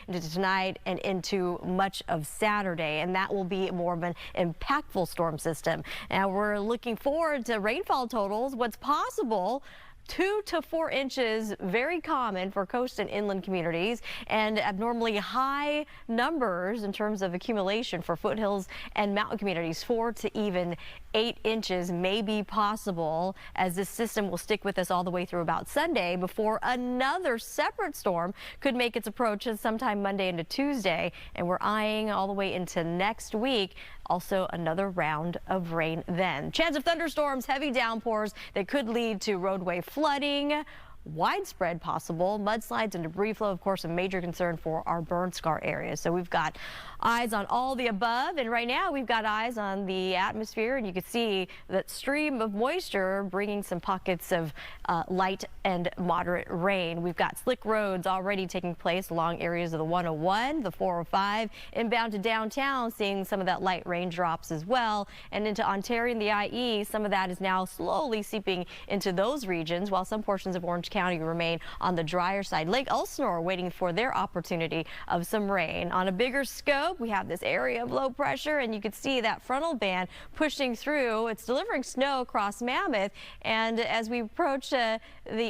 into tonight and into much of Saturday, and that will be more of an impactful storm system. And we're looking forward to rainfall totals. What's possible? 2 to 4 inches, very common for coast and inland communities, and abnormally high numbers in terms of accumulation for foothills and mountain communities. 4 to even 8 inches may be possible, as this system will stick with us all the way through about Sunday before another separate storm could make its approach sometime Monday into Tuesday. And we're eyeing all the way into next week. Also another round of rain then. Chance of thunderstorms, heavy downpours that could lead to roadway flooding. Widespread possible mudslides and debris flow, of course, a major concern for our burn scar areas. So we've got eyes on all the above, and right now we've got eyes on the atmosphere, and you can see that stream of moisture bringing some pockets of light and moderate rain. We've got slick roads already taking place along areas of the 101, the 405, inbound to downtown, seeing some of that light raindrops as well, and into Ontario and the IE. Some of that is now slowly seeping into those regions, while some portions of Orange County remain on the drier side. Lake Elsinore waiting for their opportunity of some rain. On a bigger scope, we have this area of low pressure, and you can see that frontal band pushing through. It's delivering snow across Mammoth, and as we approach the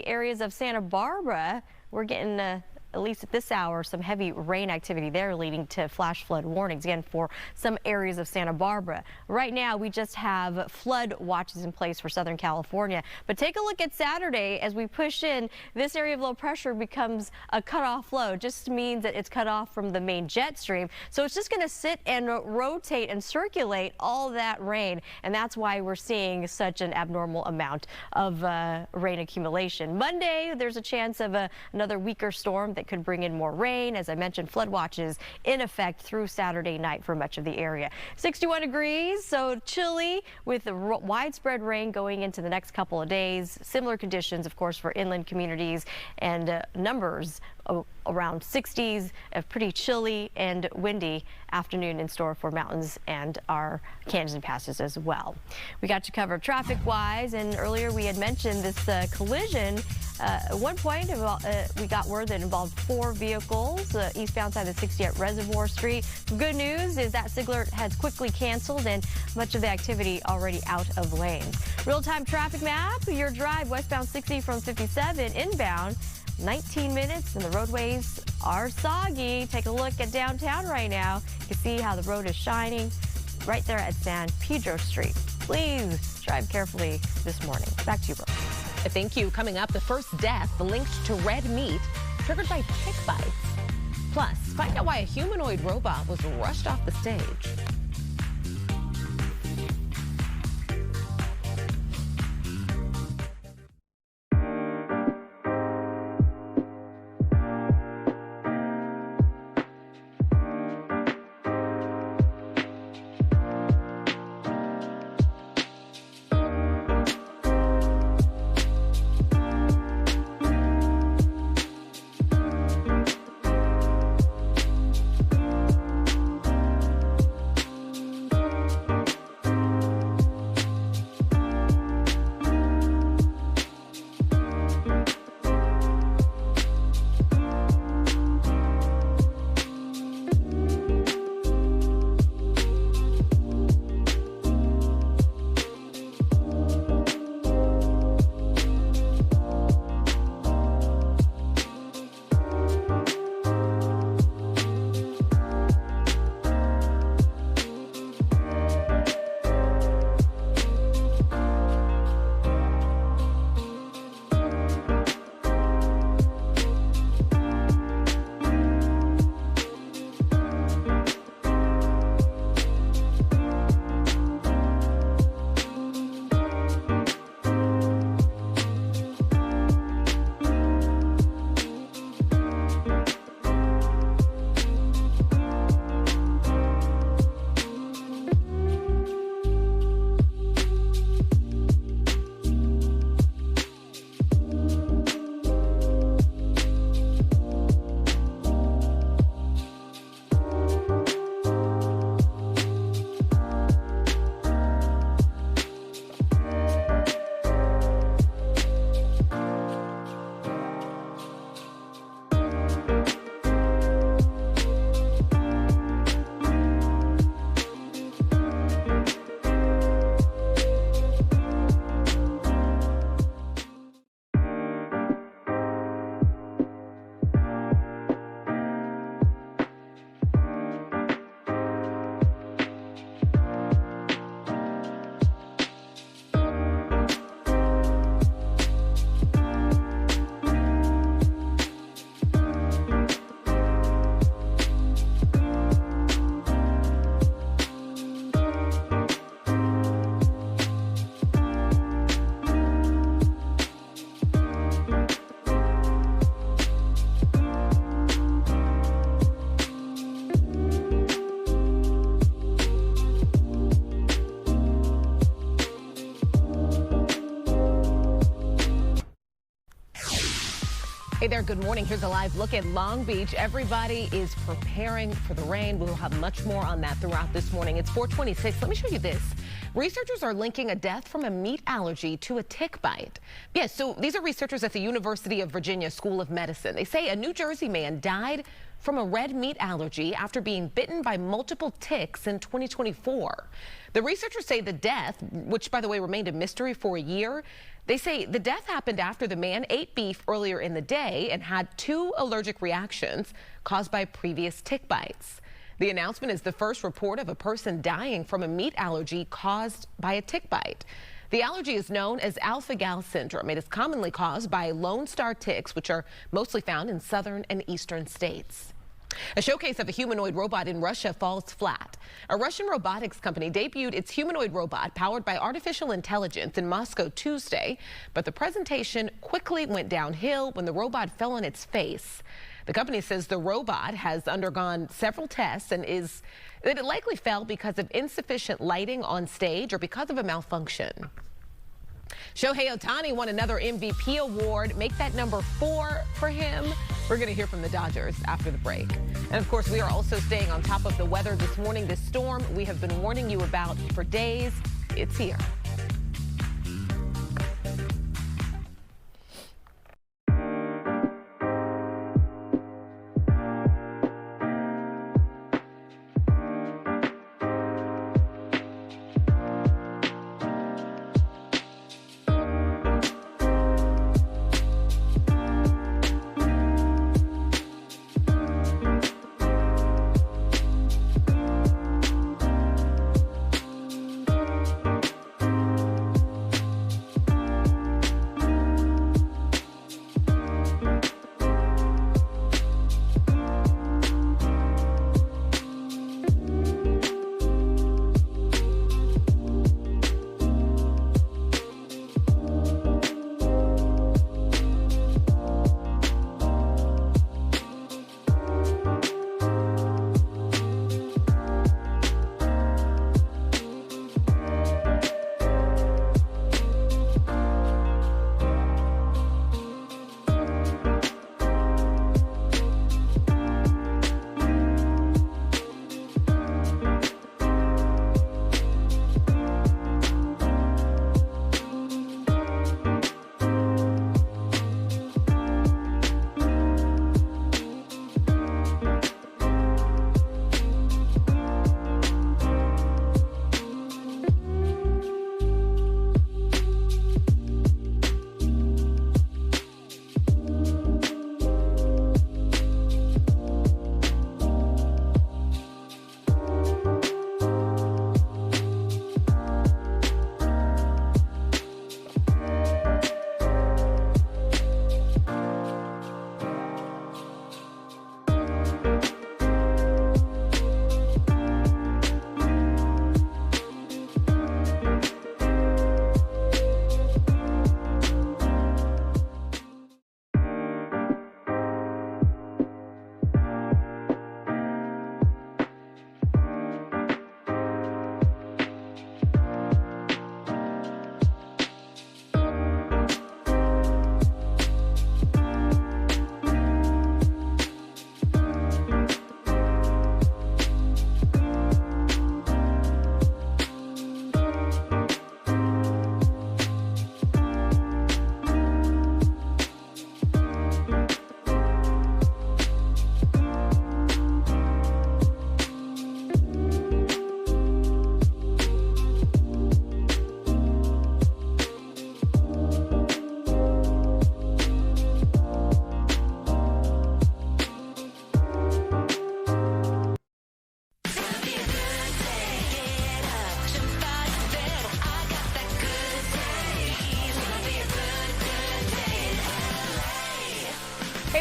areas of Santa Barbara, we're getting at least at this hour, some heavy rain activity there, leading to flash flood warnings again for some areas of Santa Barbara. Right now, we just have flood watches in place for Southern California. But take a look at Saturday as we push in. This area of low pressure becomes a cutoff flow. Just means that it's cut off from the main jet stream. So it's just going to sit and rotate and circulate all that rain. And that's why we're seeing such an abnormal amount of rain accumulation. Monday, there's a chance of another weaker storm that could bring in more rain. As I mentioned, flood watches in effect through Saturday night for much of the area. 61 degrees, so chilly with widespread rain going into the next couple of days. Similar conditions, of course, for inland communities, and numbers around 60s, a pretty chilly and windy afternoon in store for mountains and our canyons and passes as well. We got you covered traffic-wise, and earlier we had mentioned this collision. At one point, we got word that involved 4 vehicles eastbound side of 60 at Reservoir Street. Some good news is that Sigler has quickly canceled, and much of the activity already out of lanes. Real-time traffic map, your drive westbound 60 from 57 inbound. 19 minutes and the roadways are soggy. Take a look at downtown right now. You can see how the road is shining right there at San Pedro Street. Please drive carefully this morning. Back to you, Brooke. Thank you. Coming up, the first death linked to red meat triggered by tick bites. Plus, find out why a humanoid robot was rushed off the stage. Hey there, good morning. Here's a live look at Long Beach. Everybody is preparing for the rain. We'll have much more on that throughout this morning. It's 426. Let me show you this. Researchers are linking a death from a meat allergy to a tick bite. Yes, so these are researchers at the University of Virginia School of Medicine. They say a New Jersey man died from a red meat allergy after being bitten by multiple ticks in 2024. The researchers say the death, which by the way remained a mystery for a year, they say the death happened after the man ate beef earlier in the day and had 2 allergic reactions caused by previous tick bites. The announcement is the first report of a person dying from a meat allergy caused by a tick bite. The allergy is known as alpha-gal syndrome. It is commonly caused by Lone Star ticks, which are mostly found in southern and eastern states. A showcase of a humanoid robot in Russia falls flat. A Russian robotics company debuted its humanoid robot powered by artificial intelligence in Moscow Tuesday, but the presentation quickly went downhill when the robot fell on its face. The company says the robot has undergone several tests and that it likely fell because of insufficient lighting on stage or because of a malfunction. Shohei Ohtani won another MVP award. Make that number 4 for him. We're going to hear from the Dodgers after the break. And of course, we are also staying on top of the weather this morning. This storm we have been warning you about for days, it's here.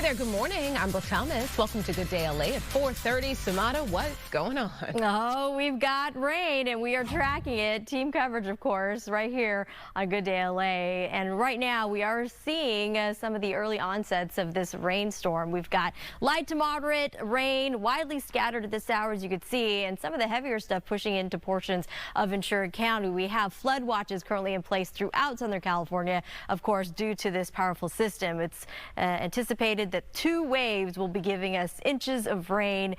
there, good morning. I'm Brooke Thomas. Welcome to Good Day LA at 4:30. Samada, what's going on? Oh, we've got rain and we are tracking it. Team coverage, of course, right here on Good Day LA. And right now we are seeing some of the early onsets of this rainstorm. We've got light to moderate rain, widely scattered at this hour, as you can see, and some of the heavier stuff pushing into portions of Ventura County. We have flood watches currently in place throughout Southern California, of course, due to this powerful system. It's anticipated that 2 waves will be giving us inches of rain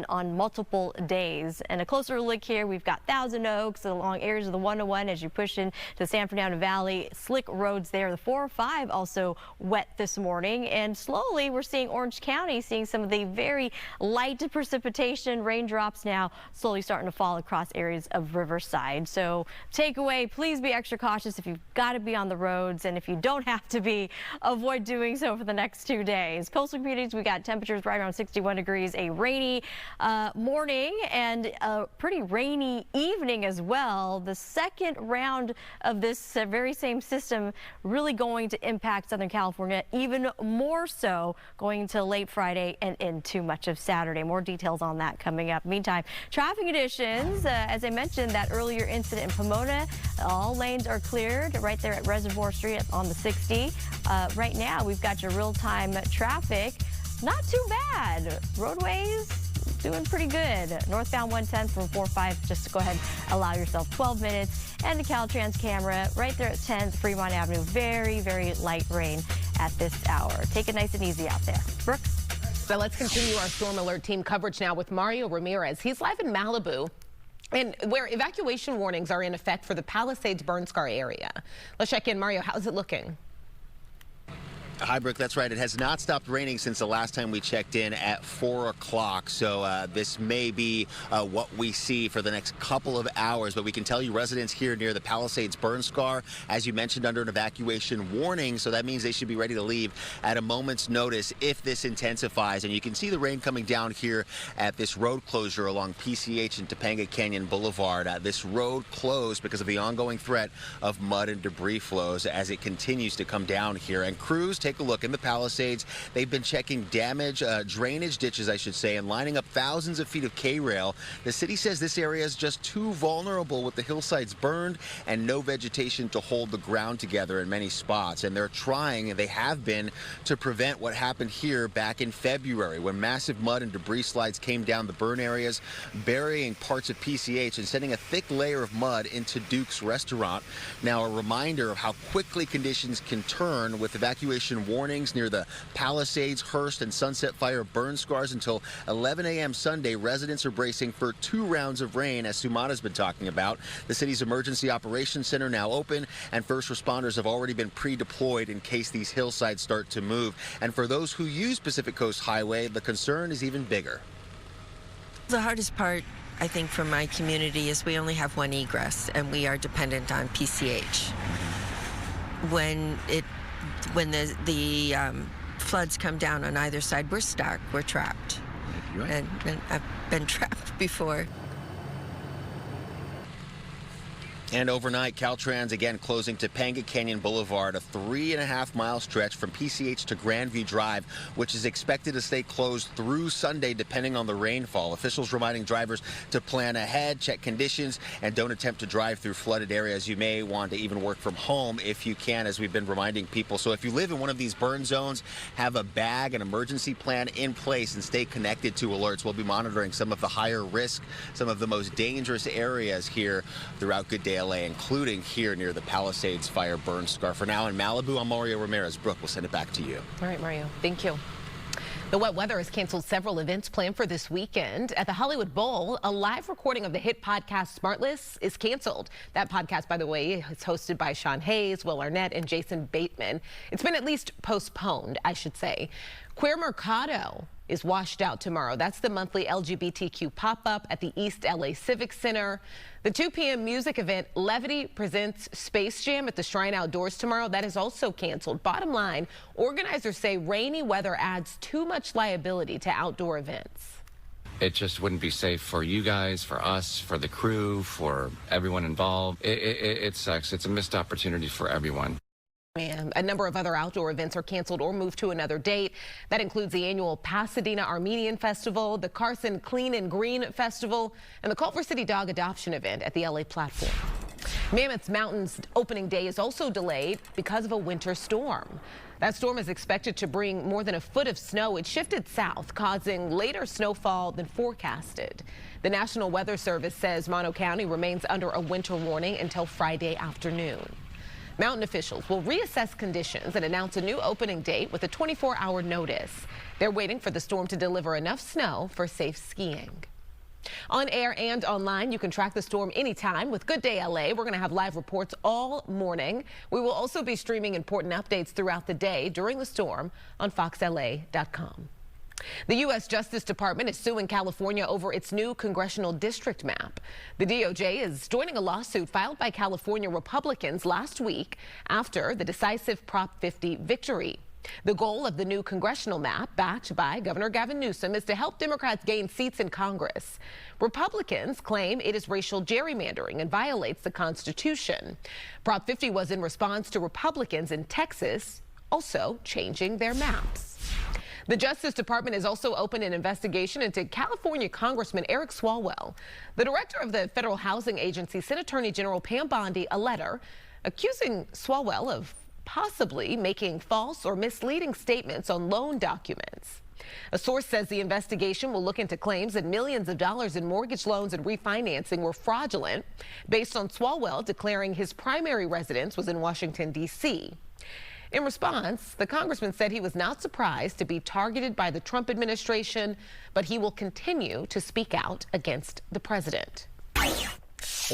on multiple days. And a closer look here, we've got Thousand Oaks along areas of the 101 as you push into the San Fernando Valley. Slick roads there. The 405 also wet this morning. And slowly we're seeing Orange County seeing some of the very light precipitation. Raindrops now slowly starting to fall across areas of Riverside. So takeaway, please be extra cautious if you've got to be on the roads. And if you don't have to be, avoid doing so for the next 2 days. Coastal communities, we got temperatures right around 61 degrees, a rainy morning and a pretty rainy evening as well. The second round of this very same system really going to impact Southern California even more so going into late Friday and into much of Saturday. More details on that coming up. Meantime, traffic conditions, as I mentioned, that earlier incident in Pomona, all lanes are cleared right there at Reservoir Street on the 60. Right now, we've got your real-time traffic. Not too bad. Roadways doing pretty good. Northbound 110 from 45, just to go ahead and allow yourself 12 minutes. And the Caltrans camera right there at 10th Fremont Avenue. Very, very light rain at this hour. Take it nice and easy out there. Brooks? So let's continue our Storm Alert team coverage now with Mario Ramirez. He's live in Malibu, and where evacuation warnings are in effect for the Palisades burn scar area. Let's check in. Mario, how's it looking? Hi, Brooke. That's right. It has not stopped raining since the last time we checked in at 4 o'clock. So this may be what we see for the next couple of hours. But we can tell you residents here near the Palisades burn scar, as you mentioned, under an evacuation warning. So that means they should be ready to leave at a moment's notice if this intensifies. And you can see the rain coming down here at this road closure along PCH and Topanga Canyon Boulevard. This road closed because of the ongoing threat of mud and debris flows as it continues to come down here. And crews, take a look in the Palisades. They've been checking damage, drainage ditches, I should say, and lining up thousands of feet of K-rail. The city says this area is just too vulnerable with the hillsides burned and no vegetation to hold the ground together in many spots. And they're trying, and they have been, to prevent what happened here back in February when massive mud and debris slides came down the burn areas, burying parts of PCH and sending a thick layer of mud into Duke's restaurant. Now, a reminder of how quickly conditions can turn with evacuation warnings near the Palisades, Hearst, and Sunset Fire burn scars until 11 a.m. Sunday. Residents are bracing for 2 rounds of rain, as Sumada's been talking about. The city's emergency operations center now open, and first responders have already been pre-deployed in case these hillsides start to move. And for those who use Pacific Coast Highway, the concern is even bigger. The hardest part, I think, for my community is we only have one egress, and we are dependent on PCH. When the floods come down on either side, we're stuck, we're trapped. Right. And I've been trapped before. And overnight, Caltrans again closing Topanga Canyon Boulevard, a 3.5-mile stretch from PCH to Grandview Drive, which is expected to stay closed through Sunday depending on the rainfall. Officials reminding drivers to plan ahead, check conditions, and don't attempt to drive through flooded areas. You may want to even work from home if you can, as we've been reminding people. So if you live in one of these burn zones, have a bag, an emergency plan in place, and stay connected to alerts. We'll be monitoring some of the higher risk, some of the most dangerous areas here throughout Good Day LA, including here near the Palisades fire burn scar. For now in Malibu, I'm Mario Ramirez. Brooke, we'll send it back to you. All right, Mario. Thank you. The wet weather has canceled several events planned for this weekend. At the Hollywood Bowl, a live recording of the hit podcast Smartless is canceled. That podcast, by the way, is hosted by Sean Hayes, Will Arnett, and Jason Bateman. It's been at least postponed, I should say. Queer Mercado is washed out tomorrow. That's the monthly LGBTQ pop-up at the East LA Civic Center. The 2 p.m. music event, Levity Presents Space Jam at the Shrine Outdoors tomorrow, that is also canceled. Bottom line, organizers say rainy weather adds too much liability to outdoor events. It just wouldn't be safe for you guys, for us, for the crew, for everyone involved. It sucks. It's a missed opportunity for everyone. And a number of other outdoor events are canceled or moved to another date. That includes the annual Pasadena Armenian Festival, the Carson Clean and Green Festival, and the Culver City Dog Adoption event at the LA platform. Mammoth Mountain's opening day is also delayed because of a winter storm. That storm is expected to bring more than a foot of snow. It shifted south, causing later snowfall than forecasted. The National Weather Service says Mono County remains under a winter warning until Friday afternoon. Mountain officials will reassess conditions and announce a new opening date with a 24-hour notice. They're waiting for the storm to deliver enough snow for safe skiing. On air and online, you can track the storm anytime with Good Day LA. We're going to have live reports all morning. We will also be streaming important updates throughout the day during the storm on foxla.com. The U.S. Justice Department is suing California over its new congressional district map. The DOJ is joining a lawsuit filed by California Republicans last week after the decisive Prop 50 victory. The goal of the new congressional map, backed by Governor Gavin Newsom, is to help Democrats gain seats in Congress. Republicans claim it is racial gerrymandering and violates the Constitution. Prop 50 was in response to Republicans in Texas also changing their maps. The Justice Department has also opened an investigation into California Congressman Eric Swalwell. The director of the Federal Housing Agency sent Attorney General Pam Bondi a letter accusing Swalwell of possibly making false or misleading statements on loan documents. A source says the investigation will look into claims that millions of dollars in mortgage loans and refinancing were fraudulent based on Swalwell declaring his primary residence was in Washington, D.C. In response, the congressman said he was not surprised to be targeted by the Trump administration, but he will continue to speak out against the president.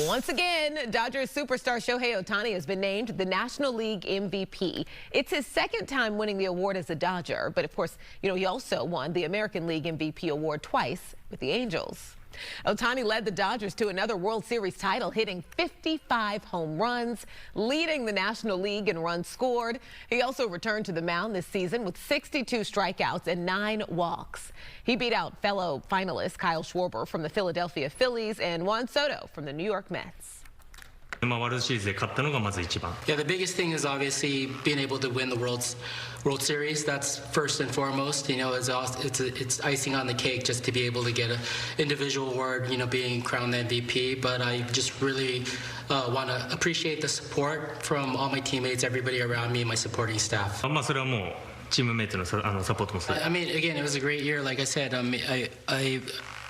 Once again, Dodgers superstar Shohei Ohtani has been named the National League MVP. It's his second time winning the award as a Dodger, but of course, he also won the American League MVP award twice with the Angels. Ohtani led the Dodgers to another World Series title, hitting 55 home runs, leading the National League in runs scored. He also returned to the mound this season with 62 strikeouts and 9 walks. He beat out fellow finalist Kyle Schwarber from the Philadelphia Phillies and Juan Soto from the New York Mets. Yeah, the biggest thing is obviously being able to win the World Series. That's first and foremost. It's icing on the cake just to be able to get an individual award, being crowned the MVP. But I just really want to appreciate the support from all my teammates, everybody around me, and my supporting staff. I mean, again, it was a great year. Like I said, I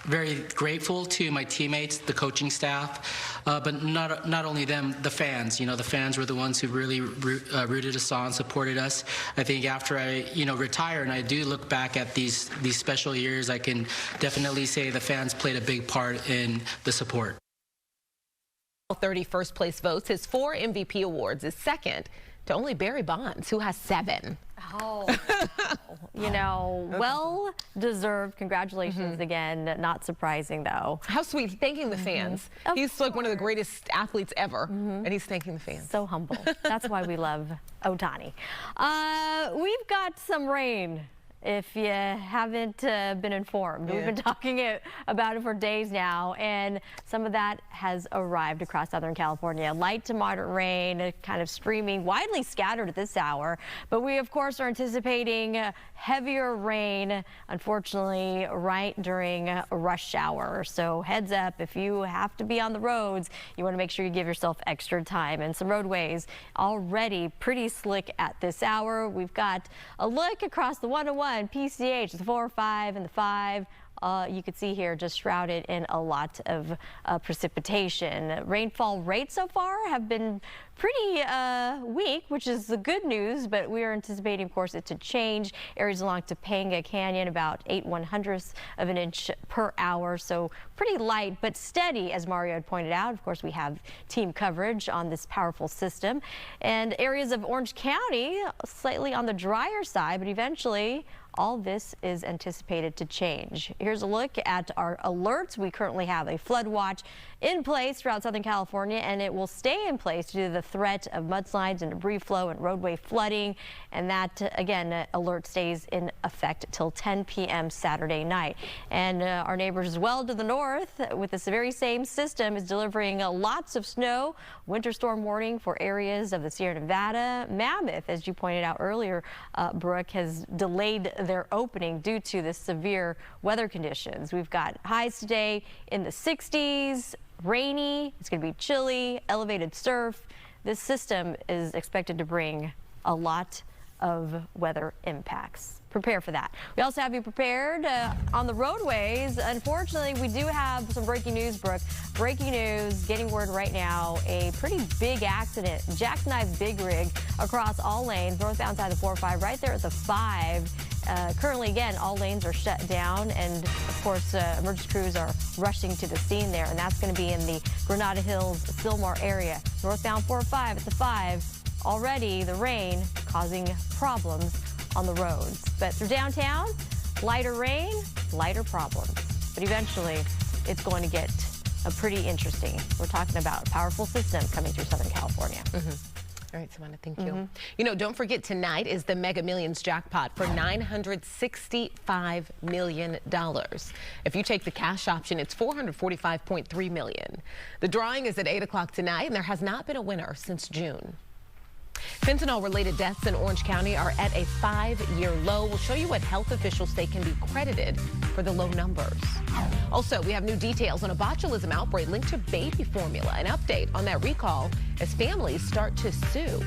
very grateful to my teammates, the coaching staff, but not only them, the fans. The fans were the ones who really rooted us on, supported us. I think after I retire and I do look back at these special years, I can definitely say the fans played a big part in the support. 30 first place votes. His 4 MVP awards is second to only Barry Bonds, who has 7. Oh, well-deserved. Congratulations again. Not surprising, though. How sweet. Thanking the fans. He's like one of the greatest athletes ever, and he's thanking the fans. So humble. That's why we love Ohtani. We've got some rain. If you haven't been informed, we've been talking about it for days now, and some of that has arrived across Southern California. Light to moderate rain, kind of streaming, widely scattered at this hour, but we of course are anticipating heavier rain, unfortunately, right during rush hour. So heads up, if you have to be on the roads, you want to make sure you give yourself extra time. And some roadways already pretty slick at this hour. We've got a look across the 101, PCH, the 405 and the 5. You can see here just shrouded in a lot of precipitation. Rainfall rates so far have been pretty weak, which is the good news, but we are anticipating, of course, it to change. Areas along Topanga Canyon, about 8/100ths of an inch per hour, so pretty light but steady, as Mario had pointed out. Of course, we have team coverage on this powerful system. And areas of Orange County, slightly on the drier side, but eventually All this is anticipated to change. Here's a look at our alerts. We currently have a flood watch in place throughout Southern California, and it will stay in place due to the threat of mudslides and debris flow and roadway flooding. And that, again, alert stays in effect till 10 p.m. Saturday night. And our neighbors as well to the north with this very same system is delivering lots of snow. Winter storm warning for areas of the Sierra Nevada. Mammoth, as you pointed out earlier, Brooke, has delayed their opening due to the severe weather conditions. We've got highs today in the 60s, rainy, it's going to be chilly, elevated surf. This system is expected to bring a lot of weather impacts. Prepare for that. We also have you prepared on the roadways. Unfortunately, we do have some breaking news, Brooke. Breaking news, getting word right now, a pretty big accident. Jackknife big rig across all lanes, northbound side of the 405, right there at the 5. Currently, again, all lanes are shut down, and of course, emergency crews are rushing to the scene there, and that's going to be in the Granada Hills, Fillmore area. Northbound 405 at the 5. Already, the rain causing problems on the roads. But through downtown, lighter rain, lighter problems. But eventually, it's going to get pretty interesting. We're talking about a powerful system coming through Southern California. All right, Savannah, thank you. You know, don't forget, tonight is the Mega Millions jackpot for $965 million. If you take the cash option, it's $445.3 million. The drawing is at 8 o'clock tonight, and there has not been a winner since June. Fentanyl-related deaths in Orange County are at a 5-year low. We'll show you what health officials say can be credited for the low numbers. Also, we have new details on a botulism outbreak linked to baby formula. An update on that recall as families start to sue.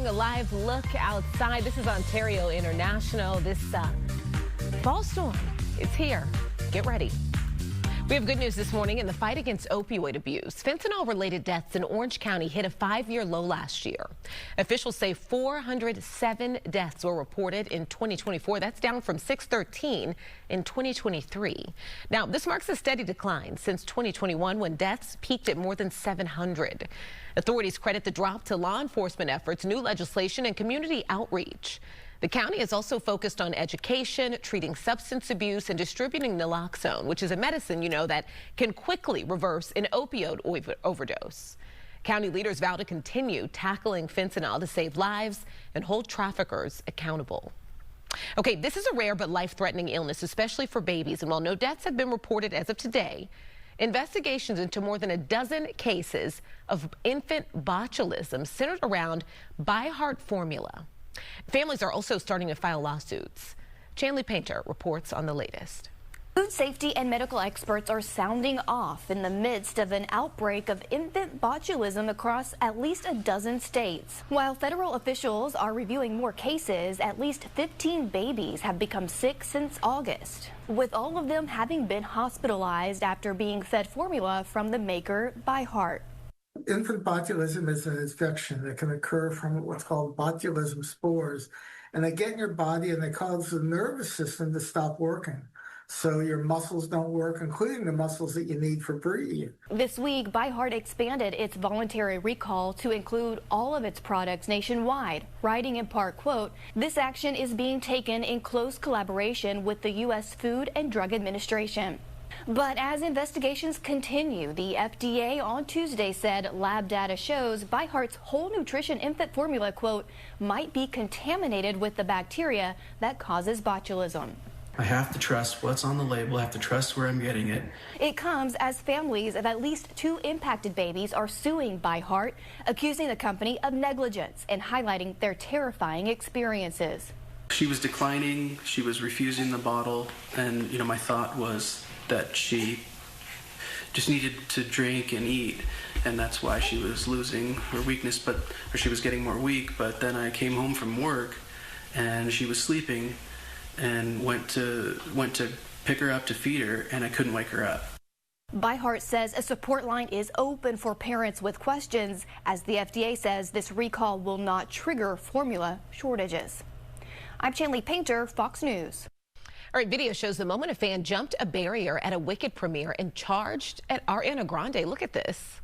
A live look outside. This is Ontario International. This fall storm, it's here. Get ready. We have good news this morning in the fight against opioid abuse. Fentanyl-related deaths in Orange County hit a 5-year low last year. Officials say 407 deaths were reported in 2024. That's down from 613 in 2023. Now, this marks a steady decline since 2021 when deaths peaked at more than 700. Authorities credit the drop to law enforcement efforts, new legislation, and community outreach. The county is also focused on education, treating substance abuse, and distributing naloxone, which is a medicine, you know, that can quickly reverse an opioid overdose. County leaders vow to continue tackling fentanyl to save lives and hold traffickers accountable. Okay, this is a rare but life-threatening illness, especially for babies. And while no deaths have been reported as of today, investigations into more than a dozen cases of infant botulism centered around by-heart formula. Families are also starting to file lawsuits. Chanley Painter reports on the latest. Food safety and medical experts are sounding off in the midst of an outbreak of infant botulism across at least a dozen states. While federal officials are reviewing more cases, at least 15 babies have become sick since August, with all of them having been hospitalized after being fed formula from the maker ByHeart. Infant botulism is an infection that can occur from what's called botulism spores, and they get in your body and they cause the nervous system to stop working. So your muscles don't work, including the muscles that you need for breathing. This week, ByHeart expanded its voluntary recall to include all of its products nationwide, writing in part, quote, "This action is being taken in close collaboration with the U.S. Food and Drug Administration." But as investigations continue, the FDA on Tuesday said lab data shows ByHeart's whole nutrition infant formula, quote, might be contaminated with the bacteria that causes botulism. I have to trust what's on the label. I have to trust where I'm getting it. It comes as families of at least 2 impacted babies are suing ByHeart, accusing the company of negligence and highlighting their terrifying experiences. She was declining. She was refusing the bottle. And, my thought was that she just needed to drink and eat. And that's why she was losing her weakness, or she was getting more weak. But then I came home from work and she was sleeping, and went to pick her up to feed her, and I couldn't wake her up. ByHeart says a support line is open for parents with questions, as the FDA says this recall will not trigger formula shortages. I'm Chanley Painter, Fox News. All right, video shows the moment a fan jumped a barrier at a Wicked premiere and charged at Ariana Grande. Look at this.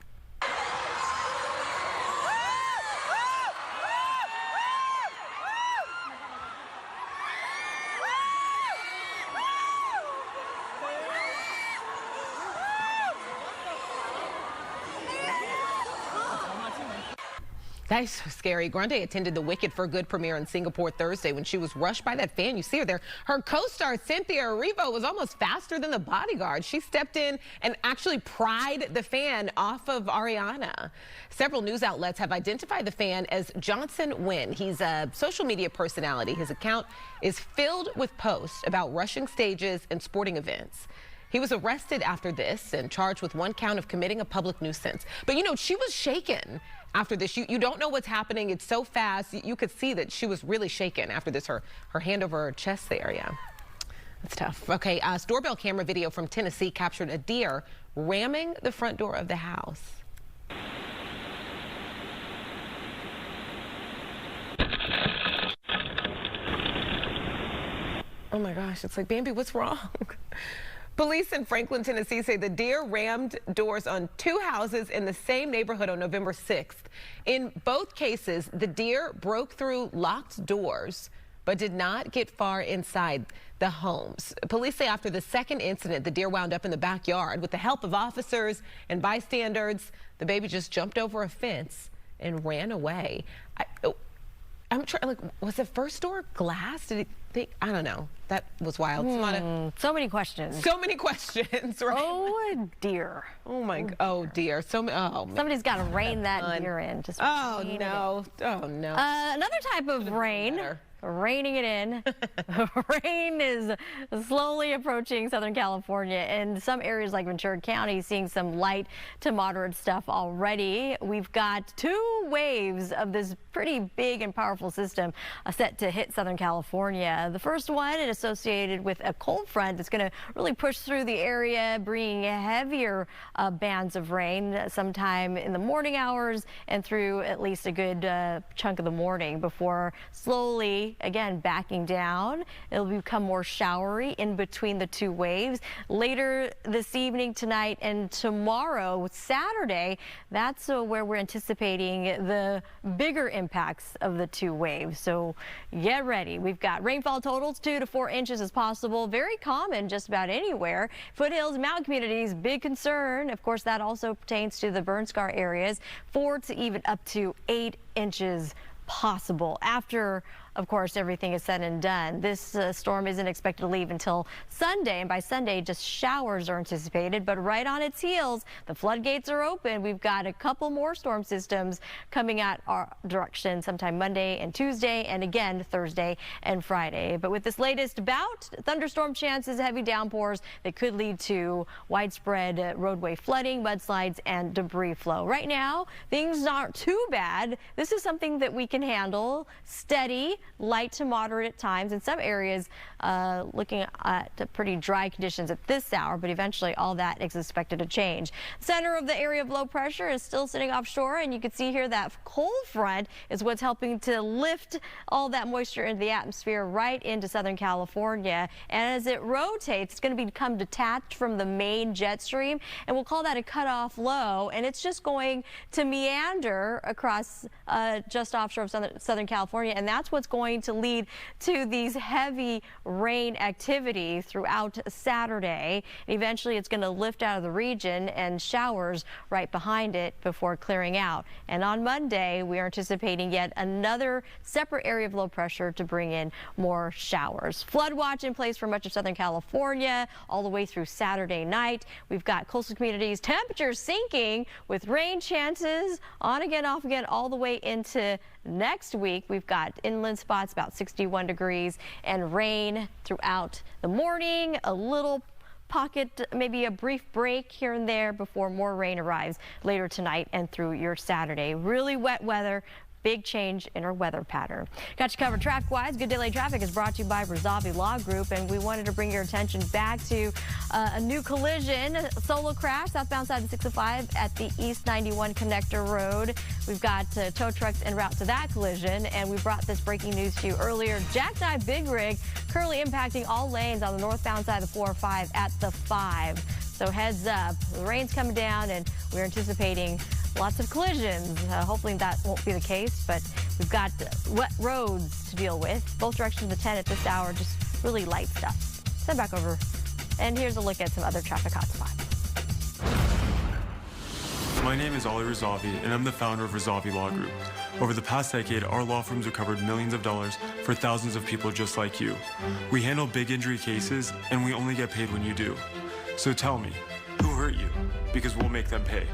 That is so scary. Grande attended the Wicked for Good premiere in Singapore Thursday when she was rushed by that fan. You see her there. Her co-star Cynthia Erivo was almost faster than the bodyguard. She stepped in and actually pried the fan off of Ariana. Several news outlets have identified the fan as Johnson Wynn. He's a social media personality. His account is filled with posts about rushing stages and sporting events. He was arrested after this and charged with 1 count of committing a public nuisance. But, she was shaken after this. You don't know what's happening. It's so fast. You could see that she was really shaken after this. Her hand over her chest there. Yeah, that's tough. Okay, doorbell camera video from Tennessee captured a deer ramming the front door of the house. Oh my gosh, it's like, Bambi, what's wrong? Police in Franklin, Tennessee say the deer rammed doors on 2 houses in the same neighborhood on November 6th. In both cases, the deer broke through locked doors but did not get far inside the homes. Police say after the second incident, the deer wound up in the backyard. With the help of officers and bystanders, the baby just jumped over a fence and ran away. I'm trying, was the first door glass? Did he think? I don't know. That was wild. So many questions. So many questions, right? Oh, dear. Oh, my God. Oh, dear. Somebody's got to rein that deer in. Just oh, no. Oh, no. Another type of rain Reining it in. Rain is slowly approaching Southern California. In some areas like Ventura County, seeing some light to moderate stuff already. We've got 2 waves of this pretty big and powerful system set to hit Southern California. The first one is associated with a cold front that's going to really push through the area, bringing heavier bands of rain sometime in the morning hours and through at least a good chunk of the morning before slowly, again, backing down. It'll become more showery in between the 2 waves. Later this evening, tonight, and tomorrow, Saturday, that's where we're anticipating the bigger impacts of the 2 waves. So get ready. We've got rainfall totals 2 to 4 inches as possible. Very common just about anywhere. Foothills, mountain communities, big concern. Of course, that also pertains to the burn scar areas. 4 to even up to 8 inches possible after, of course, everything is said and done. This storm isn't expected to leave until Sunday, and by Sunday, just showers are anticipated. But right on its heels, the floodgates are open. We've got a couple more storm systems coming at our direction sometime Monday and Tuesday, and again Thursday and Friday. But with this latest bout, thunderstorm chances, heavy downpours that could lead to widespread roadway flooding, mudslides, and debris flow. Right now, things aren't too bad. This is something that we can handle. Steady, light to moderate at times. In some areas, looking at pretty dry conditions at this hour, but eventually all that is expected to change. Center of the area of low pressure is still sitting offshore, and you can see here that cold front is what's helping to lift all that moisture into the atmosphere right into Southern California. And as it rotates, it's going to become detached from the main jet stream, and we'll call that a cutoff low, and it's just going to meander across just offshore of Southern California, and that's what's going to lead to these heavy rain activity throughout Saturday. Eventually, it's going to lift out of the region and showers right behind it before clearing out. And on Monday, we are anticipating yet another separate area of low pressure to bring in more showers. Flood watch in place for much of Southern California all the way through Saturday night. We've got coastal communities, temperatures sinking with rain chances on again, off again, all the way into next week. We've got inland spots about 61 degrees and rain throughout the morning. A little pocket, maybe a brief break here and there before more rain arrives later tonight and through your Saturday. Really wet weather. Big change in our weather pattern. Got you covered traffic-wise. Good Day Late Traffic is brought to you by Razavi Law Group, and we wanted to bring your attention back to a new collision, solo crash, southbound side of 605 at the East 91 Connector Road. We've got tow trucks en route to that collision, and we brought this breaking news to you earlier. Jackknife Big Rig currently impacting all lanes on the northbound side of the 405 at the 5. So heads up, the rain's coming down, and we're anticipating lots of collisions. Hopefully that won't be the case, but we've got wet roads to deal with. Both directions of the 10 at this hour, just really light stuff. Send back over. And here's a look at some other traffic hotspots. My name is Ali Razavi, and I'm the founder of Razavi Law Group. Over the past decade, our law firms recovered millions of dollars for thousands of people just like you. We handle big injury cases, and we only get paid when you do. So tell me, who hurt you? Because we'll make them pay.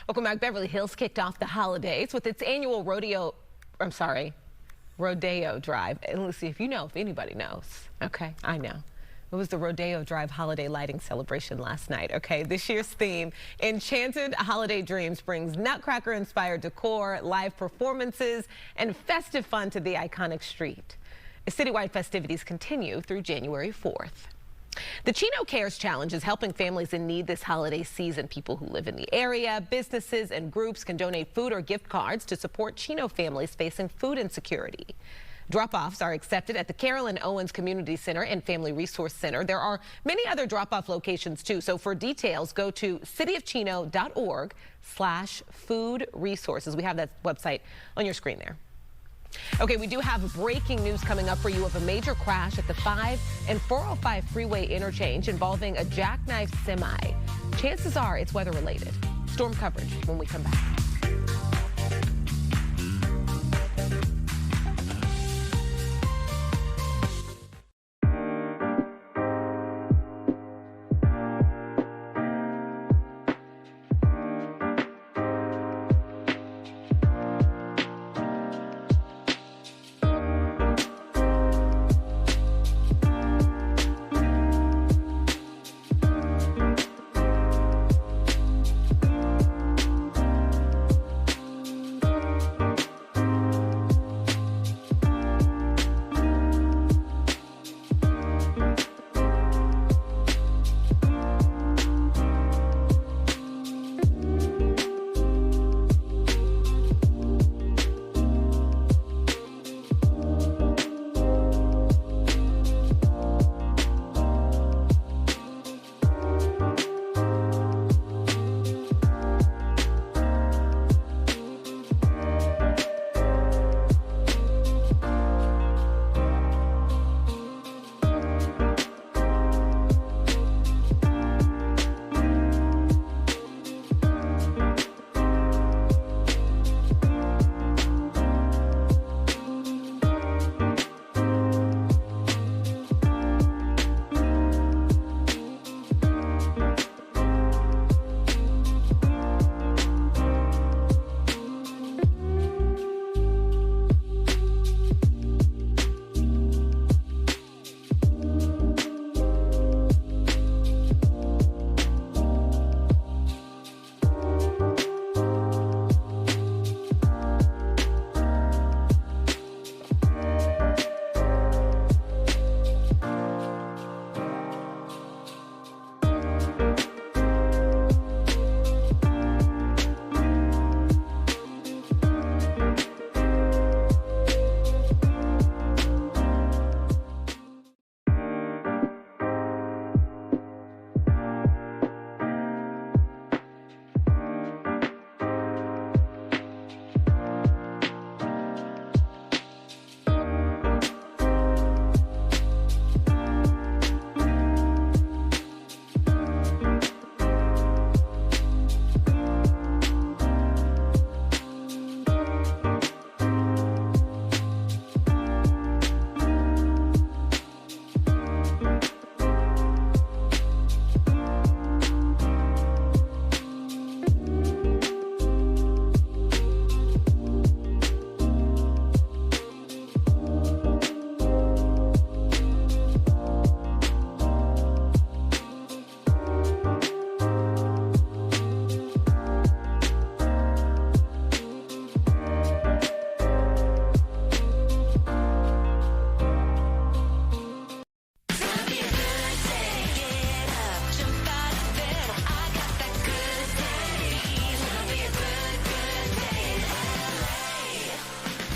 Welcome back. Beverly Hills kicked off the holidays with its annual rodeo drive. And let's see if anybody knows. Okay, I know. It was the Rodeo Drive holiday lighting celebration last night. Okay, this year's theme, Enchanted Holiday Dreams, brings Nutcracker-inspired decor, live performances, and festive fun to the iconic street. Citywide festivities continue through January 4th. The Chino Cares Challenge is helping families in need this holiday season. People who live in the area, businesses, and groups can donate food or gift cards to support Chino families facing food insecurity. Drop-offs are accepted at the Carolyn Owens Community Center and Family Resource Center. There are many other drop-off locations too. So for details, go to cityofchino.org/food resources. We have that website on your screen there. Okay, we do have breaking news coming up for you of a major crash at the 5 and 405 freeway interchange involving a jackknife semi. Chances are it's weather related. Storm coverage when we come back.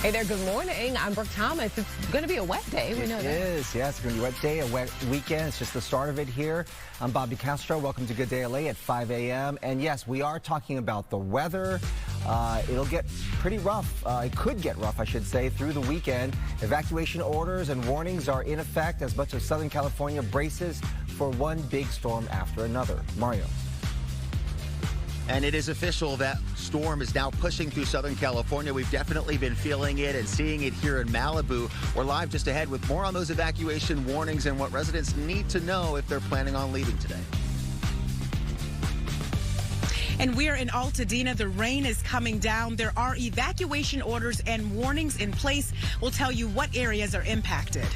Hey there, good morning. I'm Brooke Thomas. It's going to be a wet day. We know that. It is, yes. It's going to be a wet day, a wet weekend. It's just the start of it here. I'm Bobby Castro. Welcome to Good Day LA at 5 a.m. And yes, we are talking about the weather. It'll get pretty rough. It could get rough, I should say, through the weekend. Evacuation orders and warnings are in effect as much of Southern California braces for one big storm after another. Mario. And it is official that storm is now pushing through Southern California. We've definitely been feeling it and seeing it here in Malibu. We're live just ahead with more on those evacuation warnings and what residents need to know if they're planning on leaving today. And we are in Altadena. The rain is coming down. There are evacuation orders and warnings in place. We'll tell you what areas are impacted.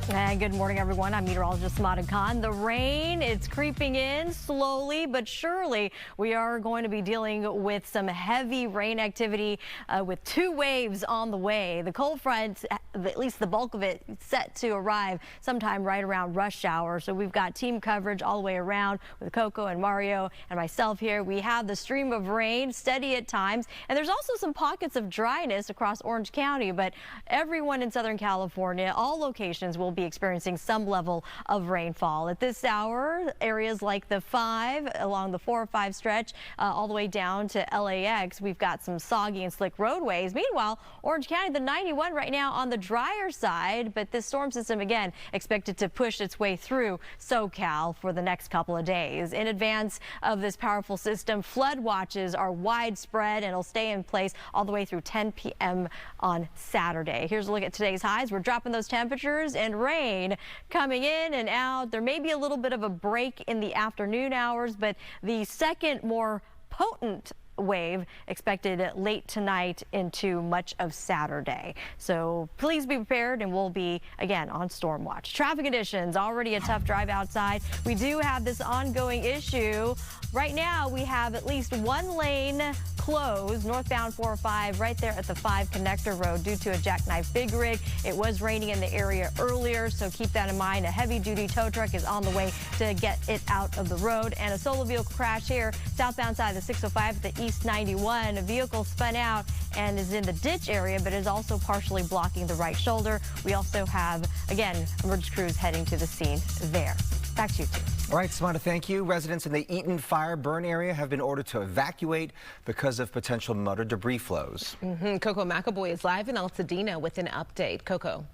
And good morning, everyone. I'm meteorologist Smada Khan. The rain, it's creeping in slowly but surely. We are going to be dealing with some heavy rain activity with 2 waves on the way. The cold front, at least the bulk of it, set to arrive sometime right around rush hour. So we've got team coverage all the way around with Coco and Mario and myself here. We have the stream of rain, steady at times, and there's also some pockets of dryness across Orange County. But everyone in Southern California, all locations will be experiencing some level of rainfall. At this hour, areas like the 5 along the 405 stretch all the way down to LAX, we've got some soggy and slick roadways. Meanwhile, Orange County, the 91 right now on the drier side, but this storm system again expected to push its way through SoCal for the next couple of days. In advance of this powerful system, flood watches are widespread and will stay in place all the way through 10 p.m. on Saturday. Here's a look at today's highs. We're dropping those temperatures and rain coming in and out. There may be a little bit of a break in the afternoon hours, but the second more potent wave expected late tonight into much of Saturday. So please be prepared, and we'll be again on storm watch. Traffic conditions, already a tough drive outside. We do have this ongoing issue. Right now we have at least 1 lane closed northbound 405 right there at the 5 connector road due to a jackknife big rig. It was raining in the area earlier, so keep that in mind. A heavy duty tow truck is on the way to get it out of the road, and a solo vehicle crash here southbound side of the 605 at the East 91. A vehicle spun out and is in the ditch area, but is also partially blocking the right shoulder. We also have, again, emergency crews heading to the scene there. Back to you, too. All right, Samantha, thank you. Residents in the Eaton Fire burn area have been ordered to evacuate because of potential mud or debris flows. Coco McAvoy is live in Altadena with an update. Coco.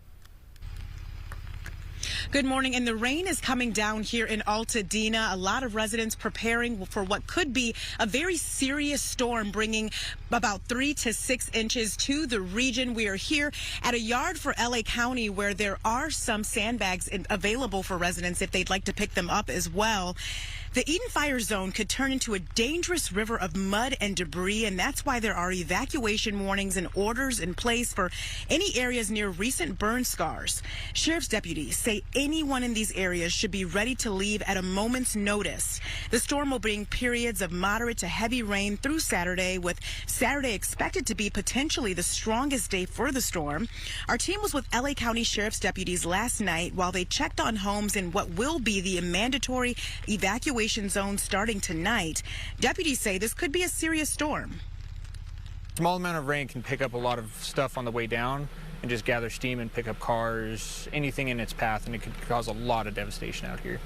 Good morning, and the rain is coming down here in Altadena. A lot of residents preparing for what could be a very serious storm, bringing about 3 to 6 inches to the region. We are here at a yard for LA County where there are some sandbags available for residents if they'd like to pick them up as well. The Eaton Fire zone could turn into a dangerous river of mud and debris, and that's why there are evacuation warnings and orders in place for any areas near recent burn scars. Sheriff's deputies say anyone in these areas should be ready to leave at a moment's notice. The storm will bring periods of moderate to heavy rain through Saturday, with Saturday expected to be potentially the strongest day for the storm. Our team was with LA County Sheriff's deputies last night while they checked on homes in what will be the mandatory evacuation zone starting tonight. Deputies say this could be a serious storm. Small amount of rain can pick up a lot of stuff on the way down and just gather steam and pick up cars, anything in its path, and it could cause a lot of devastation out here.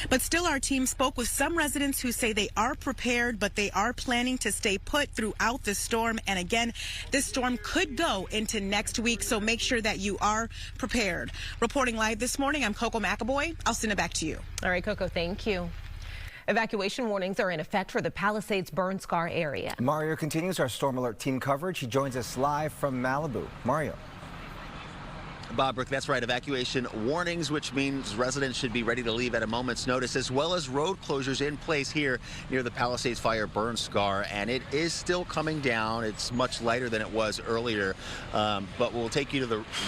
But still, our team spoke with some residents who say they are prepared, but they are planning to stay put throughout the storm. And again, this storm could go into next week, so make sure that you are prepared. Reporting live this morning, I'm Coco McAvoy. I'll send it back to you. All right, Coco, thank you. Evacuation warnings are in effect for the Palisades burn scar area. Mario continues our Storm Alert team coverage. He joins us live from Malibu. Mario. Bob Brooke, that's right. Evacuation warnings, which means residents should be ready to leave at a moment's notice, as well as road closures in place here near the Palisades Fire burn scar. And it is still coming down. It's much lighter than it was earlier, but we'll take you to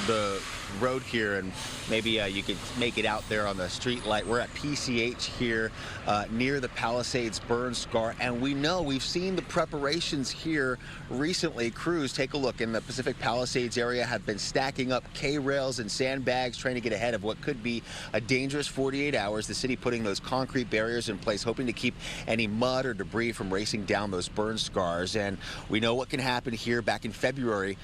the road here, and maybe you could make it out there on the street light. We're at PCH here near the Palisades burn scar, and we've seen the preparations here recently. Crews, take a look, in the Pacific Palisades area have been stacking up rails and sandbags, trying to get ahead of what could be a dangerous 48 hours. The city putting those concrete barriers in place, hoping to keep any mud or debris from racing down those burn scars. And we know what can happen here. Back in February,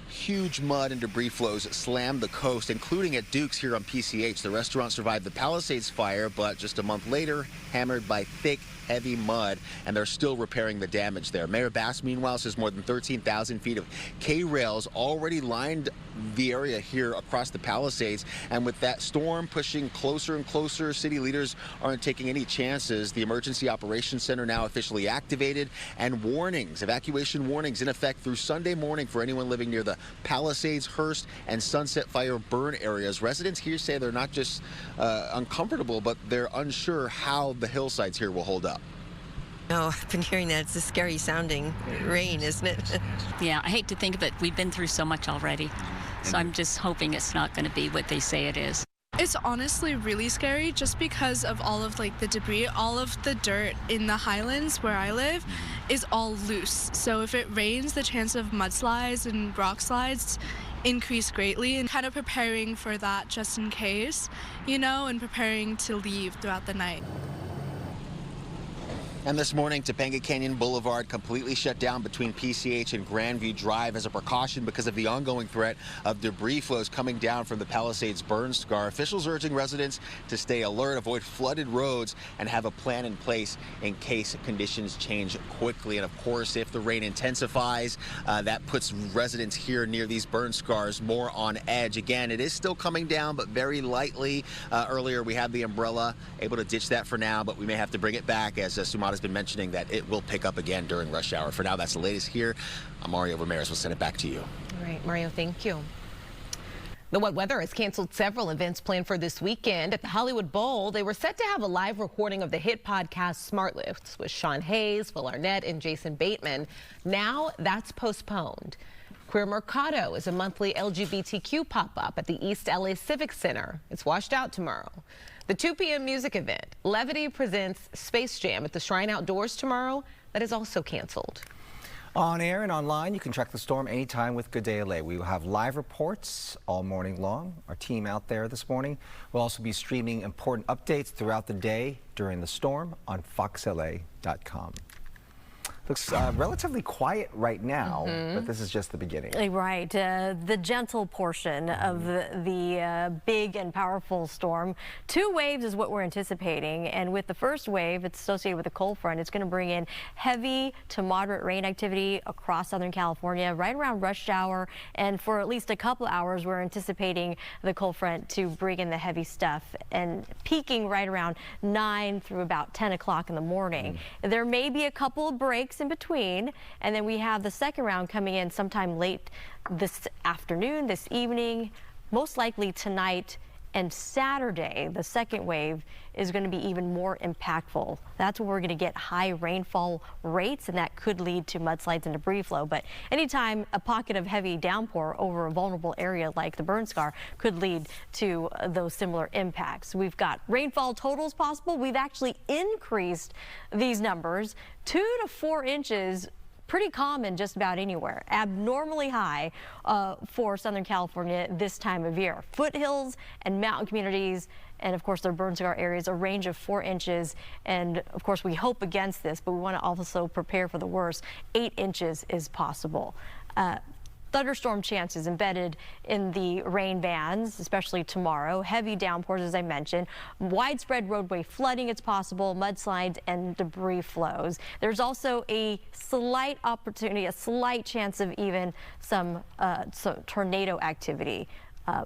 huge mud and debris flows slammed the coast, including at Duke's here on PCH. The restaurant survived the Palisades fire, but just a month later, hammered by thick, heavy mud, and they're still repairing the damage there. Mayor Bass, meanwhile, says more than 13,000 feet of K-rails already lined the area here across the Palisades, and with that storm pushing closer and closer, city leaders aren't taking any chances. The Emergency Operations Center now officially activated, and evacuation warnings in effect through Sunday morning for anyone living near the Palisades, Hearst, and Sunset Fire burn areas. Residents here say they're not just uncomfortable, but they're unsure how the hillsides here will hold up. No, I've been hearing that. It's a scary sounding rain, isn't it? Yeah, I hate to think of it. We've been through so much already. So I'm just hoping it's not going to be what they say it is. It's honestly really scary just because of all of the debris. All of the dirt in the highlands where I live is all loose. So if it rains, the chance of mudslides and rock slides increase greatly, and kind of preparing for that just in case, and preparing to leave throughout the night. And this morning, Topanga Canyon Boulevard completely shut down between PCH and Grandview Drive as a precaution because of the ongoing threat of debris flows coming down from the Palisades burn scar. Officials urging residents to stay alert, avoid flooded roads, and have a plan in place in case conditions change quickly. And of course, if the rain intensifies, that puts residents here near these burn scars more on edge. Again, it is still coming down, but very lightly. Earlier, we had the umbrella, able to ditch that for now, but we may have to bring it back as Sumata has been mentioning that it will pick up again during rush hour. For now, that's the latest here. I'm Mario Ramirez. We'll send it back to you. All right, Mario, thank you. The wet weather has canceled several events planned for this weekend. At the Hollywood Bowl, they were set to have a live recording of the hit podcast Smart Lifts with Sean Hayes, Will Arnett, and Jason Bateman. Now that's postponed. Queer Mercado is a monthly LGBTQ pop-up at the East LA Civic Center. It's washed out tomorrow. The 2 p.m. music event, Levity presents Space Jam at the Shrine Outdoors tomorrow. That is also canceled. On air and online, you can track the storm anytime with Good Day LA. We will have live reports all morning long. Our team out there this morning will also be streaming important updates throughout the day during the storm on foxla.com. Looks relatively quiet right now, but this is just the beginning. Right. The gentle portion of the big and powerful storm. 2 waves is what we're anticipating. And with the first wave, it's associated with a cold front. It's going to bring in heavy to moderate rain activity across Southern California right around rush hour. And for at least a couple hours, we're anticipating the cold front to bring in the heavy stuff and peaking right around 9 through about 10 o'clock in the morning. There may be a couple of breaks in between, and then we have the second round coming in sometime late this afternoon, this evening, most likely tonight and Saturday. The second wave is going to be even more impactful. That's where we're going to get high rainfall rates, and that could lead to mudslides and debris flow. But anytime a pocket of heavy downpour over a vulnerable area like the burn scar could lead to those similar impacts. We've got rainfall totals possible. We've actually increased these numbers 2 to 4 inches. Pretty common just about anywhere. Abnormally high for Southern California this time of year. Foothills and mountain communities, and of course their burn scar areas, a range of 4 inches. And of course we hope against this, but we want to also prepare for the worst. 8 inches is possible. Thunderstorm chances embedded in the rain bands, especially tomorrow. Heavy downpours, as I mentioned. Widespread roadway flooding, it's possible. Mudslides and debris flows. There's also a slight opportunity, a slight chance of even some tornado activity.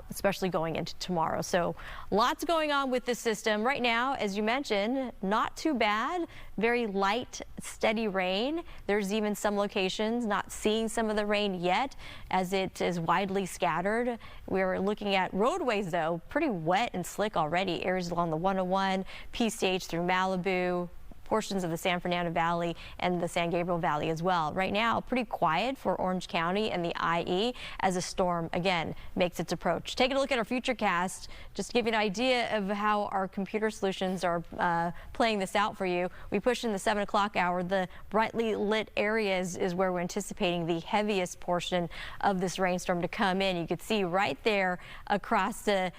Especially going into tomorrow. So lots going on with this system right now. As you mentioned, not too bad. Very light, steady rain. There's even some locations not seeing some of the rain yet as it is widely scattered. We're looking at roadways, though, pretty wet and slick already. Areas along the 101, PCH through Malibu, portions of the San Fernando Valley and the San Gabriel Valley as well. Right now, pretty quiet for Orange County and the IE as a storm, again, makes its approach. Taking a look at our futurecast, just to give you an idea of how our computer solutions are playing this out for you. We push in the 7 o'clock hour. The brightly lit areas is where we're anticipating the heaviest portion of this rainstorm to come in. You can see right there across the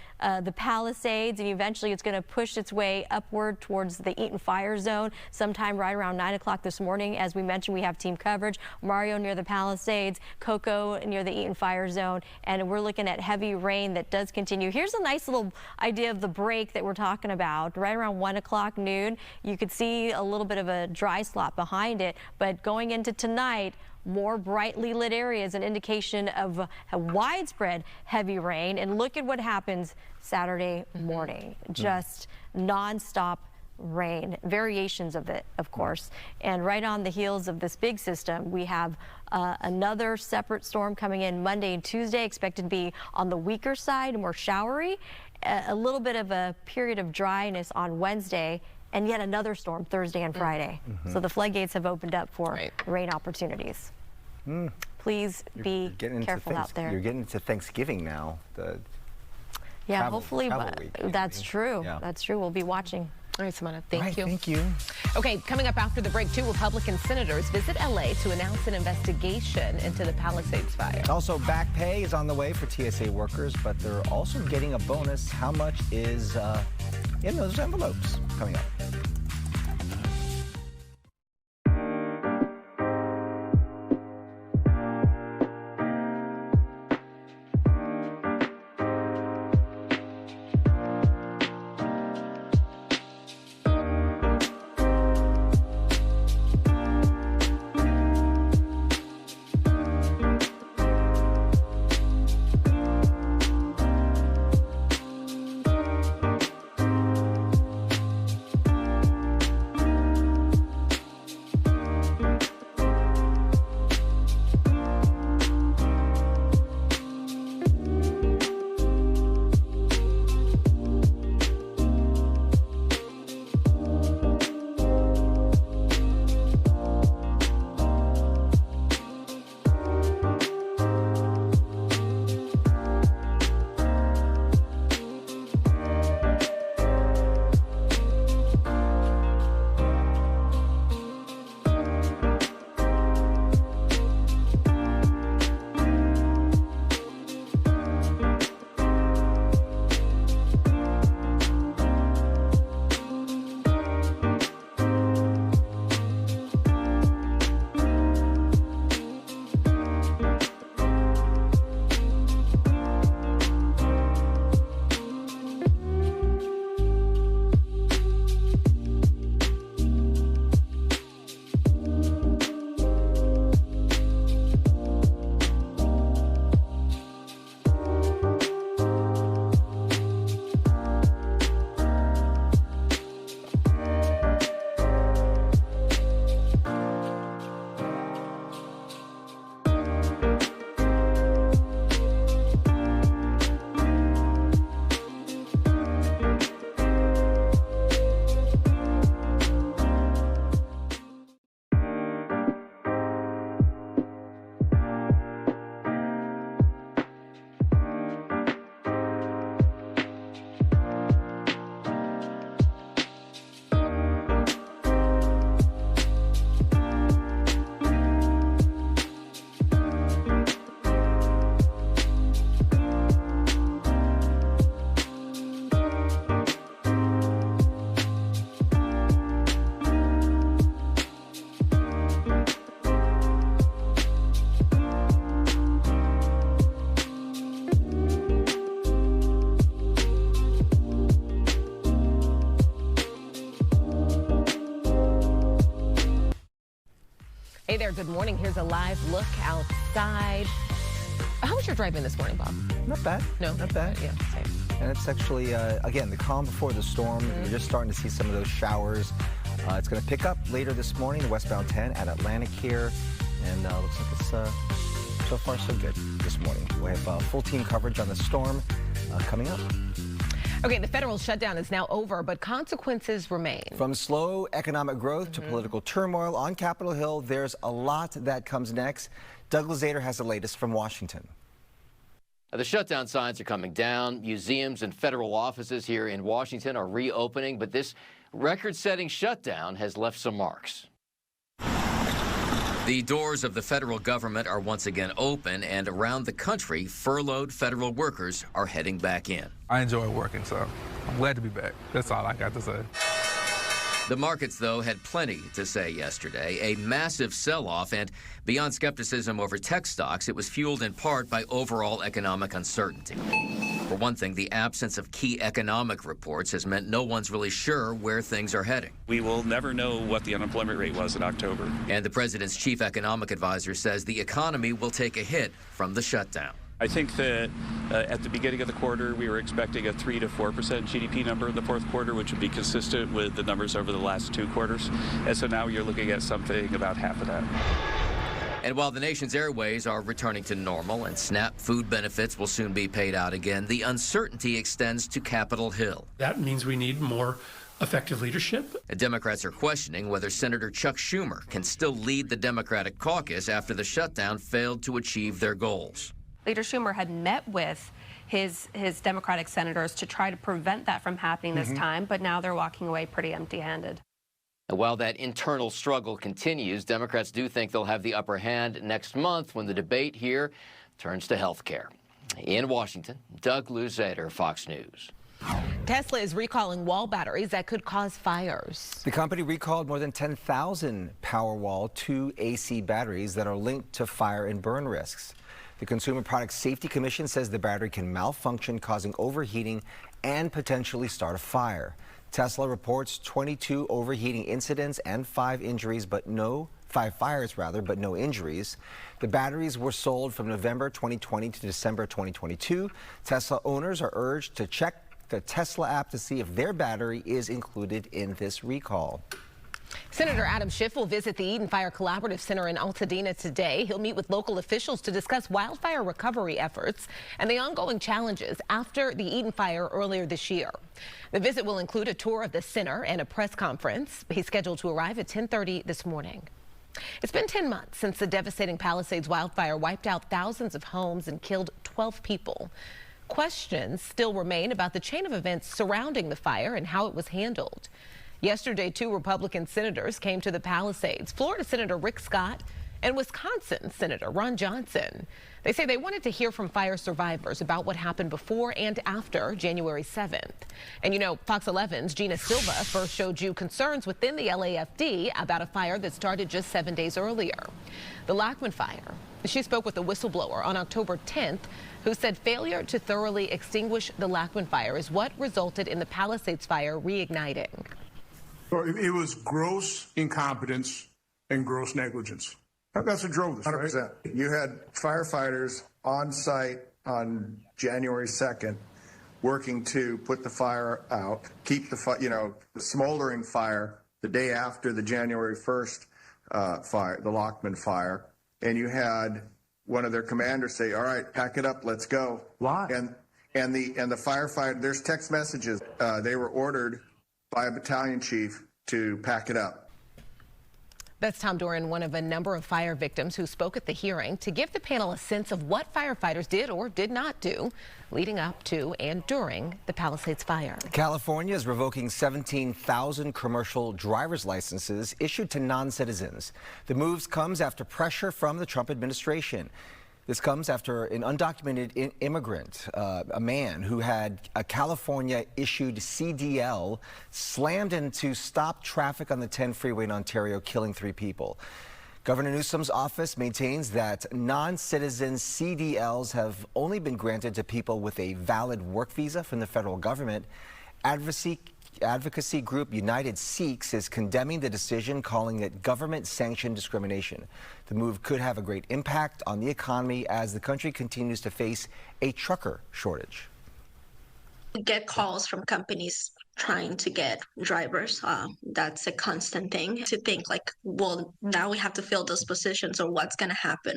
Palisades, and eventually it's going to push its way upward towards the Eaton Fire zone. Sometime right around 9 o'clock this morning. As we mentioned, we have team coverage. Mario near the Palisades, Coco near the Eaton Fire zone, and we're looking at heavy rain that does continue. Here's a nice little idea of the break that we're talking about. Right around 1 o'clock noon, you could see a little bit of a dry slot behind it, but going into tonight, more brightly lit areas, an indication of a widespread heavy rain. And look at what happens Saturday morning. Just nonstop rain, variations of it, of course. And right on the heels of this big system, we have another separate storm coming in Monday and Tuesday, expected to be on the weaker side, more showery. A little bit of a period of dryness on Wednesday, and yet another storm Thursday and Friday. So the floodgates have opened up for rain opportunities. Please be careful out there. You're getting into Thanksgiving now. Yeah, hopefully that's true. Yeah. That's true. We'll be watching. All right, Samana, thank you. Thank you. Okay, coming up after the break, 2 Republican senators visit L.A. to announce an investigation into the Palisades fire. Also, back pay is on the way for TSA workers, but they're also getting a bonus. How much is in those envelopes? Coming up. Hey there, good morning. Here's a live look outside. How was your drive-in this morning, Bob? Not bad. No? Not bad. Yeah, same. And it's actually, again, the calm before the storm. You're just starting to see some of those showers. It's going to pick up later this morning, the westbound 10 at Atlantic here. And looks like it's so far so good this morning. We have full team coverage on the storm coming up. Okay, the federal shutdown is now over, but consequences remain. From slow economic growth to political turmoil on Capitol Hill, there's a lot that comes next. Douglas Zader has the latest from Washington. The shutdown signs are coming down. Museums and federal offices here in Washington are reopening, but this record-setting shutdown has left some marks. The doors of the federal government are once again open, and around the country, furloughed federal workers are heading back in. I enjoy working, so I'm glad to be back. That's all I got to say. The markets, though, had plenty to say yesterday. A massive sell-off, and beyond skepticism over tech stocks, it was fueled in part by overall economic uncertainty. For one thing, the absence of key economic reports has meant no one's really sure where things are heading. We will never know what the unemployment rate was in October. And the president's chief economic advisor says the economy will take a hit from the shutdown. I think that at the beginning of the quarter, we were expecting a 3 to 4% GDP number in the fourth quarter, which would be consistent with the numbers over the last 2 quarters. And so now you're looking at something about half of that. And while the nation's airways are returning to normal and SNAP food benefits will soon be paid out again, the uncertainty extends to Capitol Hill. That means we need more effective leadership. Democrats are questioning whether Senator Chuck Schumer can still lead the Democratic caucus after the shutdown failed to achieve their goals. Leader Schumer had met with his Democratic senators to try to prevent that from happening this time, but now they're walking away pretty empty-handed. And while that internal struggle continues, Democrats do think they'll have the upper hand next month when the debate here turns to health care. In Washington, Doug Luzader, Fox News. Tesla is recalling wall batteries that could cause fires. The company recalled more than 10,000 Powerwall 2 AC batteries that are linked to fire and burn risks. The Consumer Product Safety Commission says the battery can malfunction, causing overheating and potentially start a fire. Tesla reports 22 overheating incidents and 5 fires, but no injuries. The batteries were sold from November 2020 to December 2022. Tesla owners are urged to check the Tesla app to see if their battery is included in this recall. Senator Adam Schiff will visit the Eaton Fire Collaborative Center in Altadena today. He'll meet with local officials to discuss wildfire recovery efforts and the ongoing challenges after the Eaton fire earlier this year. The visit will include a tour of the center and a press conference. He's scheduled to arrive at 10:30 this morning. It's been 10 months since the devastating Palisades wildfire wiped out thousands of homes and killed 12 people. Questions still remain about the chain of events surrounding the fire and how it was handled. Yesterday, 2 Republican senators came to the Palisades, Florida Senator Rick Scott and Wisconsin Senator Ron Johnson. They say they wanted to hear from fire survivors about what happened before and after January 7th. And you know, Fox 11's Gina Silva first showed you concerns within the LAFD about a fire that started just 7 days earlier. The Lackman fire. She spoke with a whistleblower on October 10th who said failure to thoroughly extinguish the Lackman fire is what resulted in the Palisades fire reigniting. It was gross incompetence and gross negligence. That's what drove this, 100%. Right? You had firefighters on site on January 2nd working to put the fire out, keep the smoldering fire the day after the January 1st fire, the Lackman fire, and you had one of their commanders say, "All right, pack it up, let's go." Why? And the firefighter, there's text messages. They were ordered by a battalion chief to pack it up. That's Tom Doran, one of a number of fire victims who spoke at the hearing to give the panel a sense of what firefighters did or did not do leading up to and during the Palisades fire. California is revoking 17,000 commercial driver's licenses issued to non-citizens. The moves comes after pressure from the Trump administration. This comes after an undocumented immigrant, a man who had a California-issued CDL, slammed into stop traffic on the 10 freeway in Ontario, killing 3 people. Governor Newsom's office maintains that non-citizen CDLs have only been granted to people with a valid work visa from the federal government. Advocacy group United Sikhs is condemning the decision, calling it government-sanctioned discrimination. The move could have a great impact on the economy as the country continues to face a trucker shortage. We get calls from companies trying to get drivers. That's a constant thing to think like, well, now we have to fill those positions or what's going to happen.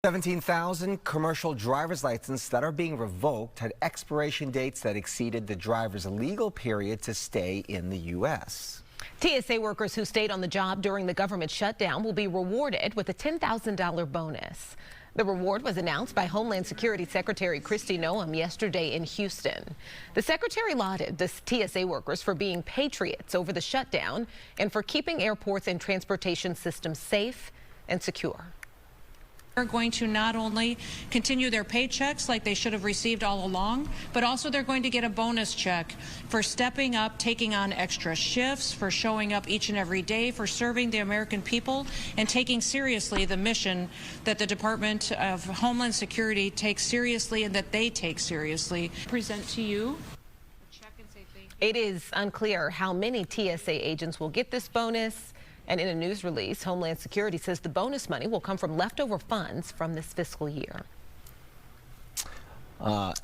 17,000 commercial driver's licenses that are being revoked had expiration dates that exceeded the driver's legal period to stay in the U.S. TSA workers who stayed on the job during the government shutdown will be rewarded with a $10,000 bonus. The reward was announced by Homeland Security Secretary Kristi Noem yesterday in Houston. The secretary lauded the TSA workers for being patriots over the shutdown and for keeping airports and transportation systems safe and secure. They're going to not only continue their paychecks like they should have received all along, but also they're going to get a bonus check for stepping up, taking on extra shifts, for showing up each and every day, for serving the American people, and taking seriously the mission that the Department of Homeland Security takes seriously and that they take seriously. Present to you. It is unclear how many TSA agents will get this bonus. And in a news release, Homeland Security says the bonus money will come from leftover funds from this fiscal year.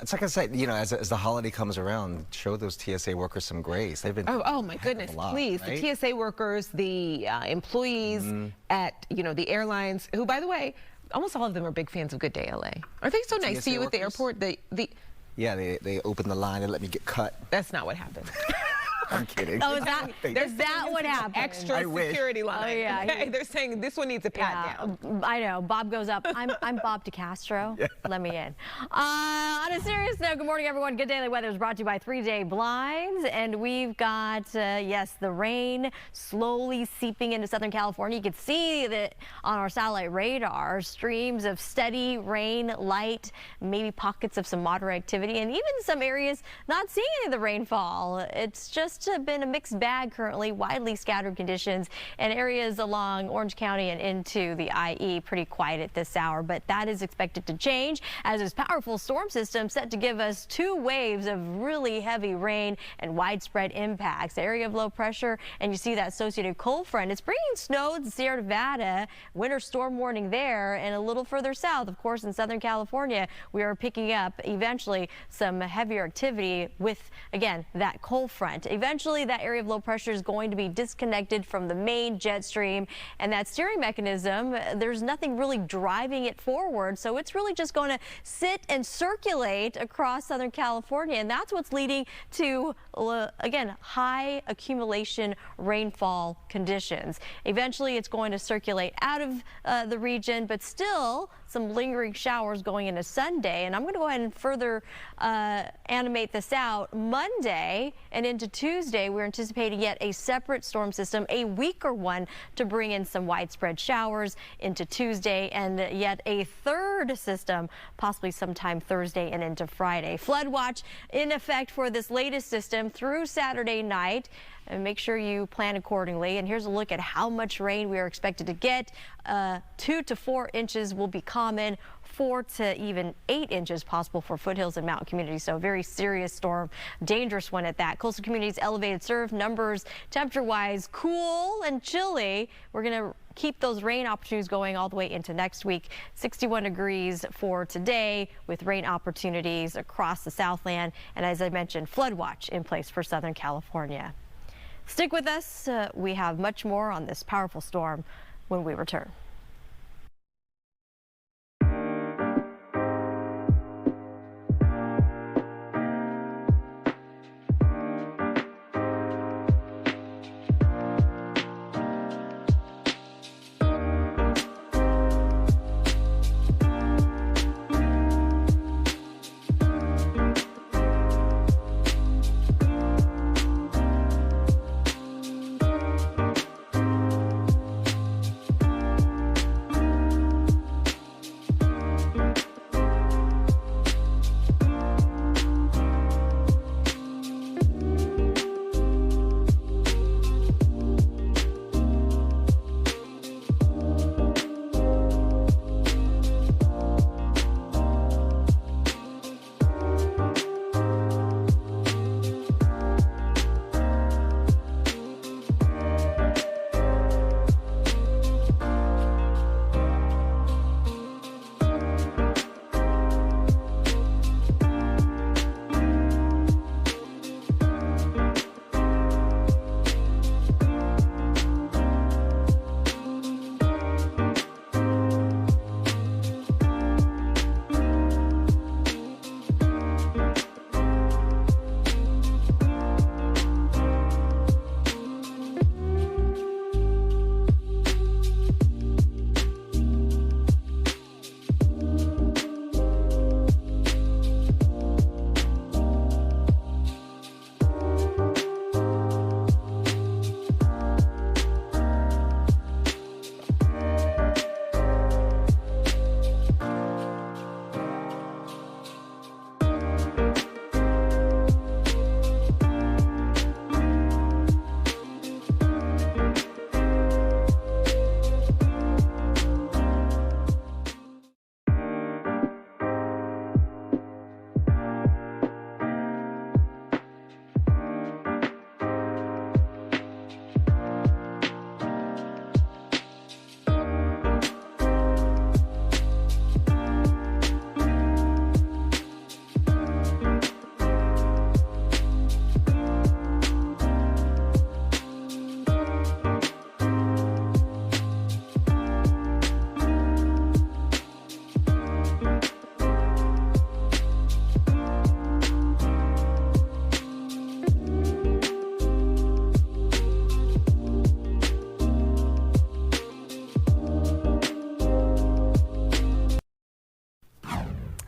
It's like I said, you know, as the holiday comes around, show those TSA workers some grace. They've been oh my goodness, lot, please, right? the TSA workers, the employees at, you know, the airlines, who, by the way, almost all of them are big fans of Good Day LA. Are they so nice to you at the airport? Yeah, they opened the line and let me get cut. That's not what happened. I'm kidding. Oh, is that what happened? Extra security line. Oh, yeah. Okay? They're saying this one needs a pat down. I know. Bob goes up. I'm Bob DeCastro. Yeah. Let me in. On a serious note, good morning, everyone. Good Daily Weather is brought to you by 3-Day Blinds. And we've got, yes, the rain slowly seeping into Southern California. You can see that on our satellite radar, streams of steady rain, light, maybe pockets of some moderate activity, and even some areas not seeing any of the rainfall. It's just been a mixed bag currently, widely scattered conditions, and areas along Orange County and into the IE pretty quiet at this hour, but that is expected to change as this powerful storm system set to give us 2 waves of really heavy rain and widespread impacts. The area of low pressure, and you see that associated cold front. It's bringing snow to Sierra Nevada, winter storm warning there, and a little further south, of course, in Southern California, we are picking up eventually some heavier activity with, again, that cold front. Eventually, that area of low pressure is going to be disconnected from the main jet stream, and that steering mechanism, there's nothing really driving it forward, so it's really just going to sit and circulate across Southern California, and that's what's leading to, again, high accumulation rainfall conditions. Eventually, it's going to circulate out of the region, but still some lingering showers going into Sunday, and I'm going to go ahead and further animate this out. Monday and into Tuesday, we're anticipating yet a separate storm system, a weaker one, to bring in some widespread showers into Tuesday, and yet a third system possibly sometime Thursday and into Friday. Flood watch in effect for this latest system through Saturday night. And make sure you plan accordingly. And here's a look at how much rain we are expected to get. 2 to 4 inches will be common. 4 to even 8 inches possible for foothills and mountain communities. So a very serious storm, dangerous one at that. Coastal communities elevated surf numbers, temperature-wise, cool and chilly. We're going to keep those rain opportunities going all the way into next week. 61 degrees for today with rain opportunities across the Southland. And as I mentioned, flood watch in place for Southern California. Stick with us. We have much more on this powerful storm when we return.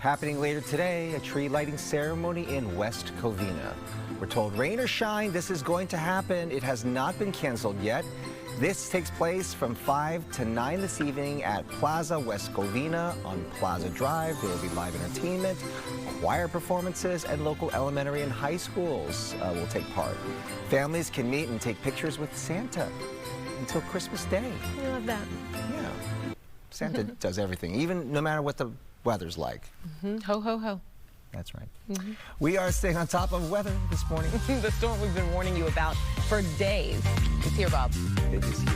Happening later today, a tree lighting ceremony in West Covina. We're told rain or shine, this is going to happen. It has not been canceled yet. This takes place from 5 to 9 this evening at Plaza West Covina on Plaza Drive. There will be live entertainment, choir performances, and local elementary and high schools will take part. Families can meet and take pictures with Santa until Christmas Day. I love that. Yeah. Santa does everything, even no matter what the weather's like. Ho, ho, ho. That's right. We are staying on top of weather this morning. The storm we've been warning you about for days. It's here, Bob. It is here.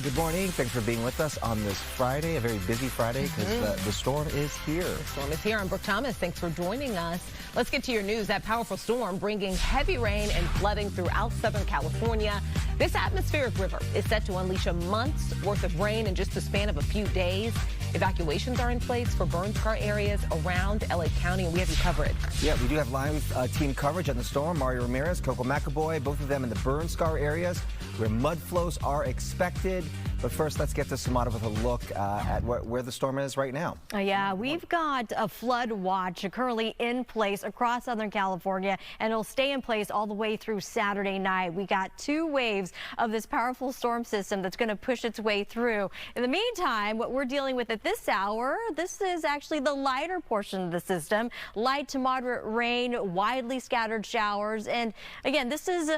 Good morning. Thanks for being with us on this Friday, a very busy Friday because the storm is here. The storm is here. I'm Brooke Thomas. Thanks for joining us. Let's get to your news. That powerful storm bringing heavy rain and flooding throughout Southern California. This atmospheric river is set to unleash a month's worth of rain in just the span of a few days. Evacuations are in place for burn scar areas around LA County, and we have you covered. Yeah, we do have live team coverage on the storm. Mario Ramirez, Coco McAvoy, both of them in the burn scar areas where mud flows are expected. But first, let's get to Samada with a look at where the storm is right now. Yeah, we've got a flood watch currently in place across Southern California, and it'll stay in place all the way through Saturday night. We got 2 waves of this powerful storm system that's going to push its way through. In the meantime, what we're dealing with at this hour, this is actually the lighter portion of the system. Light to moderate rain, widely scattered showers. And again, this is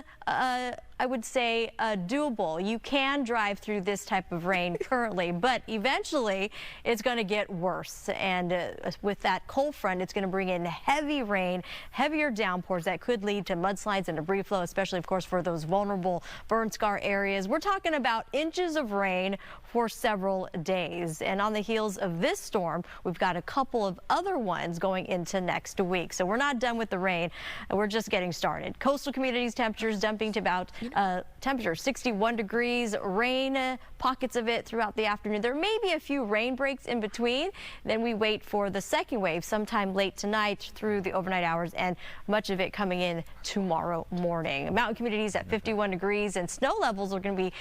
I would say, doable. You can drive through this type of rain currently, but eventually it's going to get worse. And with that cold front, it's going to bring in heavy rain, heavier downpours that could lead to mudslides and debris flow, especially, of course, for those vulnerable burn scar areas. We're talking about inches of rain for several days. And on the heels of this storm, we've got a couple of other ones going into next week. So we're not done with the rain. We're just getting started. Coastal communities temperatures dumping to about temperature 61 degrees, rain, pockets of it throughout the afternoon. There may be a few rain breaks in between. Then we wait for the second wave sometime late tonight through the overnight hours, and much of it coming in tomorrow morning. Mountain communities at 51 degrees, and snow levels are going to be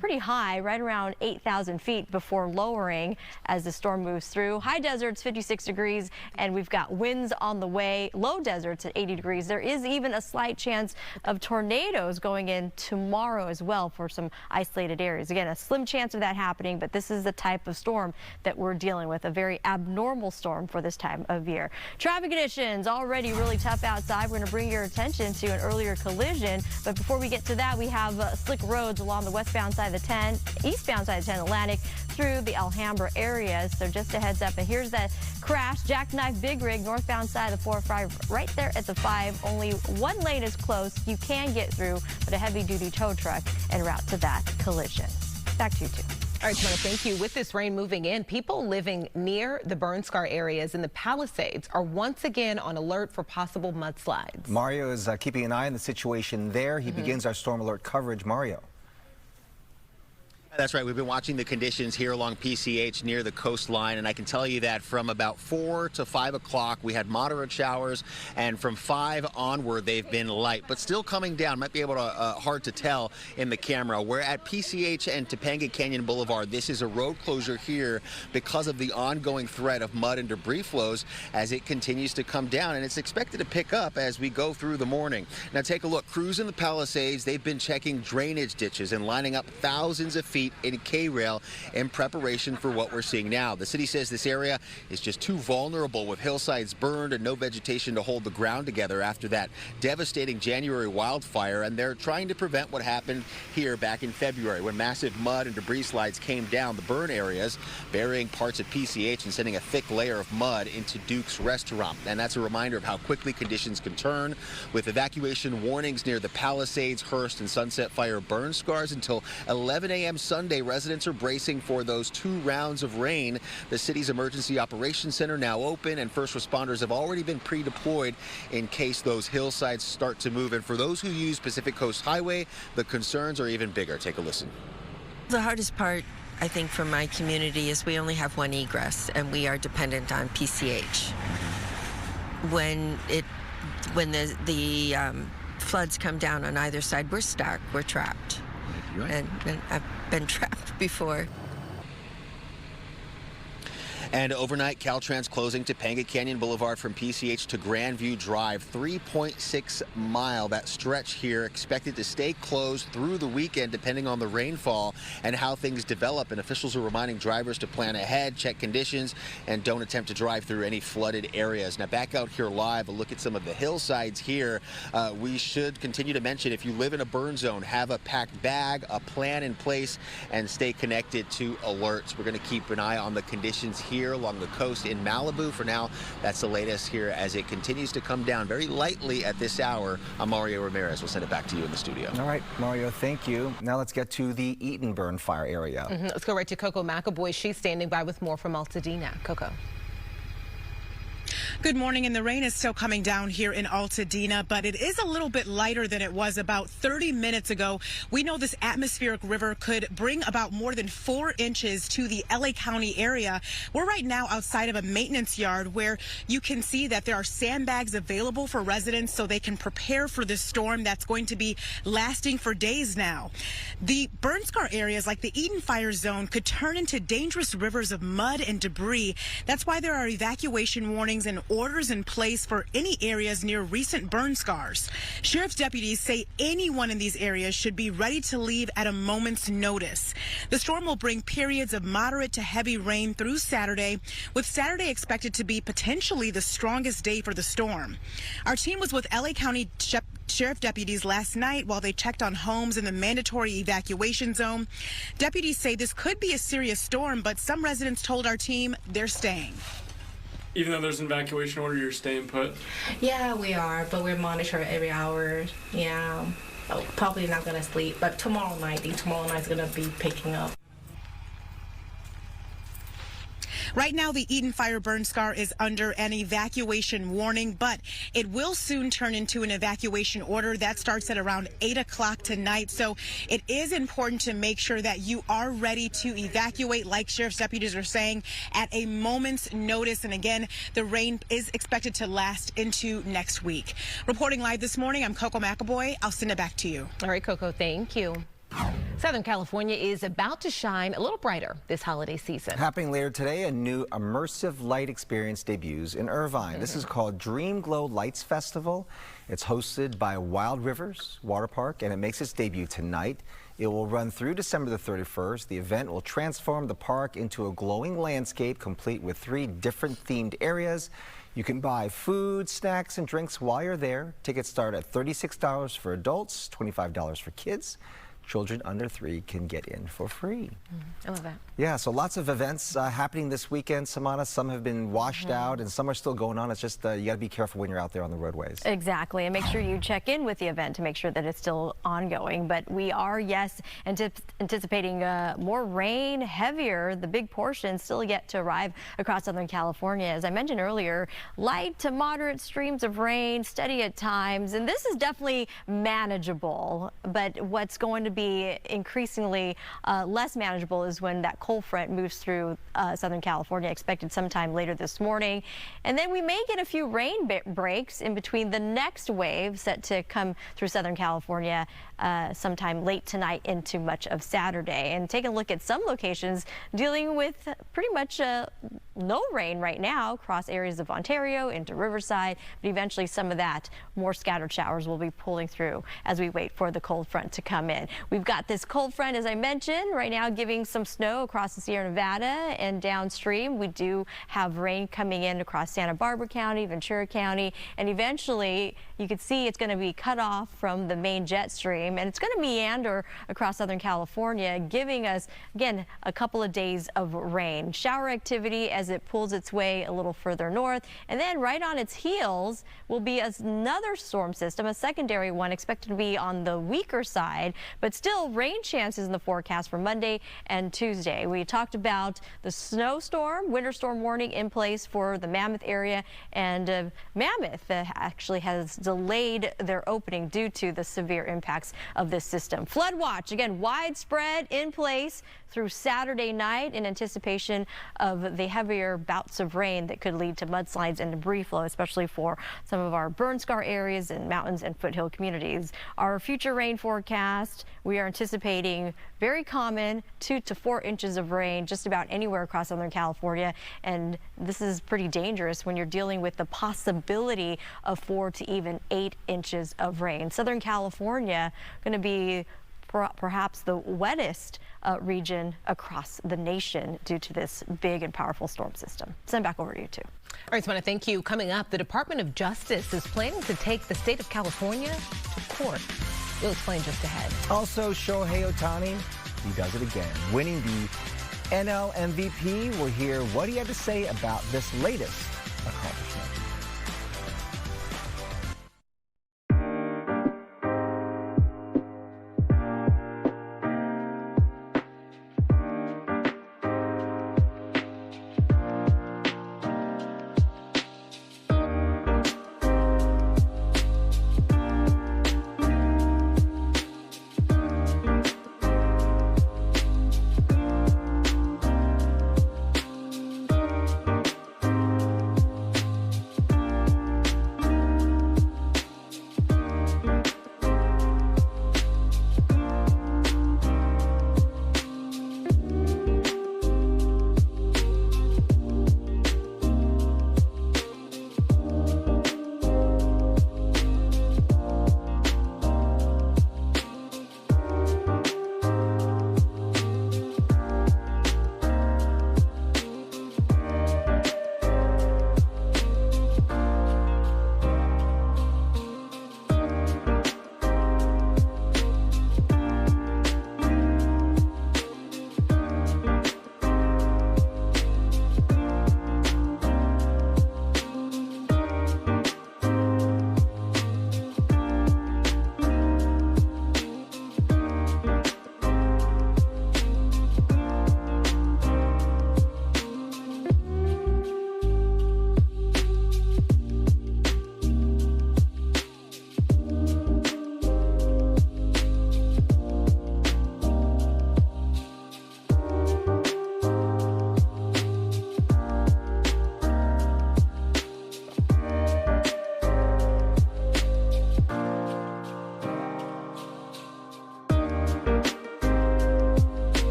pretty high, right around 8,000 feet before lowering as the storm moves through. High deserts 56 degrees, and we've got winds on the way. Low deserts at 80 degrees. There is even a slight chance of tornadoes going in tomorrow as well for some isolated areas. Again, a slim chance of that happening, but this is the type of storm that we're dealing with, a very abnormal storm for this time of year. Traffic conditions already really tough outside. We're going to bring your attention to an earlier collision, but before we get to that, we have slick roads along the westbound side of the 10, eastbound side of 10 Atlantic through the Alhambra area. So just a heads up. And here's that crash, jackknife big rig, northbound side of the 405 right there at the 5. Only one lane is closed. You can get through, but a heavy duty tow truck en route to that collision. Back to you two. All right, Shimona, thank you. With this rain moving in, people living near the burn scar areas in the Palisades are once again on alert for possible mudslides. Mario is keeping an eye on the situation there. He begins our storm alert coverage. Mario. That's right. We've been watching the conditions here along PCH near the coastline, and I can tell you that from about 4 to 5 o'clock, we had moderate showers, and from 5 onward, they've been light, but still coming down. Might be able to, hard to tell in the camera. We're at PCH and Topanga Canyon Boulevard. This is a road closure here because of the ongoing threat of mud and debris flows as it continues to come down, and it's expected to pick up as we go through the morning. Now take a look. Crews in the Palisades, they've been checking drainage ditches and lining up thousands of feet in K-rail in preparation for what we're seeing now. The city says this area is just too vulnerable with hillsides burned and no vegetation to hold the ground together after that devastating January wildfire, and they're trying to prevent what happened here back in February when massive mud and debris slides came down the burn areas, burying parts of PCH and sending a thick layer of mud into Duke's restaurant. And that's a reminder of how quickly conditions can turn, with evacuation warnings near the Palisades, Hearst, and Sunset Fire burn scars until 11 a.m. Sunday. Residents are bracing for those 2 rounds of rain. The city's emergency operations center now open, and first responders have already been pre-deployed in case those hillsides start to move. And for those who use Pacific Coast Highway, the concerns are even bigger. Take a listen. The hardest part, I think, for my community is we only have one egress, and we are dependent on PCH. When the floods come down on either side, we're stuck, we're trapped. And I've been trapped before. And overnight, Caltrans closing Topanga Canyon Boulevard from PCH to Grandview Drive, 3.6 mile. That stretch here expected to stay closed through the weekend depending on the rainfall and how things develop. And officials are reminding drivers to plan ahead, check conditions, and don't attempt to drive through any flooded areas. Now back out here live, a look at some of the hillsides here. We should continue to mention, if you live in a burn zone, have a packed bag, a plan in place, and stay connected to alerts. We're going to keep an eye on the conditions here along the coast in Malibu. For now, that's the latest here as it continues to come down very lightly at this hour. I'm Mario Ramirez. We'll send it back to you in the studio. All right, Mario, thank you. Now let's get to the Eaton burn fire area. Let's go right to Coco McAvoy. She's standing by with more from Altadena. Coco. Good morning, and the rain is still coming down here in Altadena, but it is a little bit lighter than it was about 30 minutes ago. We know this atmospheric river could bring about more than 4 inches to the LA County area. We're right now outside of a maintenance yard where you can see that there are sandbags available for residents so they can prepare for this storm that's going to be lasting for days now. The burn scar areas like the Eaton Fire zone could turn into dangerous rivers of mud and debris. That's why there are evacuation warnings and orders in place for any areas near recent burn scars. Sheriff's deputies say anyone in these areas should be ready to leave at a moment's notice. The storm will bring periods of moderate to heavy rain through Saturday, with Saturday expected to be potentially the strongest day for the storm. Our team was with LA County Sheriff deputies last night while they checked on homes in the mandatory evacuation zone. Deputies say this could be a serious storm, but some residents told our team they're staying. Even though there's an evacuation order, you're staying put? Yeah, we are, but we're monitored every hour. Yeah, probably not going to sleep, but tomorrow night's going to be picking up. Right now, the Eaton Fire burn scar is under an evacuation warning, but it will soon turn into an evacuation order. That starts at around 8 o'clock tonight. So it is important to make sure that you are ready to evacuate, like sheriff's deputies are saying, at a moment's notice. And again, the rain is expected to last into next week. Reporting live this morning, I'm Coco McAvoy. I'll send it back to you. All right, Coco, thank you. Southern California is about to shine a little brighter this holiday season. Happening later today, a new immersive light experience debuts in Irvine. This is called Dream Glow Lights Festival. It's hosted by Wild Rivers Water Park, and it makes its debut tonight. It will run through December the 31st. The event will transform the park into a glowing landscape complete with 3 different themed areas. You can buy food, snacks, and drinks while you're there. Tickets start at $36 for adults, $25 for kids. Children under 3 can get in for free. I love that. Yeah, so lots of events happening this weekend, Samana. Some have been washed out and some are still going on. It's just you got to be careful when you're out there on the roadways. Exactly, and make sure you check in with the event to make sure that it's still ongoing. But we are, yes, anticipating more rain, heavier, the big portions still yet to arrive across Southern California. As I mentioned earlier, light to moderate streams of rain, steady at times, and this is definitely manageable. But what's going to be increasingly less manageable is when that cold front moves through Southern California, expected sometime later this morning. And then we may get a few rain breaks in between the next wave set to come through Southern California sometime late tonight into much of Saturday. And take a look at some locations dealing with pretty much no rain right now across areas of Ontario into Riverside, but eventually some of that more scattered showers will be pulling through as we wait for the cold front to come in. We've got this cold front, as I mentioned, right now giving some snow across the Sierra Nevada and downstream. We do have rain coming in across Santa Barbara County, Ventura County, and eventually you can see it's going to be cut off from the main jet stream, and it's going to meander across Southern California, giving us, again, a couple of days of rain. Shower activity as it pulls its way a little further north, and then right on its heels will be another storm system, a secondary one expected to be on the weaker side, but still rain chances in the forecast for Monday and Tuesday. We talked about the snowstorm, winter storm warning in place for the Mammoth area, and Mammoth actually has delayed their opening due to the severe impacts of this system. Flood watch, again, widespread in place through Saturday night in anticipation of the heavier bouts of rain that could lead to mudslides and debris flow, especially for some of our burn scar areas and mountains and foothill communities. Our future rain forecast, we are anticipating very common 2 to 4 inches of rain just about anywhere across Southern California, and this is pretty dangerous when you're dealing with the possibility of 4 to even 8 inches of rain. Southern California going to be perhaps the wettest region across the nation due to this big and powerful storm system. Send back over to you, too. All right, Samana, thank you. Coming up, the Department of Justice is planning to take the state of California to court. We'll explain just ahead. Also, Shohei Ohtani, he does it again, winning the NL MVP. We'll hear what he had to say about this latest accomplishment.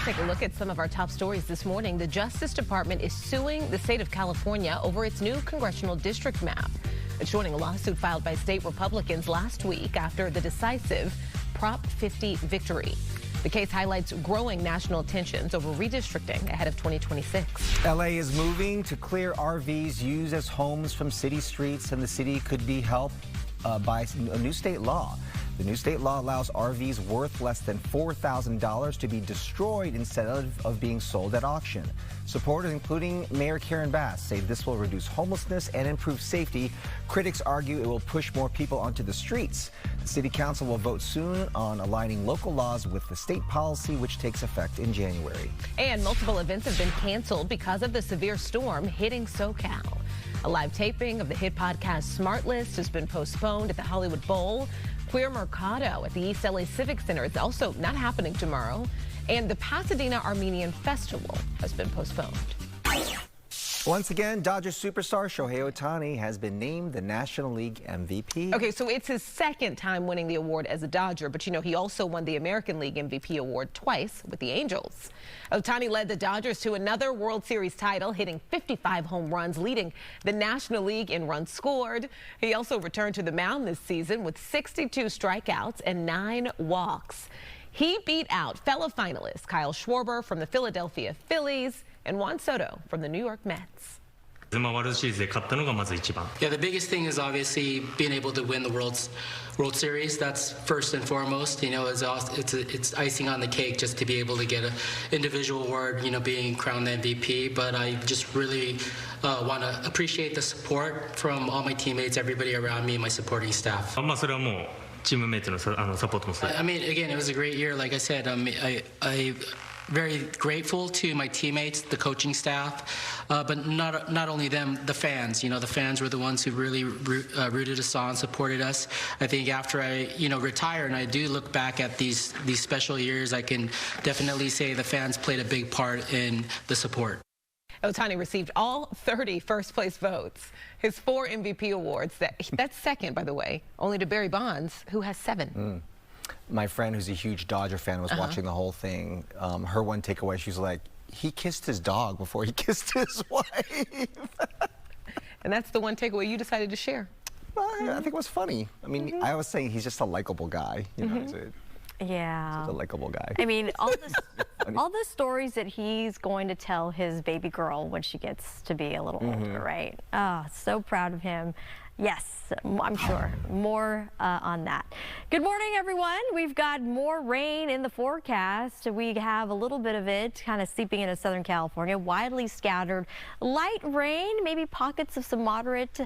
Let's take a look at some of our top stories this morning. The Justice Department is suing the state of California over its new congressional district map. It's joining a lawsuit filed by state Republicans last week after the decisive Prop 50 victory. The case highlights growing national tensions over redistricting ahead of 2026. LA is moving to clear RVs used as homes from city streets, and the city could be helped by a new state law. The new state law allows RVs worth less than $4,000 to be destroyed instead of being sold at auction. Supporters, including Mayor Karen Bass, say this will reduce homelessness and improve safety. Critics argue it will push more people onto the streets. The City Council will vote soon on aligning local laws with the state policy, which takes effect in January. And multiple events have been canceled because of the severe storm hitting SoCal. A live taping of the hit podcast Smart List has been postponed at the Hollywood Bowl. Queer Mercado at the East LA Civic Center is also not happening tomorrow. And the Pasadena Armenian Festival has been postponed. Once again, Dodgers superstar Shohei Ohtani has been named the National League MVP. Okay, so it's his second time winning the award as a Dodger, but you know, he also won the American League MVP award twice with the Angels. Ohtani led the Dodgers to another World Series title, hitting 55 home runs, leading the National League in runs scored. He also returned to the mound this season with 62 strikeouts and 9 walks. He beat out fellow finalists Kyle Schwarber from the Philadelphia Phillies and Juan Soto from the New York Mets. Yeah, the biggest thing is obviously being able to win the World Series. That's first and foremost. You know, it's icing on the cake just to be able to get an individual award, you know, being crowned MVP. But I just really want to appreciate the support from all my teammates, everybody around me, my supporting staff. I mean, again, it was a great year. Like I said, I very grateful to my teammates, the coaching staff, but not only them, the fans. You know, the fans were the ones who really rooted us on, supported us. I think after I, retire and I do look back at these special years, I can definitely say the fans played a big part in the support. Ohtani received all 30 first-place votes. His 4 MVP awards, that's second, by the way, only to Barry Bonds, who has 7. My friend, who's a huge Dodger fan, was watching the whole thing. Her one takeaway, she's like, he kissed his dog before he kissed his wife. And that's the one takeaway you decided to share. Well, I think it was funny. I mean, I was saying he's just a likable guy. You know, yeah. He's a likable guy. I mean, all the stories that he's going to tell his baby girl when she gets to be a little older, right? Oh, so proud of him. Yes, I'm sure. More on that. Good morning, everyone. We've got more rain in the forecast. We have a little bit of it kind of seeping into Southern California. Widely scattered light rain, maybe pockets of some moderate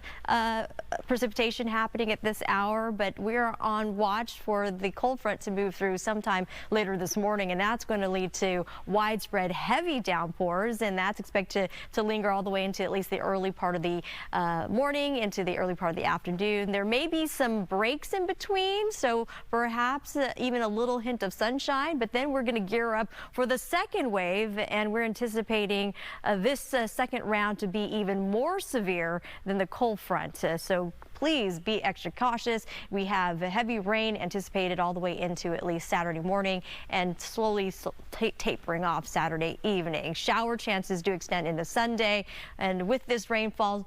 precipitation happening at this hour, but we're on watch for the cold front to move through sometime later this morning, and that's going to lead to widespread heavy downpours, and that's expected to linger all the way into at least the early part of the morning, into the early part of the afternoon. There may be some breaks in between, so perhaps even a little hint of sunshine, but then we're going to gear up for the second wave, and we're anticipating this second round to be even more severe than the cold front. So please be extra cautious. We have heavy rain anticipated all the way into at least Saturday morning and slowly tapering off Saturday evening. Shower chances do extend into Sunday, and with this rainfall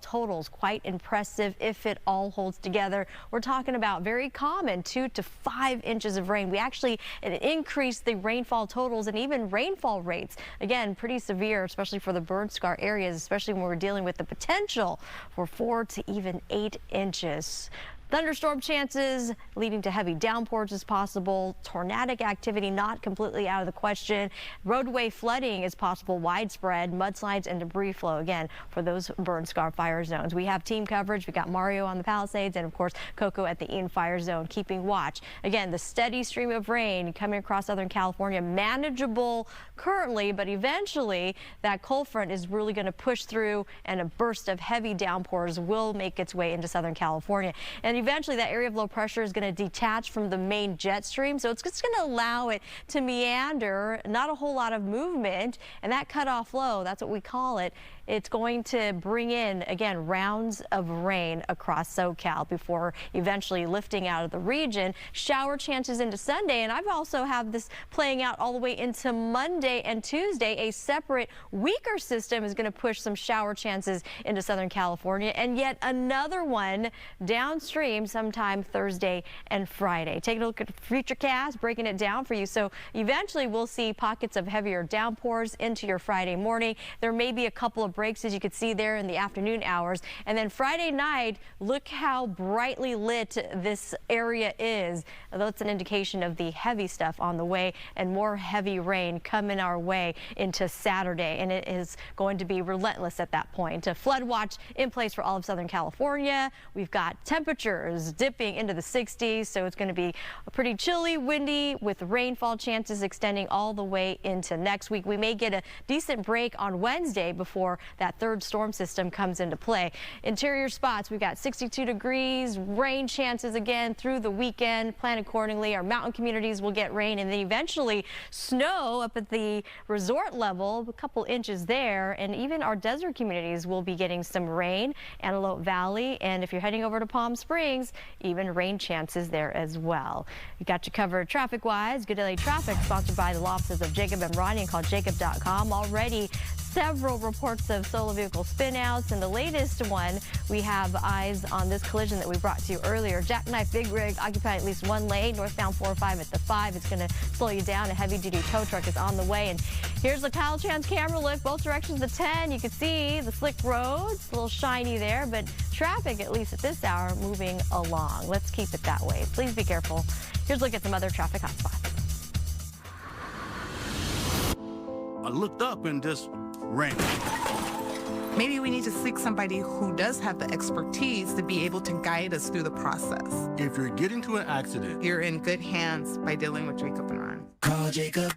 totals quite impressive if it all holds together. We're talking about very common 2 to 5 inches of rain. We actually increased the rainfall totals and even rainfall rates. Again, pretty severe, especially for the burn scar areas, especially when we're dealing with the potential for 4 to even 8 inches. Thunderstorm chances leading to heavy downpours is possible. Tornadic activity not completely out of the question. Roadway flooding is possible, widespread mudslides and debris flow again for those burn scar fire zones. We have team coverage. We got Mario on the Palisades and of course Coco at the Eaton Fire Zone keeping watch. Again, the steady stream of rain coming across Southern California, manageable currently, but eventually that cold front is really going to push through and a burst of heavy downpours will make its way into Southern California. And And eventually that area of low pressure is going to detach from the main jet stream. So it's just going to allow it to meander, not a whole lot of movement. And that cutoff low, that's what we call it. It's going to bring in, again, rounds of rain across SoCal before eventually lifting out of the region. Shower chances into Sunday, and I've also have this playing out all the way into Monday and Tuesday. A separate weaker system is going to push some shower chances into Southern California, and yet another one downstream sometime Thursday and Friday. Taking a look at Futurecast, breaking it down for you. So eventually we'll see pockets of heavier downpours into your Friday morning. There may be a couple of breaks, as you could see there, in the afternoon hours. And then Friday night, look how brightly lit this area is. That's an indication of the heavy stuff on the way, and more heavy rain coming our way into Saturday. And it is going to be relentless at that point. A flood watch in place for all of Southern California. We've got temperatures dipping into the 60s, so it's going to be pretty chilly, windy, with rainfall chances extending all the way into next week. We may get a decent break on Wednesday before that third storm system comes into play. Interior spots, we've got 62 degrees, rain chances again through the weekend. Plan accordingly. Our mountain communities will get rain, and then eventually snow up at the resort level, a couple inches there, and even our desert communities will be getting some rain. Antelope Valley, and if you're heading over to Palm Springs, even rain chances there as well. We got you covered traffic-wise. Good LA Traffic, sponsored by the law offices of Jacob and Ronnie, and call jacob.com. Already several reports of solo vehicle spinouts, and the latest one, we have eyes on this collision that we brought to you earlier. Jackknife Big Rig occupying at least one lane, northbound 405 at the 5. It's going to slow you down. A heavy-duty tow truck is on the way, and here's the Caltrans camera look, both directions of 10. You can see the slick roads, a little shiny there, but traffic, at least at this hour, moving along. Let's keep it that way. Please be careful. Here's a look at some other traffic hotspots. I looked up and just ran. Maybe we need to seek somebody who does have the expertise to be able to guide us through the process. If you're getting to an accident, you're in good hands by dealing with Jacob and Ron. Call Jacob.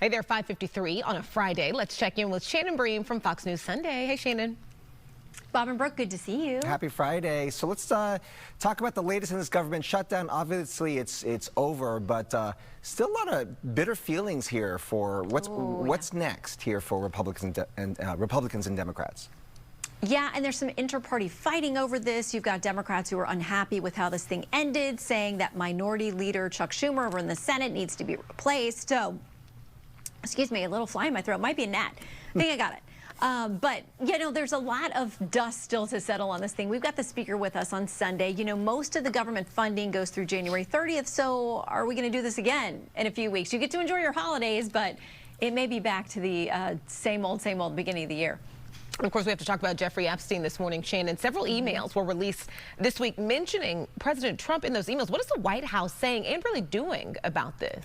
Hey there, 5:53 on a Friday. Let's check in with Shannon Bream from Fox News Sunday. Hey, Shannon. Bob and Brooke, good to see you. Happy Friday. So let's talk about the latest in this government shutdown. Obviously, it's over, but still a lot of bitter feelings here for what's next here for Republicans and Democrats. Yeah, and there's some inter-party fighting over this. You've got Democrats who are unhappy with how this thing ended, saying that Minority Leader Chuck Schumer over in the Senate needs to be replaced. So, excuse me, a little fly in my throat. Might be a gnat. I think I got it. But, you know, there's a lot of dust still to settle on this thing. We've got the speaker with us on Sunday. You know, most of the government funding goes through January 30th, so are we going to do this again in a few weeks? You get to enjoy your holidays, but it may be back to the same old beginning of the year. Of course, we have to talk about Jeffrey Epstein this morning, Shannon. Several emails were released this week mentioning President Trump in those emails. What is the White House saying and really doing about this?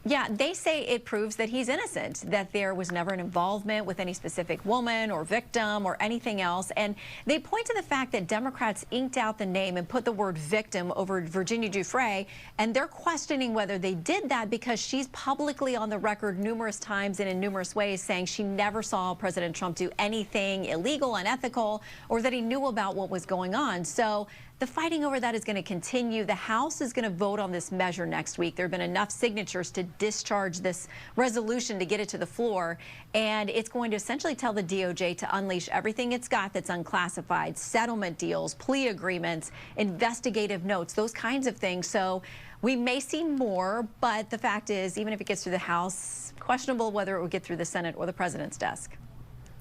Yeah, they say it proves that he's innocent, that there was never an involvement with any specific woman or victim or anything else. And they point to the fact that Democrats inked out the name and put the word victim over Virginia Giuffre, and they're questioning whether they did that because she's publicly on the record numerous times and in numerous ways saying she never saw President Trump do anything illegal, unethical, or that he knew about what was going on. So the fighting over that is going to continue. The House is going to vote on this measure next week. There have been enough signatures to discharge this resolution to get it to the floor, and it's going to essentially tell the DOJ to unleash everything it's got that's unclassified, settlement deals, plea agreements, investigative notes, those kinds of things. So we may see more, but the fact is, even if it gets through the House, questionable whether it would get through the Senate or the president's desk.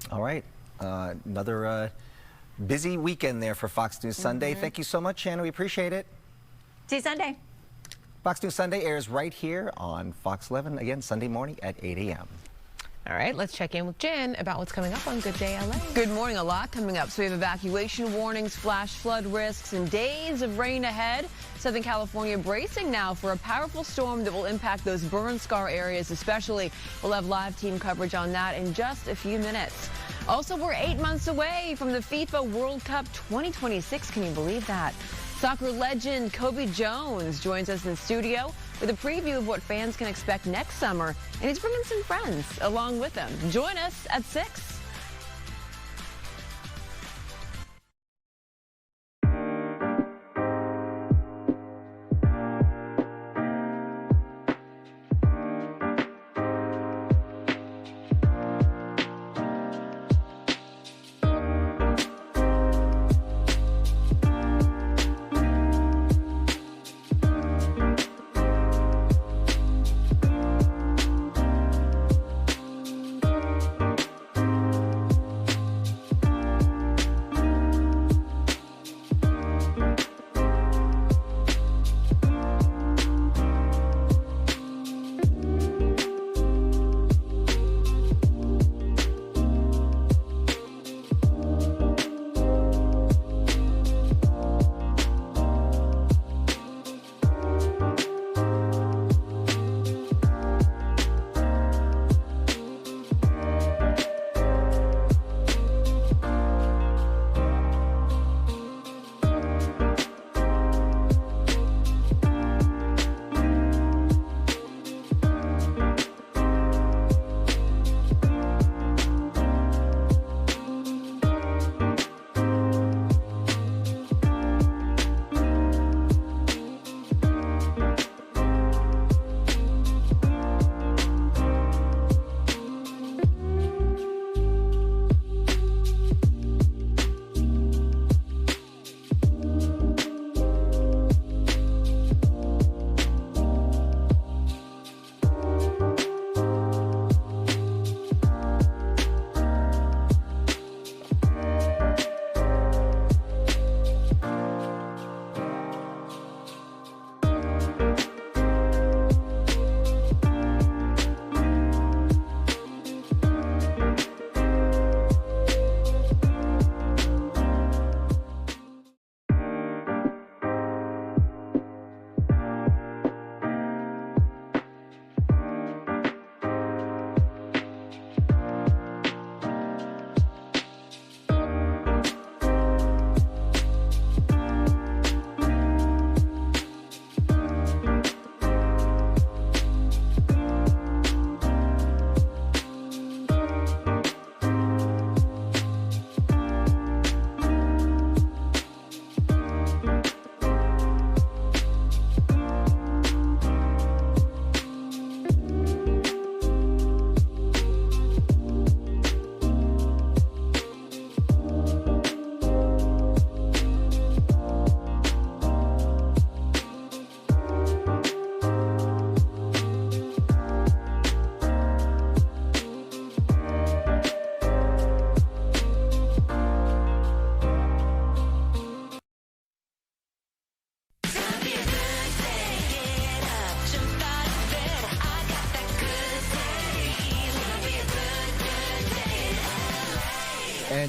All right. Another busy weekend there for Fox News Sunday. Thank you so much, Shannon. We appreciate it. See you Sunday. Fox News Sunday airs right here on Fox 11, again, Sunday morning at 8 a.m. All right, let's check in with Jen about what's coming up on Good Day LA. Good morning. A lot coming up. So we have evacuation warnings, flash flood risks, and days of rain ahead. Southern California bracing now for a powerful storm that will impact those burn scar areas especially. We'll have live team coverage on that in just a few minutes. Also, we're 8 months away from the FIFA World Cup 2026. Can you believe that? Soccer legend Kobe Jones joins us in studio with a preview of what fans can expect next summer. And he's bringing some friends along with him. Join us at 6.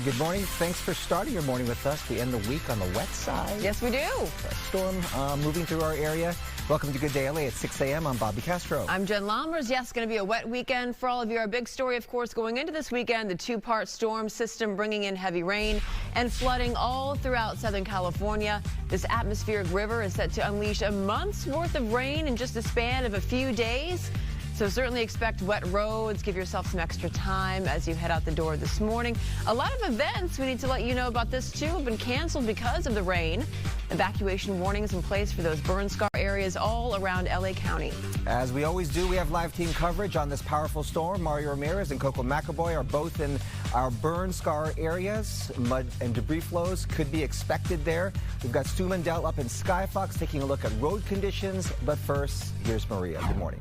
good morning. Thanks for starting your morning with us. We end the week on the wet side. Yes, we do. A storm moving through our area. Welcome to Good Day LA at 6 a.m. I'm Bobby Castro. I'm Jen Lammers. Yes, going to be a wet weekend for all of you. Our big story, of course, going into this weekend, the two-part storm system bringing in heavy rain and flooding all throughout Southern California. This atmospheric river is set to unleash a month's worth of rain in just a span of a few days. So certainly expect wet roads. Give yourself some extra time as you head out the door this morning. A lot of events, we need to let you know about this too, have been canceled because of the rain. Evacuation warnings in place for those burn scar areas all around LA County. As we always do, we have live team coverage on this powerful storm. Mario Ramirez and Coco McAvoy are both in our burn scar areas. Mud and debris flows could be expected there. We've got Stu Mendel up in Skyfox taking a look at road conditions. But first, here's Maria. Good morning.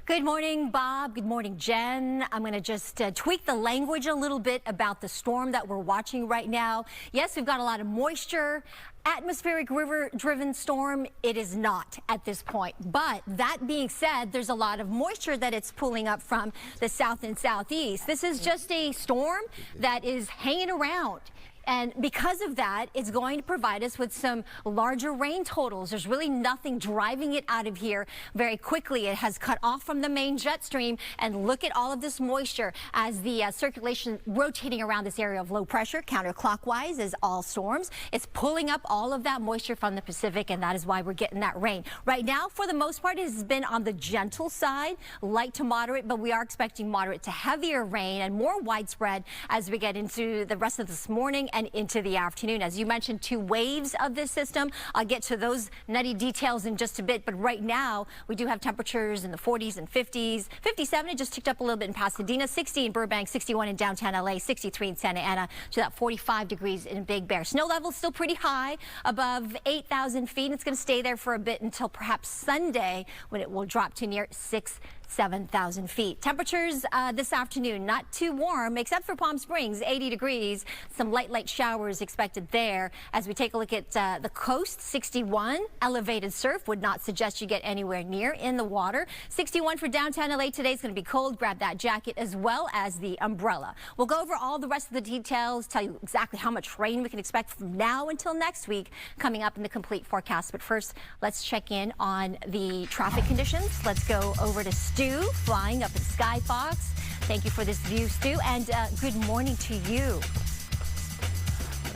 Good morning, Bob. Good morning, Jen. I'm going to just tweak the language a little bit about the storm that we're watching right now. Yes, we've got a lot of moisture. Atmospheric river-driven storm, it is not at this point. But that being said, there's a lot of moisture that it's pulling up from the south and southeast. This is just a storm that is hanging around. And because of that, it's going to provide us with some larger rain totals. There's really nothing driving it out of here very quickly. It has cut off from the main jet stream. And look at all of this moisture as the circulation rotating around this area of low pressure counterclockwise as all storms. It's pulling up all of that moisture from the Pacific, and that is why we're getting that rain. Right now, for the most part, it has been on the gentle side, light to moderate, but we are expecting moderate to heavier rain and more widespread as we get into the rest of this morning and into the afternoon. As you mentioned, two waves of this system. I'll get to those nutty details in just a bit, but right now we do have temperatures in the 40s and 50s. 57, it just ticked up a little bit in Pasadena, 60 in Burbank, 61 in downtown LA, 63 in Santa Ana, to that 45 degrees in Big Bear. Snow level still pretty high, above 8,000 feet. It's going to stay there for a bit until perhaps Sunday, when it will drop to near 7,000 feet. Temperatures this afternoon, not too warm, except for Palm Springs, 80 degrees. Some light showers expected there. As we take a look at the coast, 61. Elevated surf would not suggest you get anywhere near in the water. 61 for downtown LA today. Is going to be cold. Grab that jacket as well as the umbrella. We'll go over all the rest of the details, tell you exactly how much rain we can expect from now until next week coming up in the complete forecast. But first, let's check in on the traffic conditions. Let's go over to Stu, flying up in Skyfox. Thank you for this view, Stu, and good morning to you.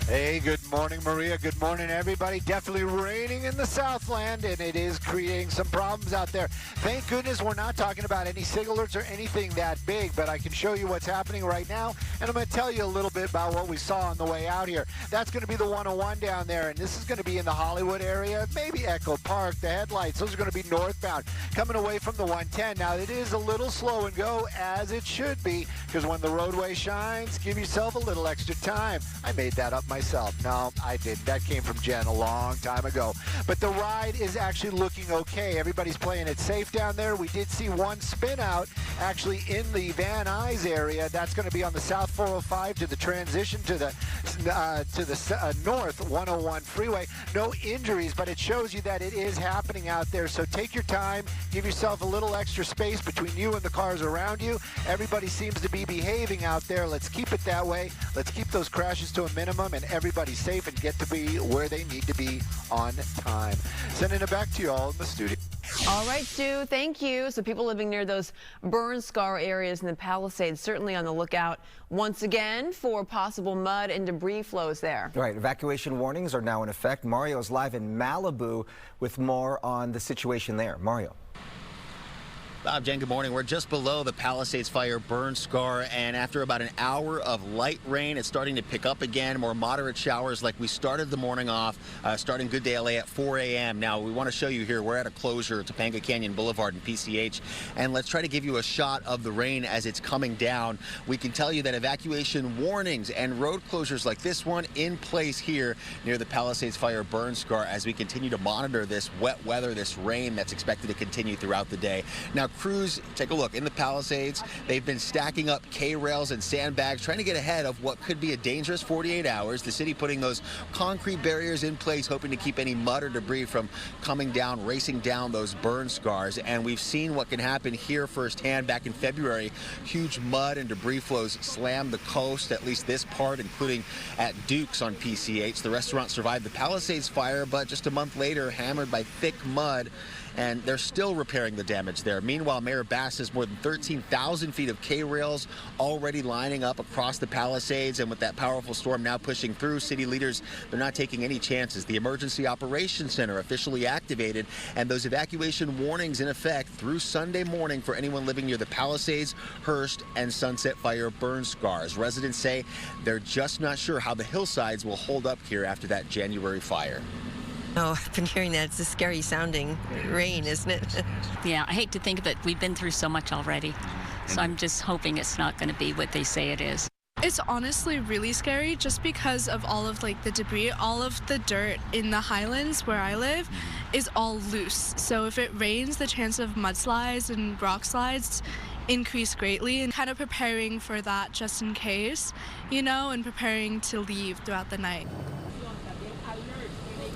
Hey, good morning, Maria. Good morning, everybody. Definitely raining in the Southland, and it is creating some problems out there. Thank goodness we're not talking about any signal alerts or anything that big, but I can show you what's happening right now, and I'm going to tell you a little bit about what we saw on the way out here. That's going to be the 101 down there, and this is going to be in the Hollywood area, maybe Echo Park. The headlights, those are going to be northbound, coming away from the 110. Now, it is a little slow and go, as it should be, because when the roadway shines, give yourself a little extra time. I made that up myself. No, I didn't. That came from Jen a long time ago. But the ride is actually looking okay. Everybody's playing it safe down there. We did see one spin out actually in the Van Nuys area. That's going to be on the South 405 to the transition to the North 101 freeway. No injuries, but it shows you that it is happening out there. So take your time. Give yourself a little extra space between you and the cars around you. Everybody seems to be behaving out there. Let's keep it that way. Let's keep those crashes to a minimum and everybody's safe and get to be where they need to be on time. Sending it back to you all in the studio. All right, Stu, thank you. So people living near those burn scar areas in the Palisades certainly on the lookout once again for possible mud and debris flows there. Right, evacuation warnings are now in effect. Mario is live in Malibu with more on the situation there. Mario. Bob, Jen, good morning. We're just below the Palisades fire burn scar, and after about an hour of light rain, it's starting to pick up again. More moderate showers like we started the morning off, starting Good Day LA at 4 a.m. Now, we want to show you here, we're at a closure at Topanga Canyon Boulevard in PCH, and let's try to give you a shot of the rain as it's coming down. We can tell you that evacuation warnings and road closures like this one in place here near the Palisades fire burn scar as we continue to monitor this wet weather, this rain that's expected to continue throughout the day. Now, crews, take a look, in the Palisades, they've been stacking up K-rails and sandbags, trying to get ahead of what could be a dangerous 48 hours. The city putting those concrete barriers in place, hoping to keep any mud or debris from coming down, racing down those burn scars. And we've seen what can happen here firsthand. Back in February, huge mud and debris flows slammed the coast, at least this part, including at Duke's on PCH. The restaurant survived the Palisades fire, but just a month later, hammered by thick mud, and they're still repairing the damage there. Meanwhile, Mayor Bass has more than 13,000 feet of K-rails already lining up across the Palisades, and with that powerful storm now pushing through, city leaders, they're not taking any chances. The Emergency Operations Center officially activated, and those evacuation warnings in effect through Sunday morning for anyone living near the Palisades, Hearst, and Sunset Fire burn scars. Residents say they're just not sure how the hillsides will hold up here after that January fire. Oh, I've been hearing that. It's a scary sounding rain, isn't it? Yeah, I hate to think of it. We've been through so much already. So I'm just hoping it's not going to be what they say it is. It's honestly really scary just because of all of the debris. All of the dirt in the highlands where I live is all loose. So if it rains, the chance of mudslides and rock slides increase greatly, and kind of preparing for that just in case, and preparing to leave throughout the night.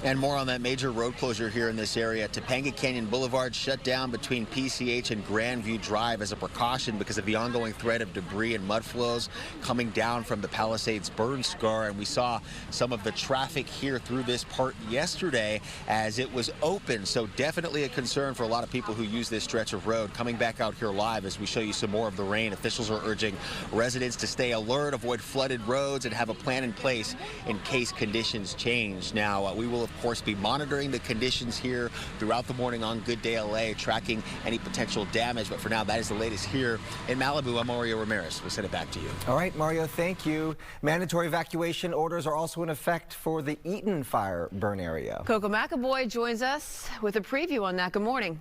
And more on that major road closure here in this area. Topanga Canyon Boulevard shut down between PCH and Grandview Drive as a precaution because of the ongoing threat of debris and mud flows coming down from the Palisades burn scar. And we saw some of the traffic here through this part yesterday as it was open. So definitely a concern for a lot of people who use this stretch of road. Coming back out here live as we show you some more of the rain. Officials are urging residents to stay alert, avoid flooded roads, and have a plan in place in case conditions change. Now, we will of course be monitoring the conditions here throughout the morning on Good Day LA, tracking any potential damage. But for now, that is the latest here in Malibu. I'm Mario Ramirez. We'll send it back to you. All right, Mario, thank you. Mandatory evacuation orders are also in effect for the Eaton Fire burn area. Coco McAvoy joins us with a preview on that. Good morning.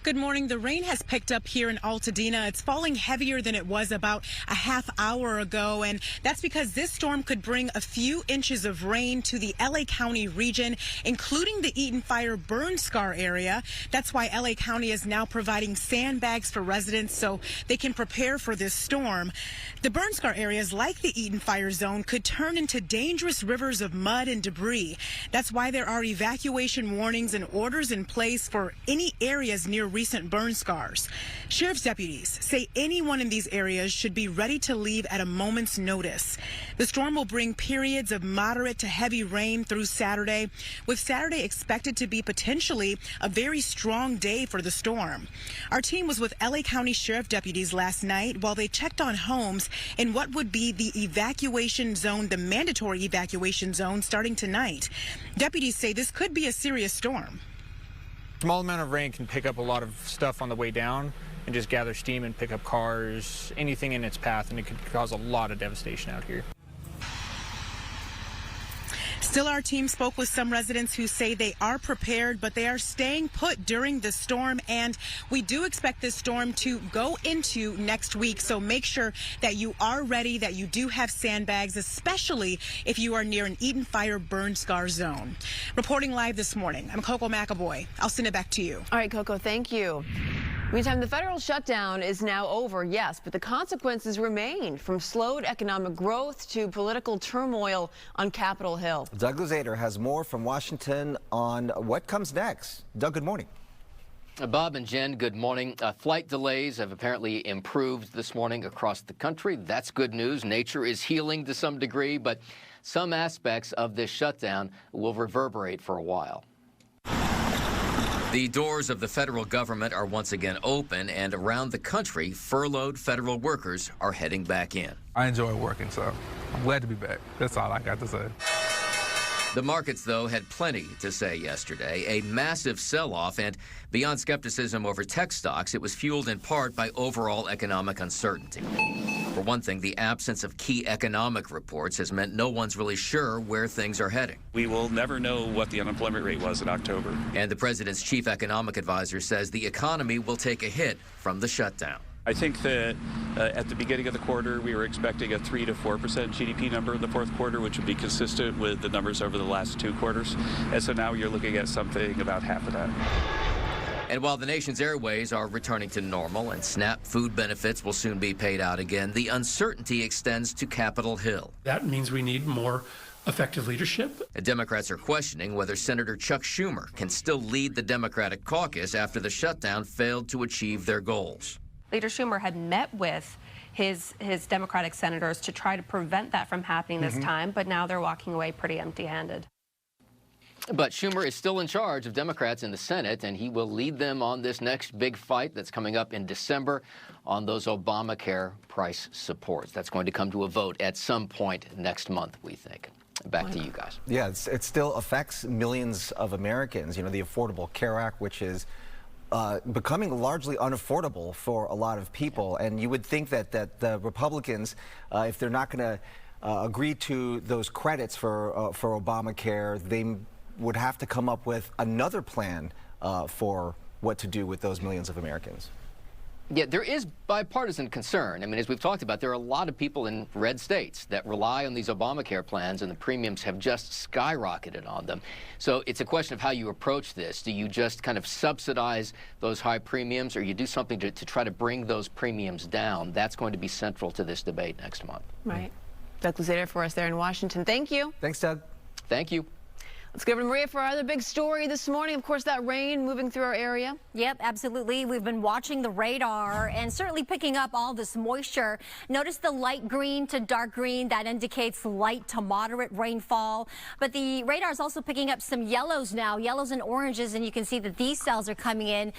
Good morning. The rain has picked up here in Altadena. It's falling heavier than it was about a half hour ago, and that's because this storm could bring a few inches of rain to the LA County region, including the Eaton Fire burn scar area. That's why LA County is now providing sandbags for residents so they can prepare for this storm. The burn scar areas, like the Eaton Fire zone, could turn into dangerous rivers of mud and debris. That's why there are evacuation warnings and orders in place for any areas near recent burn scars. Sheriff's deputies say anyone in these areas should be ready to leave at a moment's notice. The storm will bring periods of moderate to heavy rain through Saturday, with Saturday expected to be potentially a very strong day for the storm. Our team was with LA County Sheriff deputies last night while they checked on homes in what would be the evacuation zone, the mandatory evacuation zone, starting tonight. Deputies say this could be a serious storm. Small amount of rain can pick up a lot of stuff on the way down and just gather steam and pick up cars, anything in its path, and it could cause a lot of devastation out here. Still, our team spoke with some residents who say they are prepared, but they are staying put during the storm, and we do expect this storm to go into next week. So make sure that you are ready, that you do have sandbags, especially if you are near an Eaton Fire burn scar zone. Reporting live this morning, I'm Coco McAvoy. I'll send it back to you. All right, Coco, thank you. Meantime, the federal shutdown is now over, yes, but the consequences remain, from slowed economic growth to political turmoil on Capitol Hill. Doug Luzader has more from Washington on what comes next. Doug, good morning. Bob and Jen, good morning. Flight delays have apparently improved this morning across the country. That's good news. Nature is healing to some degree, but some aspects of this shutdown will reverberate for a while. The doors of the federal government are once again open, and around the country, furloughed federal workers are heading back in. I enjoy working, so I'm glad to be back. That's all I got to say. The markets, though, had plenty to say yesterday. A massive sell-off, and beyond skepticism over tech stocks, it was fueled in part by overall economic uncertainty. For one thing, the absence of key economic reports has meant no one's really sure where things are heading. We will never know what the unemployment rate was in October. And the president's chief economic advisor says the economy will take a hit from the shutdown. I think that at the beginning of the quarter, we were expecting a 3 to 4% GDP number in the fourth quarter, which would be consistent with the numbers over the last 2 quarters. And so now you're looking at something about half of that. And while the nation's airways are returning to normal and SNAP food benefits will soon be paid out again, the uncertainty extends to Capitol Hill. That means we need more effective leadership. Democrats are questioning whether Senator Chuck Schumer can still lead the Democratic caucus after the shutdown failed to achieve their goals. Leader Schumer had met with his Democratic senators to try to prevent that from happening this time, but now they're walking away pretty empty-handed. But Schumer is still in charge of Democrats in the Senate, and he will lead them on this next big fight that's coming up in December on those Obamacare price supports. That's going to come to a vote at some point next month, we think. Back to you guys. Yeah, it still affects millions of Americans. You know, the Affordable Care Act, which is becoming largely unaffordable for a lot of people. And you would think that the Republicans, if they're not going to agree to those credits for Obamacare, they would have to come up with another plan for what to do with those millions of Americans. Yeah, there is bipartisan concern. I mean, as we've talked about, there are a lot of people in red states that rely on these Obamacare plans, and the premiums have just skyrocketed on them. So it's a question of how you approach this. Do you just kind of subsidize those high premiums, or you do something to try to bring those premiums down? That's going to be central to this debate next month. Right. Doug Luzader for us there in Washington. Thank you. Thanks, Doug. Thank you. Let's go over to Maria for our other big story this morning. Of course, that rain moving through our area. Yep, absolutely. We've been watching the radar and certainly picking up all this moisture. Notice the light green to dark green. That indicates light to moderate rainfall. But the radar is also picking up some yellows now, yellows and oranges. And you can see that these cells are coming in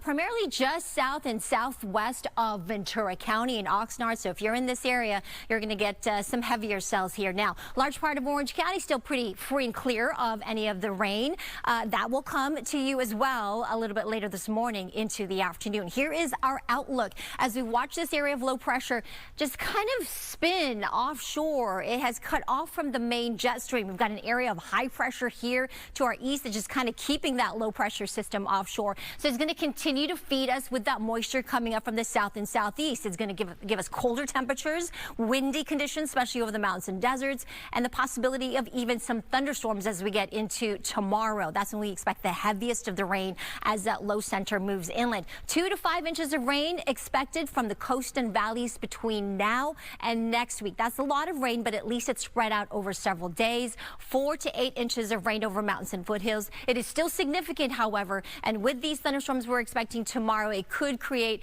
primarily just south and southwest of Ventura County and Oxnard. So if you're in this area, you're going to get some heavier cells here. Now, large part of Orange County still pretty free and clear of any of the rain. That will come to you as well a little bit later this morning into the afternoon. Here is our outlook as we watch this area of low pressure just kind of spin offshore. It has cut off from the main jet stream. We've got an area of high pressure here to our east that's just kind of keeping that low pressure system offshore. So it's going to continue to feed us with that moisture coming up from the south and southeast. It's going to give us colder temperatures, windy conditions, especially over the mountains and deserts, and the possibility of even some thunderstorms as we get into tomorrow. That's when we expect the heaviest of the rain as that low center moves inland. 2 to 5 inches of rain expected from the coast and valleys between now and next week. That's a lot of rain, but at least it's spread out over several days. 4 to 8 inches of rain over mountains and foothills. It is still significant, however, and with these thunderstorms we're expecting tomorrow, it could create,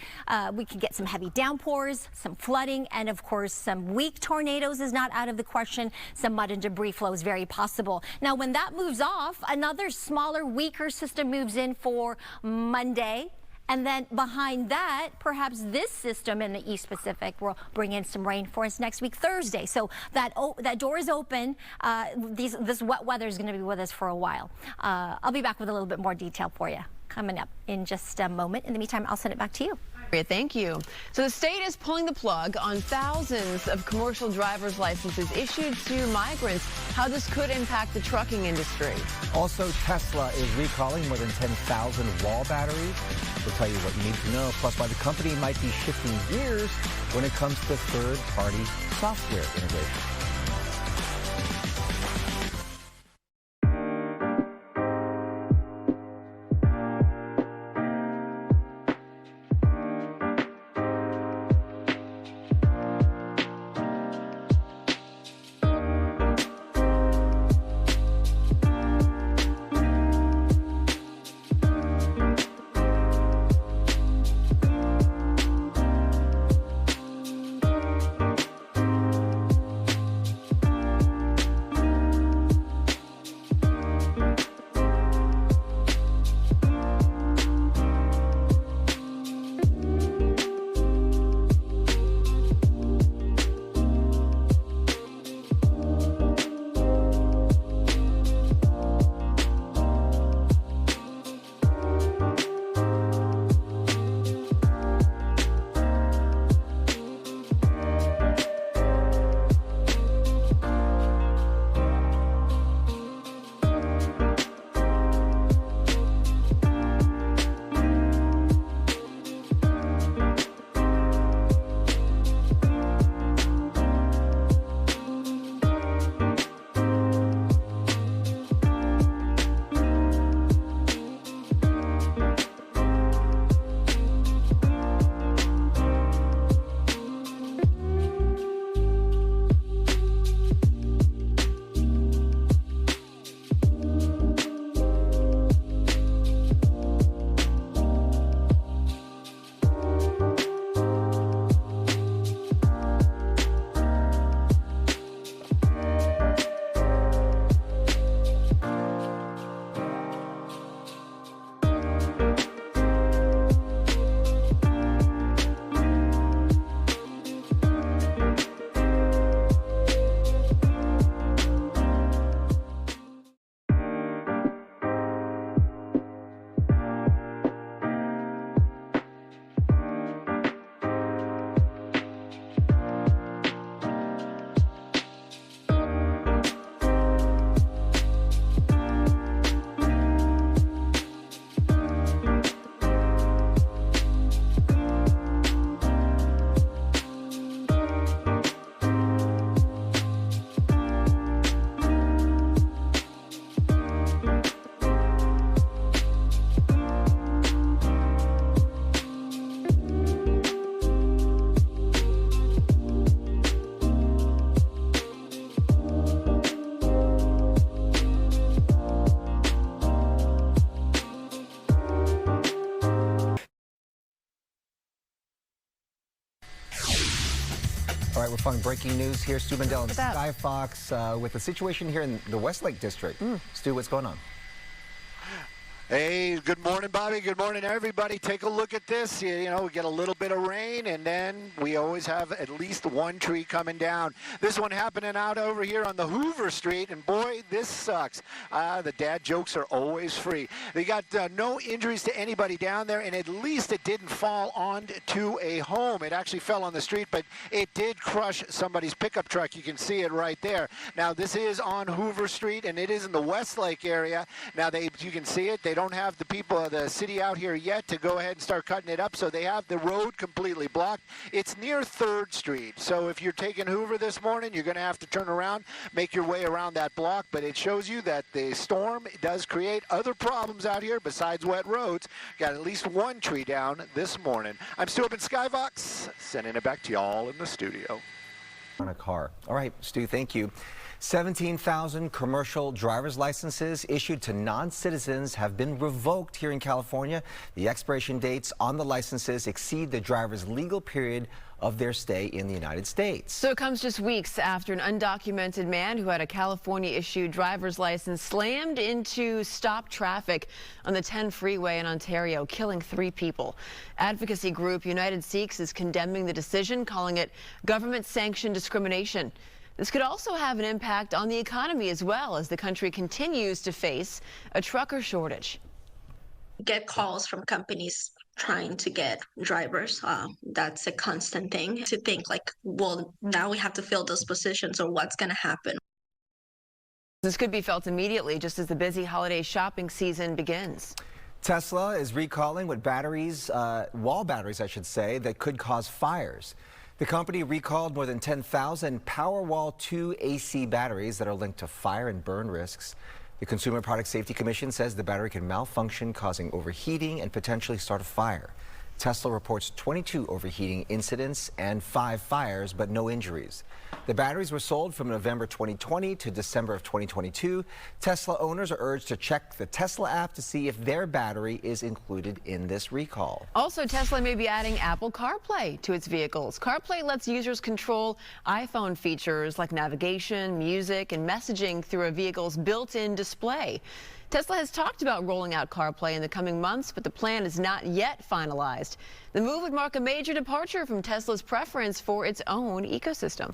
we could get some heavy downpours, some flooding, and of course some weak tornadoes is not out of the question. Some mud and debris flow is very possible. Now, when that moves off, another smaller, weaker system moves in for Monday. And then behind that, perhaps this system in the East Pacific will bring in some rain for us next week, Thursday. So that door is open. This wet weather is going to be with us for a while. I'll be back with a little bit more detail for you coming up in just a moment. In the meantime, I'll send it back to you. Thank you. So the state is pulling the plug on thousands of commercial driver's licenses issued to migrants. How this could impact the trucking industry. Also, Tesla is recalling more than 10,000 wall batteries. We'll tell you what you need to know, plus why the company might be shifting gears when it comes to third-party software integration. right, we're following breaking news here. Stu Mendel and Sky Fox with the situation here in the Westlake district. Stu, what's going on? Hey, good morning, Bobby. Good morning, everybody. Take a look at this. You know, we get a little bit of rain, and then we always have at least one tree coming down. This one happening out over here on the Hoover Street, and boy, this sucks. The dad jokes are always free. They got no injuries to anybody down there, and at least it didn't fall onto a home. It actually fell on the street, but it did crush somebody's pickup truck. You can see it right there. Now, this is on Hoover Street, and it is in the Westlake area. Now, you can see it. They don't have the people of the city out here yet to go ahead and start cutting it up, so they have the road completely blocked. It's near 3rd Street, so if you're taking Hoover this morning, you're going to have to turn around, make your way around that block, but it shows you that the storm does create other problems out here besides wet roads. Got at least one tree down this morning. I'm Stu up in Skybox, sending it back to y'all in the studio. On a car. All right, Stu, thank you. 17,000 commercial driver's licenses issued to non-citizens have been revoked here in California. The expiration dates on the licenses exceed the driver's legal period of their stay in the United States. So it comes just weeks after an undocumented man who had a California-issued driver's license slammed into stop traffic on the 10 freeway in Ontario, killing 3 people. Advocacy group United Sikhs is condemning the decision, calling it government-sanctioned discrimination. This could also have an impact on the economy as well, as the country continues to face a trucker shortage. Get calls from companies trying to get drivers. That's a constant thing to think like, well, now we have to fill those positions, or what's going to happen. This could be felt immediately just as the busy holiday shopping season begins. Tesla is recalling what batteries, wall batteries, I should say, that could cause fires. The company recalled more than 10,000 Powerwall 2 AC batteries that are linked to fire and burn risks. The Consumer Product Safety Commission says the battery can malfunction, causing overheating and potentially start a fire. Tesla reports 22 overheating incidents and 5 fires, but no injuries. The batteries were sold from November 2020 to December of 2022. Tesla owners are urged to check the Tesla app to see if their battery is included in this recall. Also, Tesla may be adding Apple CarPlay to its vehicles. CarPlay lets users control iPhone features like navigation, music, and messaging through a vehicle's built-in display. Tesla has talked about rolling out CarPlay in the coming months, but the plan is not yet finalized. The move would mark a major departure from Tesla's preference for its own ecosystem.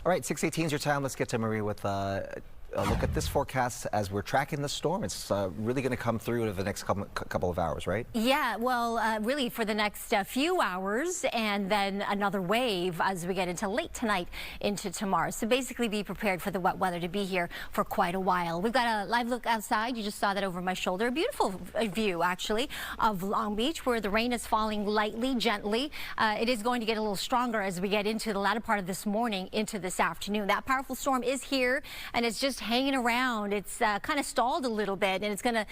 All right, 6:18 is your time. Let's get to Marie with a look at this forecast as we're tracking the storm. It's really going to come through over the next couple of hours, right? Yeah, well, really for the next few hours, and then another wave as we get into late tonight into tomorrow. So basically be prepared for the wet weather to be here for quite a while. We've got a live look outside. You just saw that over my shoulder. A beautiful view, actually, of Long Beach, where the rain is falling lightly, gently. It is going to get a little stronger as we get into the latter part of this morning into this afternoon. That powerful storm is here, and it's just hanging around. It's kind of stalled a little bit, and it's going to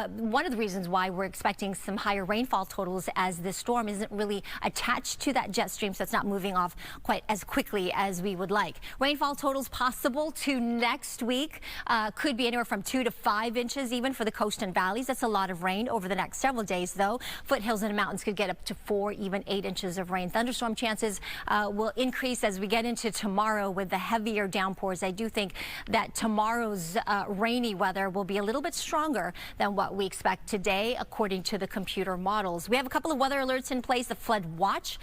one of the reasons why we're expecting some higher rainfall totals, as this storm isn't really attached to that jet stream, so it's not moving off quite as quickly as we would like. Rainfall totals possible to next week could be anywhere from 2 to 5 inches even for the coast and valleys. That's a lot of rain over the next several days, though. Foothills and mountains could get up to 4, even 8 inches of rain. Thunderstorm chances will increase as we get into tomorrow with the heavier downpours. I do think that tomorrow's rainy weather will be a little bit stronger than what we expect today, according to the computer models. We have a couple of weather alerts in place. The flood watch,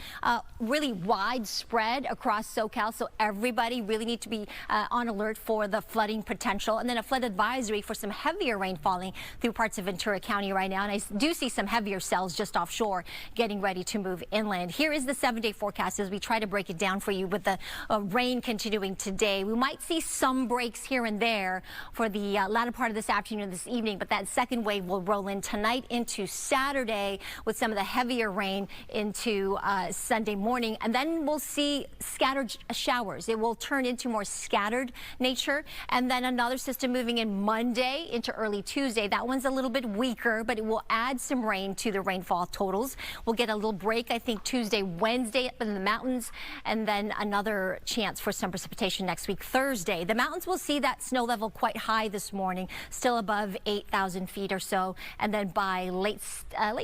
really widespread across SoCal, so everybody really need to be on alert for the flooding potential. And then a flood advisory for some heavier rain falling through parts of Ventura County right now. And I do see some heavier cells just offshore getting ready to move inland. Here is the 7-day forecast as we try to break it down for you with the rain continuing today. We might see some breaks here and there for the latter part of this afternoon and this evening, but that second wave will roll in tonight into Saturday with some of the heavier rain into Sunday morning, and then we'll see scattered showers. It will turn into more scattered nature, and then another system moving in Monday into early Tuesday. That one's a little bit weaker, but it will add some rain to the rainfall totals. We'll get a little break, I think, Tuesday, Wednesday up in the mountains, and then another chance for some precipitation next week, Thursday. The mountains will see that snow snow level quite high this morning, still above 8,000 feet or so. And then by late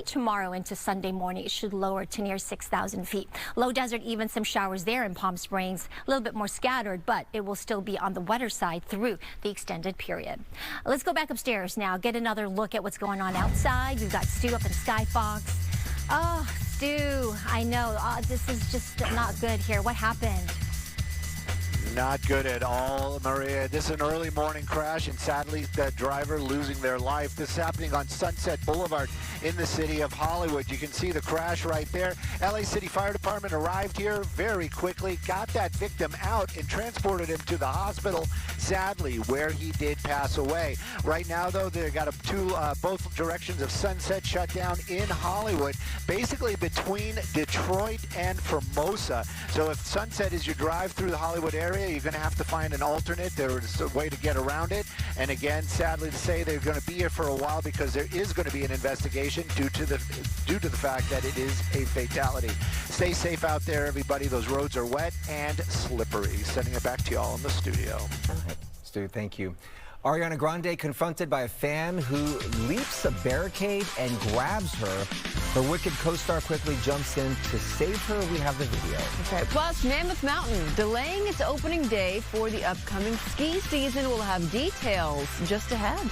tomorrow into Sunday morning, it should lower to near 6,000 feet. Low desert, even some showers there in Palm Springs, a little bit more scattered, but it will still be on the wetter side through the extended period. Let's go back upstairs now, get another look at what's going on outside. We've got Stu up in Sky Fox. Oh, Stu, I know. This is just not good here. What happened? Not good at all, Maria. This is an early morning crash, and sadly, the driver losing their life. This is happening on Sunset Boulevard in the city of Hollywood. You can see the crash right there. LA City Fire Department arrived here very quickly, got that victim out, and transported him to the hospital, sadly, where he did pass away. Right now, though, they got both directions of Sunset shut down in Hollywood, basically between Detroit and Formosa. So if Sunset is your drive through the Hollywood area, you're going to have to find an alternate. There's a way to get around it. And again, sadly to say, they're going to be here for a while because there is going to be an investigation due to the fact that it is a fatality. Stay safe out there, everybody. Those roads are wet and slippery. Sending it back to y'all in the studio. Stu, thank you. Ariana Grande confronted by a fan who leaps a barricade and grabs her. Her Wicked co-star quickly jumps in to save her. We have the video. Okay. Plus, Mammoth Mountain delaying its opening day for the upcoming ski season. We'll have details just ahead.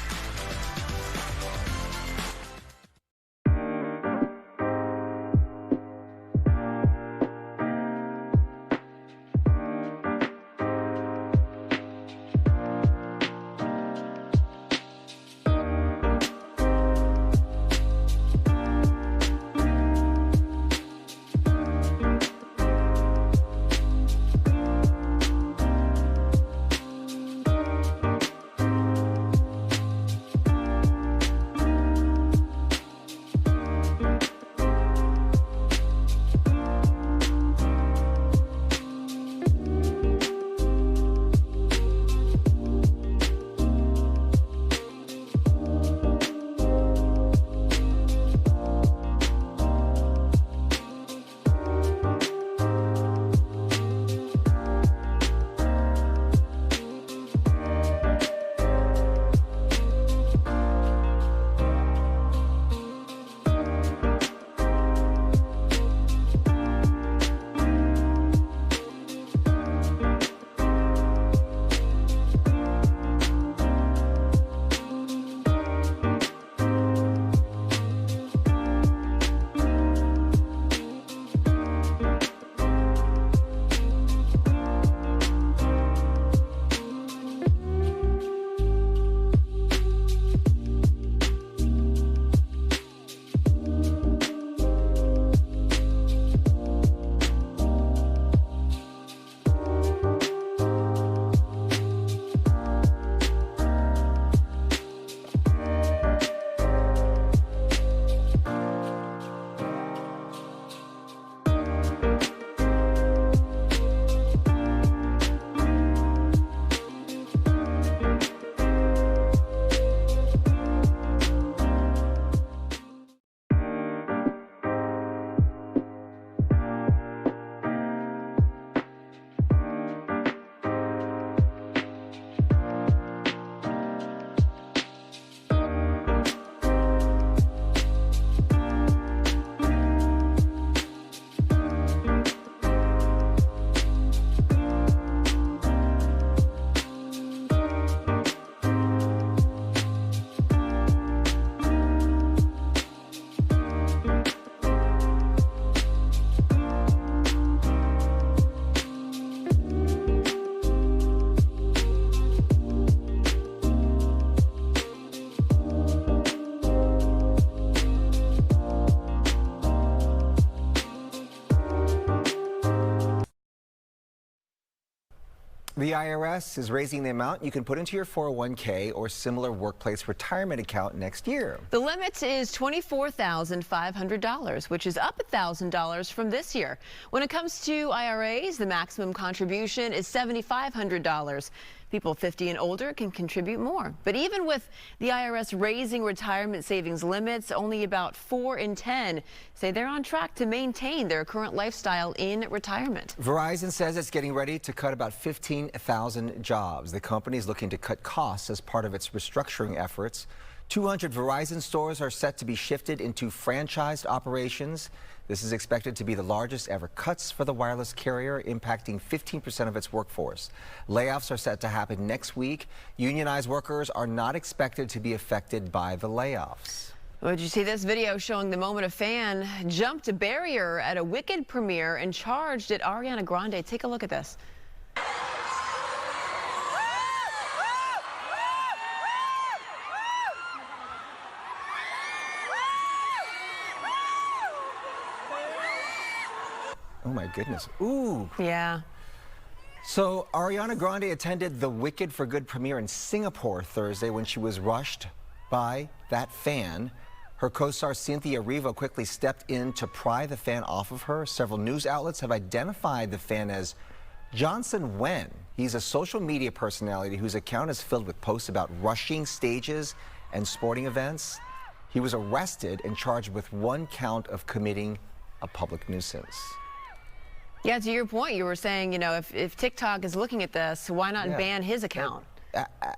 The IRS is raising the amount you can put into your 401k or similar workplace retirement account next year. The limit is $24,500, which is up $1,000 from this year. When it comes to IRAs, the maximum contribution is $7,500. People 50 and older can contribute more. But even with the IRS raising retirement savings limits, only about 4 in 10 say they're on track to maintain their current lifestyle in retirement. Verizon says it's getting ready to cut about 15,000 jobs. The company is looking to cut costs as part of its restructuring efforts. 200 Verizon stores are set to be shifted into franchised operations. This is expected to be the largest ever cuts for the wireless carrier, impacting 15% of its workforce. Layoffs are set to happen next week. Unionized workers are not expected to be affected by the layoffs. Well, did you see this video showing the moment a fan jumped a barrier at a Wicked premiere and charged at Ariana Grande? Take a look at this. Oh my goodness. Ooh. Yeah. So Ariana Grande attended the Wicked for Good premiere in Singapore Thursday when she was rushed by that fan. Her co-star Cynthia Erivo quickly stepped in to pry the fan off of her. Several news outlets have identified the fan as Johnson Wen. He's a social media personality whose account is filled with posts about rushing stages and sporting events. He was arrested and charged with 1 count of committing a public nuisance. Yeah, to your point, you were saying, you know, if TikTok is looking at this, why not ban his account?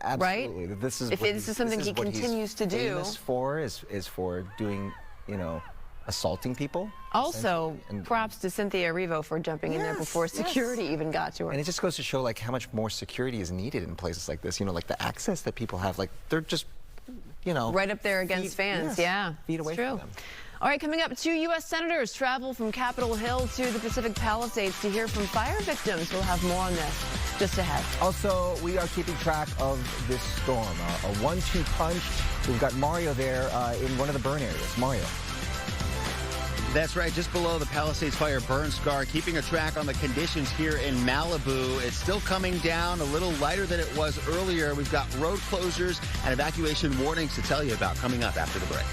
Absolutely. Right? This is if this is something he continues to do. Famous for is for doing, you know, assaulting people. Also, props to Cynthia Erivo for jumping in there before security even got to her. And it just goes to show like how much more security is needed in places like this. You know, like the access that people have, like they're just, you know, right up there against fans. Yeah, feet away from them. All right, coming up, 2 U.S. senators travel from Capitol Hill to the Pacific Palisades to hear from fire victims. We'll have more on this just ahead. Also, we are keeping track of this storm. A 1-2 punch. We've got Mario there in one of the burn areas. Mario. That's right, just below the Palisades fire burn scar. Keeping a track on the conditions here in Malibu. It's still coming down, a little lighter than it was earlier. We've got road closures and evacuation warnings to tell you about coming up after the break.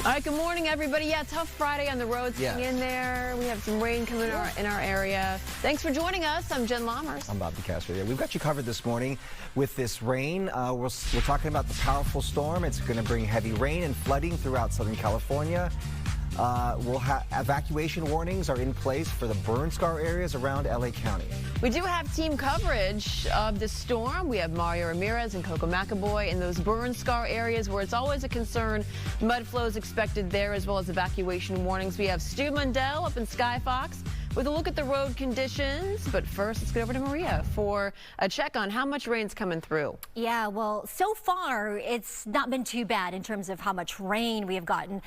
All right, good morning, everybody. Yeah, tough Friday on the roads. Yes. Hang in there. We have some rain coming in our area. Thanks for joining us. I'm Jen Lammers. I'm Bob DeCastro. Yeah, we've got you covered this morning with this rain. We're talking about the powerful storm. It's going to bring heavy rain and flooding throughout Southern California. We'll have evacuation warnings are in place for the burn scar areas around LA County. We do have team coverage of the storm. We have Mario Ramirez and Coco McAvoy in those burn scar areas where it's always a concern. Mud flows expected there, as well as evacuation warnings. We have Stu Mundell up in Skyfox with a look at the road conditions. But first, let's get over to Maria for a check on how much rain's coming through. Yeah, well, so far, it's not been too bad in terms of how much rain we have gotten.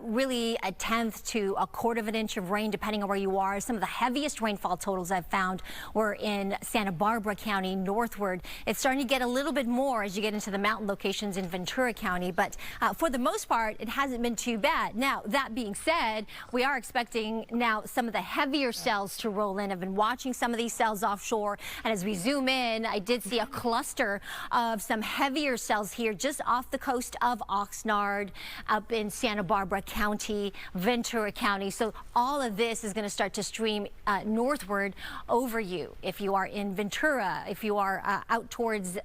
Really a tenth to a quarter of an inch of rain, depending on where you are. Some of the heaviest rainfall totals I've found were in Santa Barbara County northward. It's starting to get a little bit more as you get into the mountain locations in Ventura County, but for the most part, it hasn't been too bad. Now, that being said, we are expecting now some of the heavier cells to roll in. I've been watching some of these cells offshore, and as we zoom in, I did see a cluster of some heavier cells here just off the coast of Oxnard, up in Santa Barbara County, Ventura County. So all of this is going to start to stream northward over you. If you are in Ventura, if you are out towards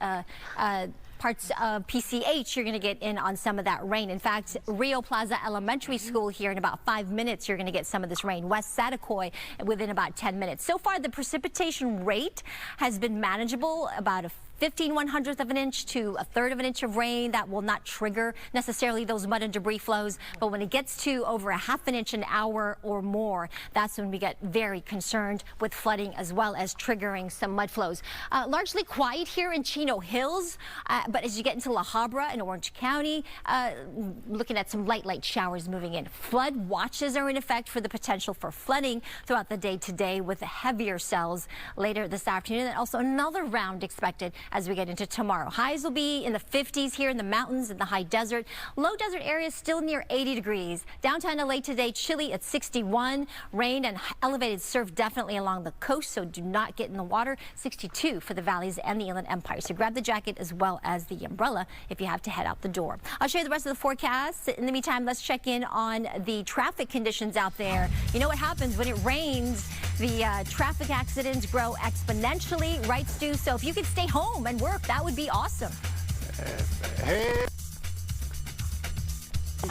parts of PCH, you're going to get in on some of that rain. In fact, Rio Plaza Elementary School here in about 5 minutes, you're going to get some of this rain. West Saticoy within about 10 minutes. So far, the precipitation rate has been manageable, about a 1/1500th of an inch to a third of an inch of rain. That will not trigger necessarily those mud and debris flows. But when it gets to over a half an inch an hour or more, that's when we get very concerned with flooding as well as triggering some mud flows. Largely quiet here in Chino Hills, but as you get into La Habra and Orange County, looking at some light showers moving in. Flood watches are in effect for the potential for flooding throughout the day today, with the heavier cells later this afternoon, and also another round expected as we get into tomorrow. Highs will be in the 50s here in the mountains and the high desert. Low desert areas still near 80 degrees. Downtown LA today, chilly at 61. Rain and elevated surf definitely along the coast, so do not get in the water. 62 for the valleys and the Inland Empire. So grab the jacket as well as the umbrella if you have to head out the door. I'll show you the rest of the forecast. In the meantime, let's check in on the traffic conditions out there. You know what happens when it rains? The traffic accidents grow exponentially, right, Stu? So if you could stay home and work, that would be awesome. Hey.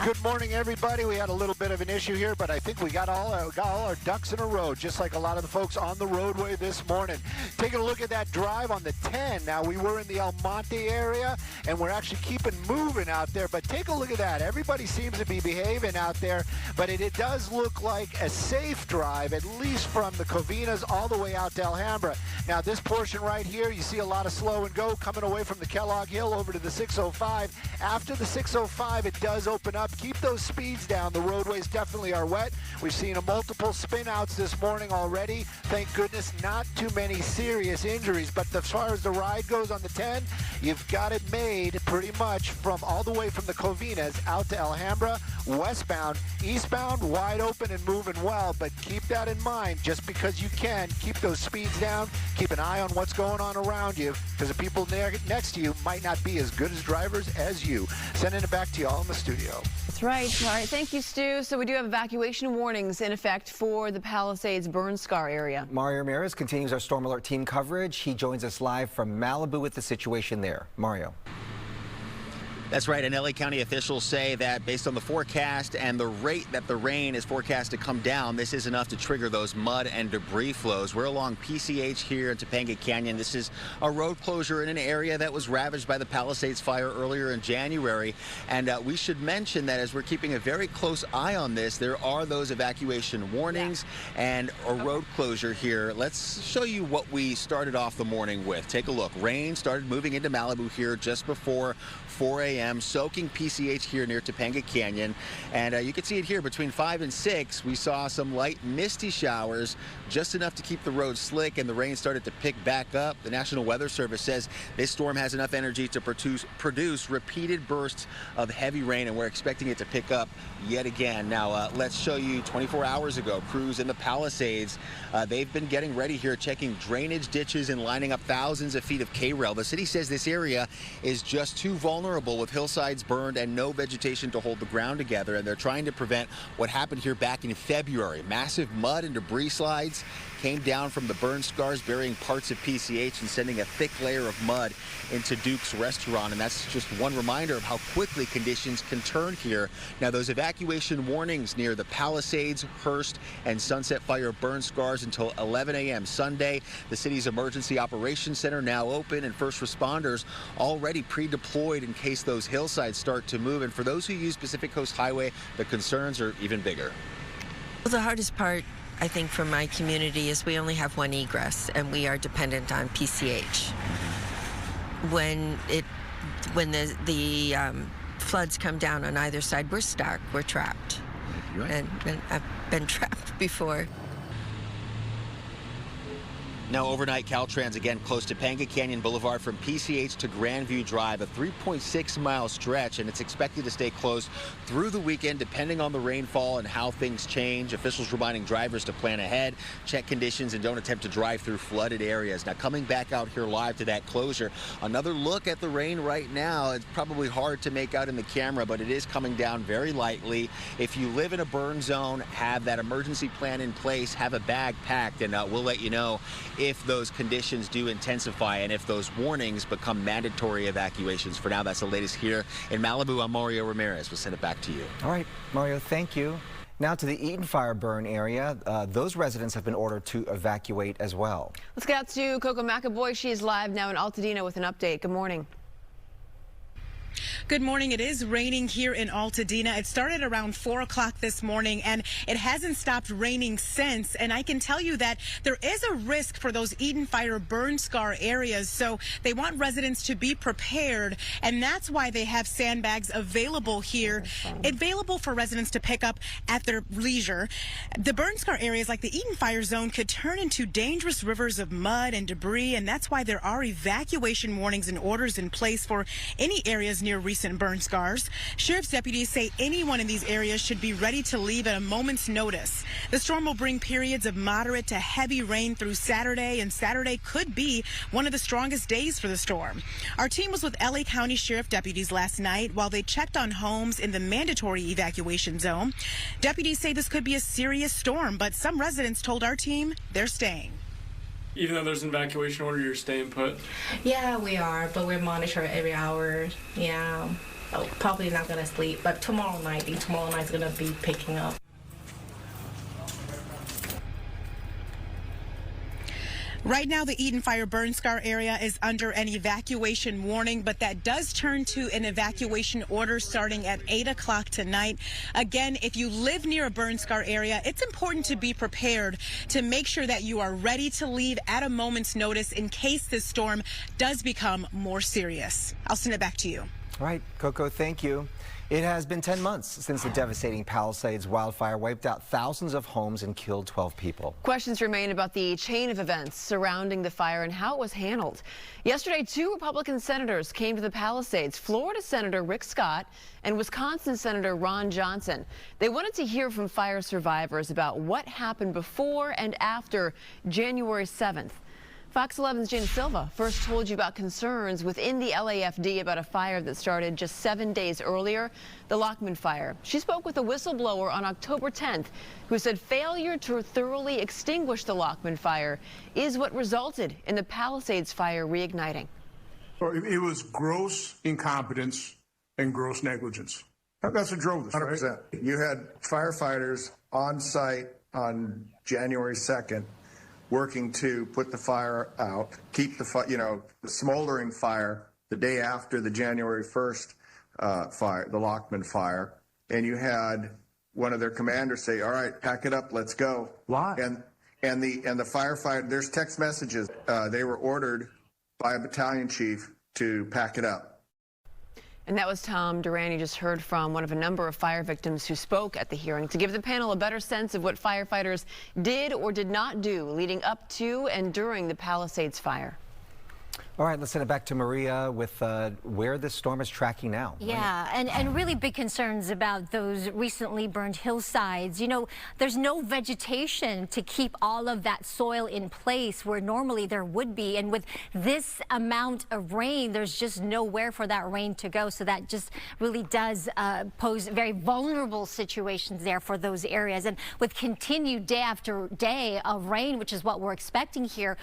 Good morning, everybody. We had a little bit of an issue here, but I think we got all our ducks in a row, just like a lot of the folks on the roadway this morning. Taking a look at that drive on the 10. Now, we were in the El Monte area, and we're actually keeping moving out there, but take a look at that. Everybody seems to be behaving out there, but it does look like a safe drive, at least from the Covinas all the way out to Alhambra. Now, this portion right here, you see a lot of slow and go coming away from the Kellogg Hill over to the 605. After the 605, it does open up. Keep those speeds down. The roadways definitely are wet. We've seen a multiple spin outs this morning already. Thank goodness, not too many serious injuries. But as far as the ride goes on the 10, you've got it made pretty much from all the way from the Covinas out to Alhambra, westbound, eastbound, wide open and moving well. But keep that in mind. Just because you can, keep those speeds down. Keep an eye on what's going on around you, because the people next to you might not be as good as drivers as you. Sending it back to you all in the studio. That's right. All right. Thank you, Stu. So we do have evacuation warnings in effect for the Palisades burn scar area. Mario Ramirez continues our Storm Alert team coverage. He joins us live from Malibu with the situation there. Mario. That's right, and LA County officials say that based on the forecast and the rate that the rain is forecast to come down, this is enough to trigger those mud and debris flows. We're along PCH here in Topanga Canyon. This is a road closure in an area that was ravaged by the Palisades fire earlier in January. And we should mention that as we're keeping a very close eye on this, there are those evacuation warnings and a road closure here. Let's show you what we started off the morning with. Take a look. Rain started moving into Malibu here just before 4 a.m., soaking PCH here near Topanga Canyon. And you can see it here between 5 and 6. We saw some light misty showers, just enough to keep the road slick, and the rain started to pick back up. The National Weather Service says this storm has enough energy to produce repeated bursts of heavy rain, and we're expecting it to pick up yet again. Now, let's show you 24 hours ago, crews in the Palisades, they've been getting ready here, checking drainage ditches and lining up thousands of feet of K-rail. The city says this area is just too vulnerable with of hillsides burned and no vegetation to hold the ground together, and they're trying to prevent what happened here back in February. Massive mud and debris slides came down from the burn scars, burying parts of PCH and sending a thick layer of mud into Duke's restaurant. And that's just one reminder of how quickly conditions can turn here. Now, those evacuation warnings near the Palisades, Hearst, and Sunset Fire burn scars until 11 a.m. Sunday. The city's emergency operations center now open, and first responders already pre-deployed in case those hillsides start to move. And for those who use Pacific Coast Highway, the concerns are even bigger. Well, the hardest part, I think, for my community is we only have one egress, and we are dependent on PCH. When the floods come down on either side, we're stuck, we're trapped. Right. And I've been trapped before. Now, overnight, Caltrans again close to Panga Canyon Boulevard from PCH to Grandview Drive, a 3.6-mile stretch, and it's expected to stay closed through the weekend depending on the rainfall and how things change. Officials reminding drivers to plan ahead, check conditions, and don't attempt to drive through flooded areas. Now, coming back out here live to that closure, another look at the rain right now. It's probably hard to make out in the camera, but it is coming down very lightly. If you live in a burn zone, have that emergency plan in place, have a bag packed, and we'll let you know if those conditions do intensify and if those warnings become mandatory evacuations. For now, that's the latest here in Malibu. I'm Mario Ramirez. We'll send it back to you. All right, Mario, thank you. Now to the Eaton Fire burn area. Those residents have been ordered to evacuate as well. Let's get out to Coco McAvoy. She's live now in Altadena with an update. Good morning. Good morning. It is raining here in Altadena. It started around 4 o'clock this morning, and it hasn't stopped raining since. And I can tell you that there is a risk for those Eaton Fire burn scar areas. So they want residents to be prepared, and that's why they have sandbags available here, available for residents to pick up at their leisure. The burn scar areas like the Eaton Fire zone could turn into dangerous rivers of mud and debris, and that's why there are evacuation warnings and orders in place for any areas near recent burn scars. Sheriff's deputies say anyone in these areas should be ready to leave at a moment's notice. The storm will bring periods of moderate to heavy rain through Saturday, and Saturday could be one of the strongest days for the storm. Our team was with LA County Sheriff deputies last night while they checked on homes in the mandatory evacuation zone. Deputies say this could be a serious storm, but some residents told our team they're staying. Even though there's an evacuation order, you're staying put? Yeah, we are, but we're monitored every hour. Yeah, probably not going to sleep, but tomorrow night's going to be picking up. Right now, the Eaton Fire burn scar area is under an evacuation warning, but that does turn to an evacuation order starting at 8 o'clock tonight. Again, if you live near a burn scar area, it's important to be prepared to make sure that you are ready to leave at a moment's notice in case this storm does become more serious. I'll send it back to you. All right, Coco, thank you. It has been 10 months since the devastating Palisades wildfire wiped out thousands of homes and killed 12 people. Questions remain about the chain of events surrounding the fire and how it was handled. Yesterday, 2 Republican senators came to the Palisades, Florida Senator Rick Scott and Wisconsin Senator Ron Johnson. They wanted to hear from fire survivors about what happened before and after January 7th. Fox 11's Jane Silva first told you about concerns within the LAFD about a fire that started just 7 days earlier, the Lockman fire. She spoke with a whistleblower on October 10th who said failure to thoroughly extinguish the Lockman fire is what resulted in the Palisades fire reigniting. It was gross incompetence and gross negligence. That's what drove this, 100%. Right? You had firefighters on site on January 2nd working to put the fire out, keep the smoldering fire the day after the January 1st fire, the Lockman fire, and you had one of their commanders say, "All right, pack it up, let's go." Why? And the firefighter, there's text messages. They were ordered by a battalion chief to pack it up. And that was Tom Duran. You just heard from one of a number of fire victims who spoke at the hearing to give the panel a better sense of what firefighters did or did not do leading up to and during the Palisades fire. All right, let's send it back to Maria with where this storm is tracking now. Yeah, and really big concerns about those recently burned hillsides. You know, there's no vegetation to keep all of that soil in place where normally there would be. And with this amount of rain, there's just nowhere for that rain to go. So that just really does pose very vulnerable situations there for those areas. And with continued day after day of rain, which is what we're expecting here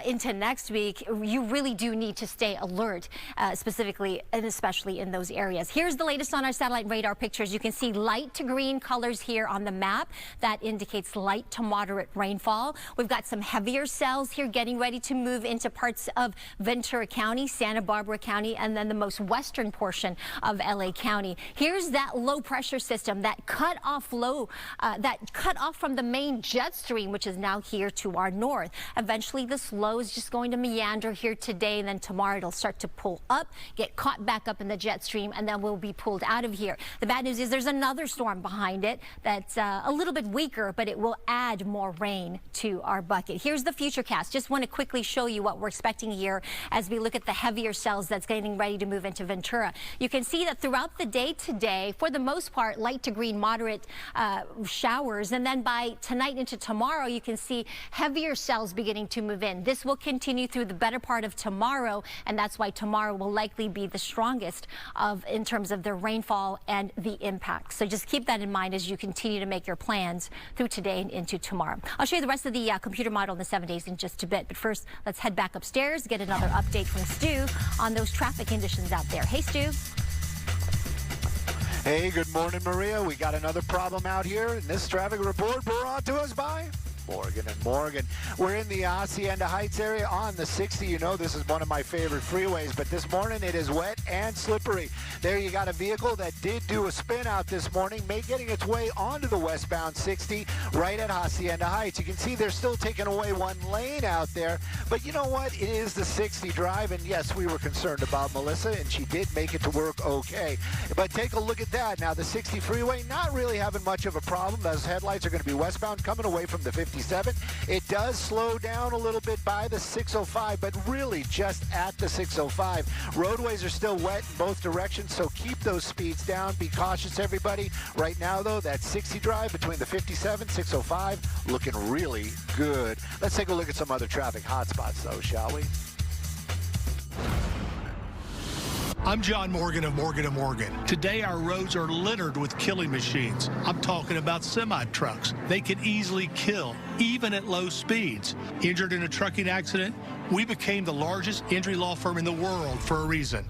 into next week, you really do need to stay alert, specifically and especially in those areas. Here's the latest on our satellite radar pictures. You can see light to green colors here on the map. That indicates light to moderate rainfall. We've got some heavier cells here getting ready to move into parts of Ventura County, Santa Barbara County, and then the most western portion of LA County. Here's that low pressure system that cut off from the main jet stream, which is now here to our north. Eventually this low is just going to meander here today, and then tomorrow it'll start to pull up, get caught back up in the jet stream, and then we'll be pulled out of here. The bad news is there's another storm behind it that's a little bit weaker, but it will add more rain to our bucket. Here's the futurecast. Just want to quickly show you what we're expecting here as we look at the heavier cells that's getting ready to move into Ventura. You can see that throughout the day today, for the most part, light to green moderate showers, and then by tonight into tomorrow, you can see heavier cells beginning to move in. This will continue through the better part of tomorrow, and that's why tomorrow will likely be the strongest in terms of the rainfall and the impact. So just keep that in mind as you continue to make your plans through today and into tomorrow. I'll show you the rest of the computer model in the 7 days in just a bit, but first let's head back upstairs, get another update from Stu on those traffic conditions out there. Hey, Stu. Hey, good morning, Maria. We got another problem out here, and this traffic report brought to us by Morgan & Morgan. We're in the Hacienda Heights area on the 60. You know this is one of my favorite freeways, but this morning it is wet and slippery. There you got a vehicle that did do a spin out this morning, getting its way onto the westbound 60 right at Hacienda Heights. You can see they're still taking away one lane out there, but you know what? It is the 60 drive, and yes, we were concerned about Melissa, and she did make it to work okay. But take a look at that. Now, the 60 freeway not really having much of a problem. Those headlights are going to be westbound coming away from the 57. It does slow down a little bit by the 605, but really just at the 605. Roadways are still wet in both directions, so keep those speeds down. Be cautious, everybody. Right now, though, that 60 drive between the 57, 605, looking really good. Let's take a look at some other traffic hotspots, though, shall we? I'm John Morgan of Morgan & Morgan. Today, our roads are littered with killing machines. I'm talking about semi-trucks. They can easily kill, even at low speeds. Injured in a trucking accident? We became the largest injury law firm in the world for a reason.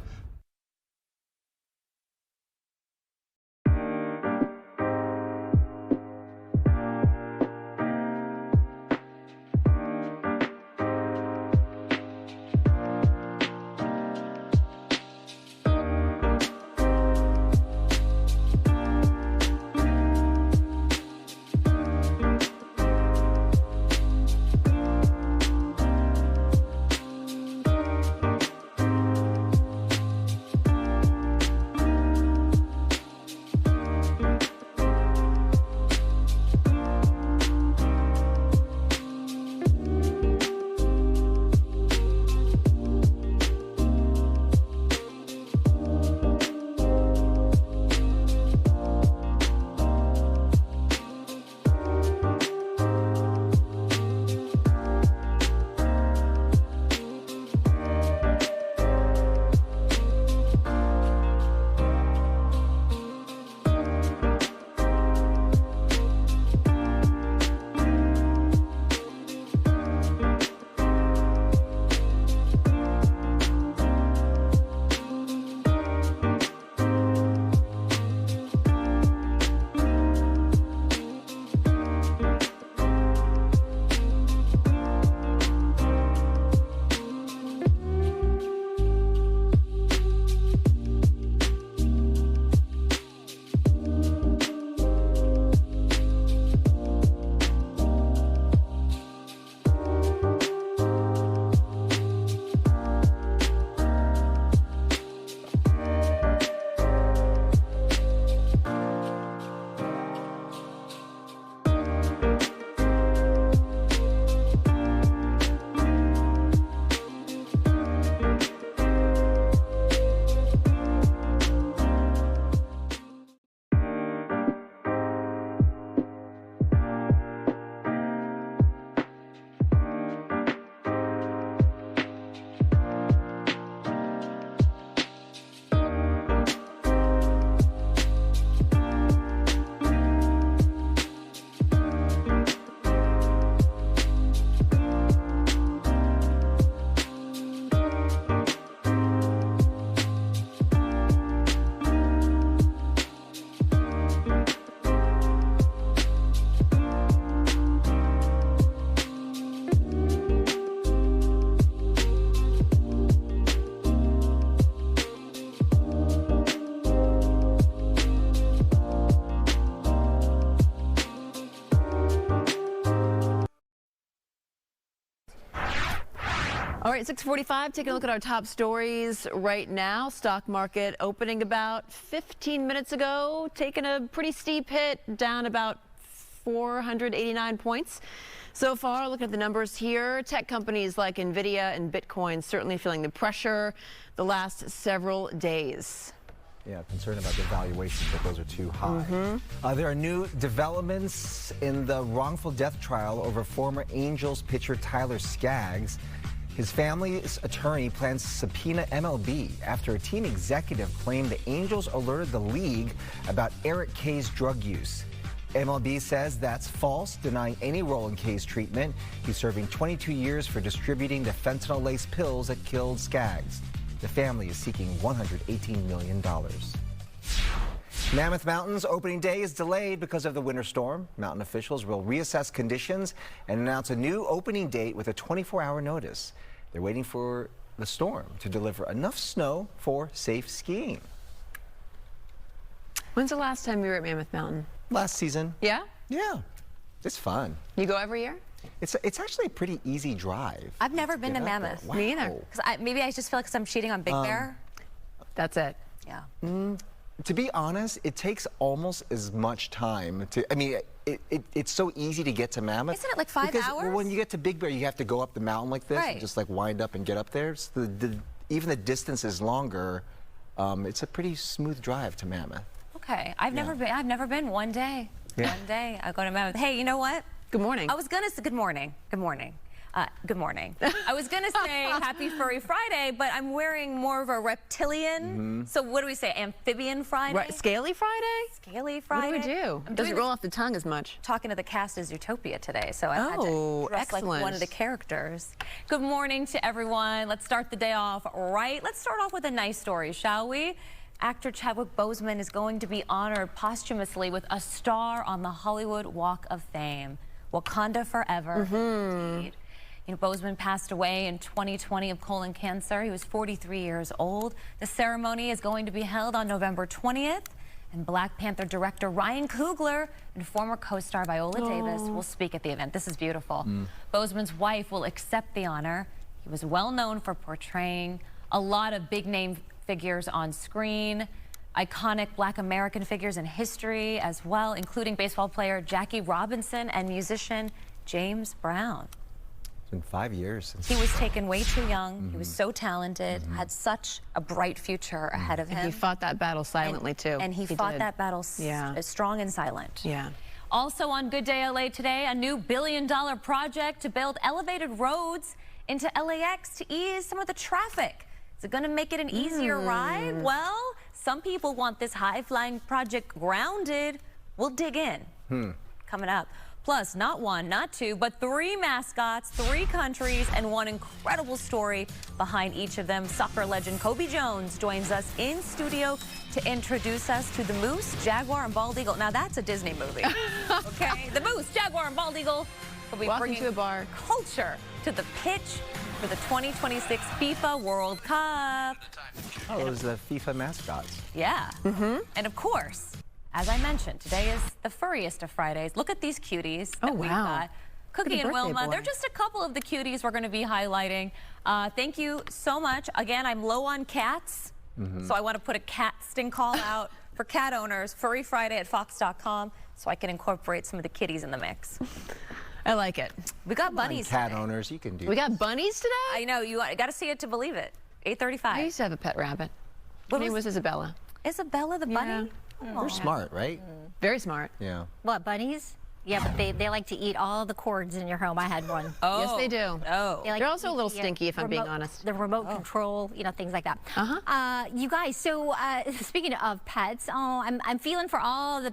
right, 6:45, taking a look at our top stories right now. Stock market opening about 15 minutes ago, taking a pretty steep hit, down about 489 points. So far, looking at the numbers here, tech companies like Nvidia and Bitcoin certainly feeling the pressure the last several days. Yeah, concerned about the valuations, but those are too high. There are new developments in the wrongful death trial over former Angels pitcher Tyler Skaggs. His family's attorney plans to subpoena MLB after a team executive claimed the Angels alerted the league about Eric Kay's drug use. MLB says that's false, denying any role in Kay's treatment. He's serving 22 years for distributing the fentanyl-laced pills that killed Skaggs. The family is seeking $118 million. Mammoth Mountain's opening day is delayed because of the winter storm. Mountain officials will reassess conditions and announce a new opening date with a 24-hour notice. They're waiting for the storm to deliver enough snow for safe skiing. When's the last time you were at Mammoth Mountain? Last season. Yeah? Yeah. It's fun. You go every year? It's actually a pretty easy drive. I've never been to Mammoth. Wow. Me either. Maybe I just feel like I'm cheating on Big Bear. That's it. Yeah. To be honest, it takes almost as much time to, I mean, it's so easy to get to Mammoth. Isn't it like 5 because hours? When you get to Big Bear, you have to go up the mountain like this and just like wind up and get up there. So even the distance is longer. It's a pretty smooth drive to Mammoth. Okay. I've never been one day. Yeah. One day I go to Mammoth. Hey, you know what? Good morning. I was gonna say good morning. Good morning. Good morning. I was gonna say Happy Furry Friday, but I'm wearing more of a reptilian. So what do we say? Amphibian Friday? Right. Scaly Friday? Scaly Friday. What do we do? It doesn't roll off the tongue as much. Talking to the cast as Utopia today, so I had to dress like one of the characters. Good morning to everyone. Let's start the day off right. Let's start off with a nice story, shall we? Actor Chadwick Boseman is going to be honored posthumously with a star on the Hollywood Walk of Fame. Wakanda forever. Indeed. You know, Boseman passed away in 2020 of colon cancer. He was 43 years old. The ceremony is going to be held on November 20th. And Black Panther director Ryan Coogler and former co-star Viola Davis will speak at the event. This is beautiful. Boseman's wife will accept the honor. He was well known for portraying a lot of big name figures on screen, iconic Black American figures in history as well, including baseball player Jackie Robinson and musician James Brown. It's been 5 years since he was taken way too young. He was so talented, had such a bright future ahead of him. And he fought that battle silently too. And he fought that battle strong and silent. Yeah. Also on Good Day LA today, a new $1 billion project to build elevated roads into LAX to ease some of the traffic. Is it going to make it an easier ride? Well, some people want this high-flying project grounded. We'll dig in. Coming up. Plus, not one, not two, but 3 mascots, 3 countries, and one incredible story behind each of them. Soccer legend Kobe Jones joins us in studio to introduce us to the Moose, Jaguar, and Bald Eagle. Now, that's a Disney movie. Okay? The Moose, Jaguar, and Bald Eagle will be bringing to a bar culture to the pitch for the 2026 FIFA World Cup. Oh, it was the FIFA mascots. Yeah. And of course, as I mentioned, today is the furriest of Fridays. Look at these cuties that we've got. Cookie and Wilma, they're just a couple of the cuties we're going to be highlighting. Thank you so much. Again, I'm low on cats, so I want to put a cat sting call out for cat owners, Furry Friday at Fox.com, so I can incorporate some of the kitties in the mix. I like it. We got bunnies cat today. owners, you can do. We got bunnies today? I know, you got to see it to believe it. 8:35. I used to have a pet rabbit. Her name was Isabella. Isabella the bunny? They're smart, right? Very smart. Yeah. What, bunnies? Yeah, but they like to eat all the cords in your home. I had one. Yes, they do. They're also a little stinky, if I'm being honest. The remote control, you know, things like that. You guys, so speaking of pets, I'm feeling for all the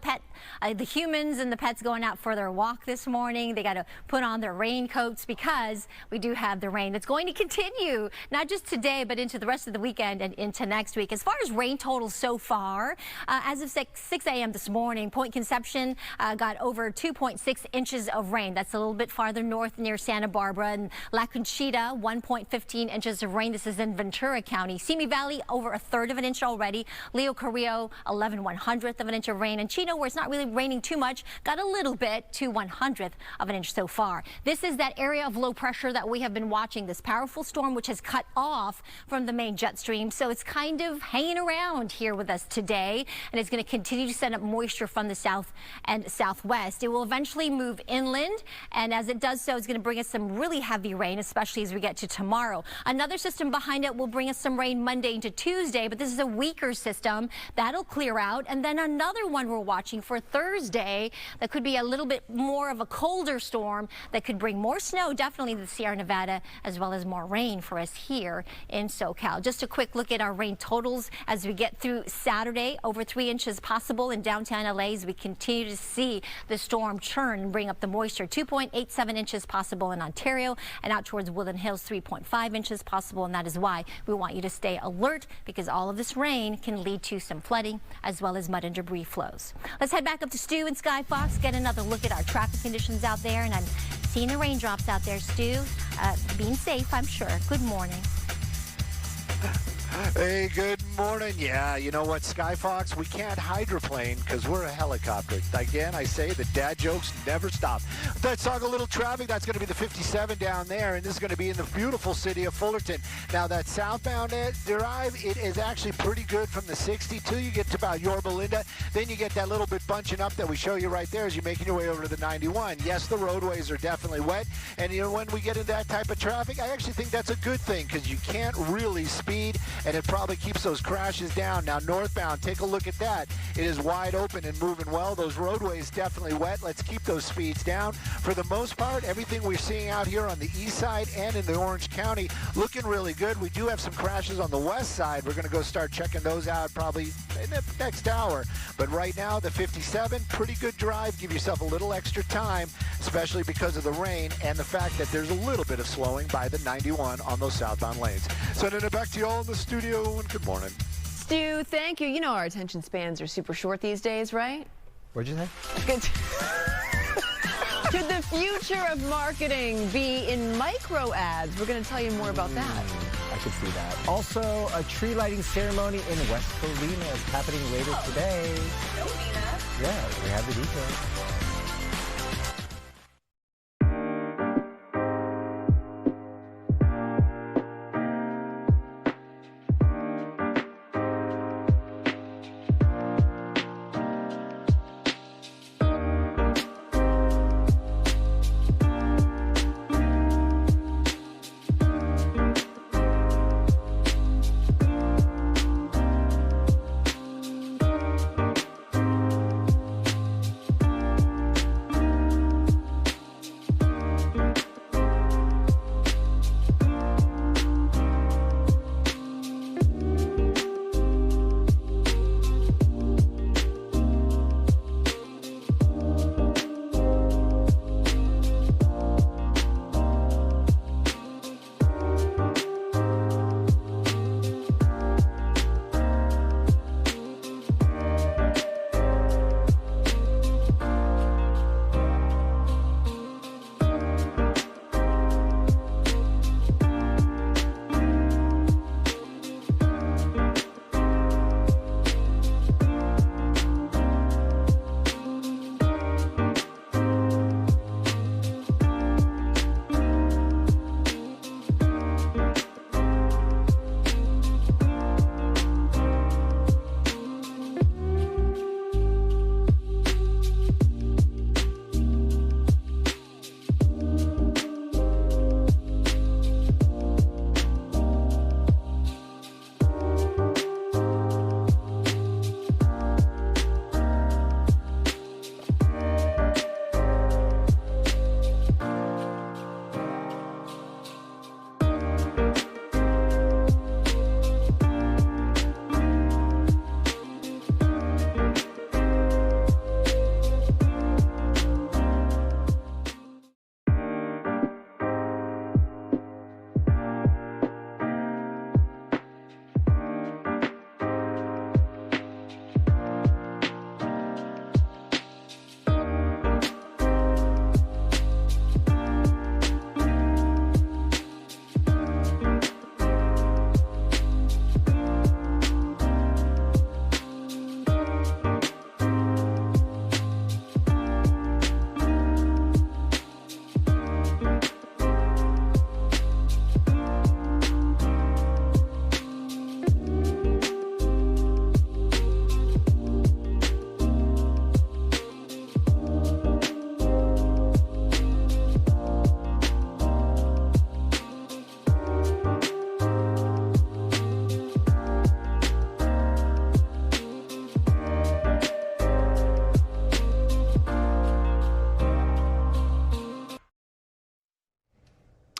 the humans and the pets going out for their walk this morning. They got to put on their raincoats because we do have the rain that's going to continue, not just today, but into the rest of the weekend and into next week. As far as rain totals so far, as of 6 a.m. this morning, Point Conception got over 2. 2.6 inches of rain. That's a little bit farther north near Santa Barbara. And La Conchita, 1.15 inches of rain. This is in Ventura County. Simi Valley, over 1/3 of an inch already. Leo Carrillo, 11/100th of an inch of rain. And Chino, where it's not really raining too much, got a little bit, 2/100th of an inch so far. This is that area of low pressure that we have been watching, this powerful storm which has cut off from the main jet stream. So it's kind of hanging around here with us today, and it's going to continue to send up moisture from the south and southwest. It will eventually move inland, and as it does so, it's going to bring us some really heavy rain, especially as we get to tomorrow. Another system behind it will bring us some rain Monday into Tuesday, but this is a weaker system. That'll clear out, and then another one we're watching for Thursday that could be a little bit more of a colder storm that could bring more snow, definitely to the Sierra Nevada, as well as more rain for us here in SoCal. Just a quick look at our rain totals as we get through Saturday. Over 3 inches possible in downtown LA as we continue to see the storm churn and bring up the moisture. 2.87 inches possible in Ontario, and out towards Woodland Hills, 3.5 inches possible. And that is why we want you to stay alert, because all of this rain can lead to some flooding as well as mud and debris flows. Let's head back up to Stu and Sky Fox, get another look at our traffic conditions out there. And I'm seeing the raindrops out there, Stu. Being safe, I'm sure. Good morning. Hey, good morning. Yeah, you know what, Sky Fox, we can't hydroplane because we're a helicopter. Again, I say the dad jokes never stop. Let's talk a little traffic. That's going to be the 57 down there, and this is going to be in the beautiful city of Fullerton. Now, that southbound drive, it is actually pretty good from the 60 till you get to about Yorba Linda. Then you get that little bit bunching up that we show you right there as you're making your way over to the 91. Yes, the roadways are definitely wet, and you know, when we get into that type of traffic, I actually think that's a good thing because you can't really speed, and it probably keeps those crashes down. Now, northbound, take a look at that. It is wide open and moving well. Those roadways definitely wet. Let's keep those speeds down. For the most part, everything we're seeing out here on the east side and in the Orange County looking really good. We do have some crashes on the west side. We're going to go start checking those out probably in the next hour. But right now, the 57, pretty good drive. Give yourself a little extra time, especially because of the rain and the fact that there's a little bit of slowing by the 91 on those southbound lanes. Sending it back to you all in the studio, and good morning. Stu, thank you. You know our attention spans are super short these days, right? What'd you say? Good. Could the future of marketing be in micro ads? We're going to tell you more about that. I could see that. Also, a tree lighting ceremony in West Covina is happening later today. Yeah, we have the details.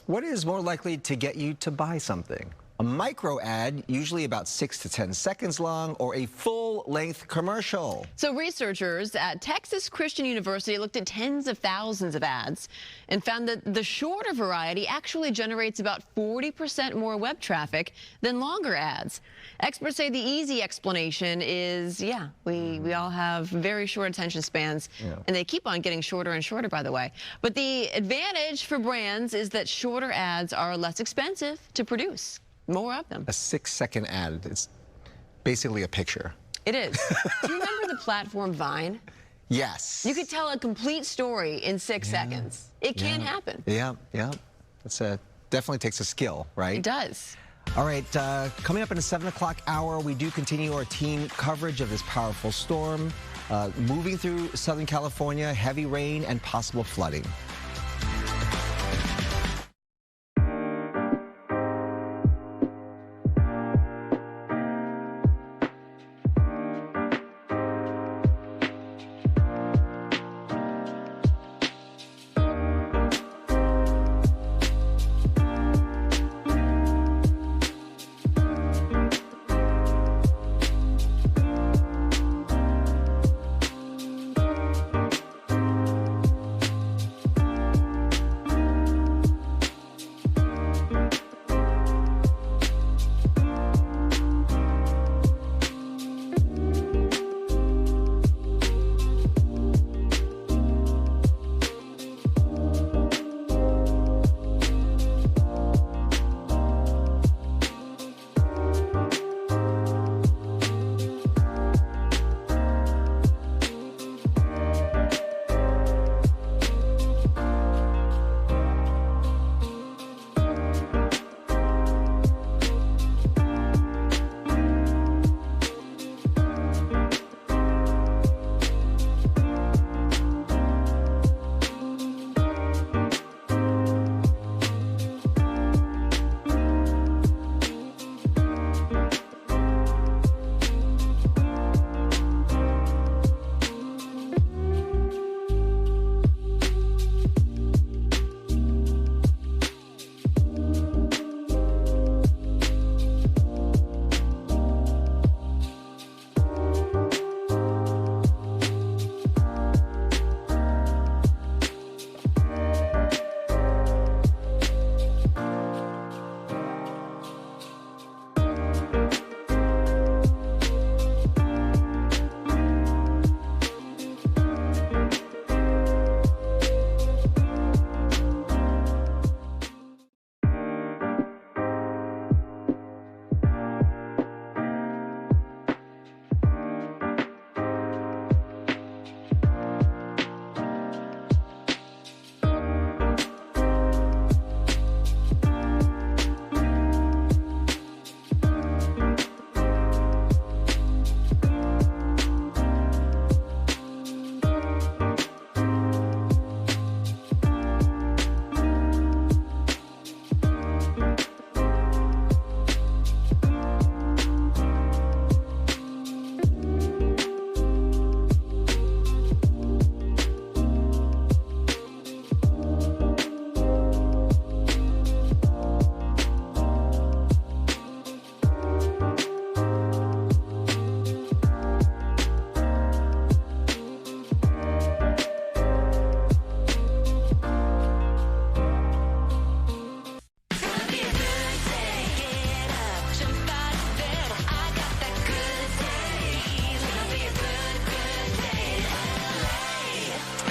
What is more likely to get you to buy something? A micro ad, usually about 6 to 10 seconds long, or a full-length commercial? So researchers at Texas Christian University looked at tens of thousands of ads and found that the shorter variety actually generates about 40% more web traffic than longer ads. Experts say the easy explanation is, we all have very short attention spans, and they keep on getting shorter and shorter, by the way. But the advantage for brands is that shorter ads are less expensive to produce. More of them. A 6-second ad. It's basically a picture. It is. Do you remember the platform Vine? Yes. You could tell a complete story in 6 seconds. It can happen. Yeah. It's definitely takes a skill, right? It does. All right, coming up in the 7 o'clock hour, we do continue our team coverage of this powerful storm, moving through Southern California, heavy rain and possible flooding.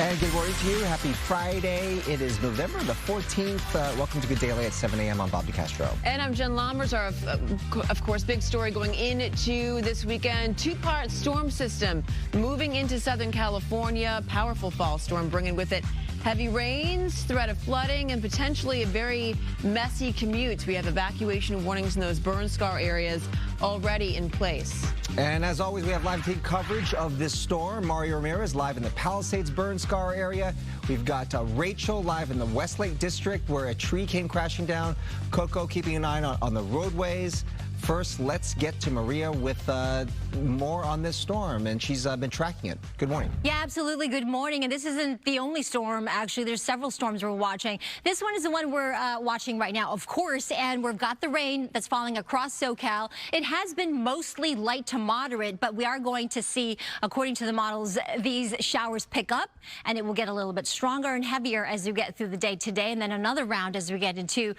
And good morning to you. Happy Friday. It is November the 14th. Welcome to Good Day LA at 7 a.m. I'm Bob DeCastro. And I'm Jen Lammers. Our, of course, big story going into this weekend. Two-part storm system moving into Southern California. Powerful fall storm bringing with it heavy rains, threat of flooding, and potentially a very messy commute. We have evacuation warnings in those burn scar areas already in place. And as always, we have live team coverage of this storm. Mario Ramirez live in the Palisades burn scar area. We've got Rachel live in the Westlake district where a tree came crashing down. Coco keeping an eye on the roadways. first, let's get to Maria with more on this storm, and she's been tracking it. Good morning. Yeah, absolutely. Good morning. And this isn't the only storm, actually. There's several storms we're watching. This one is the one we're watching right now, of course, and we've got the rain that's falling across SoCal. It has been mostly light to moderate, but we are going to see, according to the models, these showers pick up, and it will get a little bit stronger and heavier as we get through the day today, and then another round as we get into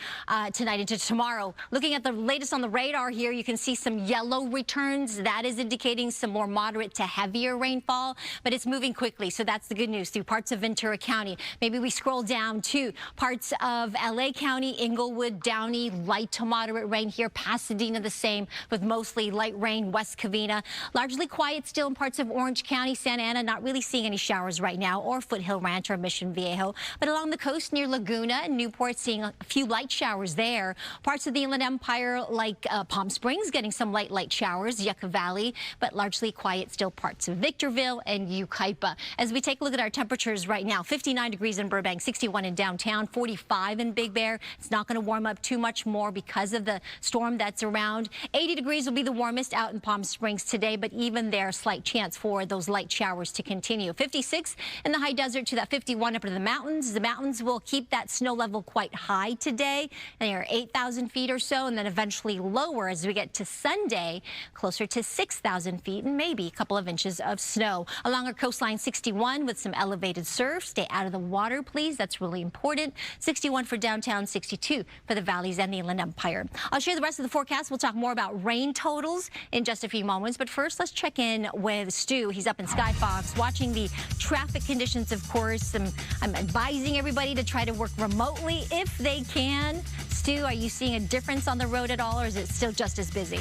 tonight into tomorrow. Looking at the latest on the radar here, you can see some yellow returns. That is indicating some more moderate to heavier rainfall, but it's moving quickly, so that's the good news through parts of Ventura County. Maybe we scroll down to parts of LA County, Inglewood, Downey, light to moderate rain here. Pasadena the same, with mostly light rain. West Covina, largely quiet still in parts of Orange County. Santa Ana, not really seeing any showers right now, or Foothill Ranch or Mission Viejo, but along the coast near Laguna and Newport, seeing a few light showers there. Parts of the Inland Empire like Palm Springs getting some light showers, Yucca Valley, but largely quiet still parts of Victorville and Yucaipa. As we take a look at our temperatures right now, 59 degrees in Burbank, 61 in downtown, 45 in Big Bear. It's not going to warm up too much more because of the storm that's around. 80 degrees will be the warmest out in Palm Springs today, but even there, slight chance for those light showers to continue. 56 in the high desert to that 51 up into the mountains. The mountains will keep that snow level quite high today. They are 8,000 feet or so, and then eventually lower as we get to Sunday, closer to 6,000 feet and maybe a couple of inches of snow. Along our coastline, 61 with some elevated surf. Stay out of the water, please. That's really important. 61 for downtown, 62 for the valleys and the Inland Empire. I'll share the rest of the forecast. We'll talk more about rain totals in just a few moments. But first, let's check in with Stu. He's up in Sky Fox watching the traffic conditions, of course. I'm advising everybody to try to work remotely if they can. Stu, are you seeing a difference on the road at all, or is it still just as busy?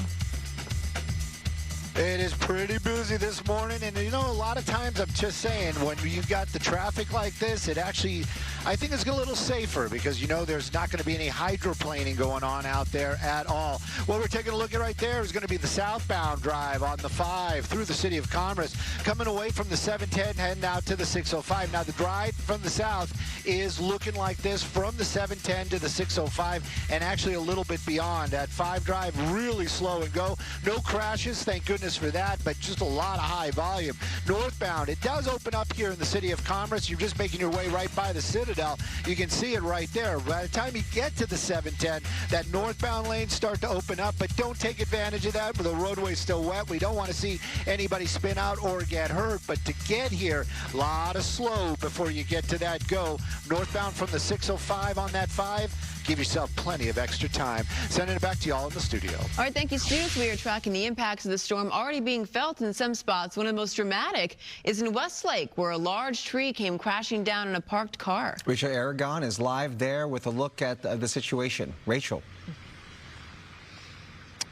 It is pretty busy this morning, and you know, a lot of times I'm just saying, when you got the traffic like this, it actually, I think it's a little safer because you know there's not going to be any hydroplaning going on out there at all. What we're taking a look at right there is going to be the southbound drive on the 5 through the city of Commerce, coming away from the 710, heading out to the 605. Now the drive from the south is looking like this from the 710 to the 605, and actually a little bit beyond. That 5 drive really slow and go. No crashes, thank goodness for that, but just a lot of high volume. Northbound, it does open up here in the city of Commerce. You're just making your way right by the Citadel. You can see it right there. By the time you get to the 710, that northbound lanes start to open up, but don't take advantage of that. The roadway's still wet. We don't want to see anybody spin out or get hurt, but to get here, a lot of slow before you get to that go. Northbound from the 605 on that 5, give yourself plenty of extra time. Sending it back to y'all in the studio. All right, thank you, Stu. We are tracking the impacts of the storm already being felt in some spots. One of the most dramatic is in Westlake, where a large tree came crashing down in a parked car. Rachel Aragon is live there with a look at the situation. Rachel.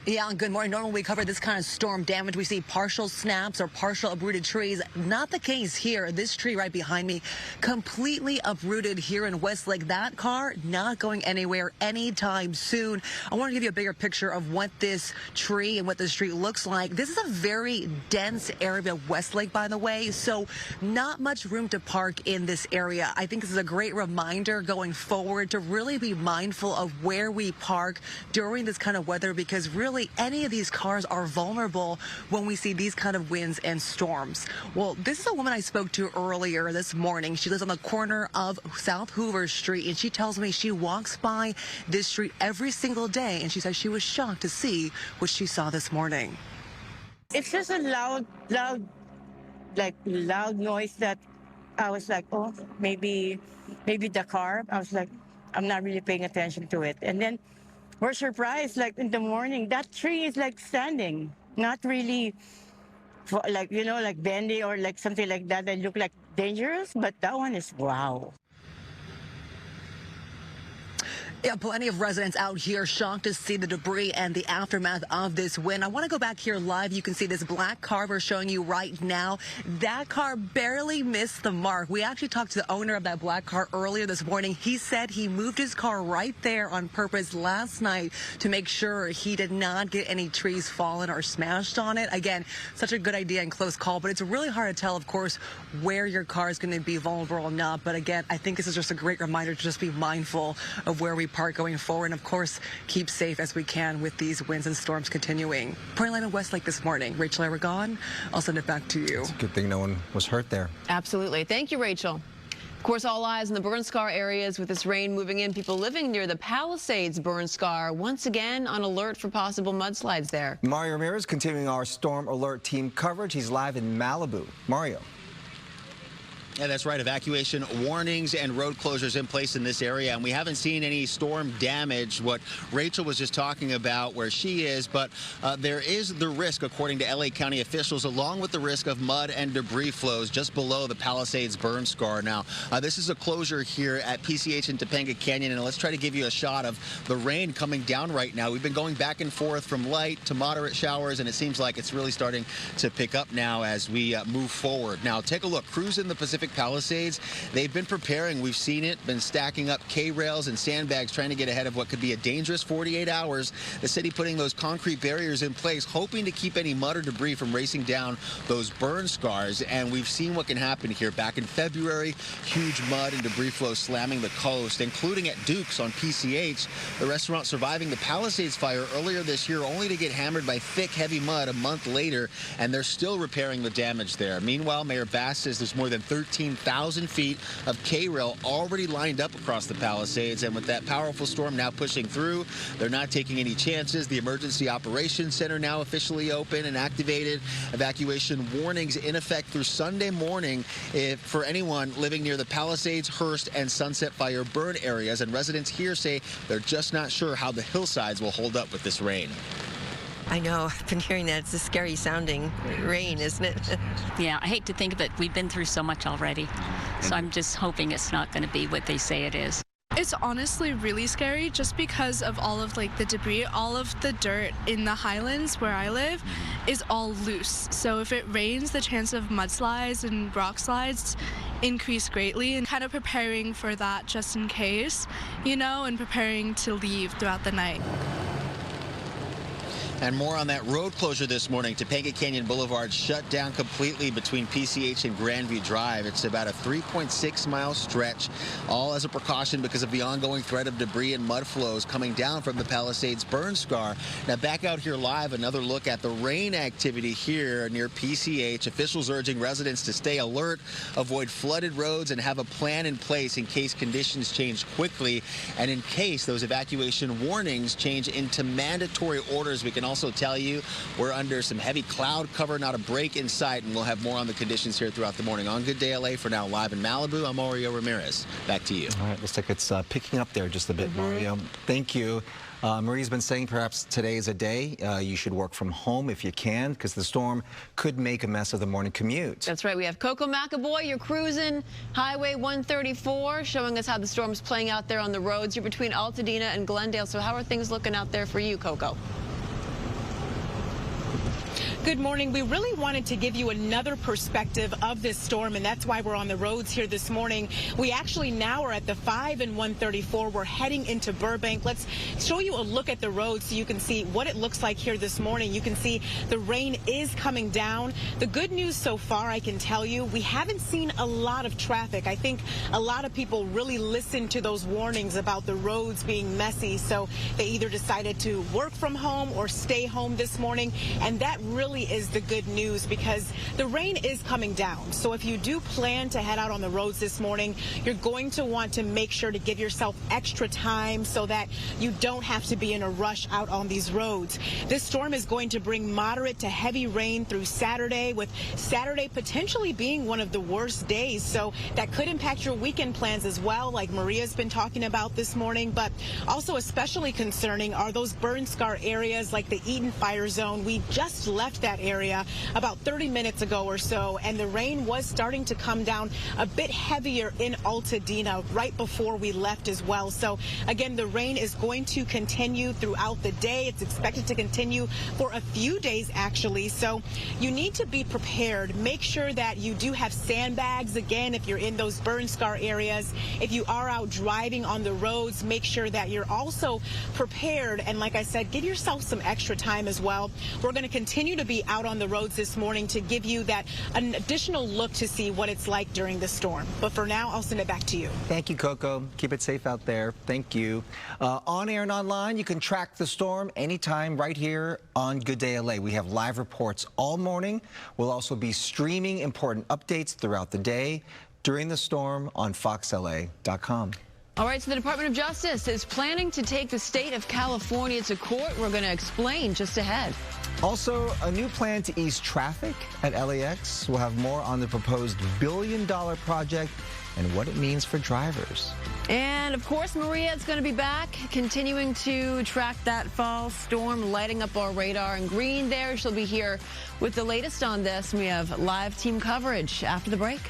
Yeah, good morning. Normally we cover this kind of storm damage. We see partial snaps or partial uprooted trees. Not the case here. This tree right behind me, completely uprooted here in Westlake. That car not going anywhere anytime soon. I want to give you a bigger picture of what this tree and what the street looks like. This is a very dense area of Westlake, by the way, so not much room to park in this area. I think this is a great reminder going forward to really be mindful of where we park during this kind of weather, because really any of these cars are vulnerable when we see these kind of winds and storms. Well, this is a woman I spoke to earlier this morning. She lives on the corner of South Hoover Street, and she tells me she walks by this street every single day, and she says she was shocked to see what she saw this morning. It's just a loud noise that I was like, oh, maybe the car. I was like, I'm not really paying attention to it. And then we're surprised, like in the morning, that tree is like standing, not really like, you know, like bending or like something like that that look like dangerous, but that one is wow. Yeah, plenty of residents out here shocked to see the debris and the aftermath of this wind. I want to go back here live. You can see this black car we're showing you right now. That car barely missed the mark. We actually talked to the owner of that black car earlier this morning. He said he moved his car right there on purpose last night to make sure he did not get any trees fallen or smashed on it. Again, such a good idea and close call, but it's really hard to tell, of course, where your car is going to be vulnerable or not. But again, I think this is just a great reminder to just be mindful of where we part going forward. And of course, keep safe as we can with these winds and storms continuing. Reporting live in Westlake this morning. Rachel Aragon, I'll send it back to you. It's a good thing no one was hurt there. Absolutely. Thank you, Rachel. Of course, all eyes on the burn scar areas with this rain moving in. People living near the Palisades burn scar once again on alert for possible mudslides there. Mario Ramirez continuing our storm alert team coverage. He's live in Malibu. Mario. Yeah, that's right. Evacuation warnings and road closures in place in this area. And we haven't seen any storm damage, what Rachel was just talking about where she is. But there is the risk, according to LA County officials, along with the risk of mud and debris flows just below the Palisades burn scar. Now, this is a closure here at PCH in Topanga Canyon. And let's try to give you a shot of the rain coming down right now. We've been going back and forth from light to moderate showers, and it seems like it's really starting to pick up now as we move forward. Now, take a look. Crews in the Pacific Palisades, they've been preparing. We've seen it, been stacking up K-rails and sandbags, trying to get ahead of what could be a dangerous 48 hours. The city putting those concrete barriers in place, hoping to keep any mud or debris from racing down those burn scars. And we've seen what can happen here. Back in February, huge mud and debris flow slamming the coast, including at Duke's on PCH, the restaurant surviving the Palisades fire earlier this year, only to get hammered by thick, heavy mud a month later, and they're still repairing the damage there. Meanwhile, Mayor Bass says there's more than 13,000 feet of K-rail already lined up across the Palisades, and with that powerful storm now pushing through, they're not taking any chances. The Emergency Operations Center now officially open and activated. Evacuation warnings in effect through Sunday morning for anyone living near the Palisades, Hearst, and Sunset Fire burn areas, and residents here say they're just not sure how the hillsides will hold up with this rain. I know. I've been hearing that. It's a scary sounding rain, isn't it? Yeah, I hate to think of it. We've been through so much already. So I'm just hoping it's not going to be what they say it is. It's honestly really scary just because of all of the debris. All of the dirt in the highlands where I live is all loose. So if it rains, the chance of mudslides and rock slides increase greatly, and kind of preparing for that just in case, and preparing to leave throughout the night. And more on that road closure this morning. Topanga Canyon Boulevard shut down completely between PCH and Grandview Drive. It's about a 3.6-mile stretch, all as a precaution because of the ongoing threat of debris and mud flows coming down from the Palisades burn scar. Now back out here live, another look at the rain activity here near PCH. Officials urging residents to stay alert, avoid flooded roads, and have a plan in place in case conditions change quickly and in case those evacuation warnings change into mandatory orders. We can also tell you we're under some heavy cloud cover, not a break in sight, and we'll have more on the conditions here throughout the morning. On Good Day LA, for now, live in Malibu, I'm Mario Ramirez. Back to you. All right, looks like it's picking up there just a bit, Mario. Thank you. Marie's been saying perhaps today is a day you should work from home if you can, because the storm could make a mess of the morning commute. That's right. We have Coco McAvoy. You're cruising Highway 134, showing us how the storm's playing out there on the roads. You're between Altadena and Glendale. So how are things looking out there for you, Coco? Good morning. We really wanted to give you another perspective of this storm, and that's why we're on the roads here this morning. We actually now are at the 5 and 134. We're heading into Burbank. Let's show you a look at the road so you can see what it looks like here this morning. You can see the rain is coming down. The good news so far, I can tell you, we haven't seen a lot of traffic. I think a lot of people really listened to those warnings about the roads being messy, so they either decided to work from home or stay home this morning, and that really is the good news because the rain is coming down. So if you do plan to head out on the roads this morning, you're going to want to make sure to give yourself extra time so that you don't have to be in a rush out on these roads. This storm is going to bring moderate to heavy rain through Saturday, with Saturday potentially being one of the worst days. So that could impact your weekend plans as well, like Maria's been talking about this morning. But also especially concerning are those burn scar areas like the Eaton Fire zone. We just left that area about 30 minutes ago or so, and the rain was starting to come down a bit heavier in Altadena right before we left as well. So again, the rain is going to continue throughout the day. It's expected to continue for a few days actually, so you need to be prepared. Make sure that you do have sandbags again if you're in those burn scar areas. If you are out driving on the roads, make sure that you're also prepared, and like I said, give yourself some extra time as well. We're going to continue to be crew out on the roads this morning to give you an additional look to see what it's like during the storm. But for now, I'll send it back to you. Thank you, Coco. Keep it safe out there. Thank you. On air and online, you can track the storm anytime right here on Good Day LA. We have live reports all morning. We'll also be streaming important updates throughout the day during the storm on foxla.com. All right, so the Department of Justice is planning to take the state of California to court. We're going to explain just ahead. Also, a new plan to ease traffic at LAX. We'll have more on the proposed billion-dollar project and what it means for drivers. And, of course, Maria is going to be back, continuing to track that fall storm, lighting up our radar. And Green there, she'll be here with the latest on this. We have live team coverage after the break.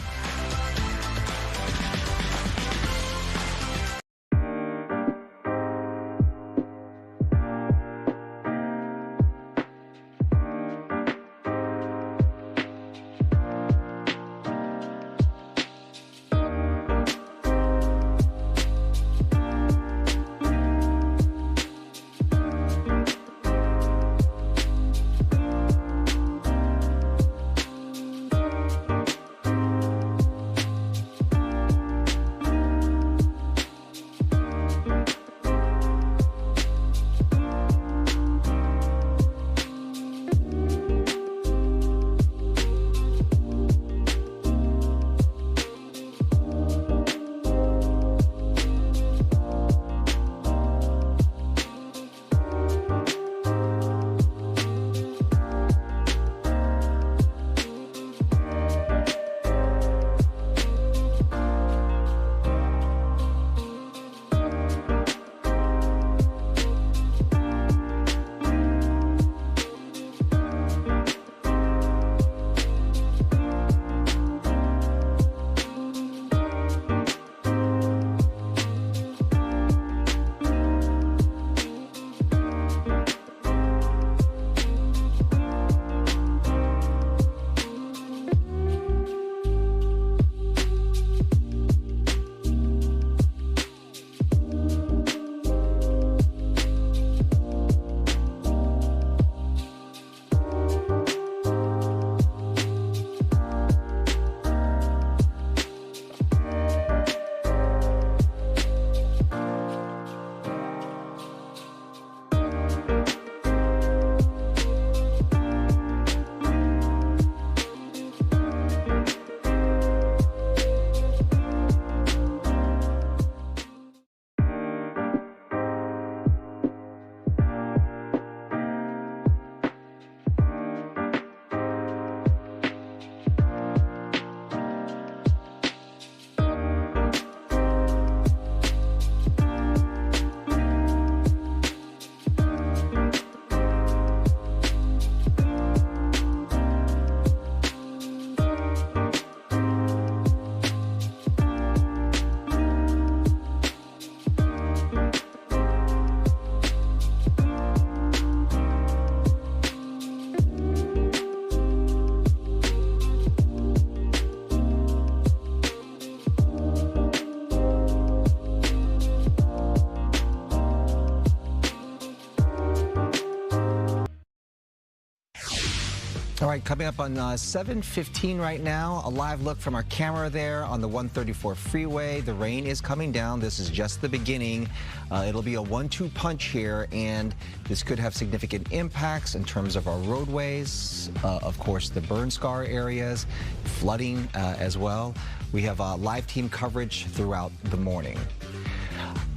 All right, coming up on 7:15 right now, a live look from our camera there on the 134 freeway. The rain is coming down. This is just the beginning. It'll be a 1-2 punch here, and this could have significant impacts in terms of our roadways, of course, the burn scar areas, flooding as well. We have live team coverage throughout the morning.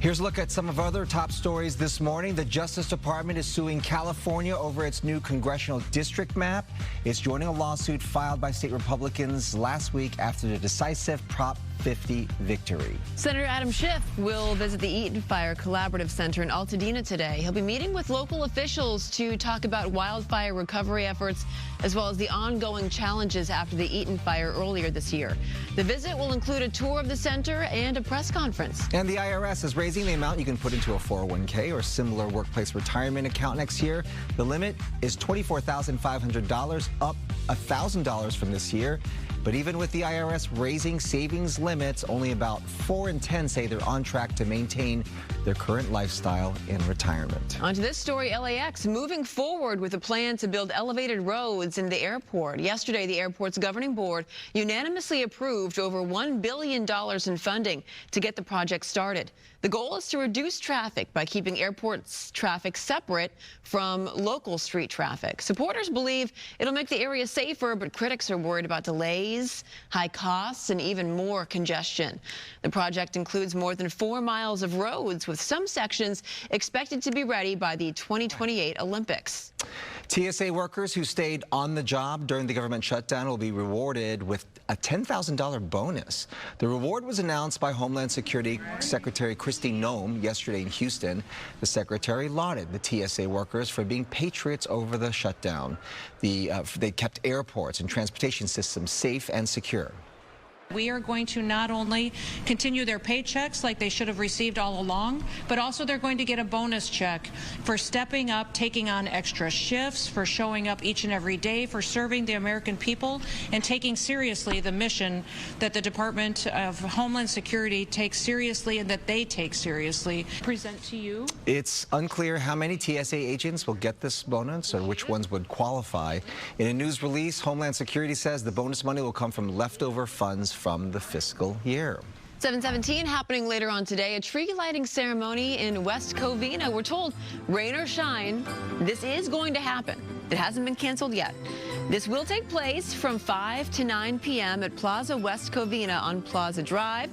Here's a look at some of other top stories this morning. The Justice Department is suing California over its new congressional district map. It's joining a lawsuit filed by state Republicans last week after the decisive Prop 50 victory. Senator Adam Schiff will visit the Eaton Fire Collaborative Center in Altadena today. He'll be meeting with local officials to talk about wildfire recovery efforts, as well as the ongoing challenges after the Eaton fire earlier this year. The visit will include a tour of the center and a press conference. And the IRS is raising the amount you can put into a 401k or similar workplace retirement account next year. The limit is $24,500, up $1,000 from this year. But even with the IRS raising savings limits, only about 4 in 10 say they're on track to maintain their current lifestyle in retirement. On to this story, LAX moving forward with a plan to build elevated roads in the airport. Yesterday, the airport's governing board unanimously approved over $1 billion in funding to get the project started. The goal is to reduce traffic by keeping airports traffic separate from local street traffic. Supporters believe it'll make the area safer, but critics are worried about delays, high costs, and even more congestion. The project includes more than 4 miles of roads, with some sections expected to be ready by the 2028 Olympics. TSA workers who stayed on the job during the government shutdown will be rewarded with a $10,000 bonus. The reward was announced by Homeland Security Secretary Kristi Noem yesterday in Houston. The secretary lauded the TSA workers for being patriots over the shutdown. They kept airports and transportation systems safe and secure. We are going to not only continue their paychecks like they should have received all along, but also they're going to get a bonus check for stepping up, taking on extra shifts, for showing up each and every day, for serving the American people, and taking seriously the mission that the Department of Homeland Security takes seriously and that they take seriously. Present to you. It's unclear how many TSA agents will get this bonus or which ones would qualify. In a news release, Homeland Security says the bonus money will come from leftover funds from the fiscal year. 7:17 happening later on today, a tree lighting ceremony in West Covina. We're told, rain or shine, this is going to happen. It hasn't been canceled yet. This will take place from 5 to 9 p.m. at Plaza West Covina on Plaza Drive.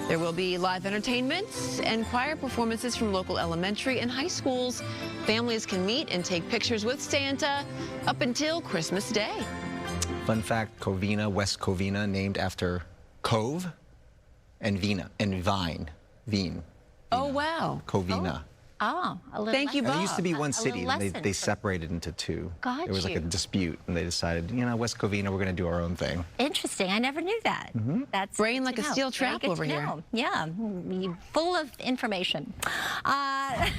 There will be live entertainment and choir performances from local elementary and high schools. Families can meet and take pictures with Santa up until Christmas Day. Fun fact, Covina, West Covina, named after Cove and Vina and Vine. Vine. Oh, wow. Covina. Oh, a little Thank you, Bob. It used to be one city, and they separated into two. Got There was like a dispute, and they decided, you know, West Covina, we're going to do our own thing. Interesting. I never knew that. That's brain like a steel trap over here. Yeah, full of information.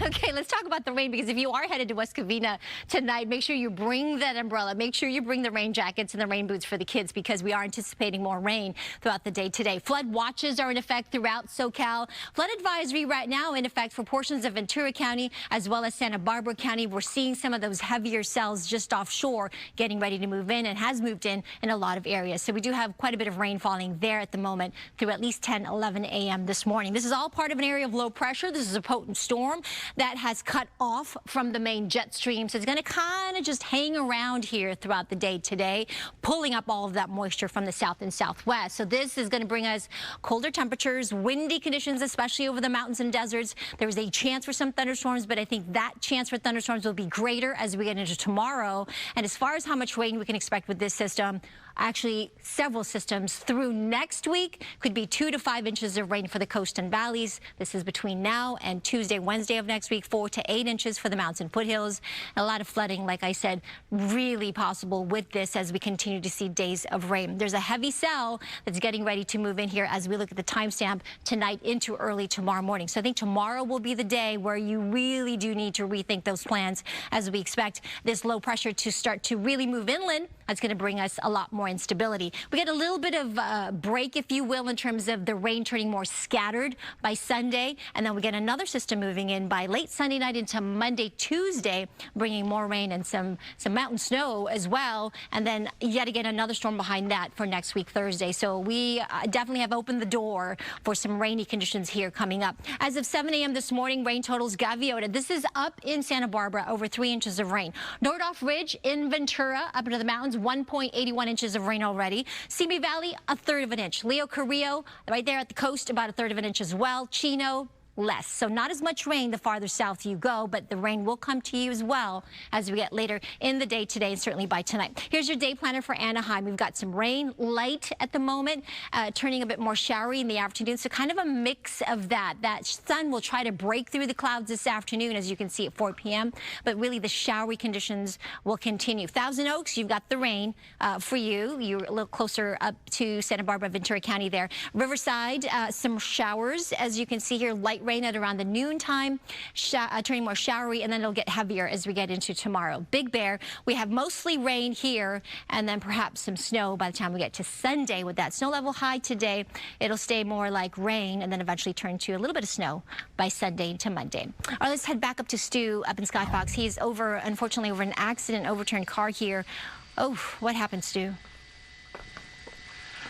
Okay, let's talk about the rain, because if you are headed to West Covina tonight, make sure you bring that umbrella. Make sure you bring the rain jackets and the rain boots for the kids, because we are anticipating more rain throughout the day today. Flood watches are in effect throughout SoCal. Flood advisory right now in effect for portions of Ventura County as well as Santa Barbara County. We're seeing some of those heavier cells just offshore getting ready to move in, and has moved in a lot of areas. So we do have quite a bit of rain falling there at the moment through at least 10, 11 a.m. this morning. This is all part of an area of low pressure. This is a potent storm that has cut off from the main jet stream. So it's going to kind of just hang around here throughout the day today, pulling up all of that moisture from the south and southwest. So this is going to bring us colder temperatures, windy conditions, especially over the mountains and deserts. There is a chance for some thunderstorms, but I think that chance for thunderstorms will be greater as we get into tomorrow. And as far as how much rain we can expect with this system, actually several systems through next week could be 2 to 5 inches of rain for the coast and valleys. This is between now and Tuesday, Wednesday of next week, 4 to 8 inches for the mountains and foothills. A lot of flooding, like I said, really possible with this as we continue to see days of rain. There's a heavy cell that's getting ready to move in here as we look at the timestamp tonight into early tomorrow morning. So I think tomorrow will be the day where you really do need to rethink those plans as we expect this low pressure to start to really move inland. That's going to bring us a lot more instability. We get a little bit of a break, if you will, in terms of the rain turning more scattered by Sunday, and then we get another system moving in by late Sunday night into Monday, Tuesday, bringing more rain and some mountain snow as well, and then yet again another storm behind that for next week, Thursday. So we definitely have opened the door for some rainy conditions here coming up. As of 7 a.m. this morning, rain totals Gaviota. This is up in Santa Barbara, over 3 inches of rain. Nordoff Ridge in Ventura, up into the mountains, 1.81 inches of rain already. Simi Valley, 1/3 of an inch. Leo Carrillo, right there at the coast, about 1/3 of an inch as well. Chino, less. So not as much rain the farther south you go, but the rain will come to you as well as we get later in the day today and certainly by tonight. Here's your day planner for Anaheim. We've got some rain, light at the moment, turning a bit more showery in the afternoon. So kind of a mix of that. That sun will try to break through the clouds this afternoon, as you can see at 4 p.m. But really the showery conditions will continue. Thousand Oaks, you've got the rain for you. You're a little closer up to Santa Barbara, Ventura County there. Riverside, some showers, as you can see here, light rain at around the noon time, turning more showery, and then it'll get heavier as we get into tomorrow. Big Bear, we have mostly rain here and then perhaps some snow by the time we get to Sunday. With that snow level high today, it'll stay more like rain and then eventually turn to a little bit of snow by Sunday to Monday. All right, let's head back up to Stu up in Skyfox. He's unfortunately over an accident, overturned car here. Oh, what happened, Stu?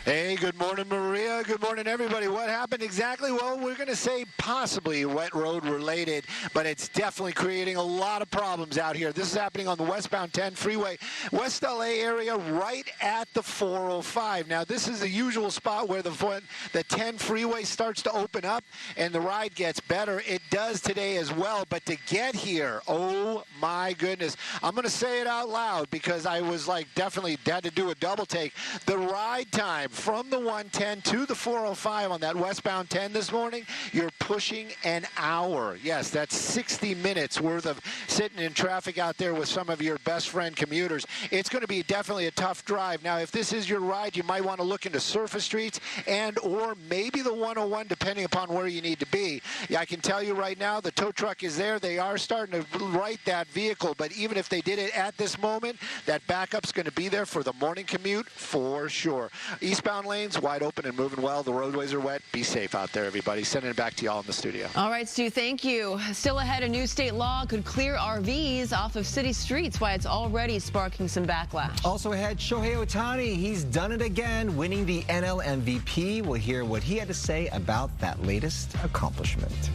Hey, good morning, Maria. Good morning, everybody. What happened exactly? Well, we're going to say possibly wet road related, but it's definitely creating a lot of problems out here. This is happening on the westbound 10 freeway, West LA area, right at the 405. Now, this is the usual spot where the 10 freeway starts to open up and the ride gets better. It does today as well, but to get here, oh my goodness. I'm going to say it out loud because I was like definitely had to do a double take. The ride time from the 110 to the 405 on that westbound 10 this morning, you're pushing an hour. Yes, that's 60 minutes worth of sitting in traffic out there with some of your best friend commuters. It's going to be definitely a tough drive. Now, if this is your ride, you might want to look into surface streets and or maybe the 101, depending upon where you need to be. Yeah, I can tell you right now, the tow truck is there. They are starting to right that vehicle, but even if they did it at this moment, that backup's going to be there for the morning commute for sure. Eastbound lanes wide open and moving well. The roadways are wet. Be safe out there, everybody. Sending it back to y'all in the studio. All right, Stu, thank you. Still ahead, a new state law could clear RVs off of city streets, why it's already sparking some backlash. Also ahead, Shohei Ohtani. He's done it again, winning the NL MVP. We'll hear what he had to say about that latest accomplishment.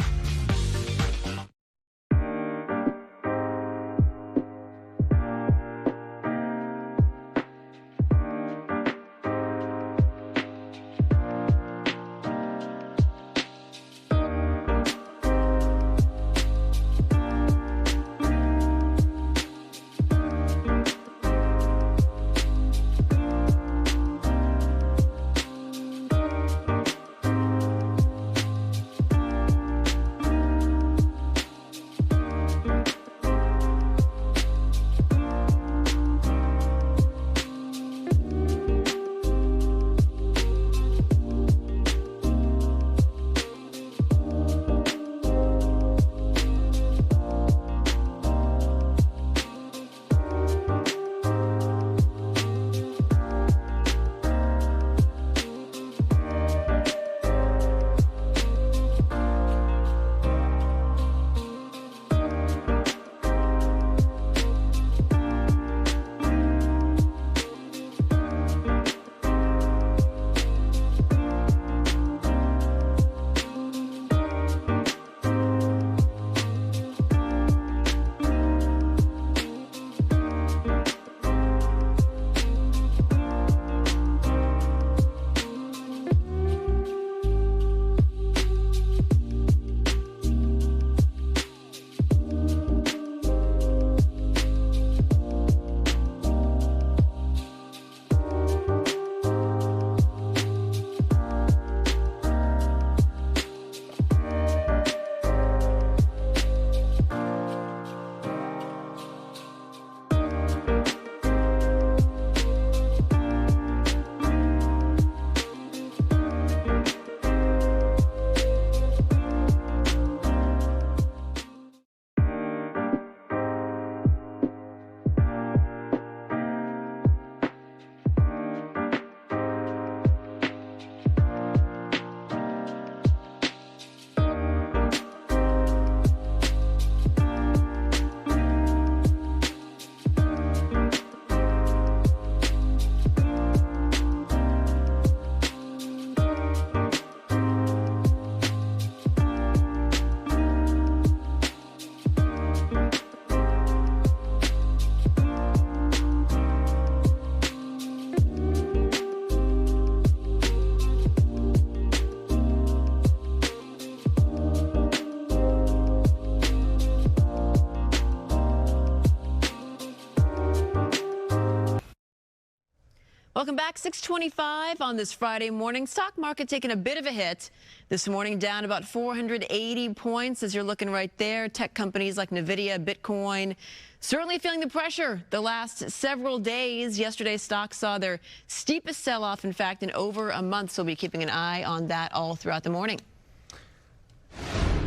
Welcome back. 6:25 on this Friday morning. Stock market taking a bit of a hit this morning, down about 480 points as you're looking right there. Tech companies like Nvidia, Bitcoin, certainly feeling the pressure the last several days. Yesterday's stocks saw their steepest sell-off, in fact, in over a month. So we'll be keeping an eye on that all throughout the morning.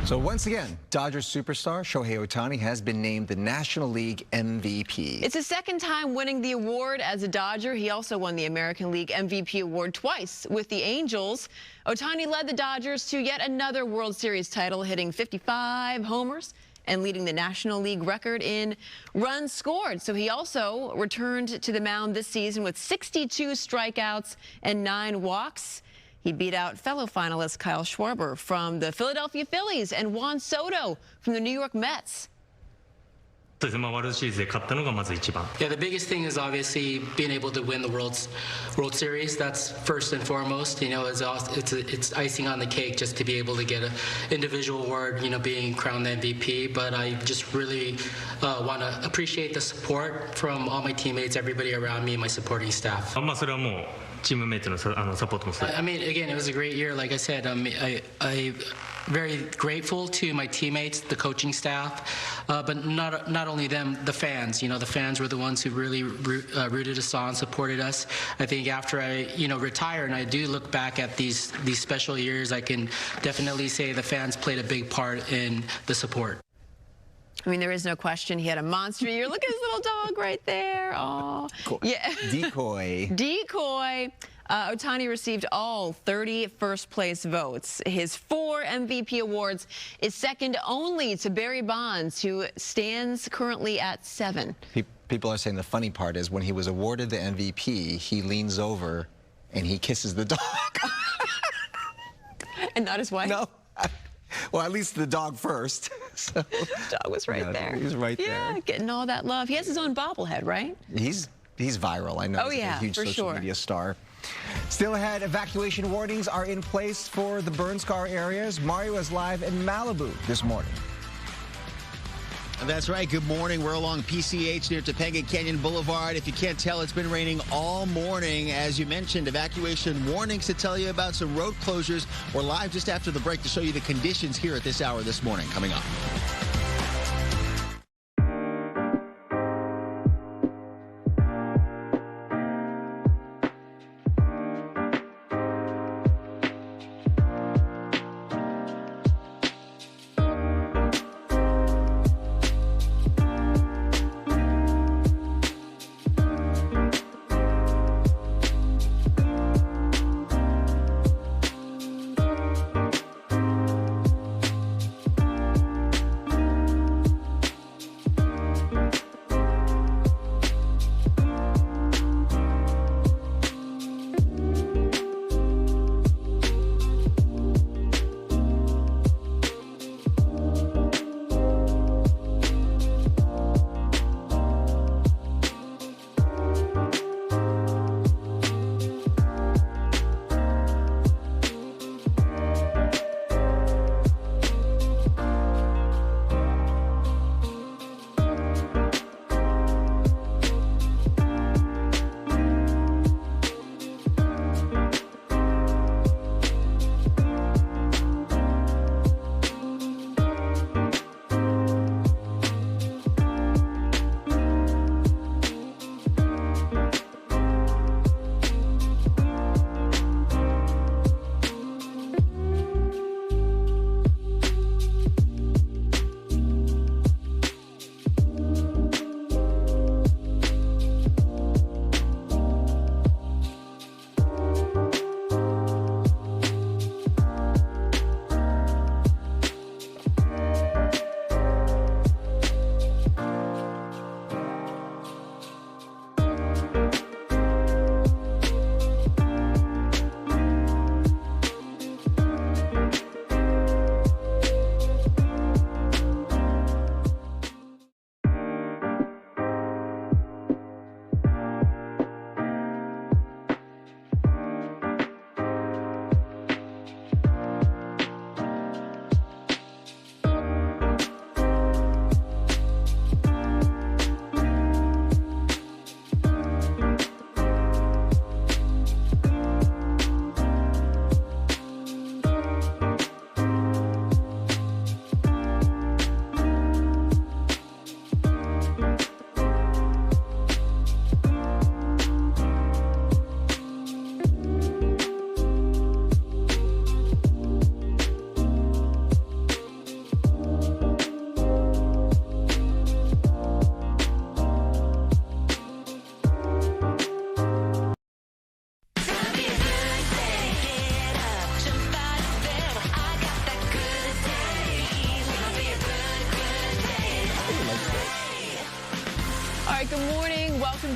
So once again, Dodgers superstar Shohei Ohtani has been named the National League MVP. It's his second time winning the award as a Dodger. He also won the American League MVP award twice with the Angels. Ohtani led the Dodgers to yet another World Series title, hitting 55 homers and leading the National League record in runs scored. So he also returned to the mound this season with 62 strikeouts and 9 walks. He beat out fellow finalist Kyle Schwarber from the Philadelphia Phillies and Juan Soto from the New York Mets. Yeah, the biggest thing is obviously being able to win the World Series. That's first and foremost. You know, it's icing on the cake just to be able to get an individual award, you know, being crowned the MVP. But I just really want to appreciate the support from all my teammates, everybody around me, and my supporting staff. I mean, again, it was a great year. Like I said, I very grateful to my teammates, the coaching staff, but not only them, the fans. You know, the fans were the ones who really rooted us on, supported us. I think after I, you know, retire and I do look back at these special years, I can definitely say the fans played a big part in the support. I mean, there is no question he had a monster year. Look at his little dog right there. Oh, yeah. Decoy. Decoy. Ohtani received all 30 first-place votes. His 4 MVP awards is second only to Barry Bonds, who stands currently at 7. People are saying the funny part is when he was awarded the MVP, he leans over and he kisses the dog. And not his wife? No. Well, at least the dog first. So, the dog was right there. He's right there. Yeah, getting all that love. He has his own bobblehead, right? He's viral. I know. Oh, He's yeah, a huge for social sure. media star. Still ahead, evacuation warnings are in place for the burn scar areas. Mario is live in Malibu this morning. That's right. Good morning. We're along PCH near Topanga Canyon Boulevard. If you can't tell, it's been raining all morning. As you mentioned, evacuation warnings to tell you about some road closures. We're live just after the break to show you the conditions here at this hour this morning. Coming up.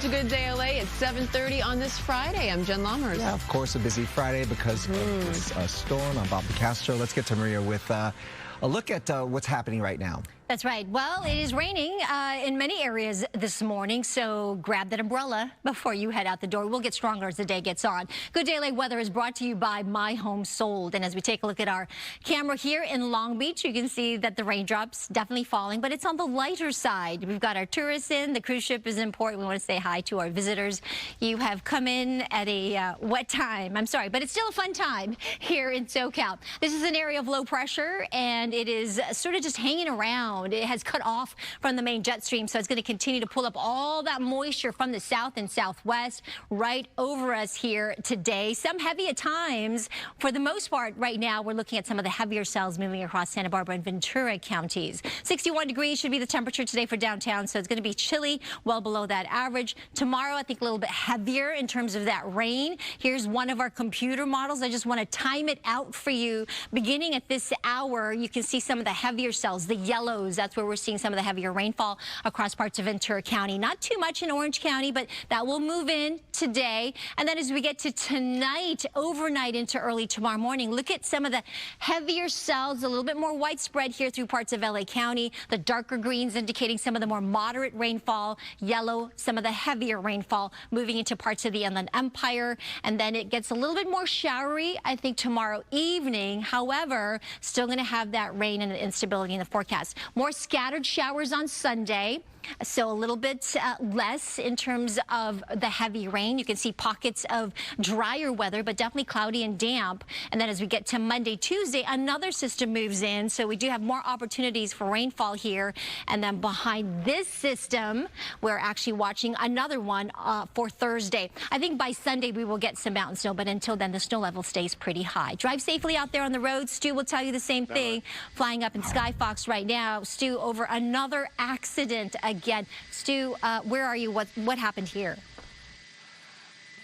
to Good Day LA at 7:30 on this Friday. I'm Jen Lammers. Yeah, of course, a busy Friday because of this storm. I'm Bob DeCastro. Let's get to Maria with a look at what's happening right now. That's right. Well, it is raining in many areas this morning, so grab that umbrella before you head out the door. We'll get stronger as the day gets on. Good Day LA weather is brought to you by My Home Sold. And as we take a look at our camera here in Long Beach, you can see that the raindrops definitely falling, but it's on the lighter side. We've got our tourists in. The cruise ship is in port. We want to say hi to our visitors. You have come in at a wet time. I'm sorry, but it's still a fun time here in SoCal. This is an area of low pressure, and it is sort of just hanging around. It has cut off from the main jet stream, so it's going to continue to pull up all that moisture from the south and southwest right over us here today. Some heavy at times. For the most part, right now, we're looking at some of the heavier cells moving across Santa Barbara and Ventura counties. 61 degrees should be the temperature today for downtown, so it's going to be chilly, well below that average. Tomorrow, I think a little bit heavier in terms of that rain. Here's one of our computer models. I just want to time it out for you. Beginning at this hour, you can see some of the heavier cells, the yellows. That's where we're seeing some of the heavier rainfall across parts of Ventura County. Not too much in Orange County, but that will move in today. And then as we get to tonight, overnight into early tomorrow morning, look at some of the heavier cells, a little bit more widespread here through parts of LA County. The darker greens indicating some of the more moderate rainfall, yellow, some of the heavier rainfall moving into parts of the Inland Empire. And then it gets a little bit more showery, I think, tomorrow evening. However, still going to have that rain and instability in the forecast. More scattered showers on Sunday. So a little bit less in terms of the heavy rain. You can see pockets of drier weather, but definitely cloudy and damp. And then as we get to Monday, Tuesday, another system moves in. So we do have more opportunities for rainfall here. And then behind this system, we're actually watching another one for Thursday. I think by Sunday we will get some mountain snow, but until then the snow level stays pretty high. Drive safely out there on the road. Stu will tell you the same thing. Flying up in Skyfox right now. Stu, over another accident again. Stu, where are you? What happened here?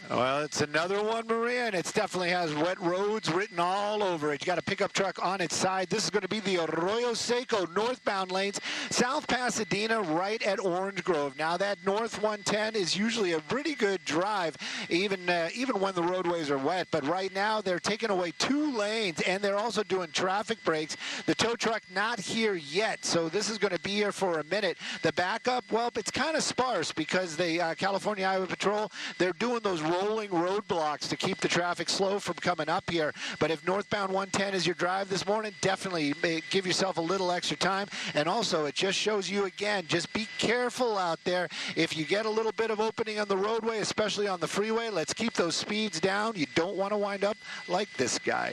Well, it's another one, Maria, and it definitely has wet roads written all over it. You got a pickup truck on its side. This is going to be the Arroyo Seco northbound lanes, South Pasadena, right at Orange Grove. Now, that North 110 is usually a pretty good drive, even when the roadways are wet. But right now, they're taking away 2 lanes, and they're also doing traffic breaks. The tow truck not here yet, so this is going to be here for a minute. The backup, well, it's kind of sparse because the California Highway Patrol, they're doing those rolling roadblocks to keep the traffic slow from coming up here. But if northbound 110 is your drive this morning, definitely give yourself a little extra time. And also, it just shows you again, just be careful out there. If you get a little bit of opening on the roadway, especially on the freeway, let's keep those speeds down. You don't want to wind up like this guy.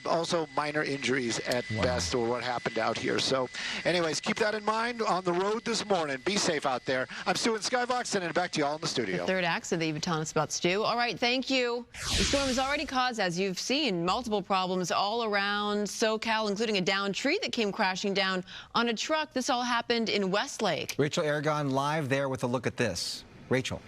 Also, minor injuries at best, or what happened out here. So anyways, keep that in mind on the road this morning. Be safe out there. I'm Stu in Skybox, sending it back to you all in the studio. The third accident that you've been telling us about, Stu. All right, thank you. The storm has already caused, as you've seen, multiple problems all around SoCal, including a downed tree that came crashing down on a truck. This all happened in Westlake. Rachel Aragon live there with a look at this. Rachel.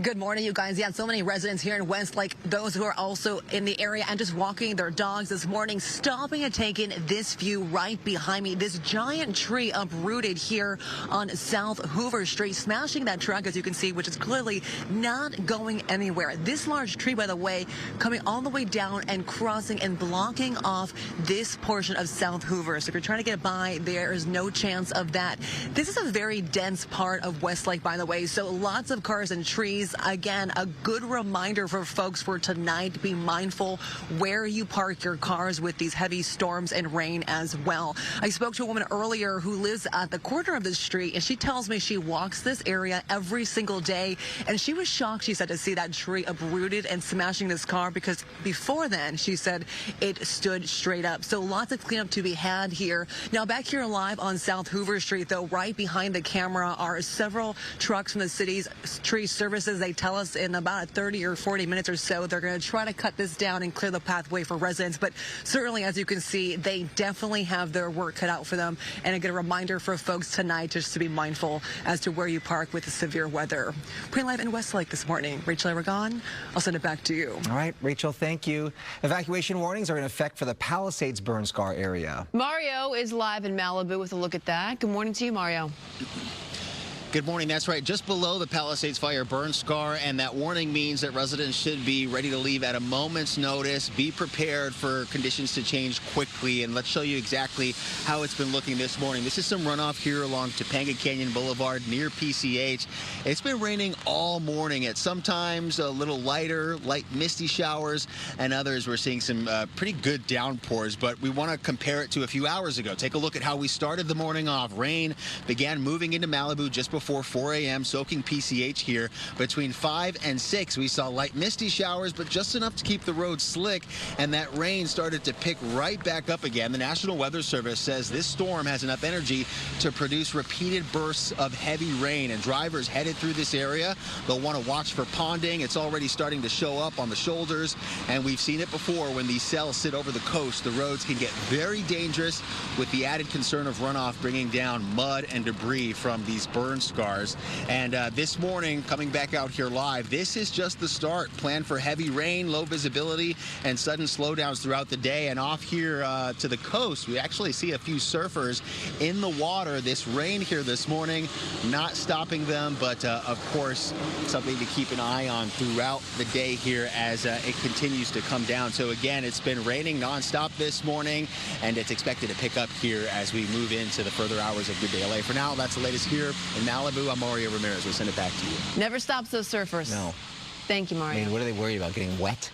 Good morning, you guys. Yeah, so many residents here in Westlake, those who are also in the area and just walking their dogs this morning, stopping and taking this view right behind me. This giant tree uprooted here on South Hoover Street, smashing that truck, as you can see, which is clearly not going anywhere. This large tree, by the way, coming all the way down and crossing and blocking off this portion of South Hoover. So if you're trying to get by, there is no chance of that. This is a very dense part of Westlake, by the way, so lots of cars and trees. Again, a good reminder for folks for tonight. Be mindful where you park your cars with these heavy storms and rain as well. I spoke to a woman earlier who lives at the corner of the street, and she tells me she walks this area every single day, and she was shocked, she said, to see that tree uprooted and smashing this car, because before then, she said, it stood straight up. So lots of cleanup to be had here. Now, back here live on South Hoover Street, though, right behind the camera are several trucks from the city's tree services. They tell us in about 30 or 40 minutes or so, they're going to try to cut this down and clear the pathway for residents. But certainly, as you can see, they definitely have their work cut out for them. And again, a reminder for folks tonight just to be mindful as to where you park with the severe weather. Pretty live in Westlake this morning. Rachel Aragon, I'll send it back to you. All right, Rachel, thank you. Evacuation warnings are in effect for the Palisades burn scar area. Mario is live in Malibu with a look at that. Good morning to you, Mario. Good morning. That's right. Just below the Palisades fire burn scar, and that warning means that residents should be ready to leave at a moment's notice. Be prepared for conditions to change quickly, and let's show you exactly how it's been looking this morning. This is some runoff here along Topanga Canyon Boulevard near PCH. It's been raining all morning. At sometimes a little lighter, light misty showers, and others we're seeing some pretty good downpours, but we want to compare it to a few hours ago. Take a look at how we started the morning off. Rain began moving into Malibu just before 4 a.m., soaking PCH here. Between 5 and 6, we saw light misty showers, but just enough to keep the roads slick, and that rain started to pick right back up again. The National Weather Service says this storm has enough energy to produce repeated bursts of heavy rain, and drivers headed through this area, they'll want to watch for ponding. It's already starting to show up on the shoulders, and we've seen it before. When these cells sit over the coast, the roads can get very dangerous, with the added concern of runoff bringing down mud and debris from these burn scars. And this morning, coming back out here live, this is just the start. Plan for heavy rain, low visibility, and sudden slowdowns throughout the day. And off here to the coast, we actually see a few surfers in the water. This rain here this morning, not stopping them, but of course, something to keep an eye on throughout the day here as it continues to come down. So again, it's been raining nonstop this morning, and it's expected to pick up here as we move into the further hours of Good Day LA. For now, that's the latest here in Malibu. I'm Mario Ramirez. We'll send it back to you. Never stops those surfers. No. Thank you, Mario. I mean, what are they worried about? Getting wet?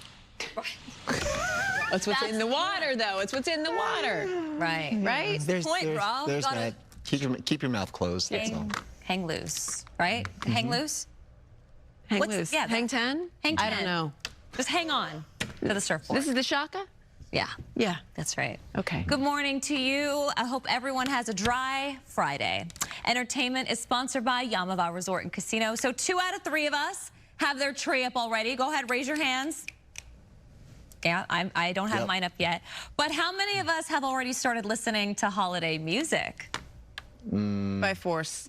That's what's in the water, though. It's what's in the water. Right. Right? There's Rob. that. Keep your mouth closed. That's all. Hang loose, right? Hang loose? Hang loose. Yeah, hang 10? Hang 10. I don't know. Just hang on to the surfboard. This is the Shaka? Yeah. Yeah. That's right. Okay. Good morning to you. I hope everyone has a dry Friday. Entertainment is sponsored by Yamava Resort and Casino. So 2 out of 3 of us have their tree up already. Go ahead, raise your hands. Yeah, I don't have mine up yet. But how many of us have already started listening to holiday music? By force.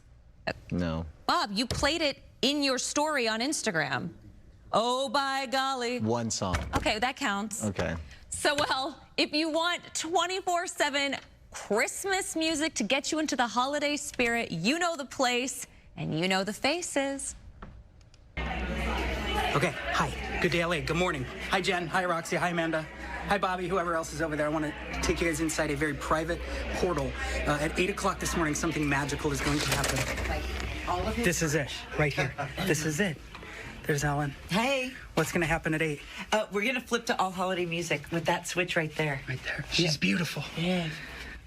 No. Bob, you played it in your story on Instagram. Oh, by golly. One song. Okay, that counts. Okay. So, well, if you want 24/7 Christmas music to get you into the holiday spirit, you know the place and you know the faces. Okay, hi. Good Day LA. Good morning. Hi, Jen. Hi, Roxy. Hi, Amanda. Hi, Bobby. Whoever else is over there. I want to take you guys inside a very private portal. At 8 o'clock this morning, something magical is going to happen. This is it, right here. This is it. There's Ellen. Hey. What's going to happen at 8? We're going to flip to all holiday music with that switch right there. Right there. She's beautiful. Yeah.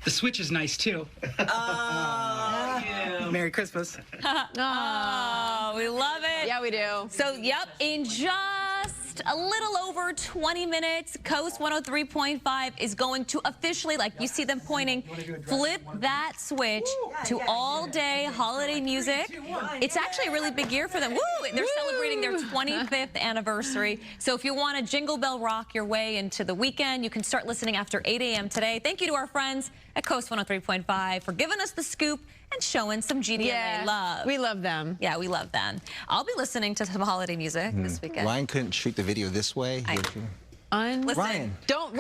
The switch is nice, too. Oh, you. Merry Christmas. Oh, we love it. Yeah, we do. So, yep, in just a little over 20 minutes, Coast 103.5 is going to officially, like you see them pointing, flip that switch to all-day holiday music. It's actually a really big year for them. Woo! They're celebrating their 25th anniversary. So if you want to jingle bell rock your way into the weekend, you can start listening after 8 a.m. today. Thank you to our friends at Coast 103.5 for giving us the scoop and showing some GDLA love. We love them. Yeah, we love them. I'll be listening to some holiday music this weekend. Ryan couldn't shoot the video this way. Listen, Ryan. Don't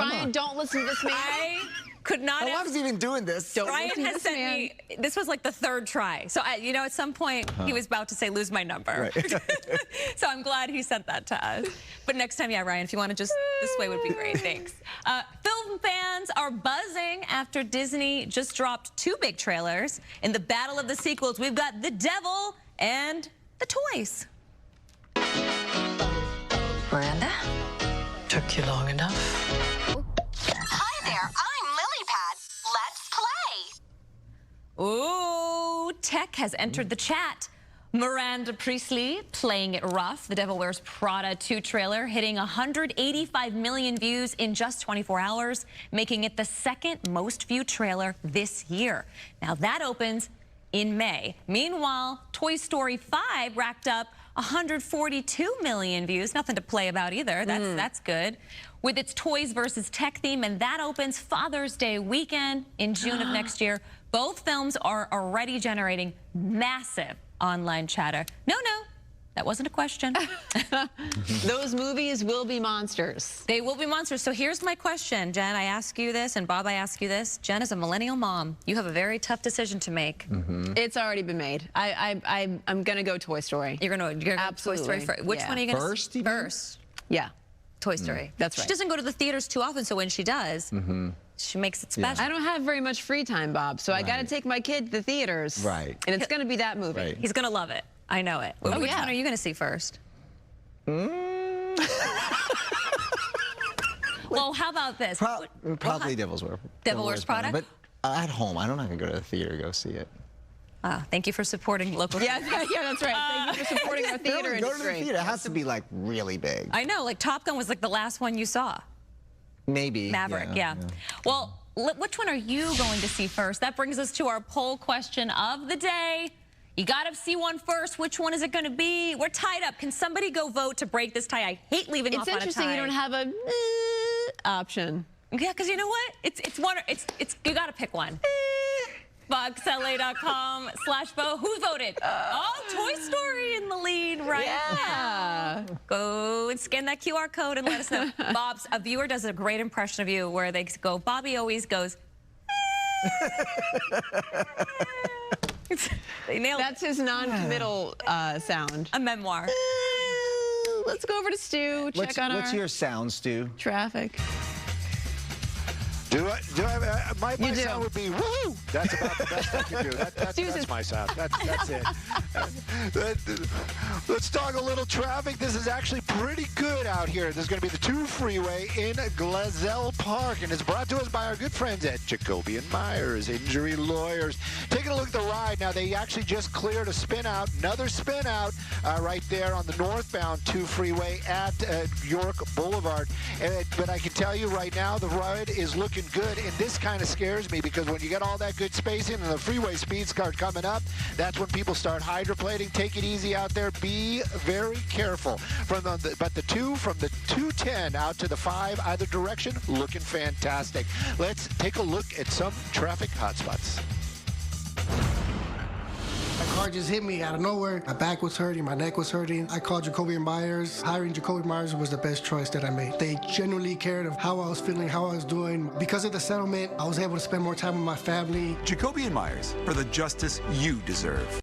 listen to this man. I could not. I was even doing this. Ryan has sent me. This was like the 3rd try. So you know, at some point he was about to say lose my number. Right. So I'm glad he sent that to us. But next time, yeah, Ryan, if you want to just this way would be great. Thanks. Film fans are buzzing after Disney just dropped 2 big trailers. In the battle of the sequels, we've got The Devil and The Toys. Miranda? Took you long enough. Hi there, I'm Lilypad. Let's play. Ooh, tech has entered the chat. Miranda Priestley playing it rough. The Devil Wears Prada 2 trailer hitting 185 million views in just 24 hours, making it the 2nd most viewed trailer this year. Now that opens in May. Meanwhile, Toy Story 5 racked up 142 million views. Nothing to play about either. That's good. With its toys versus tech theme, and that opens Father's Day weekend in June of next year. Both films are already generating massive online chatter. No, That wasn't a question. Those movies will be monsters. They will be monsters. So here's my question, Jen. I ask you this, and Bob, I ask you this. Jen is a millennial mom. You have a very tough decision to make. It's already been made. I'm going to go Toy Story. You're going to go Toy Story first. Which one are you going to First? First. Yeah. Toy Story. That's right. She doesn't go to the theaters too often, so when she does, she makes it special. I don't have very much free time, Bob, so I got to take my kid to the theaters. Right. And it's going to be that movie. Right. He's going to love it. I know it. Oh, Which one are you going to see first? Well, how about this? Probably Devil Wears Prada. But at home, I'm not going to go to the theater to go see it. Thank you for supporting local. Yeah, that's right. Thank you for supporting our theater industry. Go to the theater. It has to be like really big. I know, like Top Gun was like the last one you saw. Maybe. Maverick, yeah. Well, which one are you going to see first? That brings us to our poll question of the day. You got to see one first. Which one is it going to be? We're tied up. Can somebody go vote to break this tie? I hate leaving off on a tie. It's interesting you don't have a option. Yeah, because you know what? It's you got to pick one. FoxLA.com/vote. Who voted? Toy Story in the lead right now. Go and scan that QR code and let us know. Bob's, a viewer does a great impression of you where they go, Bobby always goes, They nailed That's his non-committal sound. A memoir. Let's go over to Stu. Check on what's your sound, Stu? Traffic. My sound would be woohoo. That's about the best I can do. That's my sound. That's it. Let's talk a little traffic. This is actually pretty good out here. This is going to be the 2 freeway in Glazell Park, and it's brought to us by our good friends at Jacoby and Myers Injury Lawyers. Taking a look at the ride now, they actually just cleared a spin out, another spin out right there on the northbound 2 freeway at York Boulevard. But I can tell you right now, the ride is looking good, and this kind of scares me because when you get all that good spacing and the freeway speeds start coming up, that's when people start hydroplaning. Take it easy out there. Be very careful. But the 2 from the 210 out to the 5 either direction, looking fantastic. Let's take a look at some traffic hotspots. My car just hit me out of nowhere. My back was hurting, my neck was hurting. I called Jacoby and Myers. Hiring Jacoby and Myers was the best choice that I made. They genuinely cared of how I was feeling, how I was doing. Because of the settlement, I was able to spend more time with my family. Jacoby and Myers, for the justice you deserve.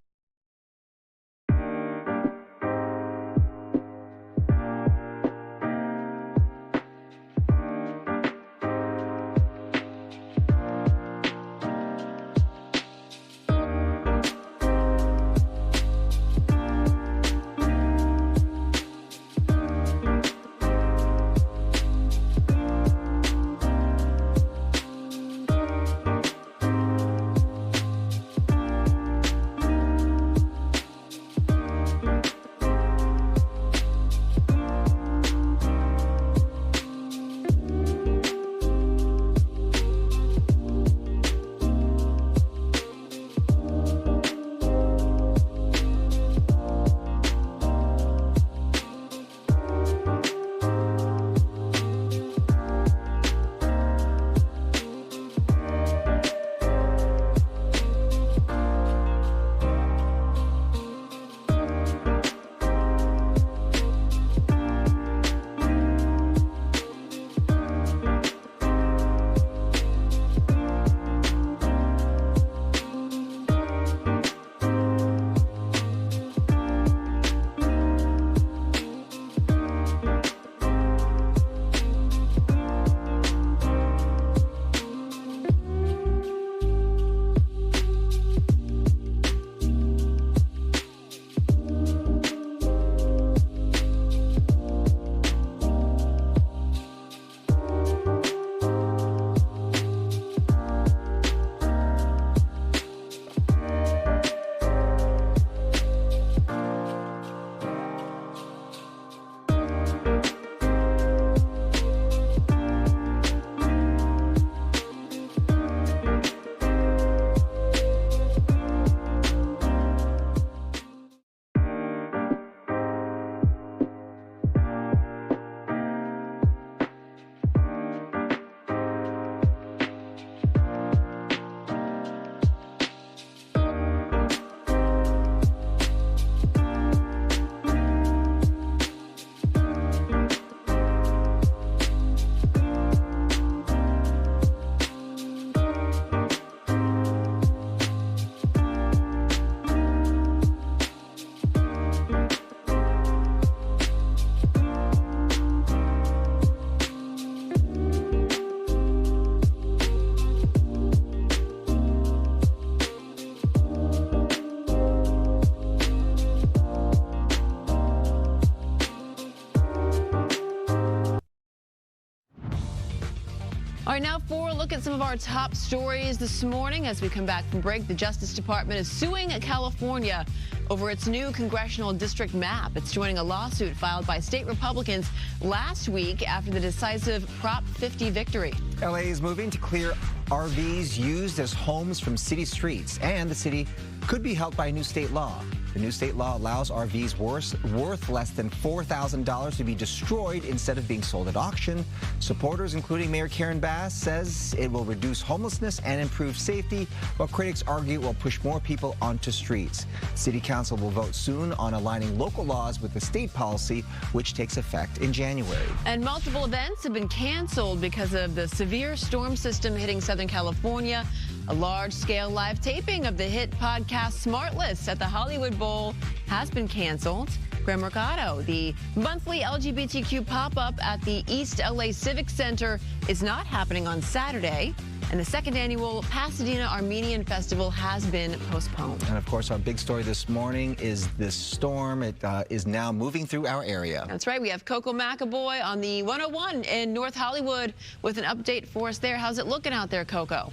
All right, now for a look at some of our top stories this morning. As we come back from break, the Justice Department is suing California over its new congressional district map. It's joining a lawsuit filed by state Republicans last week after the decisive Prop 50 victory. LA is moving to clear RVs used as homes from city streets, and the city could be helped by a new state law. The new state law allows RVs worth less than $4,000 to be destroyed instead of being sold at auction. Supporters, including Mayor Karen Bass, says it will reduce homelessness and improve safety, while critics argue it will push more people onto streets. City Council will vote soon on aligning local laws with the state policy, which takes effect in January. And multiple events have been canceled because of the severe storm system hitting Southern California. A large-scale live taping of the hit podcast Smartless at the Hollywood Bowl has been canceled. Graham Mercado, the monthly LGBTQ pop-up at the East LA Civic Center, is not happening on Saturday. And the second annual Pasadena Armenian Festival has been postponed. And of course, our big story this morning is this storm. It is now moving through our area. That's right. We have Coco McAvoy on the 101 in North Hollywood with an update for us there. How's it looking out there, Coco?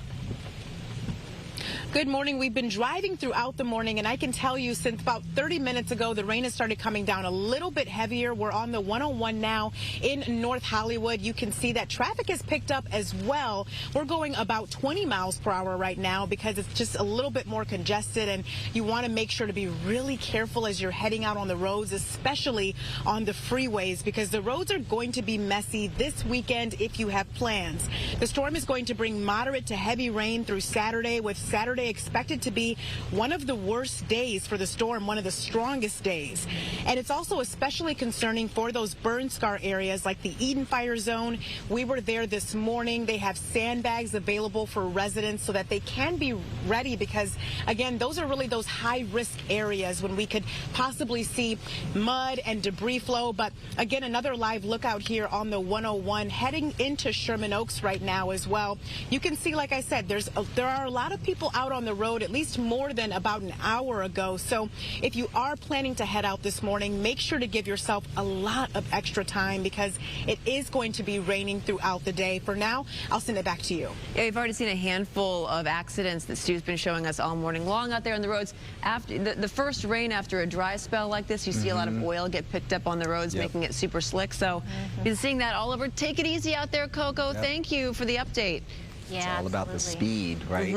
Good morning. We've been driving throughout the morning, and I can tell you since about 30 minutes ago, the rain has started coming down a little bit heavier. We're on the 101 now in North Hollywood. You can see that traffic has picked up as well. We're going about 20 miles per hour right now because it's just a little bit more congested, and you want to make sure to be really careful as you're heading out on the roads, especially on the freeways, because the roads are going to be messy this weekend if you have plans. The storm is going to bring moderate to heavy rain through Saturday, with Saturday expected to be one of the worst days for the storm, one of the strongest days. And it's also especially concerning for those burn scar areas like the Eaton Fire zone. We were there this morning. They have sandbags available for residents so that they can be ready, because again, those are really those high risk areas when we could possibly see mud and debris flow. But again, another live lookout here on the 101 heading into Sherman Oaks right now as well. You can see, like I said, there are a lot of people out on the road, at least more than about an hour ago. So if you are planning to head out this morning, make sure to give yourself a lot of extra time, because it is going to be raining throughout the day. For now, I'll send it back to you. Yeah, we've already seen a handful of accidents that Stu's been showing us all morning long out there on the roads. After the first rain after a dry spell like this, you see a lot of oil get picked up on the roads, making it super slick. So you've been seeing that all over. Take it easy out there, Coco. Thank you for the update. Yeah, it's all about the speed, right?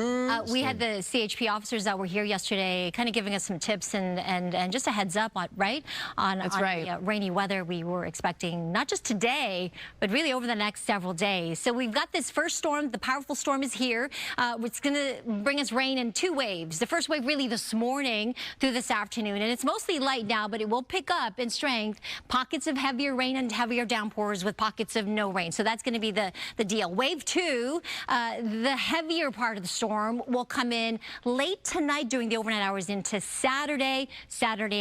We had the CHP officers that were here yesterday kind of giving us some tips and just a heads up on, on the rainy weather we were expecting, not just today, but really over the next several days. So we've got this first storm. The powerful storm is here. It's going to bring us rain in two waves. The first wave really this morning through this afternoon, and it's mostly light now, but it will pick up in strength. Pockets of heavier rain and heavier downpours with pockets of no rain. So that's going to be the deal. Wave two, the heavier part of the storm will come in late tonight during the overnight hours into Saturday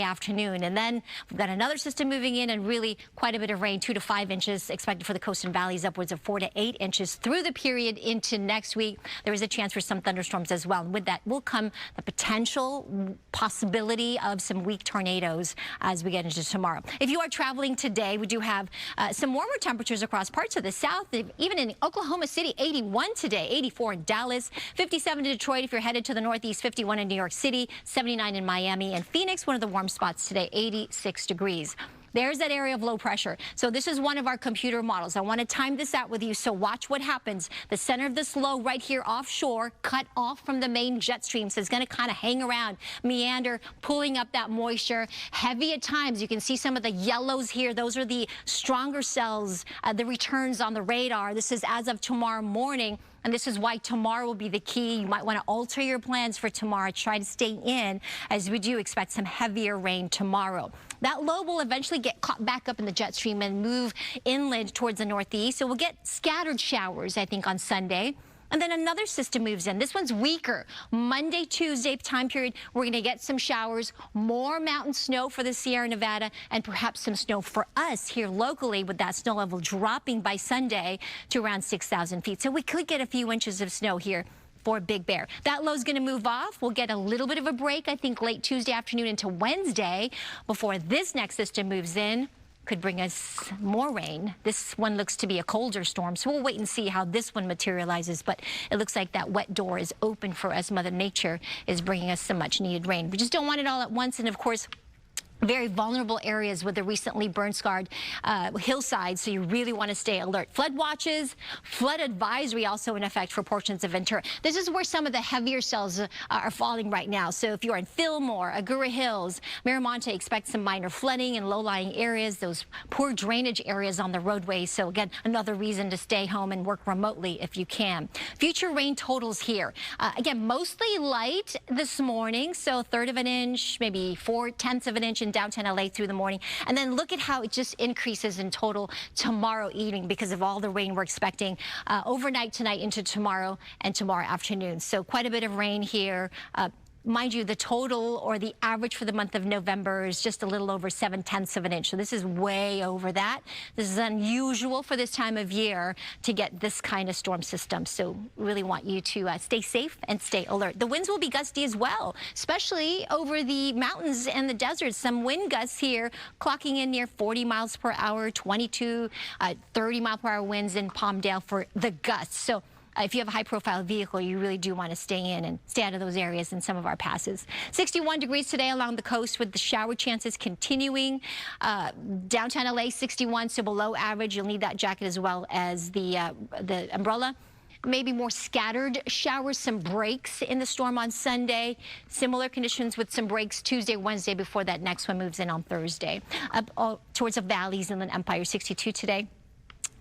afternoon. And then we've got another system moving in, and really quite a bit of rain, 2 to 5 inches expected for the coast and valleys, upwards of 4 to 8 inches through the period into next week. There is a chance for some thunderstorms as well. And with that will come the potential possibility of some weak tornadoes as we get into tomorrow. If you are traveling today, we do have some warmer temperatures across parts of the south, even in Oklahoma City, 81 today. 84 in Dallas, 57 in Detroit if you're headed to the northeast, 51 in New York City, 79 in Miami, and Phoenix, one of the warm spots today, 86 degrees. There's that area of low pressure. So this is one of our computer models. I want to time this out with you, so watch what happens. The center of this low right here offshore, cut off from the main jet stream, so it's going to kind of hang around, meander, pulling up that moisture. Heavy at times. You can see some of the yellows here. Those are the stronger cells, the returns on the radar. This is as of tomorrow morning. And this is why tomorrow will be the key. You might want to alter your plans for tomorrow. Try to stay in, as we do expect some heavier rain tomorrow. That low will eventually get caught back up in the jet stream and move inland towards the northeast. So we'll get scattered showers, I think, on Sunday. And then another system moves in. This one's weaker. Monday, Tuesday time period, we're going to get some showers, more mountain snow for the Sierra Nevada, and perhaps some snow for us here locally, with that snow level dropping by Sunday to around 6,000 feet. So we could get a few inches of snow here for Big Bear. That low is going to move off. We'll get a little bit of a break, I think, late Tuesday afternoon into Wednesday before this next system moves in. could bring us more rain. This one looks to be a colder storm, so we'll wait and see how this one materializes. But it looks like that wet door is open for us. Mother Nature is bringing us some much needed rain. We just don't want it all at once. And of course, very vulnerable areas with the recently burn-scarred hillsides, so you really want to stay alert. Flood watches, flood advisory also in effect for portions of Ventura. This is where some of the heavier cells are falling right now. So if you're in Fillmore, Agoura Hills, Miramonte, expect some minor flooding in low-lying areas, those poor drainage areas on the roadways. So again, another reason to stay home and work remotely if you can. Future rain totals here. Again, mostly light this morning, so 1/3 of an inch, maybe 4/10 of an inch in downtown LA through the morning. And then look at how it just increases in total tomorrow evening because of all the rain we're expecting overnight tonight into tomorrow and tomorrow afternoon. So quite a bit of rain here. Mind you, the total or the average for the month of November is just a little over 7/10 of an inch. So this is way over that. This is unusual for this time of year to get this kind of storm system. So really want you to stay safe and stay alert. The winds will be gusty as well, especially over the mountains and the deserts. Some wind gusts here clocking in near 40 miles per hour, 22, 30 mile per hour winds in Palmdale for the gusts. So if you have a high-profile vehicle, you really do want to stay in and stay out of those areas in some of our passes. 61 degrees today along the coast with the shower chances continuing. Downtown LA, 61, so below average. You'll need that jacket as well as the umbrella. Maybe more scattered showers, some breaks in the storm on Sunday. Similar conditions with some breaks Tuesday, Wednesday before that next one moves in on Thursday. Up towards the valleys Inland Empire, 62 today.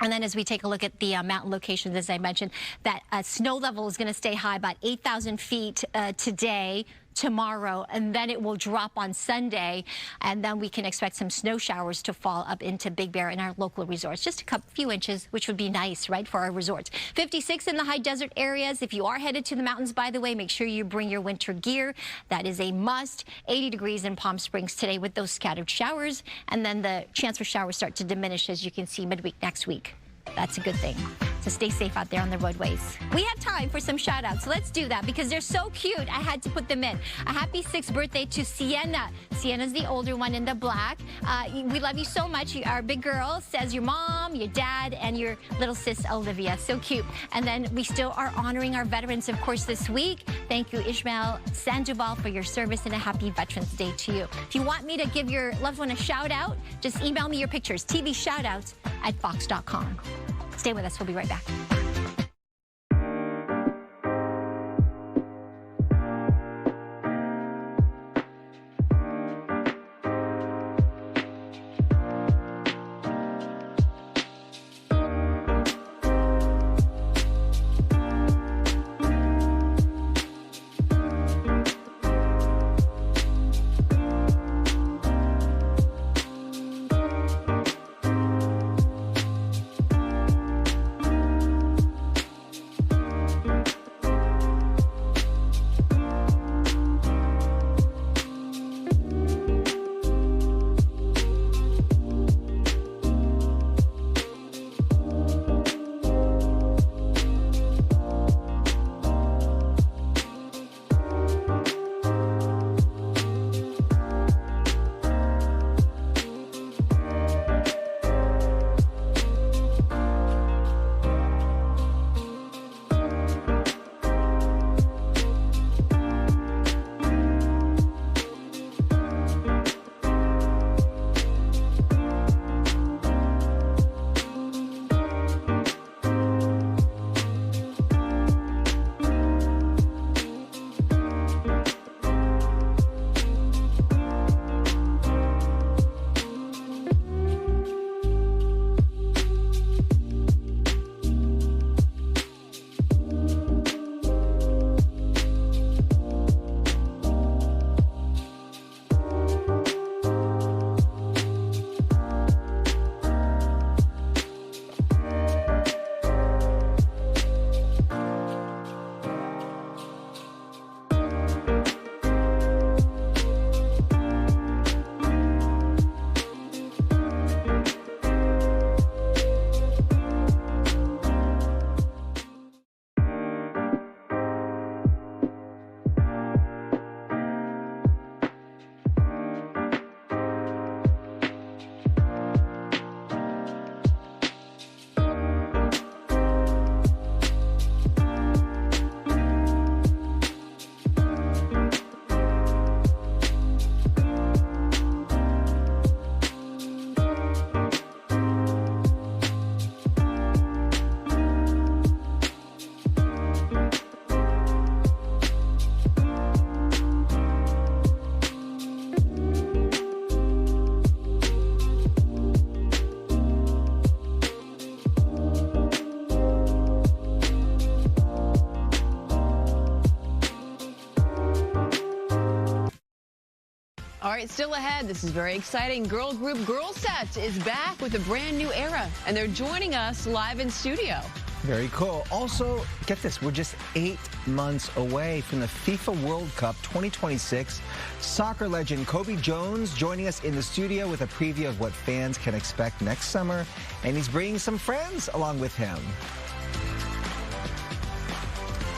And then as we take a look at the mountain locations, as I mentioned, that snow level is going to stay high, about 8,000 feet today, tomorrow, and then it will drop on Sunday, and then we can expect some snow showers to fall up into Big Bear and our local resorts. Just a few inches, which would be nice, right, for our resorts. 56 in the high desert areas. If you are headed to the mountains, by the way, make sure you bring your winter gear. That is a must. 80 degrees in Palm Springs today with those scattered showers, and then the chance for showers start to diminish, as you can see, midweek next week. That's a good thing. So stay safe out there on the roadways. We have time for some shout outs. Let's do that because they're so cute. I had to put them in. A happy 6th birthday to Sienna. Sienna's the older one in the black. We love you so much. Our big girl says your mom, your dad, and your little sis Olivia. So cute. And then we still are honoring our veterans, of course, this week. Thank you, Ishmael Sandoval, for your service, and a happy Veterans Day to you. If you want me to give your loved one a shout out, just email me your pictures, tvshoutouts@fox.com. Stay with us. We'll be right back. right, still ahead. This is very exciting. Girl group Girl Set is back with a brand new era, and they're joining us live in studio. Very cool. Also, get this, we're just 8 months away from the FIFA World Cup 2026. Soccer legend Kobe Jones joining us in the studio with a preview of what fans can expect next summer, and he's bringing some friends along with him.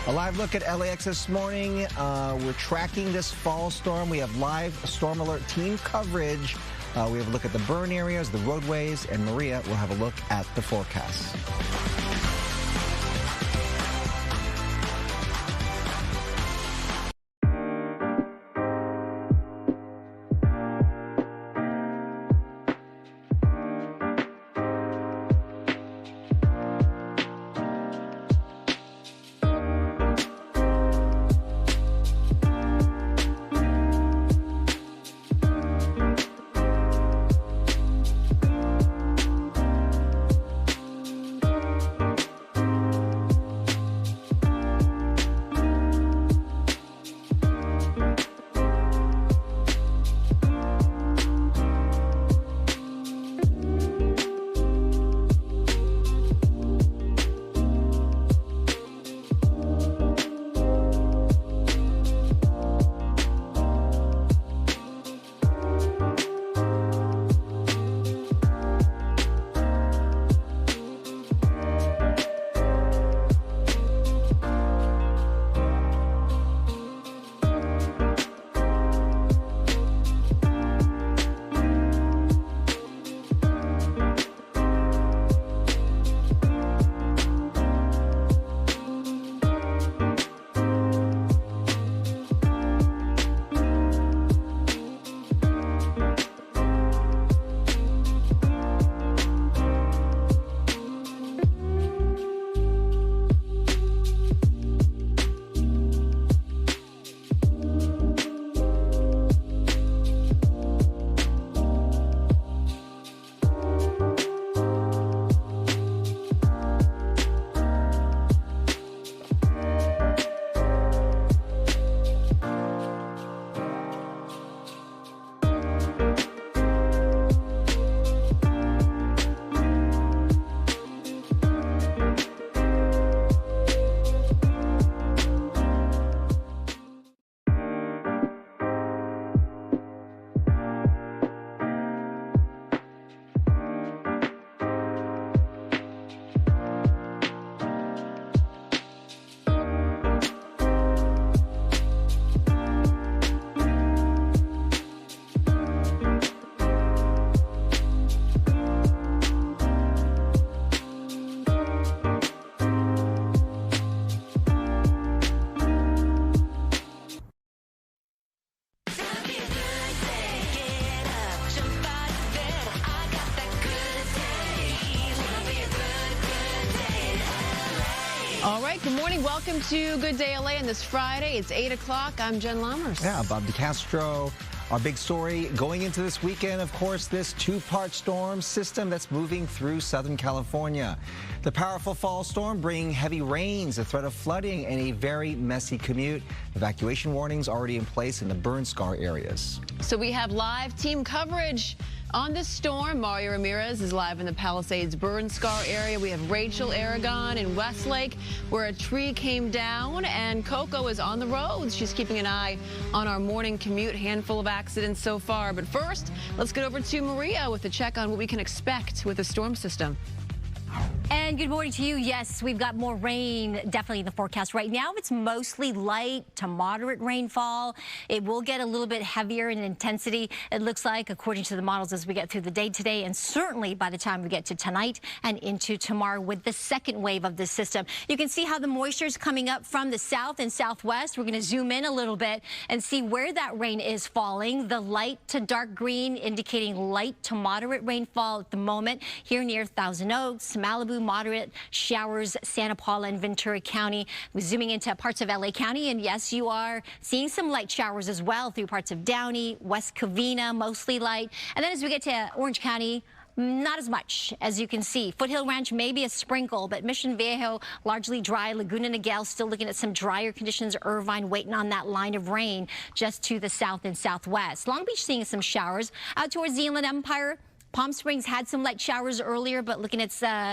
A live look at LAX this morning. We're tracking this fall storm. We have live storm alert team coverage. We have a look at the burn areas, the roadways, and Maria will have a look at the forecast. All right, good morning. Welcome to Good Day LA on this Friday. It's 8 o'clock. I'm Jen Lammers. Yeah, Bob DeCastro. Our big story going into this weekend, of course, this two-part storm system that's moving through Southern California. The powerful fall storm bringing heavy rains, a threat of flooding, and a very messy commute. Evacuation warnings already in place in the burn scar areas. So we have live team coverage on this storm. Mario Ramirez is live in the Palisades burn scar area. We have Rachel Aragon in Westlake, where a tree came down, and Coco is on the roads. She's keeping an eye on our morning commute. Handful of accidents so far. But first, let's get over to Maria with a check on what we can expect with the storm system. And good morning to you. Yes, we've got more rain definitely in the forecast. Right now, it's mostly light to moderate rainfall. It will get a little bit heavier in intensity, it looks like, according to the models, as we get through the day today, and certainly by the time we get to tonight and into tomorrow with the second wave of this system. You can see how the moisture is coming up from the south and southwest. We're going to zoom in a little bit and see where that rain is falling. The light to dark green indicating light to moderate rainfall at the moment here near Thousand Oaks, Malibu, moderate showers, Santa Paula and Ventura County. We're zooming into parts of LA County, and yes, you are seeing some light showers as well through parts of Downey, West Covina, mostly light. And then as we get to Orange County, Not as much, as you can see. Foothill Ranch, maybe a sprinkle, but Mission Viejo, largely dry. Laguna Niguel, still looking at some drier conditions. Irvine waiting on that line of rain just to the south and southwest. Long Beach seeing some showers. Out towards the Inland Empire, Palm Springs had some light showers earlier, but looking at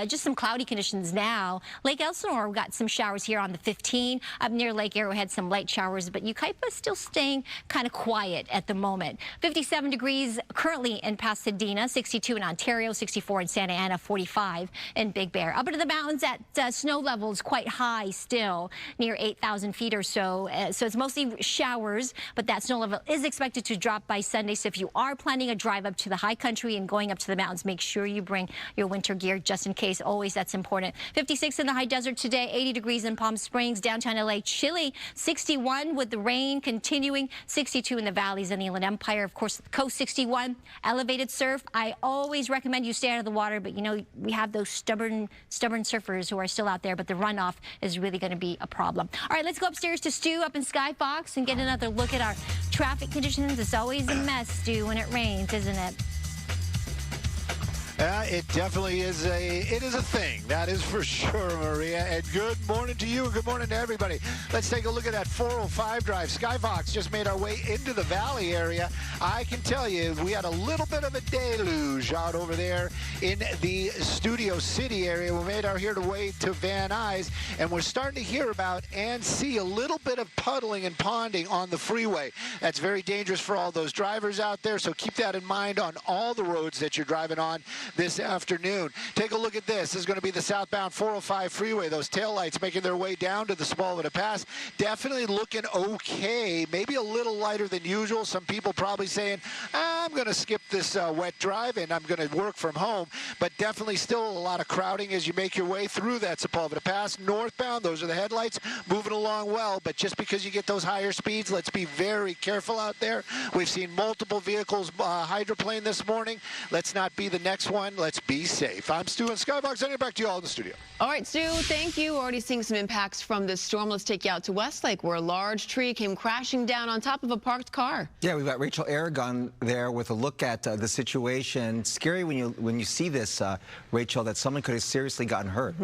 just some cloudy conditions now. Lake Elsinore got some showers here on the 15. Up near Lake Arrowhead, some light showers, but Yucaipa still staying kind of quiet at the moment. 57 degrees currently in Pasadena, 62 in Ontario, 64 in Santa Ana, 45 in Big Bear. Up into the mountains at snow levels quite high still, near 8,000 feet or so. So it's mostly showers, but that snow level is expected to drop by Sunday. So if you are planning a drive up to the high country and going up to the mountains, make sure you bring your winter gear just in case. Always, that's important. 56 in the high desert today, 80 degrees in Palm Springs, downtown LA, chilly, 61 with the rain continuing, 62 in the valleys and the Inland Empire. Of course, the coast 61, elevated surf. I always recommend you stay out of the water, but you know, we have those stubborn surfers who are still out there, but the runoff is really going to be a problem. All right, let's go upstairs to Stu up in Skyfox and get another look at our traffic conditions. It's always a mess, Stu, when it rains, isn't it? It definitely is a thing, that is for sure, Maria. And good morning to you and good morning to everybody. Let's take a look at that 405 drive. Skyfox just made our way into the valley area. I can tell you, we had a little bit of a deluge out over there in the Studio City area. We made our way to Van Nuys, and we're starting to hear about and see a little bit of puddling and ponding on the freeway. That's very dangerous for all those drivers out there, so keep that in mind on all the roads that you're driving on this afternoon. Take a look at this. This is going to be the southbound 405 freeway. Those taillights making their way down to the Sepulveda Pass. Definitely looking okay. Maybe a little lighter than usual. Some people probably saying, I'm going to skip this wet drive and I'm going to work from home. But definitely still a lot of crowding as you make your way through that Sepulveda Pass. Northbound, those are the headlights moving along well. But just because you get those higher speeds, let's be very careful out there. We've seen multiple vehicles hydroplane this morning. Let's not be the next one. Let's be safe. I'm Stu and Skybox. Sending it back to you all in the studio. All right, Stu, thank you. We're already seeing some impacts from this storm. Let's take you out to Westlake, where a large tree came crashing down on top of a parked car. Yeah, we've got Rachel Aragon there with a look at the situation. Scary when you see this, Rachel, that someone could have seriously gotten hurt.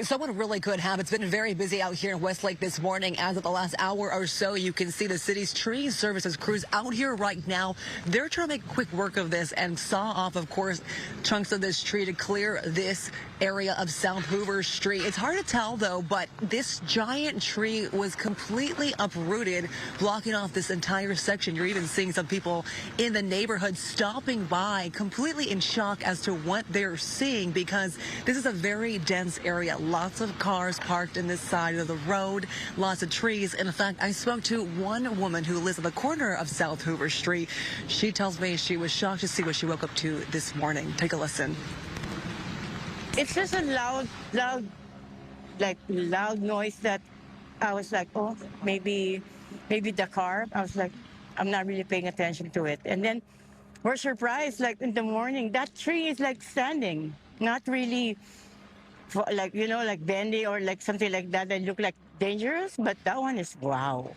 Someone really could have. It's been very busy out here in Westlake this morning. As of the last hour or so, you can see the city's tree services crews out here right now. They're trying to make quick work of this and saw off, of course, chunks of this tree to clear this area of South Hoover Street. It's hard to tell, though, but this giant tree was completely uprooted, blocking off this entire section. You're even seeing some people in the neighborhood stopping by, completely in shock as to what they're seeing, because this is a very dense area. Lots of cars parked in this side of the road, lots of trees. In fact, I spoke to one woman who lives on the corner of South Hoover Street. She tells me she was shocked to see what she woke up to this morning. Take a listen. It's just a loud noise that I was like, oh, maybe the car. I was like, I'm not really paying attention to it. And then we're surprised, like in the morning, that tree is like standing, not really like, you know, like bendy or like something like that that look like dangerous, but that one is wow.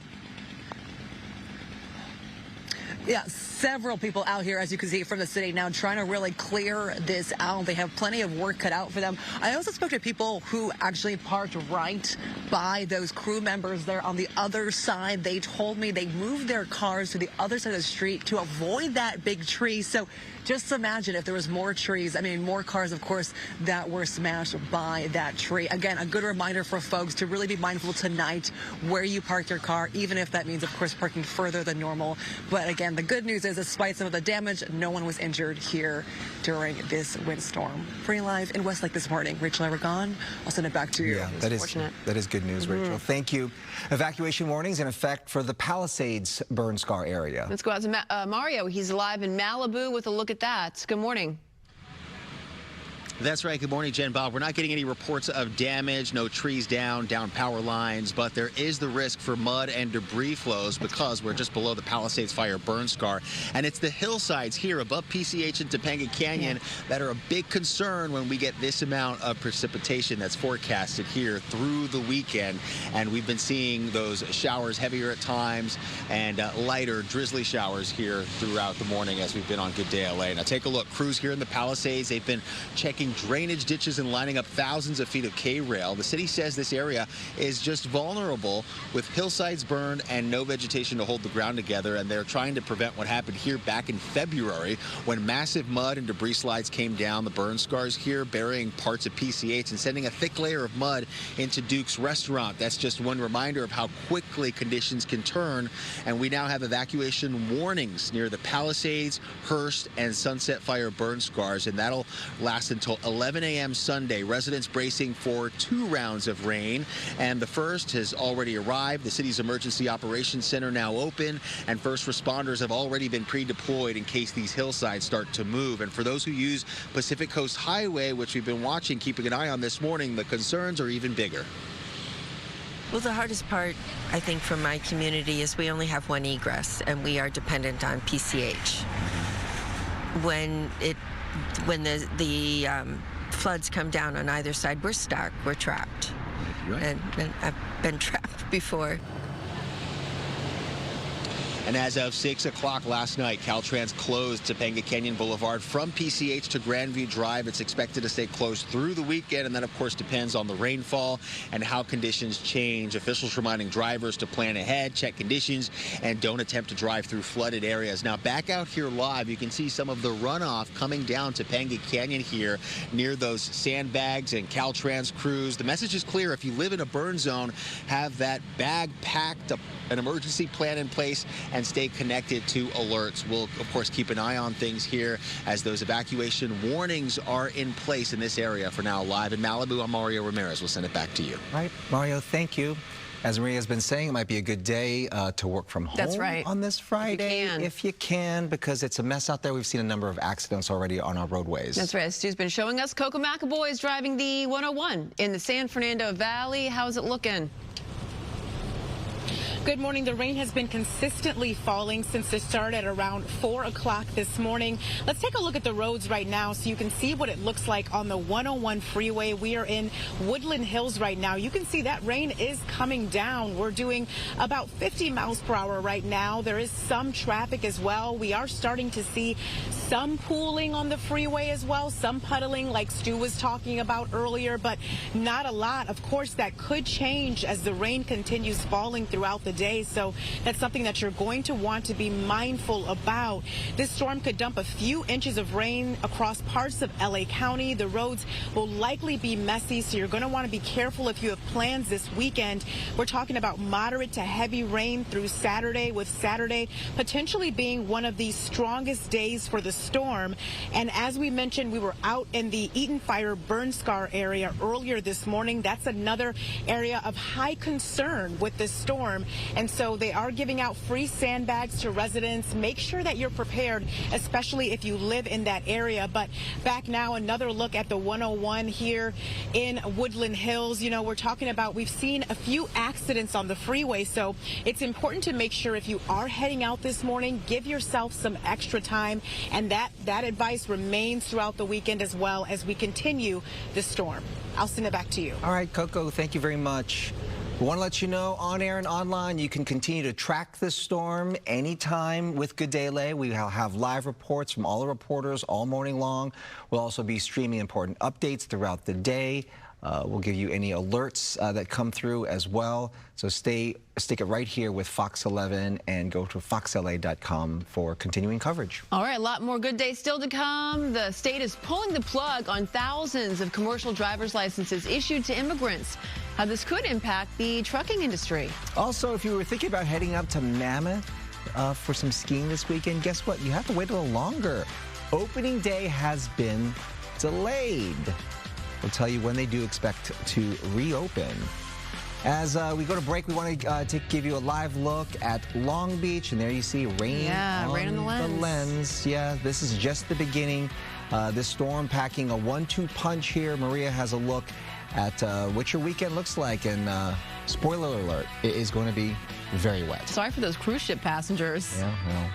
Yeah, several people out here, as you can see from the city now, trying to really clear this out. They have plenty of work cut out for them. I also spoke to people who actually parked right by those crew members there on the other side. They told me they moved their cars to the other side of the street to avoid that big tree. So just imagine if there was more trees, I mean, more cars, of course, that were smashed by that tree. Again, a good reminder for folks to really be mindful tonight where you park your car, even if that means, of course, parking further than normal. But again, the good news is, despite some of the damage, no one was injured here during this windstorm. Free live in Westlake this morning. Rachel Aragon, I'll send it back to you. Yeah, that is good news, Rachel. Thank you. Evacuation warnings in effect for the Palisades burn scar area. Let's go out to Mario. He's live in Malibu with a look at that. Good morning. That's right. Good morning, Jen, Bob. We're not getting any reports of damage, no trees down power lines, but there is the risk for mud and debris flows because we're just below the Palisades Fire burn scar. And it's the hillsides here above PCH and Topanga Canyon that are a big concern when we get this amount of precipitation that's forecasted here through the weekend. And we've been seeing those showers heavier at times and lighter drizzly showers here throughout the morning as we've been on Good Day LA. Now take a look. Crews here in the Palisades, they've been checking drainage ditches and lining up thousands of feet of K-rail. The city says this area is just vulnerable with hillsides burned and no vegetation to hold the ground together, and they're trying to prevent what happened here back in February when massive mud and debris slides came down the burn scars here, burying parts of PCH and sending a thick layer of mud into Duke's restaurant. That's just one reminder of how quickly conditions can turn, and we now have evacuation warnings near the Palisades, Hearst, and Sunset Fire burn scars, and that'll last until 11 a.m. Sunday. Residents bracing for 2 rounds of rain, and the first has already arrived. The city's emergency operations center now open, and first responders have already been pre-deployed in case these hillsides start to move. And for those who use Pacific Coast Highway, which we've been watching, keeping an eye on this morning, the concerns are even bigger. Well, the hardest part, I think, for my community is we only have one egress, and we are dependent on PCH. When the floods come down on either side, we're stuck, we're trapped. Right. And I've been trapped before. And as of 6 o'clock last night, Caltrans closed Topanga Canyon Boulevard from PCH to Grandview Drive. It's expected to stay closed through the weekend, and that, of course, depends on the rainfall and how conditions change. Officials reminding drivers to plan ahead, check conditions, and don't attempt to drive through flooded areas. Now, back out here live, you can see some of the runoff coming down Topanga Canyon here near those sandbags and Caltrans crews. The message is clear. If you live in a burn zone, have that bag packed, an emergency plan in place, and stay connected to alerts. We'll, of course, keep an eye on things here as those evacuation warnings are in place in this area. For now, live in Malibu, I'm Mario Ramirez. We'll send it back to you. All right, Mario, thank you. As Maria's been saying, it might be a good day to work from home. That's right. On this Friday. If you can, because it's a mess out there. We've seen a number of accidents already on our roadways. That's right. Stu's been showing us. Coco McAvoy is driving the 101 in the San Fernando Valley. How's it looking? Good morning. The rain has been consistently falling since the start at around 4 o'clock this morning. Let's take a look at the roads right now so you can see what it looks like on the 101 freeway. We are in Woodland Hills right now. You can see that rain is coming down. We're doing about 50 miles per hour right now. There is some traffic as well. We are starting to see some pooling on the freeway as well, some puddling like Stu was talking about earlier, but not a lot. Of course, that could change as the rain continues falling throughout the day, so that's something that you're going to want to be mindful about. This storm could dump a few inches of rain across parts of LA County. The roads will likely be messy, so you're going to want to be careful if you have plans this weekend. We're talking about moderate to heavy rain through Saturday, with Saturday potentially being one of the strongest days for the storm. And as we mentioned, we were out in the Eaton Fire burn scar area earlier this morning. That's another area of high concern with this storm. And so they are giving out free sandbags to residents. Make sure that you're prepared, especially if you live in that area. But back now, another look at the 101 here in Woodland Hills. You know, we're talking about, we've seen a few accidents on the freeway, so it's important to make sure if you are heading out this morning, give yourself some extra time. And that advice remains throughout the weekend as well as we continue the storm. I'll send it back to you. All right, Coco, thank you very much. We want to let you know, on air and online, you can continue to track this storm anytime with Good Day LA. We will have live reports from all the reporters all morning long. We'll also be streaming important updates throughout the day. We'll give you any alerts that come through as well. So stick it right here with Fox 11 and go to foxla.com for continuing coverage. All right, a lot more Good Day still to come. The state is pulling the plug on thousands of commercial driver's licenses issued to immigrants. How this could impact the trucking industry. Also, if you were thinking about heading up to Mammoth for some skiing this weekend, guess what? You have to wait a little longer. Opening day has been delayed. We'll tell you when they do expect to reopen. As we go to break, we want to give you a live look at Long Beach, and there you see rain, rain on the lens. Yeah, this is just the beginning This storm packing a 1-2 punch here. Maria has a look at what your weekend looks like, and spoiler alert, it is going to be very wet. Sorry for those cruise ship passengers. Yeah, well.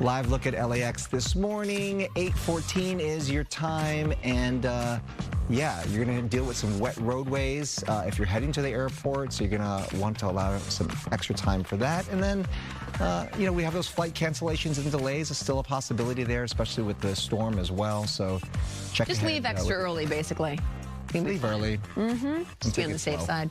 Live look at LAX this morning. 8:14 is your time, and yeah, you're going to deal with some wet roadways if you're heading to the airport, so you're going to want to allow some extra time for that. And then, you know, we have those flight cancellations and delays. It's still a possibility there, especially with the storm as well. So check just ahead, leave extra early, basically. Leave early. Just be on the safe side.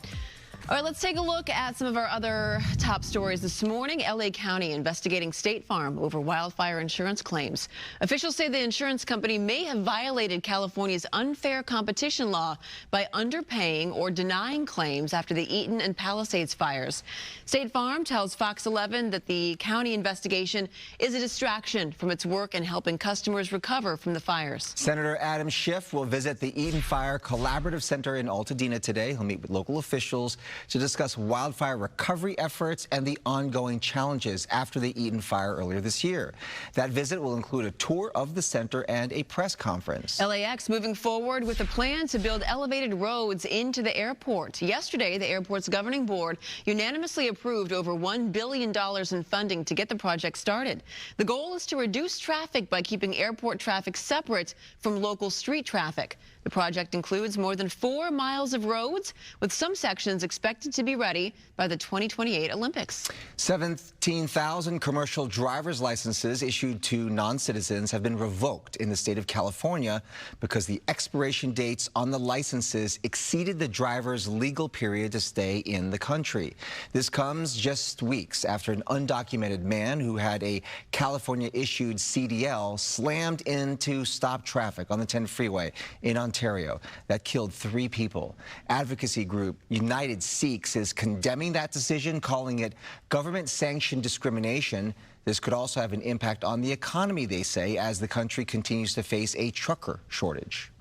All right, let's take a look at some of our other top stories this morning. LA County investigating State Farm over wildfire insurance claims. Officials say the insurance company may have violated California's unfair competition law by underpaying or denying claims after the Eaton and Palisades fires. State Farm tells Fox 11 that the county investigation is a distraction from its work in helping customers recover from the fires. Senator Adam Schiff will visit the Eaton Fire Collaborative Center in Altadena today. He'll meet with local officials to discuss wildfire recovery efforts and the ongoing challenges after the Eaton fire earlier this year. That visit will include a tour of the center and a press conference. LAX moving forward with a plan to build elevated roads into the airport. Yesterday, the airport's governing board unanimously approved over $1 billion in funding to get the project started. The goal is to reduce traffic by keeping airport traffic separate from local street traffic. The project includes more than 4 miles of roads, with some sections expected expected to be ready by the 2028 Olympics. 17,000 commercial driver's licenses issued to non-citizens have been revoked in the state of California because the expiration dates on the licenses exceeded the driver's legal period to stay in the country. This comes just weeks after an undocumented man who had a California-issued CDL slammed into stop traffic on the 10 freeway in Ontario. That killed 3 people. Advocacy group United Sikhs is condemning that decision, calling it government-sanctioned discrimination. This could also have an impact on the economy, they say, as the country continues to face a trucker shortage.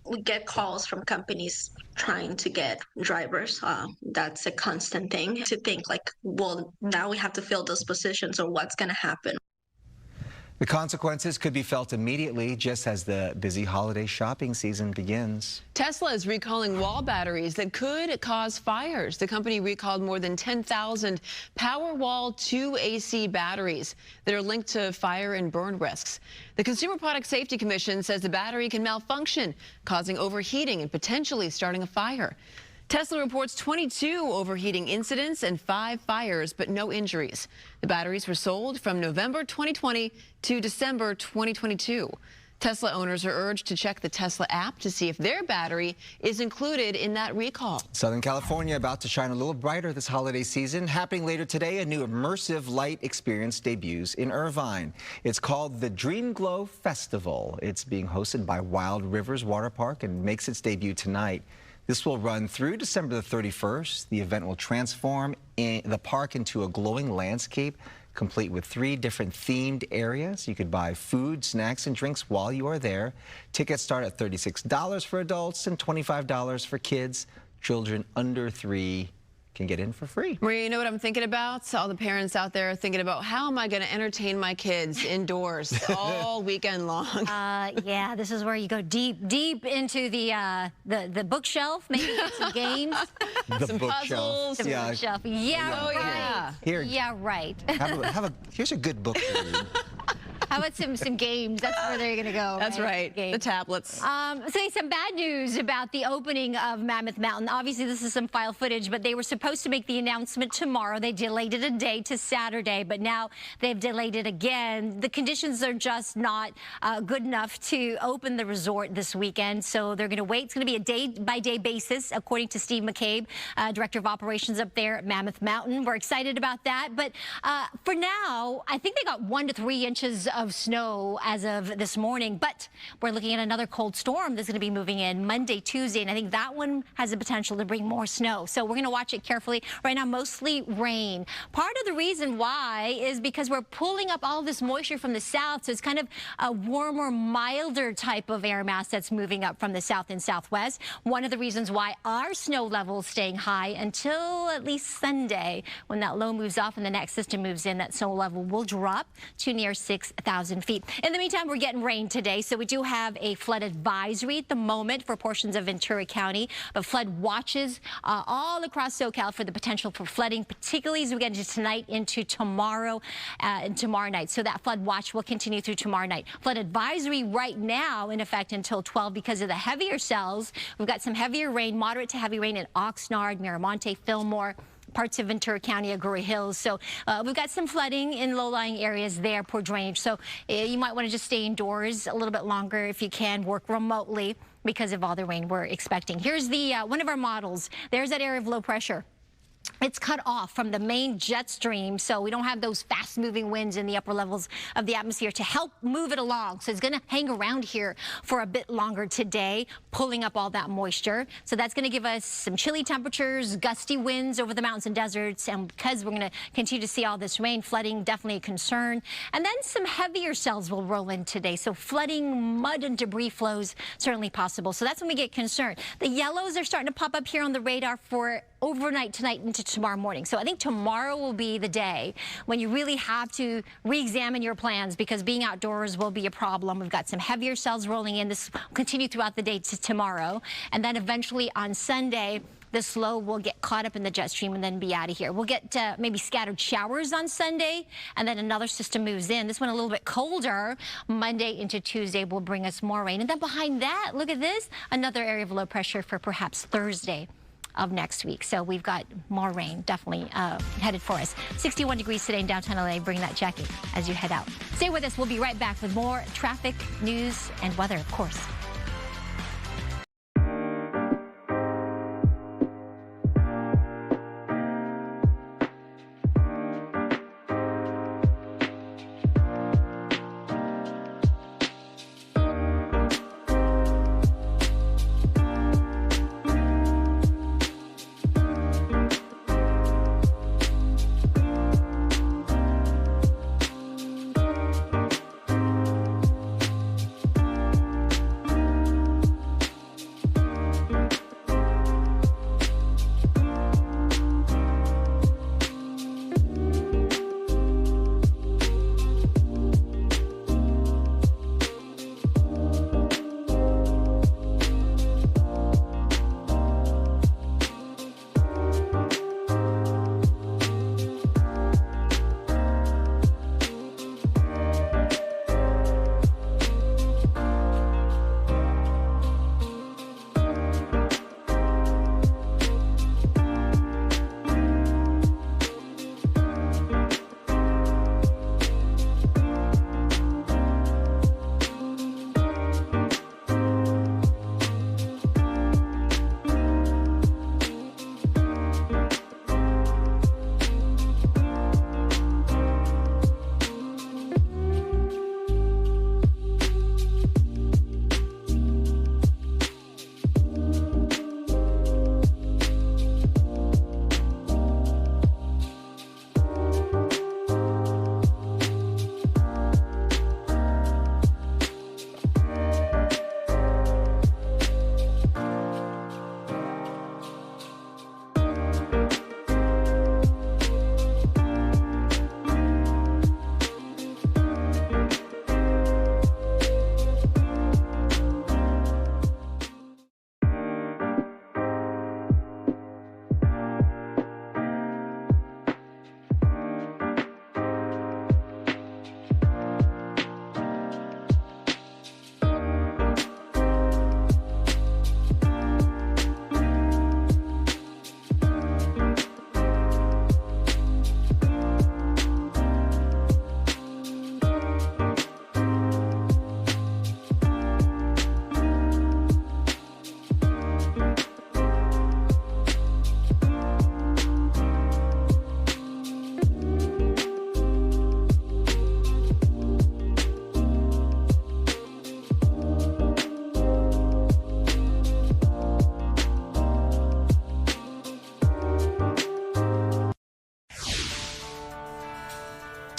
We get calls from companies trying to get drivers. That's a constant thing to think like, well, now we have to fill those positions, or what's going to happen. The consequences could be felt immediately just as the busy holiday shopping season begins. Tesla is recalling wall batteries that could cause fires. The company recalled more than 10,000 Powerwall 2 AC batteries that are linked to fire and burn risks. The Consumer Product Safety Commission says the battery can malfunction, causing overheating and potentially starting a fire. Tesla reports 22 overheating incidents and 5 fires, but no injuries. The batteries were sold from November 2020 to December 2022. Tesla owners are urged to check the Tesla app to see if their battery is included in that recall. Southern California about to shine a little brighter this holiday season. Happening later today, a new immersive light experience debuts in Irvine. It's called the Dream Glow Festival. It's being hosted by Wild Rivers Water Park and makes its debut tonight. This will run through December the 31st. The event will transform the park into a glowing landscape, complete with 3 different themed areas. You could buy food, snacks, and drinks while you are there. Tickets start at $36 for adults and $25 for kids. Children under 3 can get in for free. Maria, you know what I'm thinking about? All the parents out there thinking about, how am I going to entertain my kids indoors all weekend long? Yeah, this is where you go deep into the bookshelf, maybe get some games. Some puzzles. The bookshelf. Yeah, Oh, right. yeah. Here. Yeah, right. Here's a good book for you. How about some games? That's where they're going to go. That's right. Games. The tablets. Say some bad news about the opening of Mammoth Mountain. Obviously, this is some file footage, but they were supposed to make the announcement tomorrow. They delayed it a day to Saturday, but now they've delayed it again. The conditions are just not good enough to open the resort this weekend, so they're going to wait. It's going to be a day-by-day basis, according to Steve McCabe, Director of Operations up there at Mammoth Mountain. We're excited about that, but for now, I think they got 1 to 3 inches of snow as of this morning, but we're looking at another cold storm that's going to be moving in Monday, Tuesday, and I think that one has the potential to bring more snow. So we're going to watch it carefully. Right now, mostly rain. Part of the reason why is because we're pulling up all this moisture from the south, so it's kind of a warmer, milder type of air mass that's moving up from the south and southwest. One of the reasons why our snow level is staying high until at least Sunday. When that low moves off and the next system moves in, that snow level will drop to near 6,000 feet. In the meantime, we're getting rain today, so we do have a flood advisory at the moment for portions of Ventura County, but flood watches all across SoCal for the potential for flooding, particularly as we get into tonight into tomorrow and tomorrow night. So that flood watch will continue through tomorrow night. Flood advisory right now in effect until 12 because of the heavier cells. We've got some heavier rain, moderate to heavy rain in Oxnard, Miramonte, Fillmore, parts of Ventura County, Agoura Hills. So we've got some flooding in low-lying areas there, poor drainage. So you might want to just stay indoors a little bit longer if you can, work remotely because of all the rain we're expecting. Here's the one of our models. There's that area of low pressure. It's cut off from the main jet stream, so we don't have those fast-moving winds in the upper levels of the atmosphere to help move it along. So it's going to hang around here for a bit longer today, pulling up all that moisture. So that's going to give us some chilly temperatures, gusty winds over the mountains and deserts, and because we're going to continue to see all this rain, flooding definitely a concern. And then some heavier cells will roll in today, so flooding, mud, and debris flows certainly possible. So that's when we get concerned. The yellows are starting to pop up here on the radar for overnight tonight into tomorrow morning. So I think tomorrow will be the day when you really have to re-examine your plans because being outdoors will be a problem. We've got some heavier cells rolling in. This will continue throughout the day to tomorrow. And then eventually on Sunday, this low will get caught up in the jet stream and then be out of here. We'll get maybe scattered showers on Sunday, and then another system moves in. This one a little bit colder. Monday into Tuesday will bring us more rain. And then behind that, look at this, another area of low pressure for perhaps Thursday. of next week. So we've got more rain definitely headed for us. 61 degrees today in downtown LA. Bring that jacket as you head out. Stay with us. We'll be right back with more traffic, news, and weather, of course.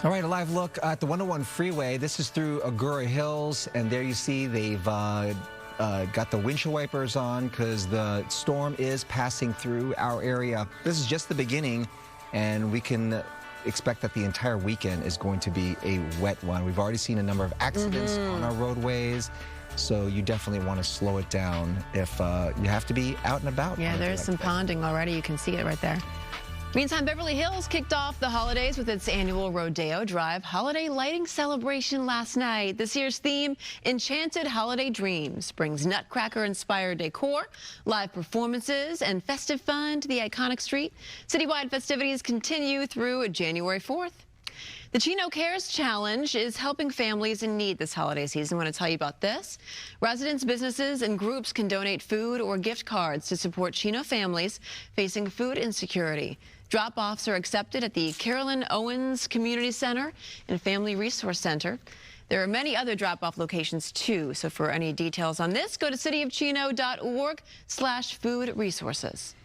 All right, a live look at the 101 freeway. This is through Agoura Hills, and there you see they've got the windshield wipers on because the storm is passing through our area. This is just the beginning, and we can expect that the entire weekend is going to be a wet one. We've already seen a number of accidents on our roadways, so you definitely want to slow it down if you have to be out and about. Yeah, there's some ponding already. You can see it right there. Meantime, Beverly Hills kicked off the holidays with its annual Rodeo Drive holiday lighting celebration last night. This year's theme, Enchanted Holiday Dreams, brings Nutcracker-inspired decor, live performances, and festive fun to the iconic street. Citywide festivities continue through January 4th. The Chino Cares Challenge is helping families in need this holiday season. I want to tell you about this. Residents, businesses, and groups can donate food or gift cards to support Chino families facing food insecurity. Drop-offs are accepted at the Carolyn Owens Community Center and Family Resource Center. There are many other drop-off locations, too. So for any details on this, go to cityofchino.org/food resources.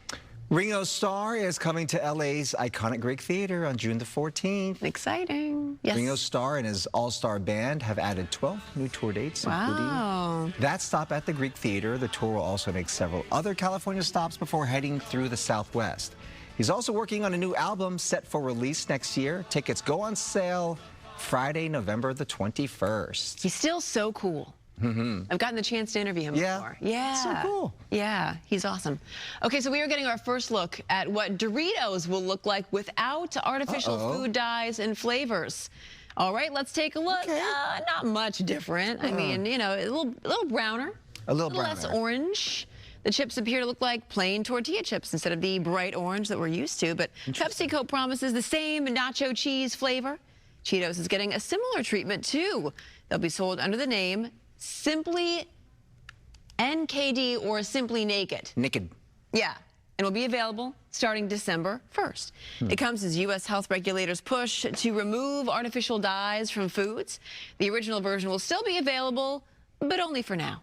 Ringo Starr is coming to LA's iconic Greek Theater on June the 14th. Exciting. Yes. Ringo Starr and his all-star band have added 12 new tour dates, including that stop at the Greek Theater. The tour will also make several other California stops before heading through the Southwest. He's also working on a new album set for release next year. Tickets go on sale Friday, November the 21st. He's still so cool. I've gotten the chance to interview him before. Yeah. So cool. Yeah, he's awesome. Okay, so we are getting our first look at what Doritos will look like without artificial food dyes and flavors. All right, let's take a look. Not much different. I mean, you know, a little browner. A little less orange. The chips appear to look like plain tortilla chips instead of the bright orange that we're used to, but PepsiCo promises the same nacho cheese flavor. Cheetos is getting a similar treatment, too. They'll be sold under the name Simply NKD or Simply Naked. Naked. Yeah, and will be available starting December 1st. It comes as U.S. health regulators push to remove artificial dyes from foods. The original version will still be available, but only for now.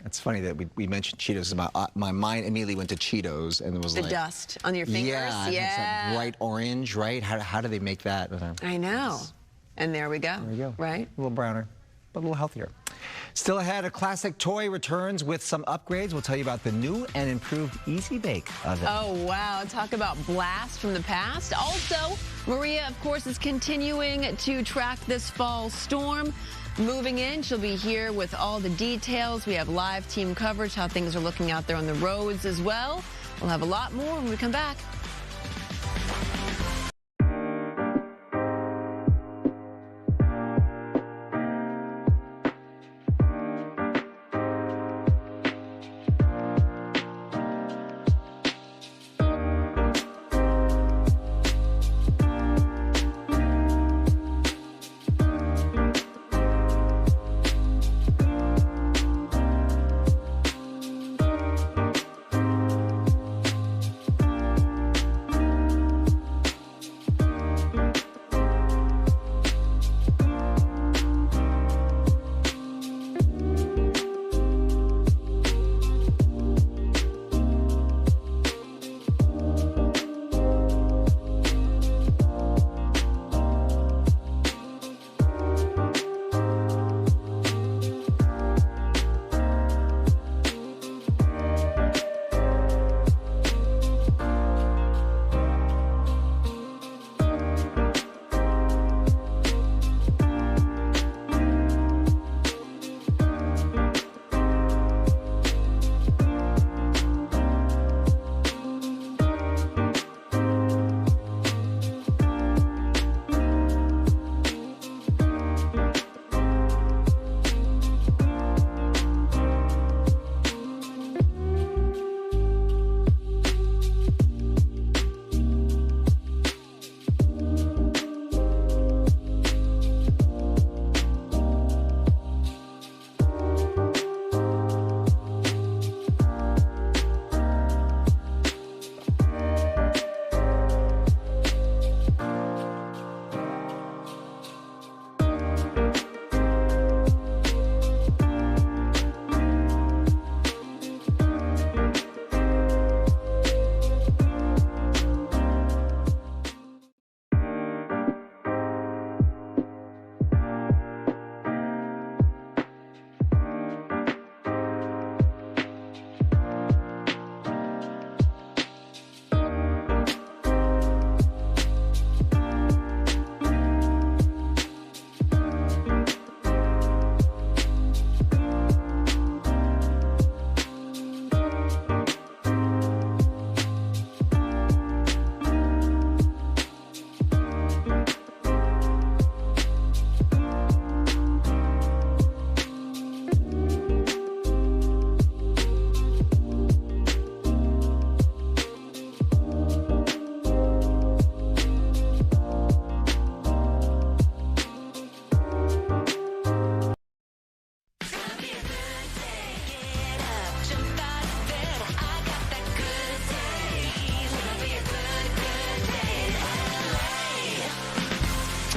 It's funny that we mentioned Cheetos. My mind immediately went to Cheetos, and it was the like dust on your fingers. Yeah, it's that bright orange, right? How do they make that? I know. And there we go. There we go. Right? A little browner, but a little healthier. Still ahead, a classic toy returns with some upgrades. We'll tell you about the new and improved Easy Bake Oven. Oh, wow. Talk about blast from the past. Also, Maria, of course, is continuing to track this fall storm. Moving in, she'll be here with all the details. We have live team coverage, how things are looking out there on the roads as well. We'll have a lot more when we come back.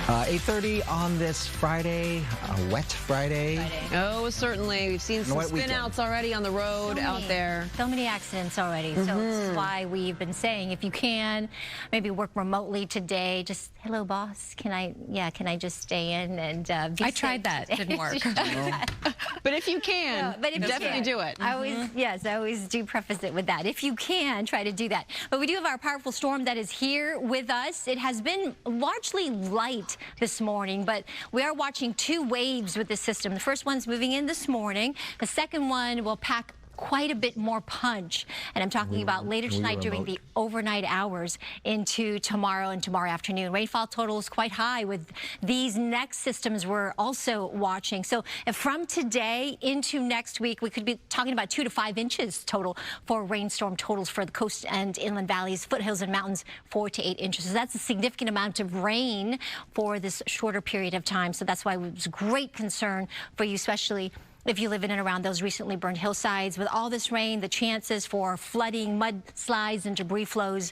.8:30 on this Friday, a wet Friday. Oh, certainly. We've seen some spin-outs already on the road out there. So many accidents already. So this is why we've been saying, if you can, maybe work remotely today. Just, hello, boss. Can I just stay in and be I tried that. Didn't work. But if you can, definitely do it. I always do preface it with that. If you can, try to do that. But we do have our powerful storm that is here with us. It has been largely light this morning, but we are watching two waves with this system. The first one's moving in this morning. The second one will pack quite a bit more punch. And I'm talking about later tonight during the overnight hours into tomorrow and tomorrow afternoon. Rainfall totals quite high with these next systems we're also watching. So from today into next week, we could be talking about 2 to 5 inches total for rainstorm totals for the coast and inland valleys, foothills and mountains, 4 to 8 inches. So that's a significant amount of rain for this shorter period of time. So that's why it was a great concern for you, especially if you live in and around those recently burned hillsides. With all this rain, the chances for flooding, mudslides, and debris flows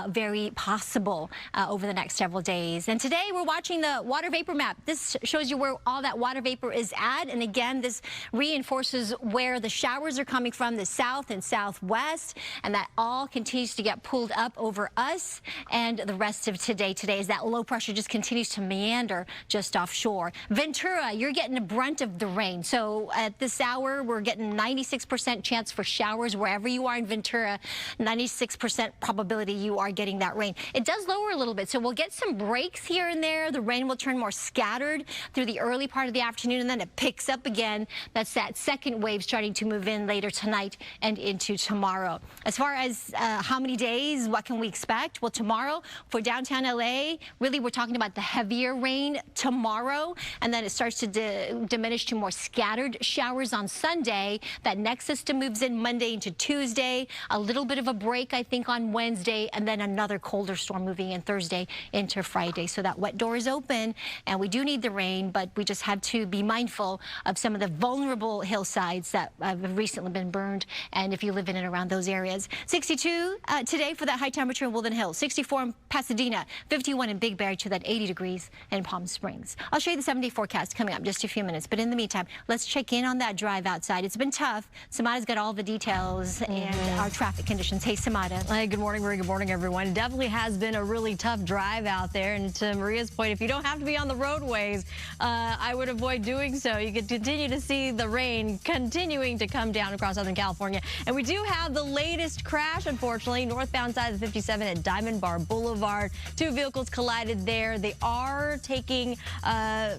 very possible over the next several days. And today we're watching the water vapor map. This shows you where all that water vapor is at. And again, this reinforces where the showers are coming from, the south and southwest. And that all continues to get pulled up over us and the rest of today. Today, as that low pressure just continues to meander just offshore. Ventura, you're getting the brunt of the rain. So at this hour, we're getting 96% chance for showers wherever you are in Ventura. 96% probability you are getting that rain. It does lower a little bit, so we'll get some breaks here and there. The rain will turn more scattered through the early part of the afternoon, and then it picks up again. That's that second wave starting to move in later tonight and into tomorrow. As far as how many days, what can we expect? Well, tomorrow for downtown LA, really we're talking about the heavier rain tomorrow, and then it starts to diminish to more scattered showers on Sunday. That next system moves in Monday into Tuesday. A little bit of a break, I think, on Wednesday, and then another colder storm moving in Thursday into Friday. So that wet door is open, and we do need the rain, but we just have to be mindful of some of the vulnerable hillsides that have recently been burned, and if you live in and around those areas. 62 today for that high temperature in Woodland Hills, 64 in Pasadena, 51 in Big Bear, to that 80 degrees in Palm Springs. I'll show you the 7-day forecast coming up in just a few minutes, but in the meantime, let's check in on that drive outside. It's been tough. Samada's got all the details and our traffic conditions. Hey, Samada. Hey, good morning, Maria. Good morning, everyone. It definitely has been a really tough drive out there. And to Maria's point, if you don't have to be on the roadways, I would avoid doing so. You could continue to see the rain continuing to come down across Southern California. And we do have the latest crash, unfortunately, northbound side of the 57 at Diamond Bar Boulevard. 2 vehicles collided there. They are taking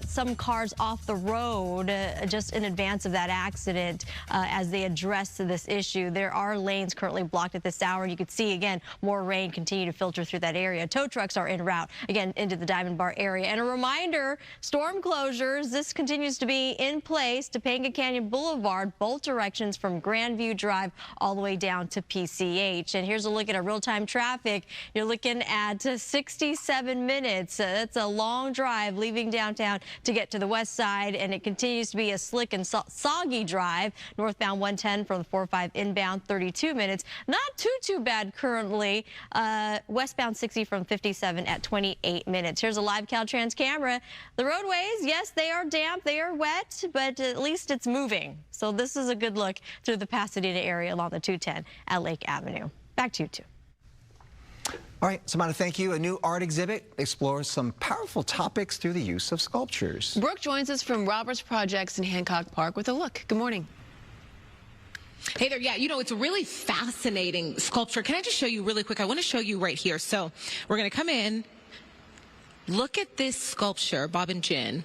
some cars off the road just in advance of that accident as they address this issue. There are lanes currently blocked at this hour. You can see, again, more rain continue to filter through that area. Tow trucks are en route, again, into the Diamond Bar area. And a reminder, storm closures, this continues to be in place. Topanga Canyon Boulevard, both directions from Grandview Drive all the way down to PCH. And here's a look at our real-time traffic. You're looking at 67 minutes. That's a long drive leaving downtown to get to the west side, and it continues to be a slick and soggy drive. Northbound 110 from the 45 inbound, 32 minutes. Not too bad currently. Westbound 60 from 57 at 28 minutes. Here's a live Caltrans camera. The roadways, yes, they are damp, they are wet, but at least it's moving. So this is a good look through the Pasadena area along the 210 at Lake Avenue. Back to you two. All right, Samantha, thank you. A new art exhibit explores some powerful topics through the use of sculptures. Brooke joins us from Roberts Projects in Hancock Park with a look. Good morning. Hey there. Yeah, you know, it's a really fascinating sculpture. Can I just show you really quick? I want to show you right here. So we're going to come in. Look at this sculpture, Bob and Jen.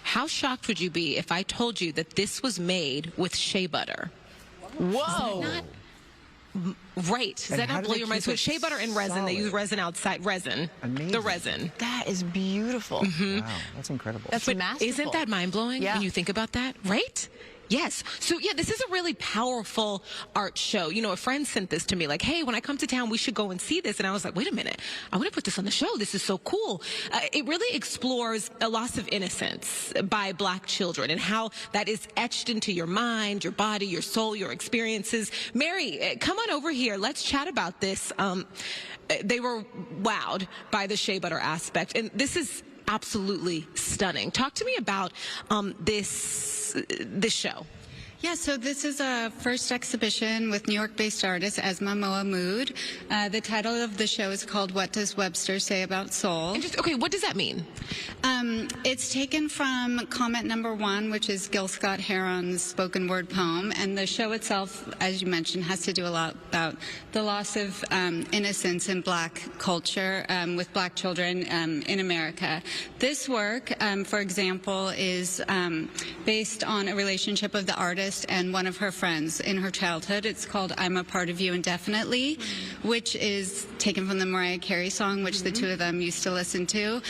How shocked would you be if I told you that this was made with shea butter? Whoa. Right. Does that not blow your mind? So it's shea butter and resin. Solid. They use resin outside. Resin. Amazing. The resin. That is beautiful. Wow, that's incredible. That's masterful. Isn't that mind-blowing when you think about that? Right? Yes. So, yeah, this is a really powerful art show. You know, a friend sent this to me, like, hey, when I come to town, we should go and see this. And I was like, wait a minute. I want to put this on the show. This is so cool. It really explores a loss of innocence by Black children and how that is etched into your mind, your body, your soul, your experiences. Mary, come on over here. Let's chat about this. They were wowed by the shea butter aspect. And this is absolutely stunning. Talk to me about this show. Yeah, so this is a first exhibition with New York-based artist Esma Mohamoud. The title of the show is called What Does Webster Say About Soul? Okay, what does that mean? It's taken from comment number 1, which is Gil Scott-Heron's spoken word poem, and the show itself, as you mentioned, has to do a lot about the loss of innocence in Black culture with Black children in America. This work, for example, is based on a relationship of the artist artist and one of her friends in her childhood. It's called I'm a Part of You Indefinitely, which is taken from the Mariah Carey song, which the two of them used to listen to.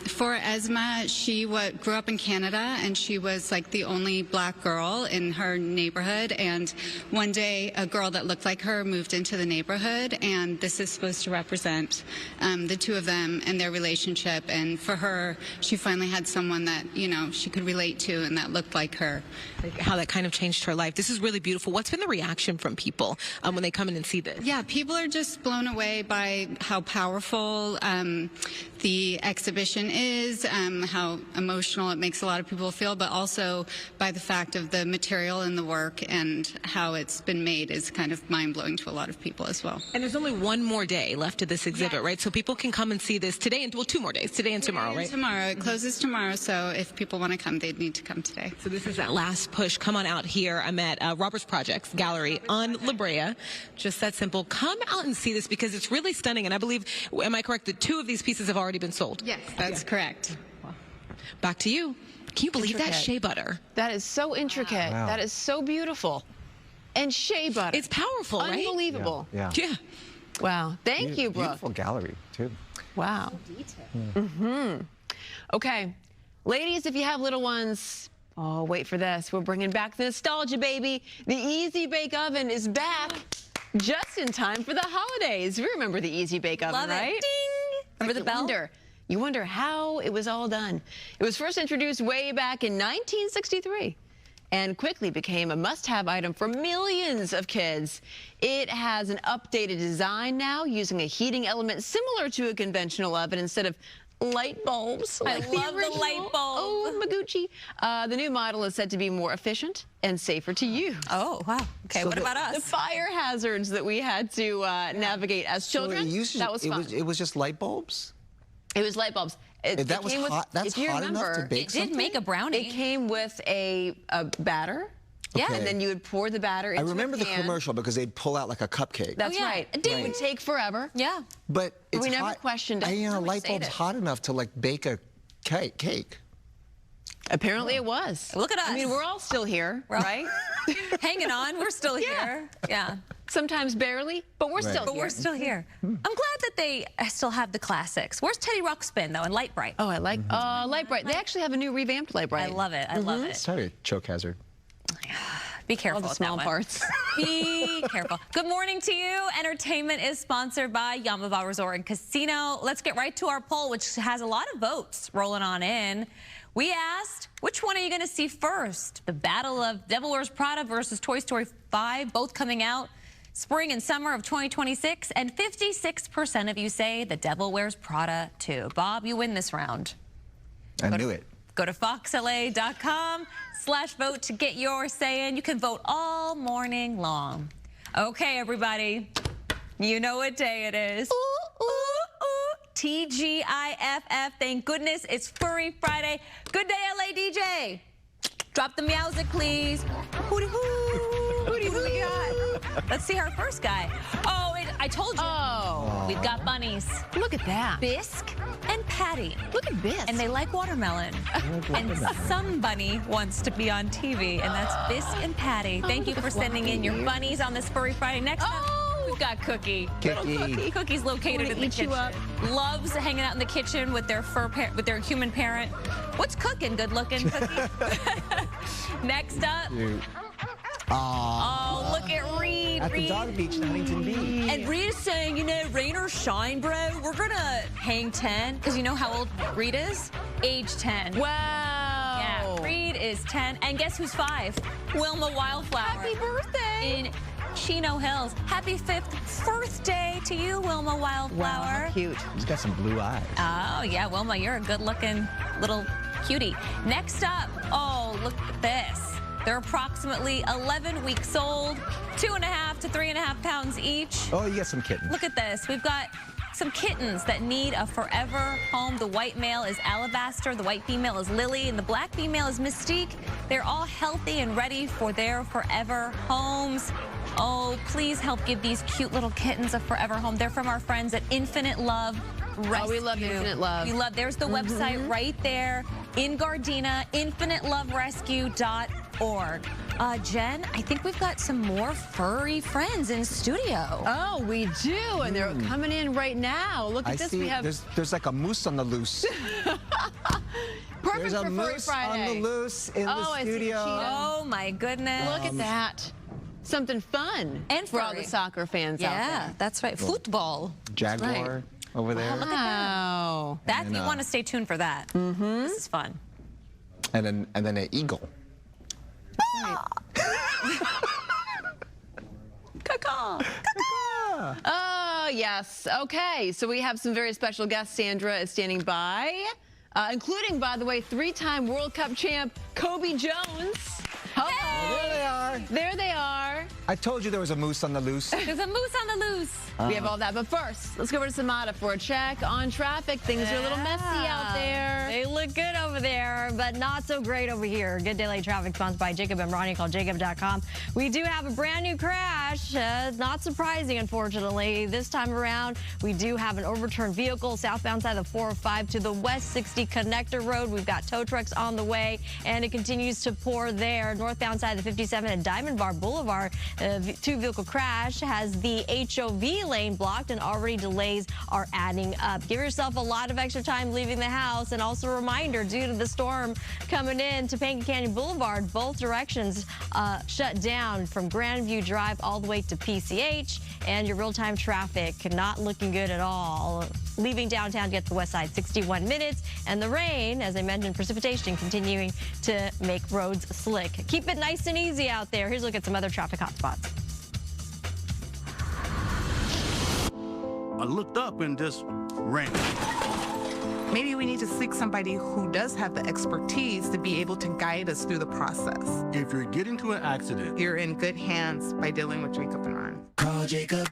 For Esma, she grew up in Canada, and she was like the only black girl in her neighborhood. And one day, a girl that looked like her moved into the neighborhood, and this is supposed to represent the two of them and their relationship. And for her, she finally had someone that, you know, she could relate to and that looked like her. How that kind of changed her life. This is really beautiful. What's been the reaction from people when they come in and see this? Yeah, people are just blown away by how powerful the exhibition is, how emotional it makes a lot of people feel, but also by the fact of the material and the work and how it's been made is kind of mind-blowing to a lot of people as well. And there's only one more day left of this exhibit, right? So people can come and see this today and, well, 2 more days, today and tomorrow, right? Tomorrow. It closes tomorrow, so if people want to come, they'd need to come today. So this is that last push. Come on out here. I'm at Roberts Projects Gallery on La Brea. Just that simple. Come out and see this because it's really stunning. And I believe, am I correct, that 2 of these pieces have already been sold? Yes, that's correct. Back to you. Can you believe that shea butter? That is so intricate. Wow. That is so beautiful. And shea butter. It's powerful, right? Unbelievable. Yeah. Wow. Thank you, Brooke. Beautiful gallery, too. Wow. Okay. Ladies, if you have little ones, oh, wait for this. We're bringing back the nostalgia, baby. The Easy Bake Oven is back just in time for the holidays. You remember the Easy Bake Oven, Love it. right? Ding! Remember the bell? You wonder how it was all done. It was first introduced way back in 1963 and quickly became a must-have item for millions of kids. It has an updated design now, using a heating element similar to a conventional oven instead of light bulbs. I love the light bulb. Oh, Maguchi. The new model is said to be more efficient and safer to use. Oh, wow. Okay, So what about us? The fire hazards that we had to navigate as children, that was fun. It was just light bulbs? It was light bulbs. That was hot. That's hot enough to bake something? It did make a brownie. It came with a batter. Yeah, Okay. and then you would pour the batter into I remember a the pan. commercial because they'd pull out like a cupcake. That's right. It would take forever. Yeah. But it's we never hot. questioned it. A light bulb's hot enough to like bake a cake. Apparently it was. Look at us. I mean, we're all still here, right? Hanging on. We're still here. Yeah. Sometimes barely, but we're still here. But we're still here. I'm glad that they still have the classics. Where's Teddy Ruxpin, though, and Light Bright? Oh, I like Light Bright. They actually have a new revamped Light Bright. I love it. I love it. Sorry, a choke hazard. Be careful All the with small that one. parts. Be careful. Good morning to you. Entertainment is sponsored by Yamava Resort and Casino. Let's get right to our poll, which has a lot of votes rolling on in. We asked, which one are you going to see first? The Battle of Devil Wears Prada versus Toy Story 5, both coming out spring and summer of 2026. And 56% of you say The Devil Wears Prada 2. Bob, you win this round. I knew it. Go to foxla.com/vote to get your say in. You can vote all morning long. Okay, everybody. You know what day it is. Ooh, ooh, ooh. TGIFF. Thank goodness it's Furry Friday. Good day, LA DJ. Drop the music, please. Hooty hoo. Hooty hoo. We got. Let's see our first guy. Oh, I told you. Oh. We've got bunnies. Look at that. Bisque and Patty. Look at Bisque. And they like watermelon. And some bunny wants to be on TV, and that's Bisque and Patty. Thank you for sending in your bunnies on this Furry Friday. Next up, we've got Cookie. Cookie. Cookie's located in the kitchen. Loves hanging out in the kitchen with their their human parent. What's cooking? Good looking, Cookie. Next up. Oh, look at Reed. At the dog beach in Huntington Beach. And Reed is saying, you know, rain or shine, bro, we're going to hang 10. Because you know how old Reed is? Age 10. Wow. Yeah, Reed is 10. And guess who's 5? Wilma Wildflower. Happy birthday. In Chino Hills. Happy 5th birthday to you, Wilma Wildflower. Wow, how cute. He's got some blue eyes. Oh, yeah, Wilma, you're a good-looking little cutie. Next up, oh, look at this. They're approximately 11 weeks old, 2.5 to 3.5 pounds each. Oh, you got some kittens. Look at this. We've got some kittens that need a forever home. The white male is Alabaster, the white female is Lily, and the black female is Mystique. They're all healthy and ready for their forever homes. Oh, please help give these cute little kittens a forever home. They're from our friends at Infinite Love Rescue. Oh, we love Infinite Love. We love, there's the website right there in Gardena, infiniteloverescue.org. Jen, I think we've got some more furry friends in studio. Oh, we do, and they're coming in right now. Look at this. See, we have there's like a moose on the loose. Perfect There's a for Furry moose Friday. on the loose in the studio. Oh my goodness! Look at that. Something fun and for all the soccer fans out there. Yeah, that's right. Football. Jaguar over there. Wow, look at that. You want to stay tuned for that. This is fun. And then an eagle. Caw-caw. Oh, yes. Okay, so we have some very special guests. Sandra is standing by, including, by the way, 3-time World Cup champ Kobe Jones. Hey! There they are. There they are. I told you there was a moose on the loose. There's a moose on the loose. We have all that, but first, let's go over to Samada for a check on traffic. Things are a little messy out there. They look good over there, but not so great over here. Good Day Late Traffic sponsored by Jacob and Ronnie. Call jacob.com. We do have a brand new crash. Not surprising, unfortunately. This time around, we do have an overturned vehicle southbound side of the 405 to the West 60 Connector Road. We've got tow trucks on the way, and it continues to pour there. Northbound side of the 57 at Diamond Bar Boulevard, two-vehicle crash has the HOV lane blocked, and already delays are adding up. Give yourself a lot of extra time leaving the house, and also a reminder, due to the storm coming in to Topanga Canyon Boulevard, both directions shut down from Grandview Drive all the way to PCH, and your real-time traffic not looking good at all. Leaving downtown to get to the west side, 61 minutes, and the rain, as I mentioned, precipitation continuing to make roads slick. Keep it nice and easy out there. Here's a look at some other traffic hotspots. I looked up and just ran. Maybe we need to seek somebody who does have the expertise to be able to guide us through the process. If you're getting to an accident, you're in good hands by dealing with Jacob and Ron. Call Jacob.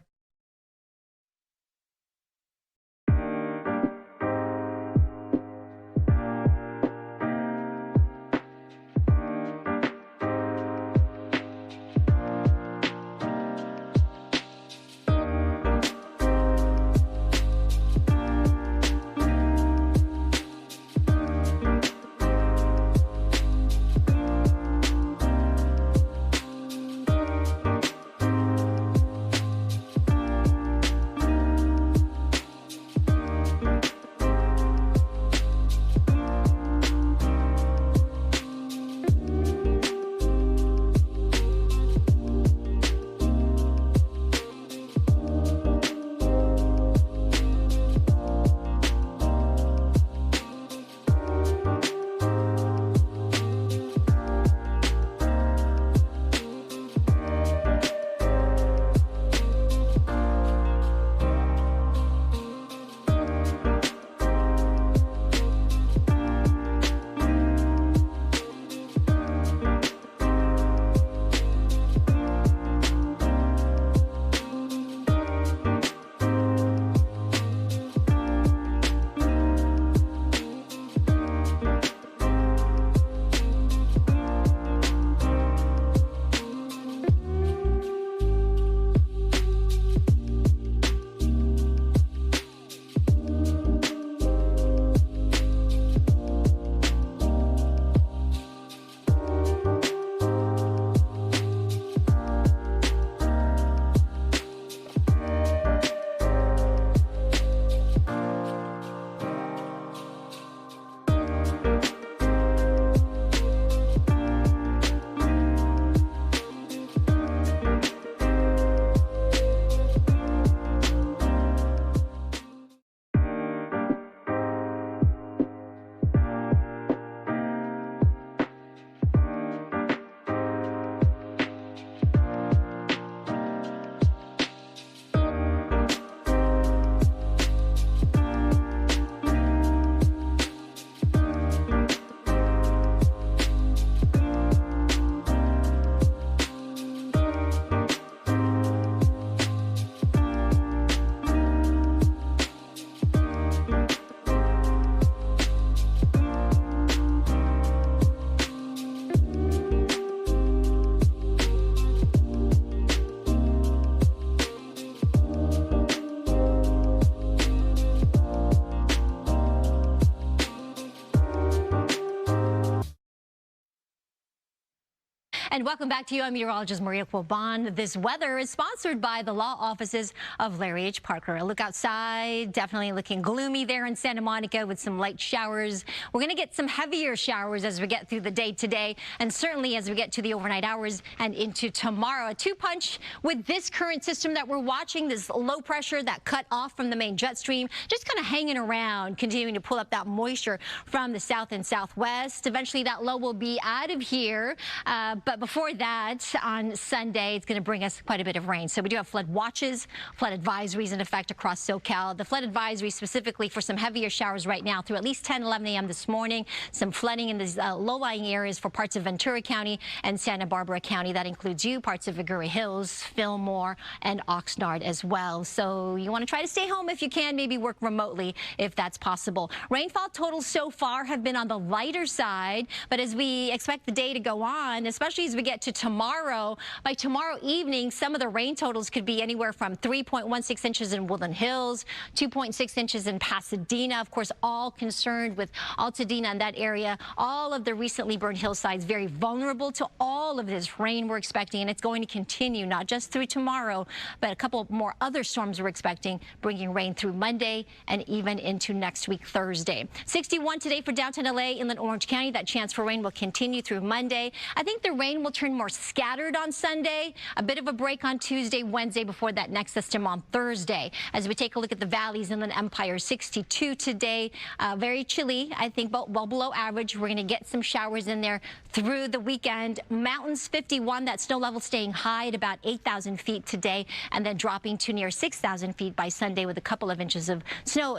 And welcome back to you. I'm meteorologist Maria Quilban. This weather is sponsored by the law offices of Larry H. Parker. A look outside, definitely looking gloomy there in Santa Monica with some light showers. We're going to get some heavier showers as we get through the day today, and certainly as we get to the overnight hours and into tomorrow. A two-punch with this current system that we're watching, this low pressure that cut off from the main jet stream, just kind of hanging around, continuing to pull up that moisture from the south and southwest. Eventually, that low will be out of here, but before that, on Sunday, it's going to bring us quite a bit of rain. So we do have flood watches, flood advisories in effect across SoCal. The flood advisory specifically for some heavier showers right now through at least 10, 11 a.m. this morning. Some flooding in these low-lying areas for parts of Ventura County and Santa Barbara County. That includes parts of Agoura Hills, Fillmore, and Oxnard as well. So you want to try to stay home if you can, maybe work remotely if that's possible. Rainfall totals so far have been on the lighter side, but as we expect the day to go on, especially as we get to tomorrow, by tomorrow evening, some of the rain totals could be anywhere from 3.16 inches in Woodland Hills, 2.6 inches in Pasadena. Of course, all concerned with Altadena and that area. All of the recently burned hillsides very vulnerable to all of this rain we're expecting, and it's going to continue not just through tomorrow, but a couple more other storms we're expecting, bringing rain through Monday and even into next week, Thursday. 61 today for downtown LA, inland Orange County. That chance for rain will continue through Monday. I think the rain will turn more scattered on Sunday, a bit of a break on Tuesday, Wednesday before that next system on Thursday. As we take a look at the valleys, inland Empire, 62 today, very chilly, I think, but well below average. We're going to get some showers in there through the weekend. Mountains, 51, that snow level staying high at about 8,000 feet today, and then dropping to near 6,000 feet by Sunday with a couple of inches of snow,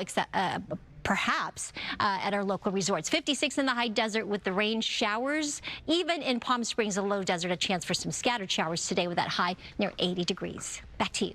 perhaps at our local resorts. 56 in the high desert with the rain showers. Even in Palm Springs, the low desert, a chance for some scattered showers today with that high near 80 degrees. Back to you.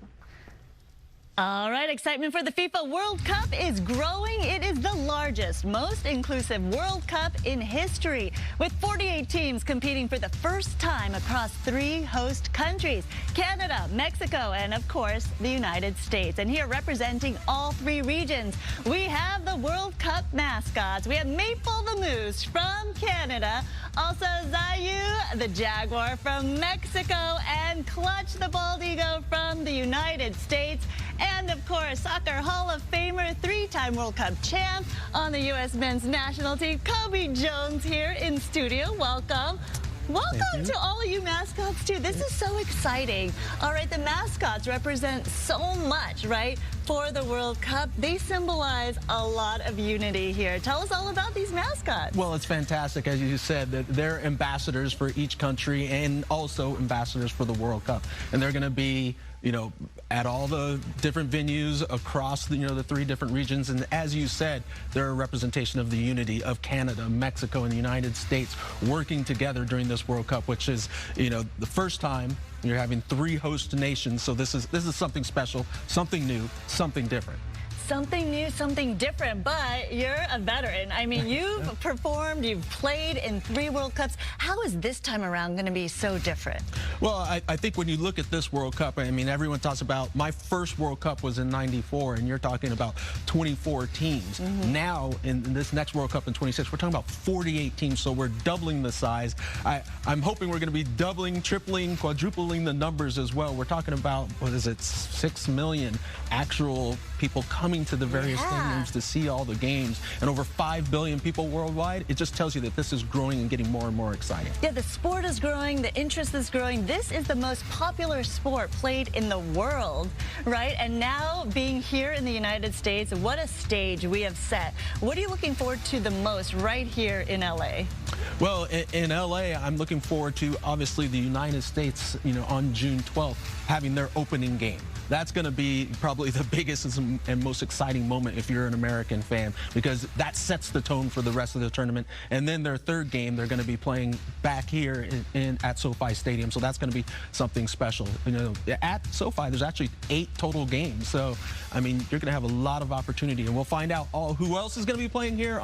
All right, excitement for the FIFA World Cup is growing. It is the largest, most inclusive World Cup in history, with 48 teams competing for the first time across 3 host countries, Canada, Mexico, and of course, the United States. And here representing all 3 regions, we have the World Cup mascots. We have Maple the Moose from Canada, also Zayu, the Jaguar from Mexico, and Clutch the Bald Eagle from the United States. And of course, Soccer Hall of Famer, 3-time World Cup champ on the U.S. men's national team, Kobe Jones here in studio. Welcome. Welcome to all of you mascots, too. This is so exciting. All right, the mascots represent so much, right, for the World Cup. They symbolize a lot of unity here. Tell us all about these mascots. Well, it's fantastic, as you said, that they're ambassadors for each country and also ambassadors for the World Cup. And they're going to be, at all the different venues across the 3 different regions. And as you said, they're a representation of the unity of Canada, Mexico, and the United States working together during this World Cup, which is, the first time you're having 3 host nations. So this is something special, something new, something different. Something new, something different, but you're a veteran. I mean, you've performed, you've played in 3 World Cups. How is this time around going to be so different? Well, I think when you look at this World Cup, I mean, everyone talks about my first World Cup was in '94, and you're talking about 24 teams. Now, in this next World Cup in 26, we're talking about 48 teams, so we're doubling the size. I'm hoping we're going to be doubling, tripling, quadrupling the numbers as well. We're talking about, 6 million actual people coming to the various stadiums to see all the games, and over 5 billion people worldwide. It just tells you that this is growing and getting more and more exciting. Yeah, the sport is growing, the interest is growing. This is the most popular sport played in the world, right? And now being here in the United States, what a stage we have set. What are you looking forward to the most right here in LA? Well, in LA, I'm looking forward to, obviously, the United States, on June 12th, having their opening game. That's going to be probably the biggest and most exciting moment if you're an American fan, because that sets the tone for the rest of the tournament. And then their third game, they're going to be playing back here at SoFi Stadium. So that's going to be something special. At SoFi, there's actually 8 total games. So, I mean, you're going to have a lot of opportunity. And we'll find out who else is going to be playing here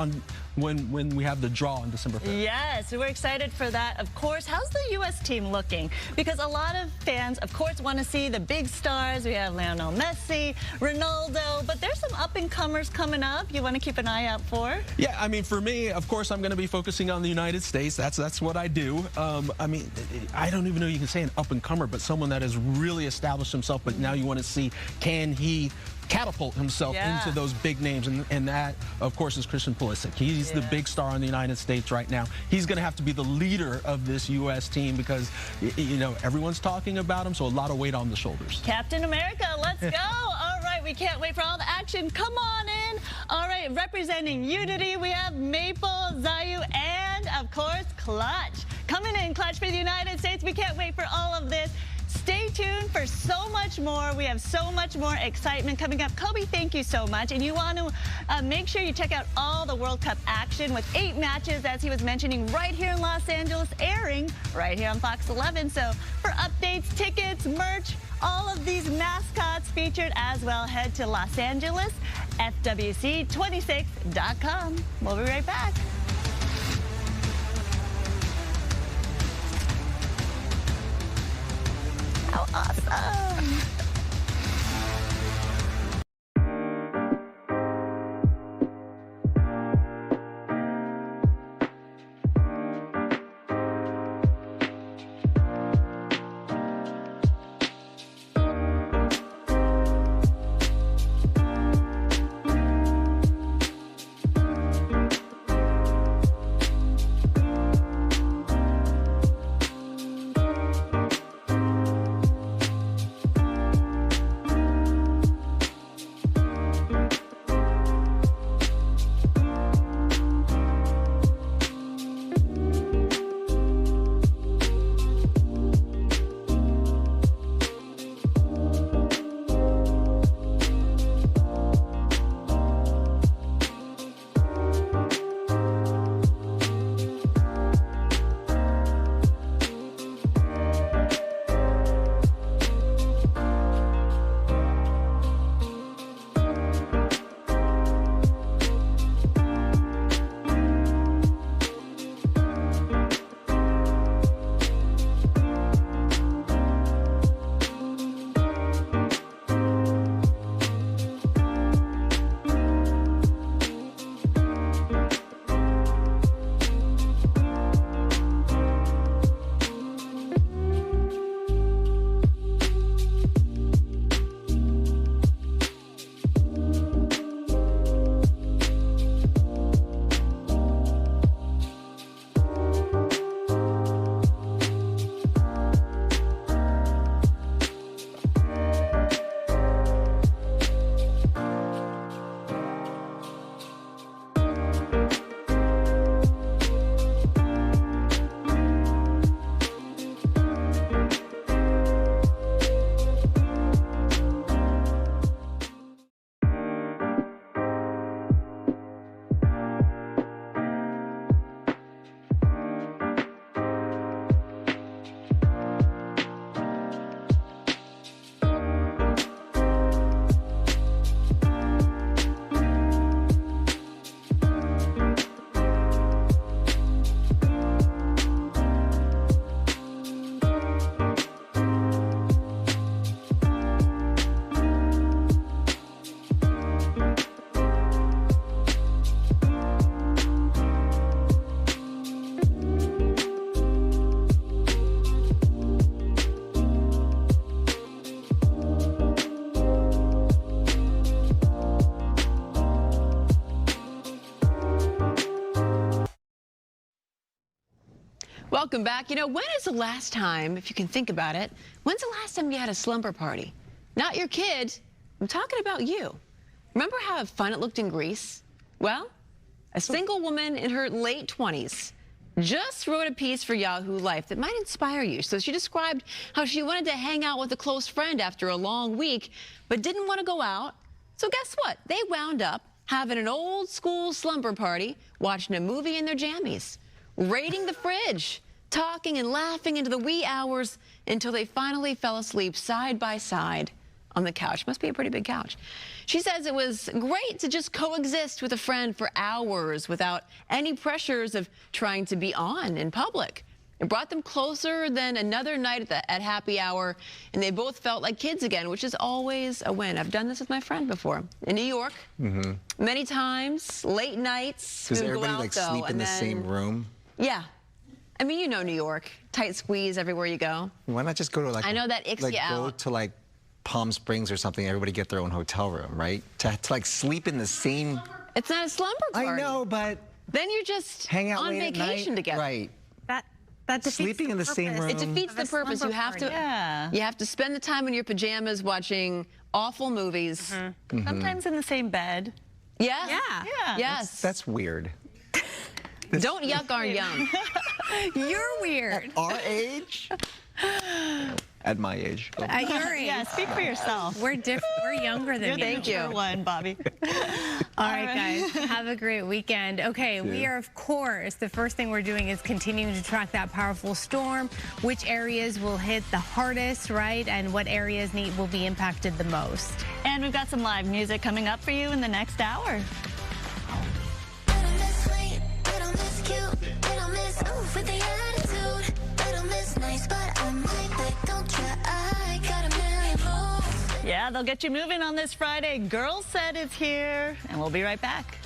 when we have the draw on December 5th. Yes, we're excited for that. Of course, how's the U.S. team looking? Because a lot of fans, of course, want to see the big stars. We have Lionel Messi, Ronaldo, but there's some up-and-comers coming up you want to keep an eye out for. Yeah, I mean, for me, of course, I'm going to be focusing on the United States. That's what I do. I mean, I don't even know you can say an up-and-comer, but someone that has really established himself, but now you want to see, can he catapult himself into those big names, and that, of course, is Christian Pulisic. He's the big star in the United States right now. He's going to have to be the leader of this U.S. team because, you know, everyone's talking about him, so a lot of weight on the shoulders. Captain America, let's go. All right, we can't wait for all the action. Come on in. All right, representing Unity, we have Maple, Zayu, and, of course, Clutch. Coming in, Clutch, for the United States. We can't wait for all of this. Stay tuned for so much more. We have so much more excitement coming up. Kobe, thank you so much. And you want to make sure you check out all the World Cup action with 8 matches, as he was mentioning, right here in Los Angeles, airing right here on Fox 11. So for updates, tickets, merch, all of these mascots featured as well, head to Los Angeles, FWC26.com. We'll be right back. How awesome! Welcome back. You know, when is the last time, if you can think about it, when's the last time you had a slumber party? Not your kid. I'm talking about you. Remember how fun it looked in Greece? Well, a single woman in her late 20s just wrote a piece for Yahoo Life that might inspire you. So she described how she wanted to hang out with a close friend after a long week, but didn't want to go out. So guess what? They wound up having an old school slumber party, watching a movie in their jammies, raiding the fridge, talking and laughing into the wee hours until they finally fell asleep side by side on the couch. Must be a pretty big couch. She says it was great to just coexist with a friend for hours without any pressures of trying to be on in public. It brought them closer than another night at happy hour, and they both felt like kids again, which is always a win. I've done this with my friend before in New York, many times, late nights. Does we would everybody go out, like though, sleep in and the then, same room? Yeah. I mean, you know New York, tight squeeze everywhere you go. Why not just go to like, I know that icks like you go out. to like Palm Springs or something, everybody get their own hotel room, right? To like sleep in the same. It's not a slumber party. I know, but then you're just hang out on late vacation at night. together. Right. That defeats Sleeping in the same room. It defeats the purpose. You have to. You have to spend the time in your pajamas watching awful movies. Sometimes in the same bed. Yes. Yeah. Yes. That's weird. Don't yuck our yum. You're weird. At our age? At my age. At your age. Yeah, speak for yourself. We're different. We're younger than you. Thank you. One, Bobby. All right, guys. Have a great weekend. Okay, we are, of course, the first thing we're doing is continuing to track that powerful storm, which areas will hit the hardest, right, and what areas will be impacted the most. And we've got some live music coming up for you in the next hour. Yeah, they'll get you moving on this Friday. Girl Set is here, and we'll be right back.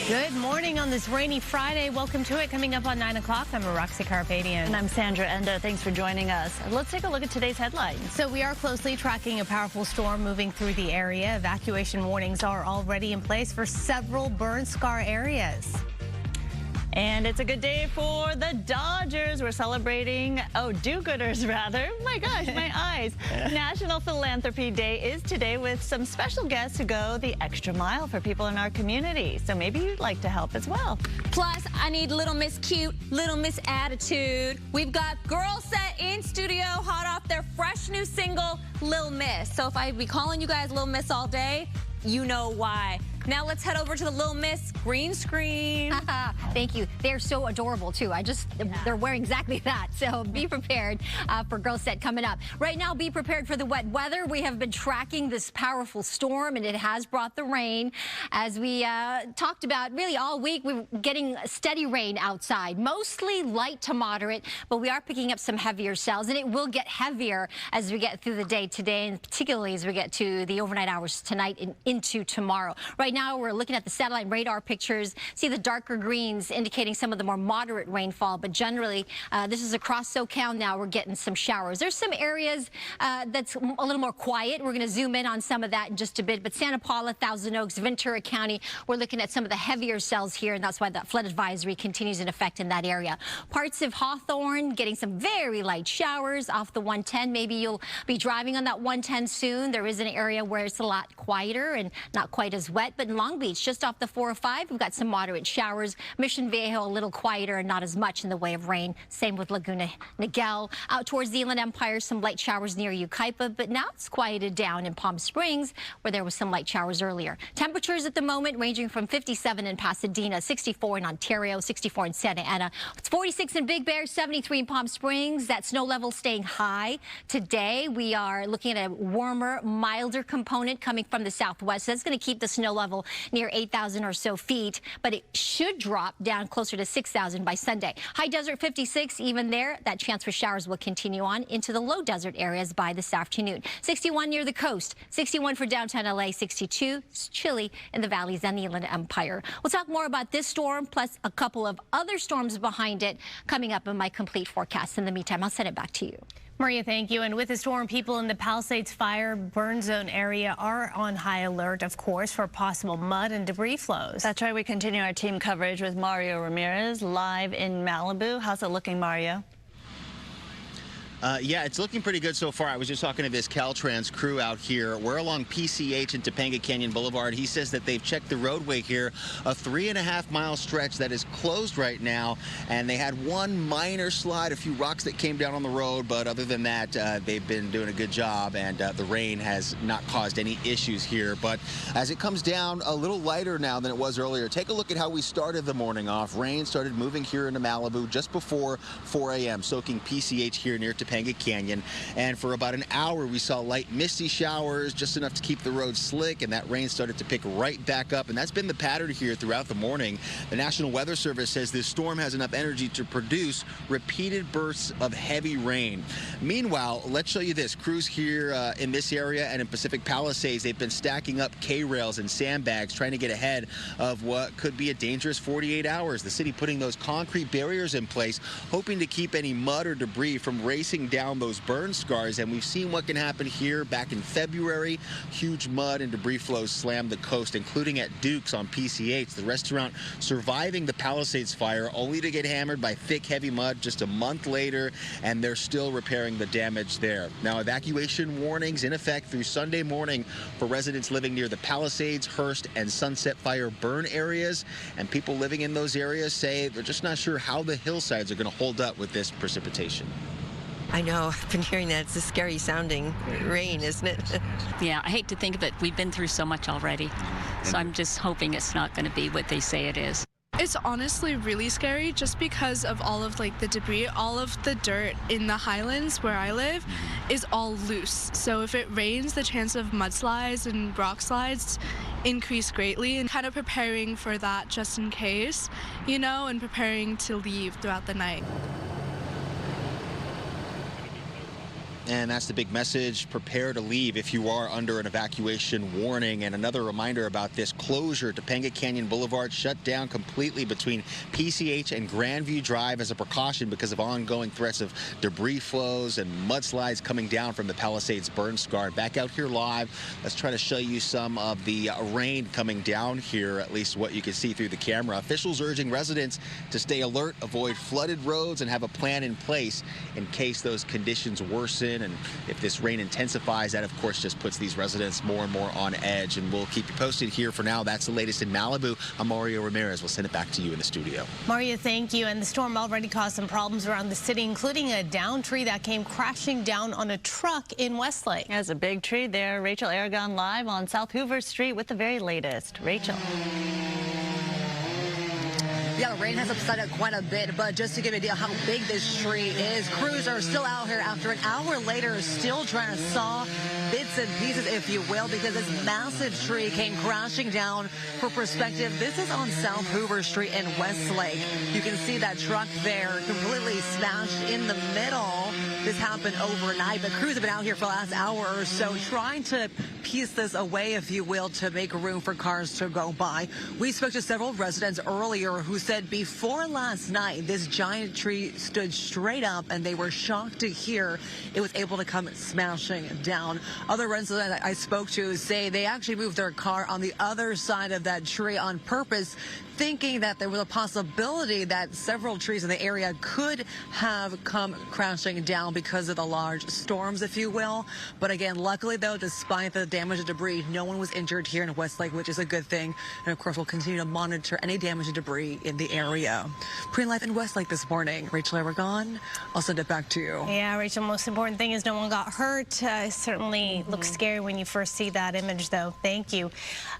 Good morning on this rainy Friday. Welcome to it. Coming up on 9 o'clock, I'm Roxy Carpadian. And I'm Sandra Enda. Thanks for joining us. Let's take a look at today's headlines. So we are closely tracking a powerful storm moving through the area. Evacuation warnings are already in place for several burn scar areas. And it's a good day for the Dodgers. We're celebrating, do-gooders rather. My gosh, my eyes. National Philanthropy Day is today with some special guests who go the extra mile for people in our community. So maybe you'd like to help as well. Plus, I need Little Miss Cute, Little Miss Attitude. We've got Girl Set in studio, hot off their fresh new single, Lil Miss. So if I be calling you guys Lil Miss all day, you know why. Now let's head over to the Little Miss green screen. Thank you. They're so adorable, too. They're wearing exactly that. So be prepared for Girl Set coming up. Right now, be prepared for the wet weather. We have been tracking this powerful storm, and it has brought the rain. As we talked about really all week, we're getting steady rain outside, mostly light to moderate, but we are picking up some heavier cells, and it will get heavier as we get through the day today, and particularly as we get to the overnight hours tonight and into tomorrow. Right now, we're looking at the satellite radar pictures. See the darker greens indicating some of the more moderate rainfall, but generally, this is across SoCal now. We're getting some showers. There's some areas that's a little more quiet. We're going to zoom in on some of that in just a bit, but Santa Paula, Thousand Oaks, Ventura County, we're looking at some of the heavier cells here, and that's why that flood advisory continues in effect in that area. Parts of Hawthorne getting some very light showers off the 110. Maybe you'll be driving on that 110 soon. There is an area where it's a lot quieter and not quite as wet, but in Long Beach, just off the 405, we've got some moderate showers. Mission Viejo, a little quieter and not as much in the way of rain. Same with Laguna Niguel. Out towards the Inland Empire, some light showers near Yucaipa, but now it's quieted down in Palm Springs, where there was some light showers earlier. Temperatures at the moment ranging from 57 in Pasadena, 64 in Ontario, 64 in Santa Ana. It's 46 in Big Bear, 73 in Palm Springs. That snow level staying high. Today, we are looking at a warmer, milder component coming from the southwest. That's going to keep the snow level near 8,000 or so feet, but it should drop down closer to 6,000 by Sunday. High desert 56, even there, that chance for showers will continue on into the low desert areas by this afternoon. 61 near the coast, 61 for downtown LA, 62. It's chilly in the valleys and the Inland Empire. We'll talk more about this storm, plus a couple of other storms behind it, coming up in my complete forecast. In the meantime, I'll send it back to you. Maria, thank you. And with the storm, people in the Palisades fire burn zone area are on high alert, of course, for possible mud and debris flows. That's right. We continue our team coverage with Mario Ramirez live in Malibu. How's it looking, Mario? Yeah, it's looking pretty good so far. I was just talking to this Caltrans crew out here. We're along PCH and Topanga Canyon Boulevard. He says that they've checked the roadway here, a 3.5-mile stretch that is closed right now, and they had one minor slide, a few rocks that came down on the road, but other than that, they've been doing a good job, and the rain has not caused any issues here. But as it comes down a little lighter now than it was earlier, take a look at how we started the morning off. Rain started moving here into Malibu just before 4 a.m., soaking PCH here near Topanga Canyon, and for about an hour we saw light misty showers, just enough to keep the roads slick, and that rain started to pick right back up, and that's been the pattern here throughout the morning. The National Weather Service says this storm has enough energy to produce repeated bursts of heavy rain. Meanwhile, let's show you this. Crews here in this area and in Pacific Palisades, they've been stacking up K-rails and sandbags, trying to get ahead of what could be a dangerous 48 hours. The city putting those concrete barriers in place, hoping to keep any mud or debris from racing down those burn scars, and we've seen what can happen here back in February. Huge mud and debris flows slammed the coast, including at Duke's on PCH, the restaurant surviving the Palisades fire, only to get hammered by thick, heavy mud just a month later, and they're still repairing the damage there. Now, evacuation warnings in effect through Sunday morning for residents living near the Palisades, Hearst, and Sunset Fire burn areas, and people living in those areas say they're just not sure how the hillsides are going to hold up with this precipitation. I know. I've been hearing that. It's a scary sounding rain, isn't it? Yeah, I hate to think of it. We've been through so much already. So I'm just hoping it's not going to be what they say it is. It's honestly really scary just because of all of the debris. All of the dirt in the highlands where I live is all loose. So if it rains, the chance of mudslides and rock slides increase greatly, and kind of preparing for that just in case, and preparing to leave throughout the night. And that's the big message. Prepare to leave if you are under an evacuation warning. And another reminder about this closure. Topanga Canyon Boulevard shut down completely between PCH and Grandview Drive as a precaution because of ongoing threats of debris flows and mudslides coming down from the Palisades burn scar. Back out here live, let's try to show you some of the rain coming down here, at least what you can see through the camera. Officials urging residents to stay alert, avoid flooded roads, and have a plan in place in case those conditions worsen in. And if this rain intensifies, that, of course, just puts these residents more and more on edge. And we'll keep you posted here. For now, that's the latest in Malibu. I'm Mario Ramirez. We'll send it back to you in the studio. Mario, thank you. And the storm already caused some problems around the city, including a downed tree that came crashing down on a truck in Westlake. There's a big tree there. Rachel Aragon live on South Hoover Street with the very latest. Rachel. Yeah, the rain has subsided quite a bit, but just to give you an idea how big this tree is, crews are still out here after an hour later, still trying to saw bits and pieces, if you will, because this massive tree came crashing down. For perspective, this is on South Hoover Street in Westlake. You can see that truck there completely smashed in the middle. This happened overnight, but crews have been out here for the last hour or so trying to piece this away, if you will, to make room for cars to go by. We spoke to several residents earlier who said before last night, this giant tree stood straight up and they were shocked to hear it was able to come smashing down. Other residents I spoke to say they actually moved their car on the other side of that tree on purpose, thinking that there was a possibility that several trees in the area could have come crashing down because of the large storms, if you will. But again, luckily, though, despite the damage and debris, no one was injured here in Westlake, which is a good thing. And of course, we'll continue to monitor any damage and debris in the area. Pretty live in Westlake this morning. Rachel Aragon, I'll send it back to you. Yeah, Rachel, most important thing is no one got hurt. Certainly looks scary when you first see that image, though. Thank you.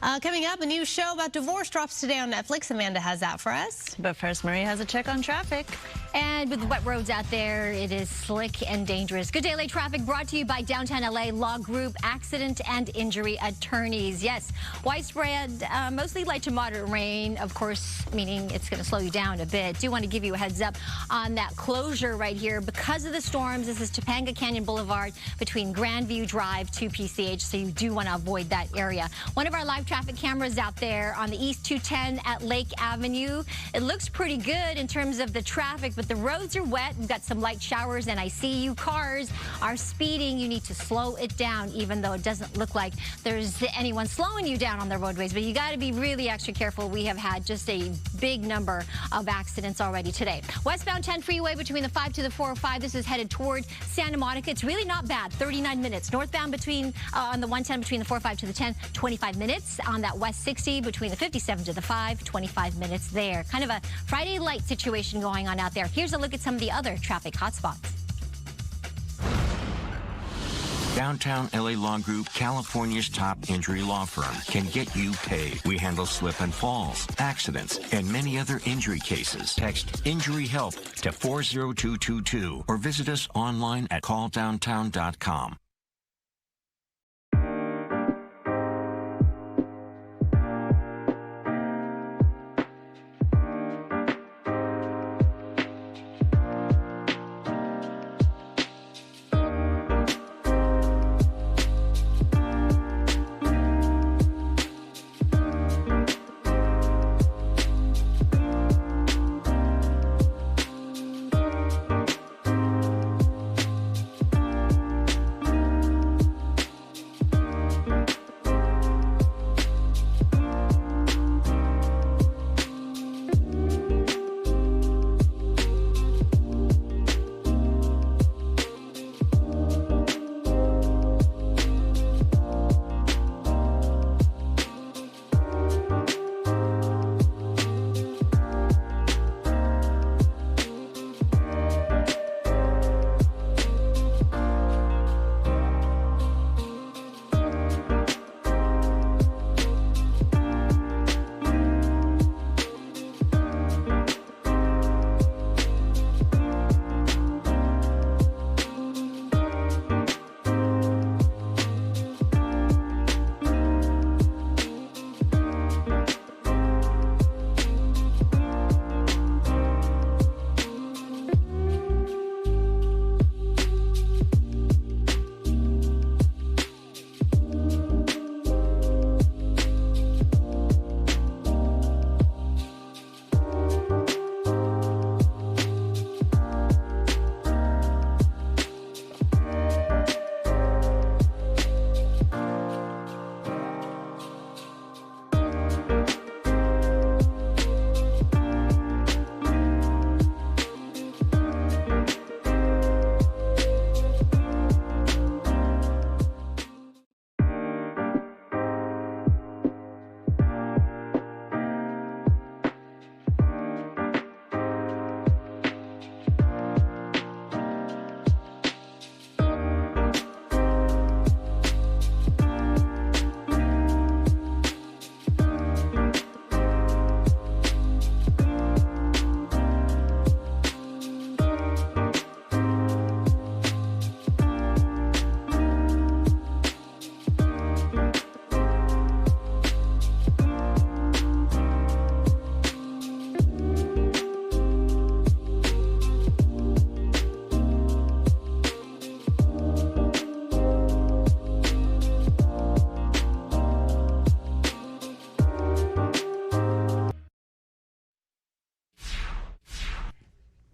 Coming up, a new show about divorce drops today on Netflix. Amanda has that for us. But first, Maria has a check on traffic. And with the wet roads out there, it is slick and dangerous. Good Day LA traffic brought to you by Downtown LA Law Group Accident and Injury Attorneys. Yes, widespread, mostly light to moderate rain, of course, meaning it's going to slow you down a bit. Do want to give you a heads up on that closure right here. Because of the storms, this is Topanga Canyon Boulevard between Grandview Drive to PCH, so you do want to avoid that area. One of our live traffic cameras out there on the East 210 at Lake Avenue. It looks pretty good in terms of the traffic, but the roads are wet. We've got some light showers, and I see you cars are speeding. You need to slow it down, even though it doesn't look like there's anyone slowing you down on the roadways. But you got to be really extra careful. We have had just a big number of accidents already today. Westbound 10 freeway between the 5 to the 405. This is headed toward Santa Monica. It's really not bad. 39 minutes. Northbound between on the 110 between the 405 to the 10, 25 minutes. On that West 60 between the 57 to the 5, 25 minutes there. Kind of a Friday light situation going on out there. Here's a look at some of the other traffic hotspots. Downtown LA Law Group, California's top injury law firm, can get you paid. We handle slip and falls, accidents, and many other injury cases. Text Injury Help to 40222 or visit us online at calldowntown.com.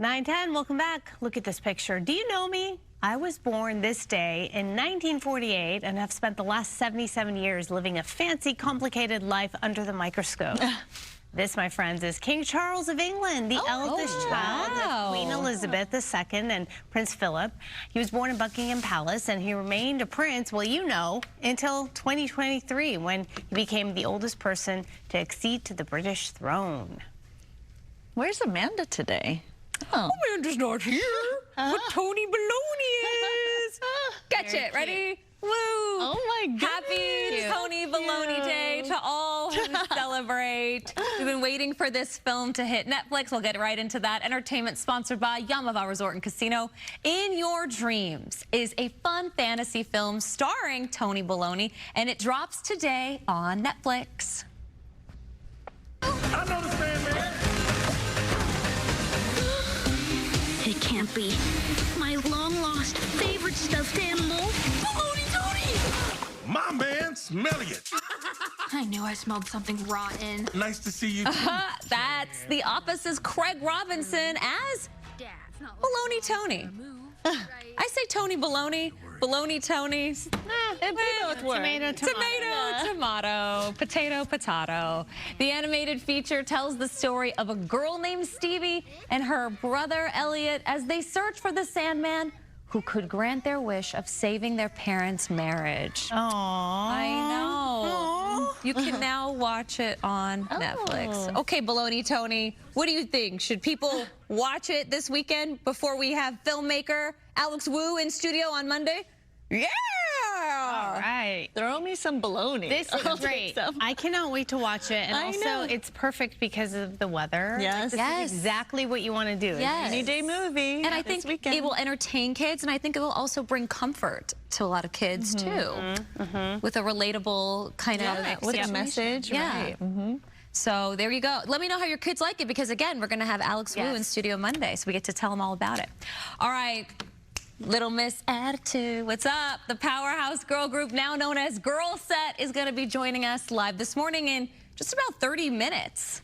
9:10, welcome back. Look at this picture. Do you know me? I was born this day in 1948 and have spent the last 77 years living a fancy, complicated life under the microscope. This, my friends, is King Charles of England, the eldest child of Queen Elizabeth II and Prince Philip. He was born in Buckingham Palace, and he remained a prince, well, you know, until 2023, when he became the oldest person to accede to the British throne. Where's Amanda today? Oh. Amanda's not here, but Tony Baloney is. Gotcha. Ready? Woo! Oh my goodness. Happy Tony Baloney Day to all who celebrate. We've been waiting for this film to hit Netflix. We'll get right into that. Entertainment sponsored by Yamava Resort and Casino. In Your Dreams is a fun fantasy film starring Tony Baloney, and it drops today on Netflix. I know this man. It can't be. My long-lost favorite stuffed animal, Baloney Tony! My man, Miscellaneous. I knew I smelled something rotten. Nice to see you. That's The Office's Craig Robinson as Baloney Tony. I say Tony Baloney, Baloney Tony. Tomato, tomato, potato, potato. The animated feature tells the story of a girl named Stevie and her brother Elliot as they search for the Sandman who could grant their wish of saving their parents' marriage. Aww. I know. You can now watch it on Netflix. Okay, Baloney Tony, what do you think? Should people watch it this weekend before we have filmmaker Alex Wu in studio on Monday? Yeah! All right. Throw me some baloney. This is great. I cannot wait to watch it. And also, it's perfect because of the weather. Yes. Like, this is exactly what you want to do. Yes. Any day movie. And I think it will entertain kids, and I think it will also bring comfort to a lot of kids, too. With a relatable kind of with a message. Yeah. Right. So there you go. Let me know how your kids like it, because, again, we're going to have Alex Wu in studio Monday, so we get to tell them all about it. All right. Little Miss Attitude, what's up? The powerhouse girl group, now known as Girl Set, is going to be joining us live this morning in just about 30 minutes.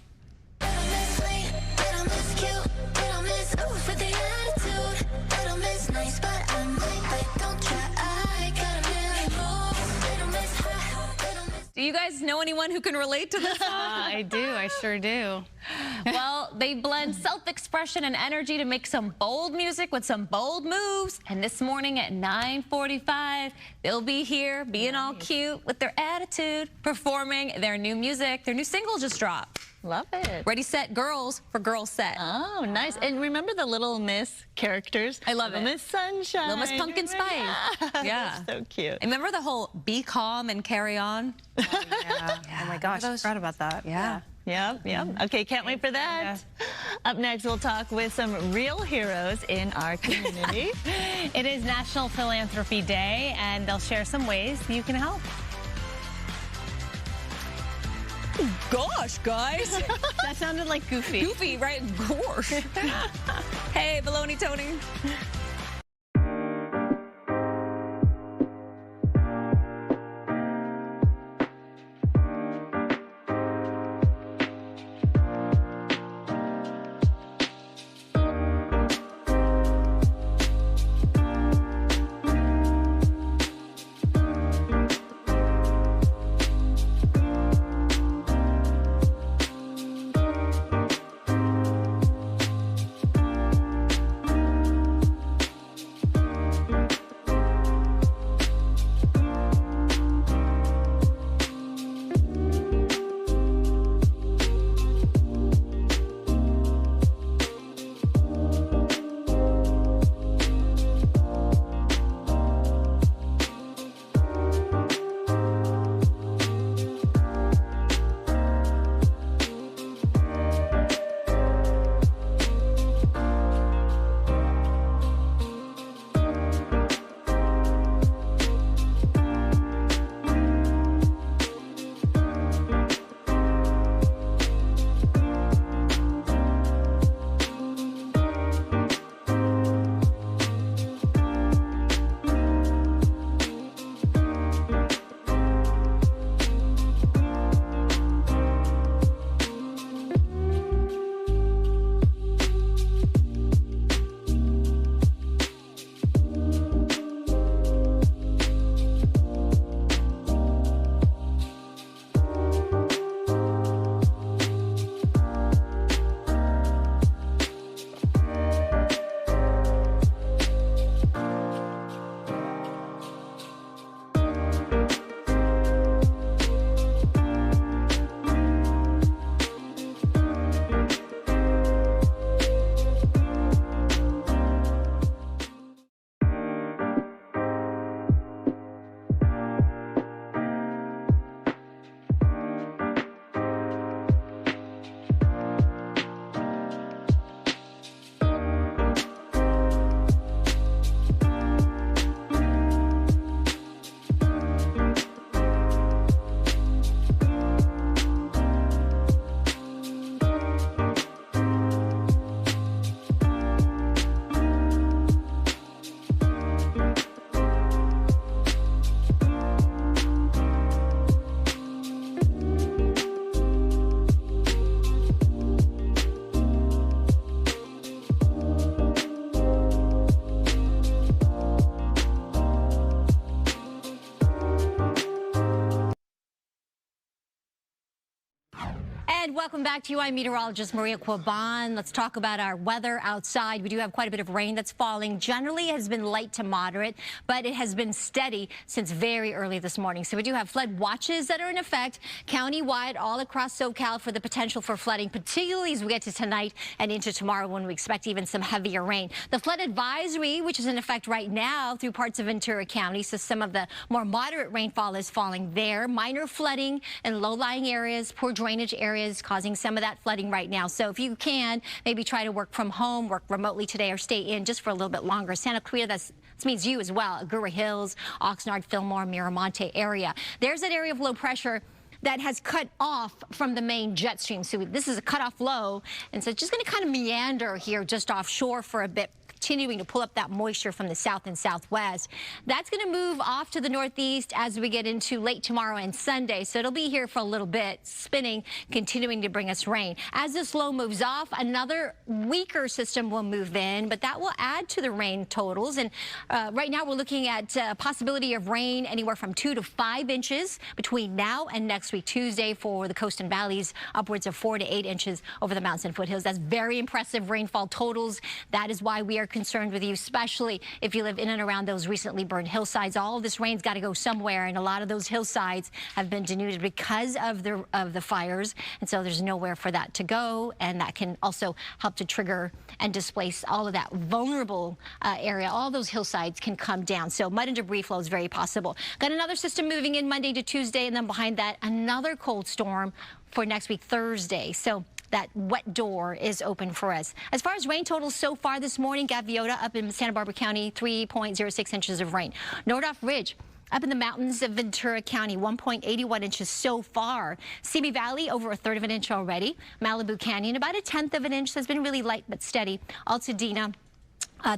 Do you guys know anyone who can relate to this song? I do. I sure do. Well, they blend self-expression and energy to make some bold music with some bold moves. And this morning at 9:45, they'll be here being all cute with their attitude, performing their new music. Their new single just dropped. Love it. Ready, Set, Girls for Girl Set. Oh, nice. And remember the Little Miss characters? I love Little it. Miss Sunshine. Little Miss Pumpkin Spice. Yeah. So cute. I remember the whole be calm and carry on. Oh, yeah. Oh, my gosh. I forgot about that. Yeah. Yep. Okay, can't wait for that. Up next, we'll talk with some real heroes in our community. It is National Philanthropy Day, and they'll share some ways you can help. Gosh, guys. That sounded like Goofy. Goofy, right? Gosh. Hey, Baloney Tony. And welcome back to you. I'm meteorologist Maria Quaban. Let's talk about our weather outside. We do have quite a bit of rain that's falling. Generally, it has been light to moderate, but it has been steady since very early this morning. So we do have flood watches that are in effect countywide all across SoCal for the potential for flooding, particularly as we get to tonight and into tomorrow when we expect even some heavier rain. The flood advisory, which is in effect right now through parts of Ventura County, so some of the more moderate rainfall is falling there. Minor flooding in low-lying areas, poor drainage areas causing some of that flooding right now. So if you can, maybe try to work from home, work remotely today, or stay in just for a little bit longer. Santa Clarita, this means you as well. Agoura Hills, Oxnard, Fillmore, Miramonte area. There's that area of low pressure that has cut off from the main jet stream. So this is a cutoff low, and so it's just going to kind of meander here just offshore for a bit, continuing to pull up that moisture from the south and southwest. That's going to move off to the northeast as we get into late tomorrow and Sunday. So it'll be here for a little bit, spinning, continuing to bring us rain. As this low moves off, another weaker system will move in, but that will add to the rain totals. And right now we're looking at a possibility of rain anywhere from 2 to 5 inches between now and next week, Tuesday, for the coast and valleys, upwards of 4 to 8 inches over the mountains and foothills. That's very impressive rainfall totals. That is why we are concerned with you, especially if you live in and around those recently burned hillsides. All of this rain's got to go somewhere, and a lot of those hillsides have been denuded because of the fires, and so there's nowhere for that to go, and that can also help to trigger and displace all of that vulnerable area. All those hillsides can come down, so mud and debris flow is very possible. Got another system moving in Monday to Tuesday, and then behind that, another cold storm for next week, Thursday. So that wet door is open for us. As far as rain totals so far this morning, Gaviota up in Santa Barbara County, 3.06 inches of rain. Nordhoff Ridge up in the mountains of Ventura County, 1.81 inches so far. Simi Valley, over 1/3 of an inch already. Malibu Canyon, about 1/10 of an inch. That's been really light but steady. Altadena,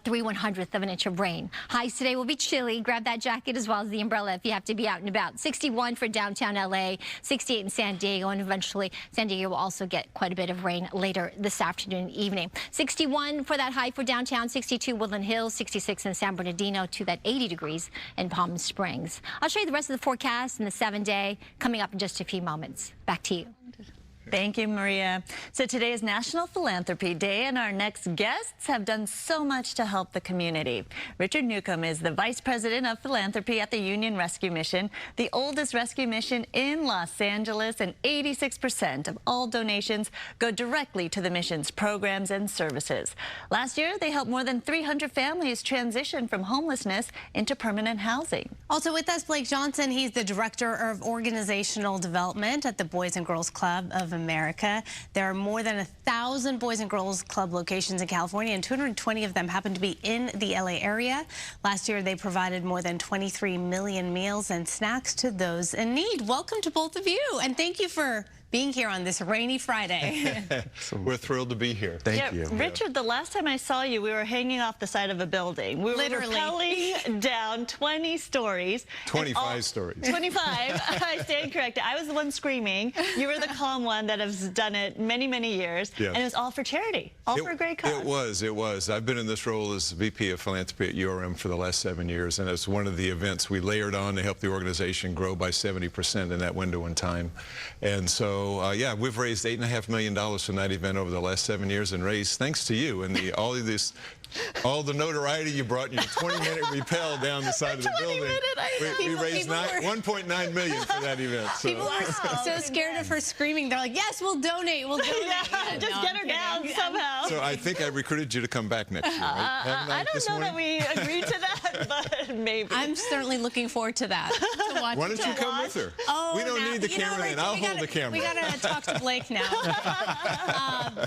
3/100th of an inch of rain. Highs today will be chilly. Grab that jacket as well as the umbrella if you have to be out and about. 61 for downtown LA, 68 in San Diego, and eventually San Diego will also get quite a bit of rain later this afternoon and evening. 61 for that high for downtown, 62 Woodland Hills, 66 in San Bernardino, to that 80 degrees in Palm Springs. I'll show you the rest of the forecast and the 7-day coming up in just a few moments. Back to you. Thank you, Maria. So today is National Philanthropy Day, and our next guests have done so much to help the community. Richard Newcomb is the Vice President of Philanthropy at the Union Rescue Mission, the oldest rescue mission in Los Angeles, and 86% of all donations go directly to the mission's programs and services. Last year, they helped more than 300 families transition from homelessness into permanent housing. Also with us, Blake Johnson. He's the Director of Organizational Development at the Boys and Girls Club of America. There are more than 1,000 Boys and Girls Club locations in California, and 220 of them happen to be in the LA area. Last year, they provided more than 23 million meals and snacks to those in need. Welcome to both of you, and thank you for being here on this rainy Friday. We're thrilled to be here. Thank you. Richard, the last time I saw you, we were hanging off the side of a building. We were rappelling down 20 stories. 25 stories. 25. I stand corrected. I was the one screaming. You were the calm one that has done it many, many years. Yes. And it was all for charity, all for a great cause. It was. I've been in this role as VP of Philanthropy at URM for the last 7 years, and it's one of the events we layered on to help the organization grow by 70% in that window in time. And so, yeah, we've raised $8.5 million from that event over the last 7 years, and raised, thanks to you and all the notoriety you brought in your 20-minute rappel down the side of the building. We raised $1.9 million for that event. So. People were so scared of her screaming. They're like, yes, we'll donate. We'll donate. Yeah, just get her down somehow. So I think I recruited you to come back next year, right? I don't know that we agreed to that, but maybe. I'm certainly looking forward to that. Why don't you come with her? Oh, we don't need the cameraman. I'll hold the camera. We got to talk to Blake now.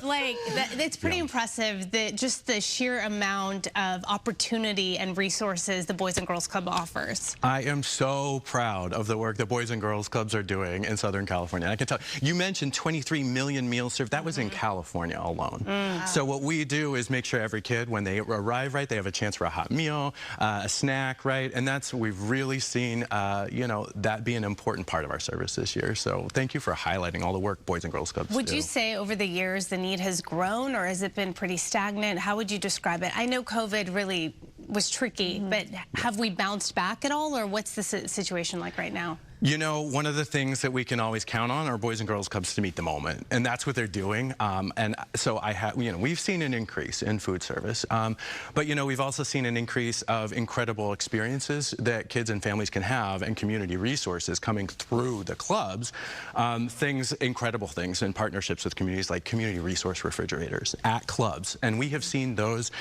Blake, it's pretty impressive that just the sheer amount of opportunity and resources the Boys and Girls Club offers. I am so proud of the work the Boys and Girls Clubs are doing in Southern California. I can tell you mentioned 23 million meals served. That was in California alone. So what we do is make sure every kid, when they arrive, right, they have a chance for a hot meal, a snack, right, and that's we've really seen, you know, that be an important part of our service this year. So thank you for highlighting all the work Boys and Girls Clubs do. Would you say over the years the need has grown, or has it been pretty stagnant? How would you describe it? I know COVID really was tricky, but have we bounced back at all, or what's the situation like right now? You know, one of the things that we can always count on are Boys and Girls Clubs to meet the moment, and that's what they're doing. And so we've seen an increase in food service, but we've also seen an increase of incredible experiences that kids and families can have, and community resources coming through the clubs. Incredible things in partnerships with communities, like community resource refrigerators at clubs, and we have seen those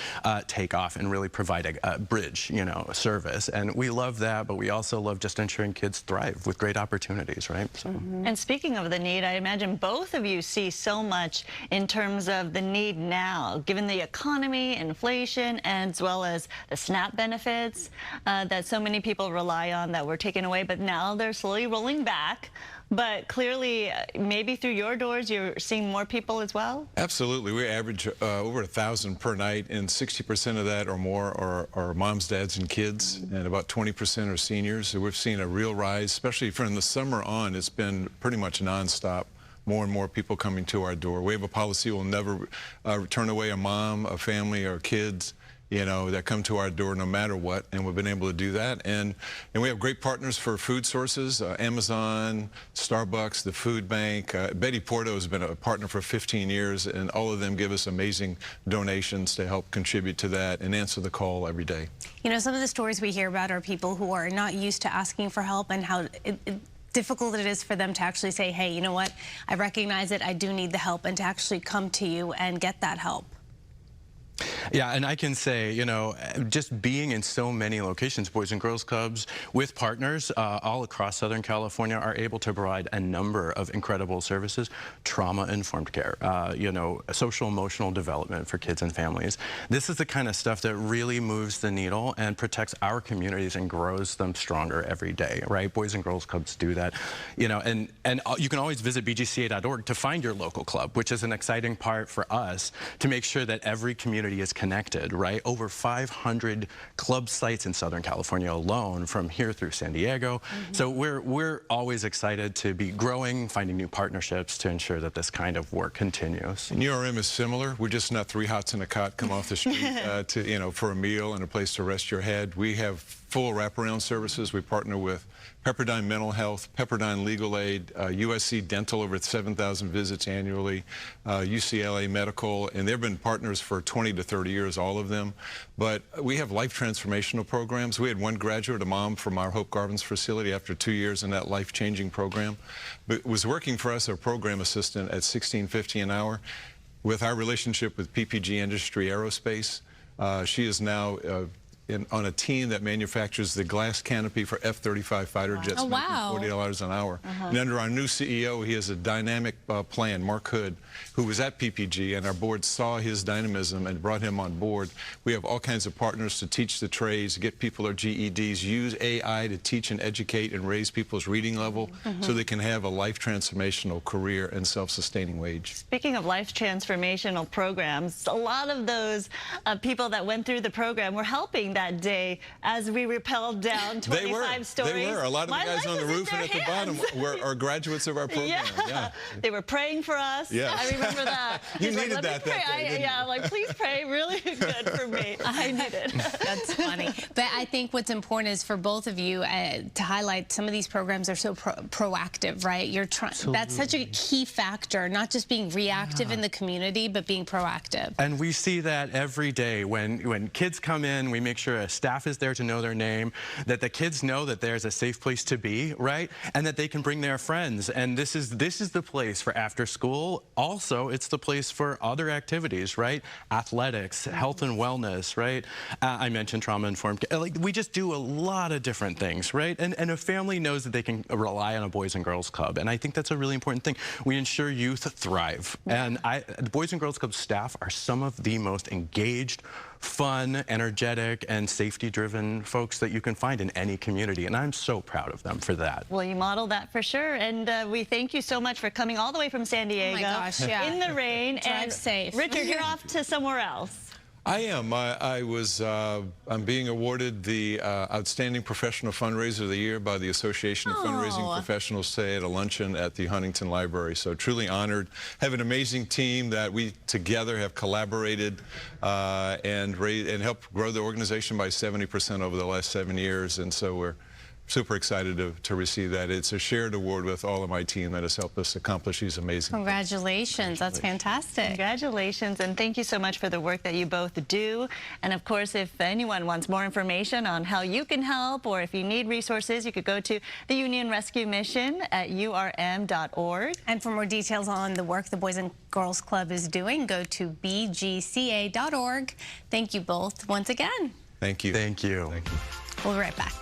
take off and really provide a bridge, service, and we love that. But we also love just ensuring kids thrive with great opportunities, right? So. And speaking of the need, I imagine both of you see so much in terms of the need now, given the economy, inflation, as well as the SNAP benefits that so many people rely on that were taken away, but now they're slowly rolling back. But clearly, maybe through your doors, you're seeing more people as well? Absolutely. We average over 1,000 per night, and 60% of that or more are moms, dads, and kids, and about 20% are seniors. So we've seen a real rise, especially from the summer on. It's been pretty much nonstop. More and more people coming to our door. We have a policy: we'll never turn away a mom, a family, or kids that come to our door no matter what, and we've been able to do that. And we have great partners for food sources, Amazon, Starbucks, the Food Bank. Betty Porto has been a partner for 15 years, and all of them give us amazing donations to help contribute to that and answer the call every day. Some of the stories we hear about are people who are not used to asking for help, and how difficult it is for them to actually say, hey, you know what, I recognize it, I do need the help, and to actually come to you and get that help. Yeah, and I can say, just being in so many locations, Boys and Girls Clubs with partners all across Southern California are able to provide a number of incredible services: trauma-informed care, social emotional development for kids and families. This is the kind of stuff that really moves the needle and protects our communities and grows them stronger every day, right? Boys and Girls Clubs do that, and you can always visit bgca.org to find your local club, which is an exciting part for us to make sure that every community is connected, right? Over 500 club sites in Southern California alone, from here through San Diego. So we're always excited to be growing, finding new partnerships to ensure that this kind of work continues. And URM is similar. We're just not three hots in a cot come off the street for a meal and a place to rest your head. We have full wraparound services. We partner with Pepperdine Mental Health, Pepperdine Legal Aid, USC Dental, over 7,000 visits annually, UCLA Medical, and they've been partners for 20 to 30 years, all of them. But we have life transformational programs. We had one graduate, a mom from our Hope Gardens facility, after 2 years in that life-changing program, but was working for us, a program assistant, at $16.50 an hour. With our relationship with PPG Industry Aerospace, she is now on a team that manufactures the glass canopy for F-35 fighter jets, making $40 an hour. And under our new CEO, he has a dynamic plan, Mark Hood, who was at PPG, and our board saw his dynamism and brought him on board. We have all kinds of partners to teach the trades, get people their GEDs, use AI to teach and educate and raise people's reading level so they can have a life transformational career and self-sustaining wage. Speaking of life transformational programs, a lot of those people that went through the program were helping that day as we rappelled down 25 stories. They were. A lot of the guys on the roof and at the bottom are graduates of our program. Yeah. They were praying for us. Yes. I remember that. You needed that day. Yeah, I'm like, please pray really good for me. I need it. That's funny. But I think what's important is for both of you to highlight some of these programs are so proactive, right? That's such a key factor, not just being reactive in the community, but being proactive. And we see that every day when kids come in. We make sure a staff is there to know their name, that the kids know that there's a safe place to be, right? And that they can bring their friends. And this is the place for after school. Also, it's the place for other activities, right? Athletics, health and wellness, right? I mentioned trauma-informed care. Like, we just do a lot of different things, right? And a family knows that they can rely on a Boys and Girls Club. And I think that's a really important thing. We ensure youth thrive. And the Boys and Girls Club staff are some of the most engaged, fun, energetic, and safety-driven folks that you can find in any community, and I'm so proud of them for that. Well, you model that for sure, and we thank you so much for coming all the way from San Diego. Oh my gosh, yeah. In the rain. Drive safe. Richard, you're off to somewhere else. I am. I'm being awarded the Outstanding Professional Fundraiser of the Year by the Association of Fundraising Professionals today at a luncheon at the Huntington Library. So truly honored. Have an amazing team that we together have collaborated and helped grow the organization by 70% over the last 7 years. And so we're super excited to receive that. It's a shared award with all of my team that has helped us accomplish these amazing things. Congratulations. That's fantastic. Congratulations, and thank you so much for the work that you both do. And of course, if anyone wants more information on how you can help or if you need resources, you could go to the Union Rescue Mission at urm.org. And for more details on the work the Boys and Girls Club is doing, go to bgca.org. Thank you both once again. Thank you. Thank you. Thank you. We'll be right back.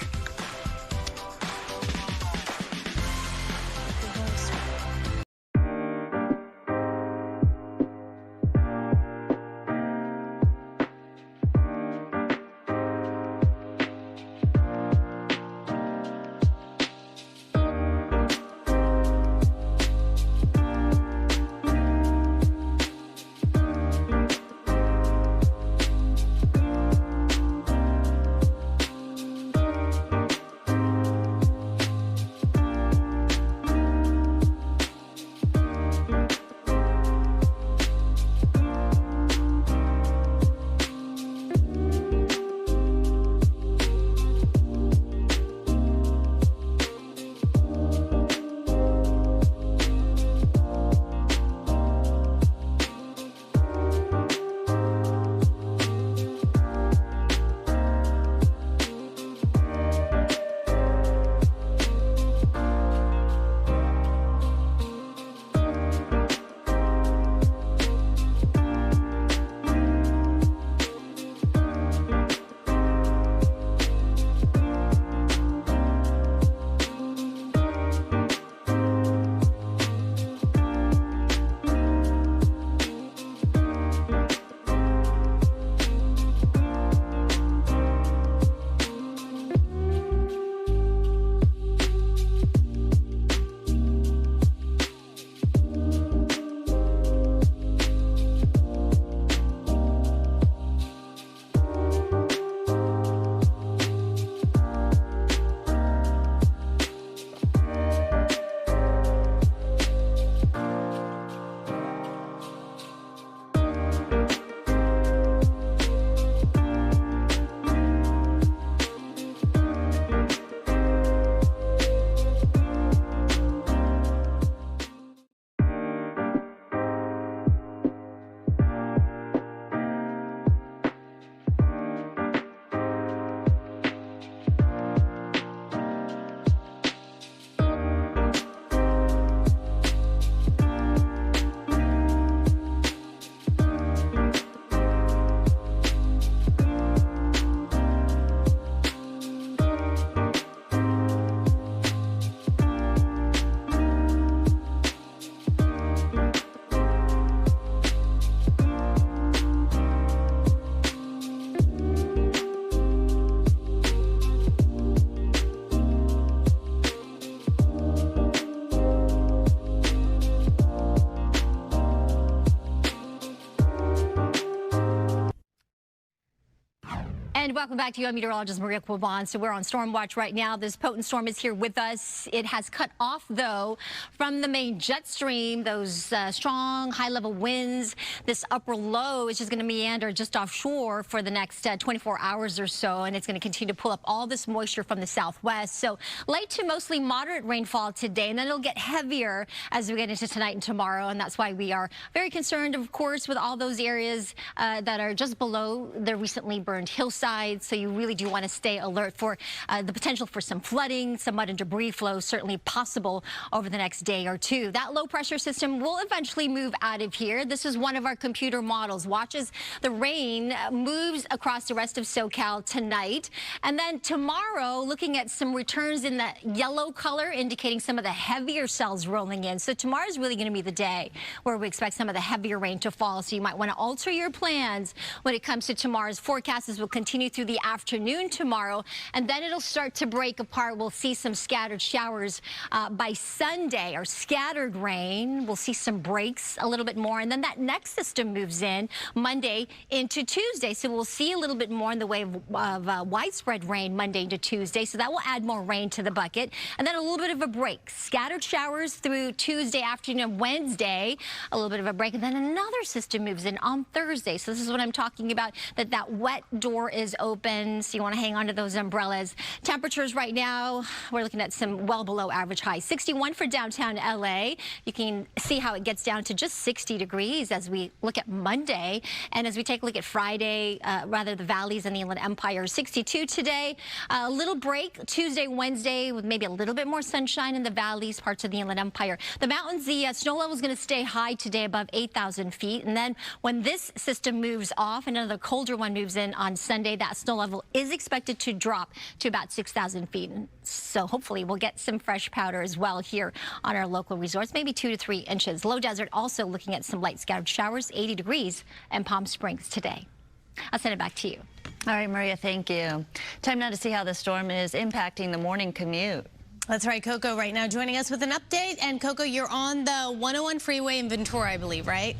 And welcome back to you. I'm meteorologist Maria Quilban. So we're on storm watch right now. This potent storm is here with us. It has cut off, though, from the main jet stream, those strong high-level winds. This upper low is just going to meander just offshore for the next 24 hours or so, and it's going to continue to pull up all this moisture from the southwest. So light to mostly moderate rainfall today, and then it'll get heavier as we get into tonight and tomorrow, and that's why we are very concerned, of course, with all those areas that are just below the recently burned hillside. So you really do want to stay alert for the potential for some flooding, some mud and debris flow, certainly possible over the next day or two. That low pressure system will eventually move out of here. This is one of our computer models. Watch as the rain moves across the rest of SoCal tonight. And then tomorrow, looking at some returns in that yellow color, indicating some of the heavier cells rolling in. So tomorrow is really going to be the day where we expect some of the heavier rain to fall. So you might want to alter your plans when it comes to tomorrow's forecast, as we'll continue through the afternoon tomorrow, and then it'll start to break apart. We'll see some scattered showers by Sunday, or scattered rain. We'll see some breaks a little bit more, and then that next system moves in Monday into Tuesday. So we'll see a little bit more in the way of widespread rain Monday into Tuesday. So that will add more rain to the bucket, and then a little bit of a break. Scattered showers through Tuesday afternoon, Wednesday, a little bit of a break, and then another system moves in on Thursday. So this is what I'm talking about, that wet door is open, so you want to hang on to those umbrellas. Temperatures right now, we're looking at some well below average highs. 61 for downtown LA. You can see how it gets down to just 60 degrees as we look at Monday. And as we take a look at Friday, rather the valleys and the Inland Empire, 62 today. A little break Tuesday, Wednesday with maybe a little bit more sunshine in the valleys, parts of the Inland Empire. The mountains, the snow level is going to stay high today above 8,000 feet. And then when this system moves off and another colder one moves in on Sunday, that snow level is expected to drop to about 6,000 feet. So hopefully we'll get some fresh powder as well here on our local resorts, maybe 2 to 3 inches. Low desert also looking at some light scattered showers, 80 degrees in Palm Springs today. I'll send it back to you. All right, Maria, thank you. Time now to see how the storm is impacting the morning commute. That's right, Coco right now joining us with an update. And Coco, you're on the 101 freeway in Ventura, I believe, right?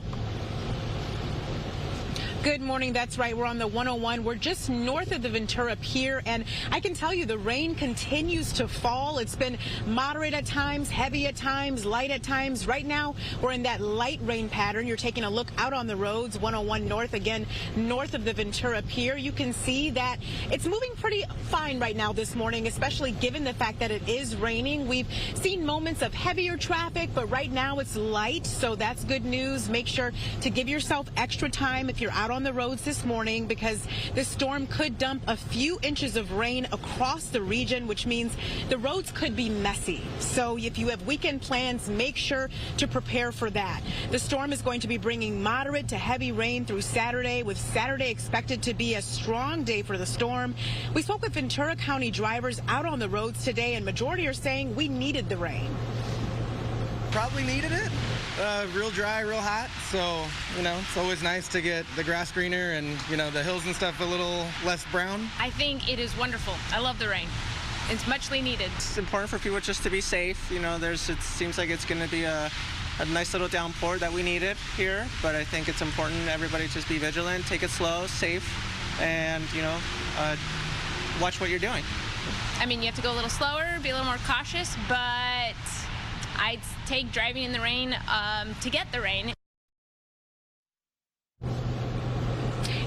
Good morning. That's right. We're on the 101. We're just north of the Ventura Pier, and I can tell you the rain continues to fall. It's been moderate at times, heavy at times, light at times. Right now, we're in that light rain pattern. You're taking a look out on the roads, 101 north, again, north of the Ventura Pier. You can see that it's moving pretty fine right now this morning, especially given the fact that it is raining. We've seen moments of heavier traffic, but right now it's light, so that's good news. Make sure to give yourself extra time if you're out on the roads this morning, because this storm could dump a few inches of rain across the region, which means the roads could be messy. So if you have weekend plans, make sure to prepare for that. The storm is going to be bringing moderate to heavy rain through Saturday, with Saturday expected to be a strong day for the storm. We spoke with Ventura County drivers out on the roads today, and majority are saying we needed the rain. Probably needed it. Real dry, real hot, so, it's always nice to get the grass greener and, the hills and stuff a little less brown. I think it is wonderful. I love the rain. It's muchly needed. It's important for people just to be safe. It seems like it's going to be a nice little downpour that we needed here, but I think it's important everybody just be vigilant, take it slow, safe, and, watch what you're doing. I mean, you have to go a little slower, be a little more cautious, but I'd take driving in the rain to get the rain.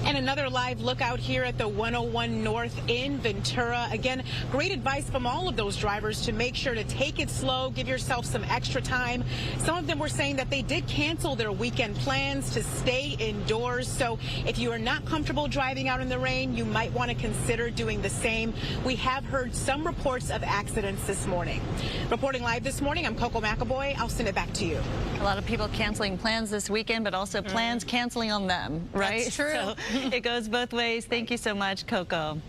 And another live look out here at the 101 North in Ventura. Again, great advice from all of those drivers to make sure to take it slow, give yourself some extra time. Some of them were saying that they did cancel their weekend plans to stay indoors. So if you are not comfortable driving out in the rain, you might want to consider doing the same. We have heard some reports of accidents this morning. Reporting live this morning, I'm Coco McAvoy. I'll send it back to you. A lot of people canceling plans this weekend, but also plans canceling on them, right? That's true. So it goes both ways. Thank you so much, Coco.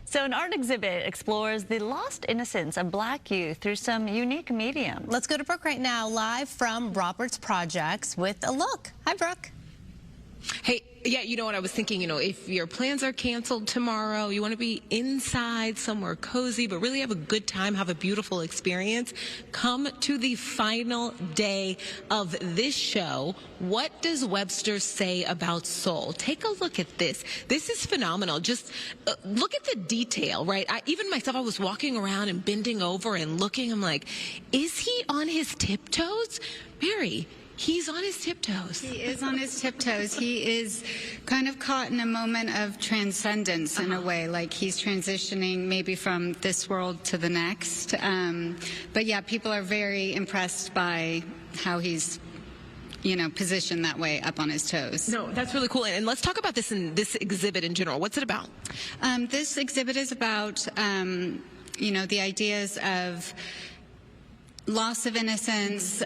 So an art exhibit explores the lost innocence of Black youth through some unique mediums. Let's go to Brooke right now, live from Roberts Projects with a look. Hi, Brooke. Hey, yeah, you know what I was thinking, if your plans are canceled tomorrow, you want to be inside somewhere cozy, but really have a good time, have a beautiful experience, come to the final day of this show. What does Webster say about soul? Take a look at this. This is phenomenal. Just look at the detail, right? Even myself, I was walking around and bending over and looking. I'm like, is he on his tiptoes? Mary, he's on his tiptoes. He is on his tiptoes. He is kind of caught in a moment of transcendence in a way, like he's transitioning maybe from this world to the next. But yeah, people are very impressed by how he's positioned that way up on his toes. No, that's really cool. And let's talk about this exhibit in general. What's it about? This exhibit is about, the ideas of loss of innocence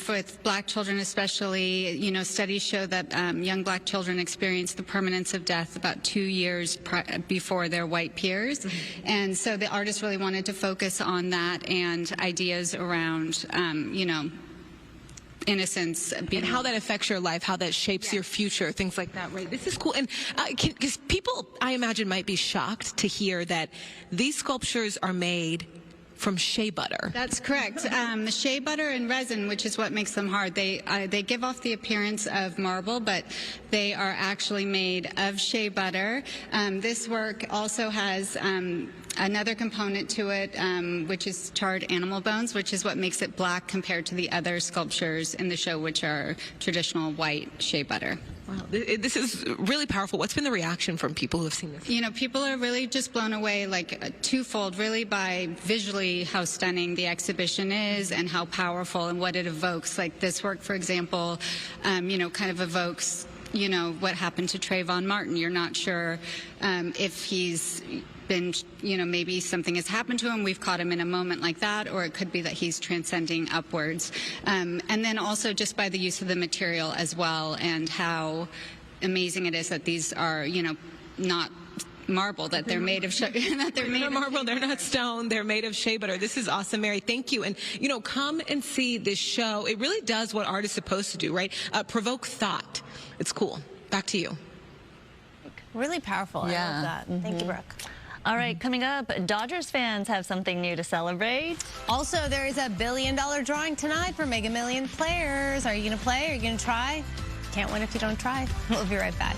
for Black children especially. Studies show that young Black children experience the permanence of death about 2 years before their white peers. Mm-hmm. And so the artist really wanted to focus on that and ideas around, innocence. And how that affects your life, how that shapes your future, things like that, right? This is cool. And because people, I imagine, might be shocked to hear that these sculptures are made from shea butter. That's correct. The shea butter and resin, which is what makes them hard. They give off the appearance of marble, but they are actually made of shea butter. This work also has another component to it, which is charred animal bones, which is what makes it black compared to the other sculptures in the show, which are traditional white shea butter. Wow, this is really powerful. What's been the reaction from people who have seen this? You know, people are really just blown away, like twofold, really, by visually how stunning the exhibition is and how powerful and what it evokes. Like this work, for example, you know, kind of evokes, you know, what happened to Trayvon Martin. You're not sure if he's been, you know, maybe something has happened to him. We've caught him in a moment like that, or it could be that he's transcending upwards. And then also just by the use of the material as well, and how amazing it is that these are, you know, not marble, that they're made of that they're made of marble, they're not stone, they're made of shea butter. This is awesome, Mary. Thank you. And, you know, come and see this show. It really does what art is supposed to do, right? Provoke thought. It's cool. Back to you. Really powerful. Yeah. I love that. Thank you, Brooke. All right, coming up, Dodgers fans have something new to celebrate. Also, there is a $1 billion drawing tonight for Mega Millions players. Are you going to play? Are you going to try? Can't win if you don't try. We'll be right back.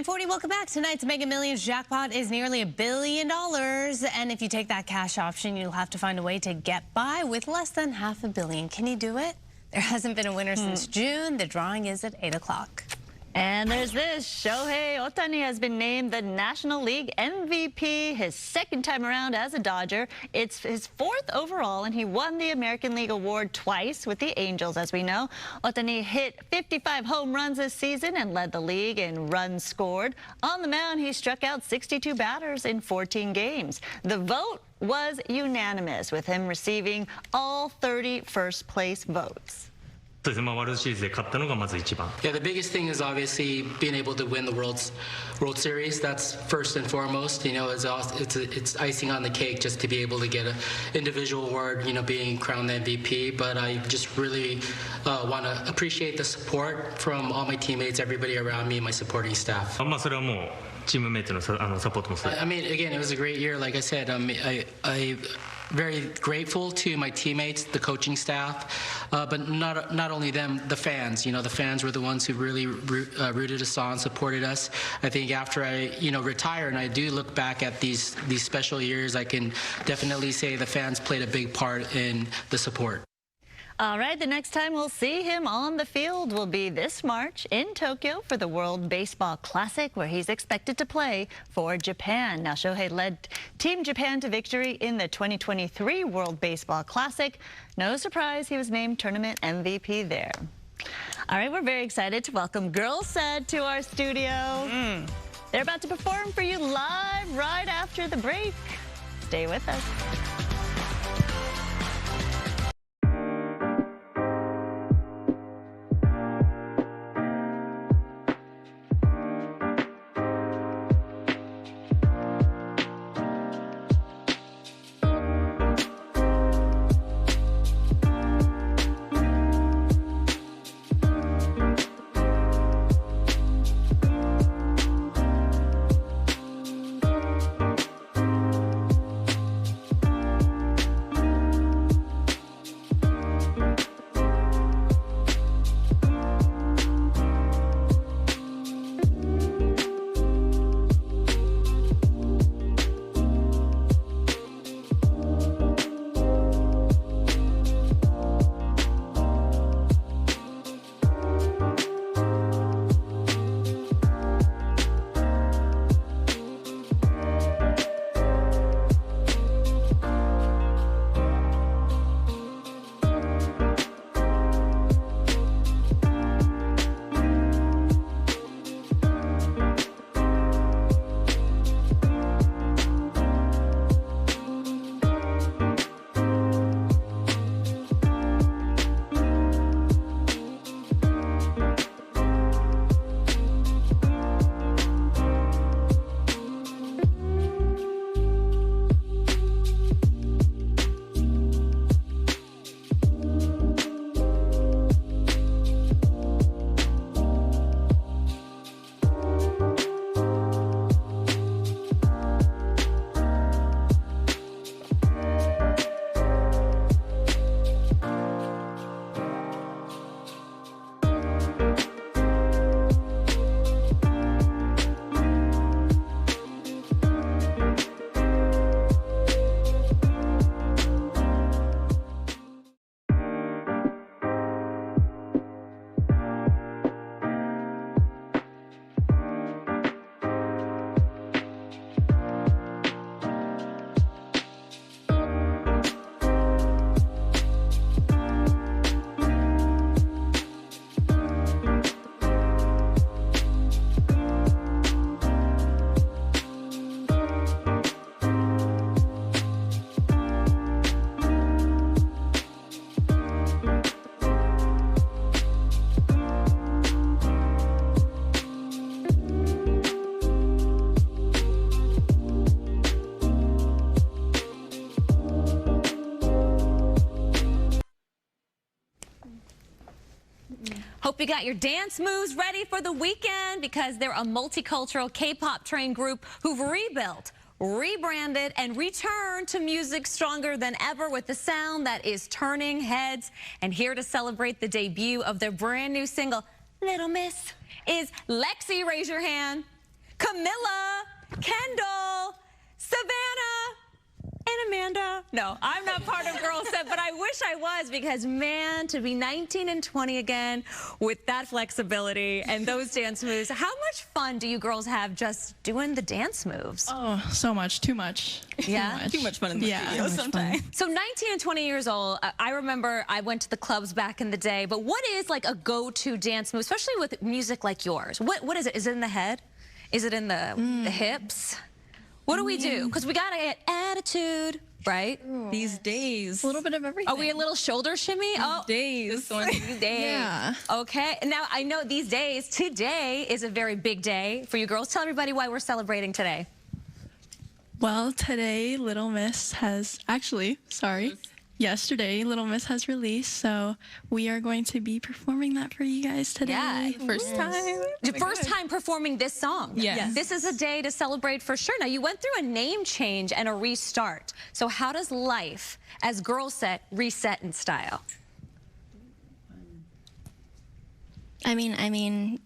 $9:40, welcome back. Tonight's Mega Millions jackpot is nearly $1 billion. And if you take that cash option, you'll have to find a way to get by with less than $500 million. Can you do it? There hasn't been a winner since June. The drawing is at 8 o'clock. And there's this. Shohei Ohtani has been named the National League MVP, his second time around as a Dodger. It's his fourth overall, and he won the American League Award twice with the Angels, as we know. Ohtani hit 55 home runs this season and led the league in runs scored. On the mound, he struck out 62 batters in 14 games. The vote was unanimous, with him receiving all 30 first-place votes. Yeah, the biggest thing is obviously being able to win the World Series. That's first and foremost. You know, it's icing on the cake just to be able to get an individual award, you know, being crowned MVP. But I just really want to appreciate the support from all my teammates, everybody around me, my supporting staff. I mean, again, it was a great year. Like I said, I very grateful to my teammates, the coaching staff, but not only them, the fans. You know, the fans were the ones who really rooted us on, supported us. I think after I, you know, retire and I do look back at these special years, I can definitely say the fans played a big part in the support. All right, the next time we'll see him on the field will be this March in Tokyo for the World Baseball Classic, where he's expected to play for Japan. Now, Shohei led Team Japan to victory in the 2023 World Baseball Classic. No surprise, he was named tournament MVP there. All right, we're very excited to welcome Girls Said to our studio. They're about to perform for you live right after the break. Stay with us. Hope you got your dance moves ready for the weekend, because they're a multicultural K-pop trained group who've rebuilt, rebranded, and returned to music stronger than ever with a sound that is turning heads. And here to celebrate the debut of their brand new single, Little Miss, is Lexi, raise your hand, Camilla, Kendall, Savannah, and Amanda. No, I'm not part of Girls Set, but I wish I was, because, man, to be 19 and 20 again with that flexibility and those dance moves, how much fun do you girls have just doing the dance moves? Oh, so much. Too much. Yeah? Too much fun in the studio sometimes. So 19 and 20 years old, I remember I went to the clubs back in the day, but what is like a go-to dance move, especially with music like yours? What is it? Is it in the head? Is it in the hips? What do we do? Because we got to get attitude. right? These days. A little bit of everything. Are we a little shoulder shimmy? Days. These days. Yeah. Okay. Now, I know these days, today is a very big day for you girls. Tell everybody why we're celebrating today. Well, today, Little Miss has, yesterday, Little Miss has released, so we are going to be performing that for you guys today. Yeah. First time. The first time performing this song. Yes. This is a day to celebrate for sure. Now, you went through a name change and a restart. So how does life as Girl Set reset in style? I mean,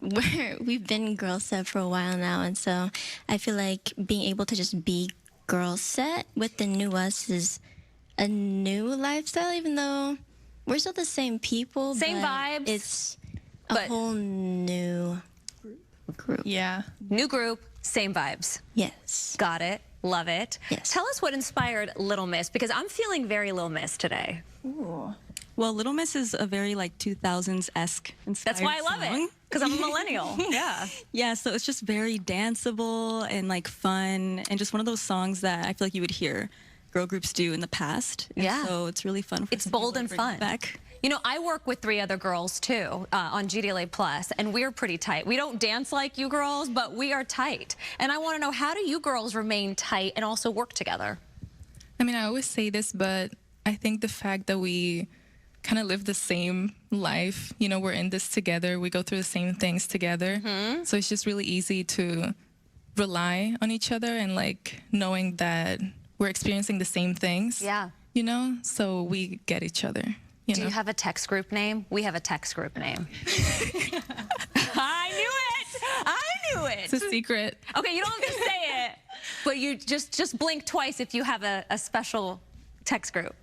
we've been Girl Set for a while now, and so I feel like being able to just be Girl Set with the new us is a new lifestyle, even though we're still the same people. Same but vibes. It's a whole new group. Yeah. New group, same vibes. Yes. Got it. Love it. Yes. Tell us what inspired Little Miss, because I'm feeling very Little Miss today. Ooh. Well, Little Miss is a very like 2000s-esque inspired That's why I love it, because I'm a millennial. Yeah. Yeah, so it's just very danceable and like fun, and just one of those songs that I feel like you would hear girl groups do in the past. And Yeah. so it's really fun. It's bold and fun. Back. You know, I work with 3 other girls too on GDLA Plus, and we're pretty tight. We don't dance like you girls, but we are tight. And I want to know, how do you girls remain tight and also work together? I mean, I always say this, but I think the fact that we kind of live the same life, you know, we're in this together, we go through the same things together. So it's just really easy to rely on each other and like knowing that we're experiencing the same things. Yeah. You know, so we get each other. Do you have a text group name? We have a text group name. I knew it! I knew it! It's a secret. Okay, you don't have to say it, but you just blink twice if you have a special text group.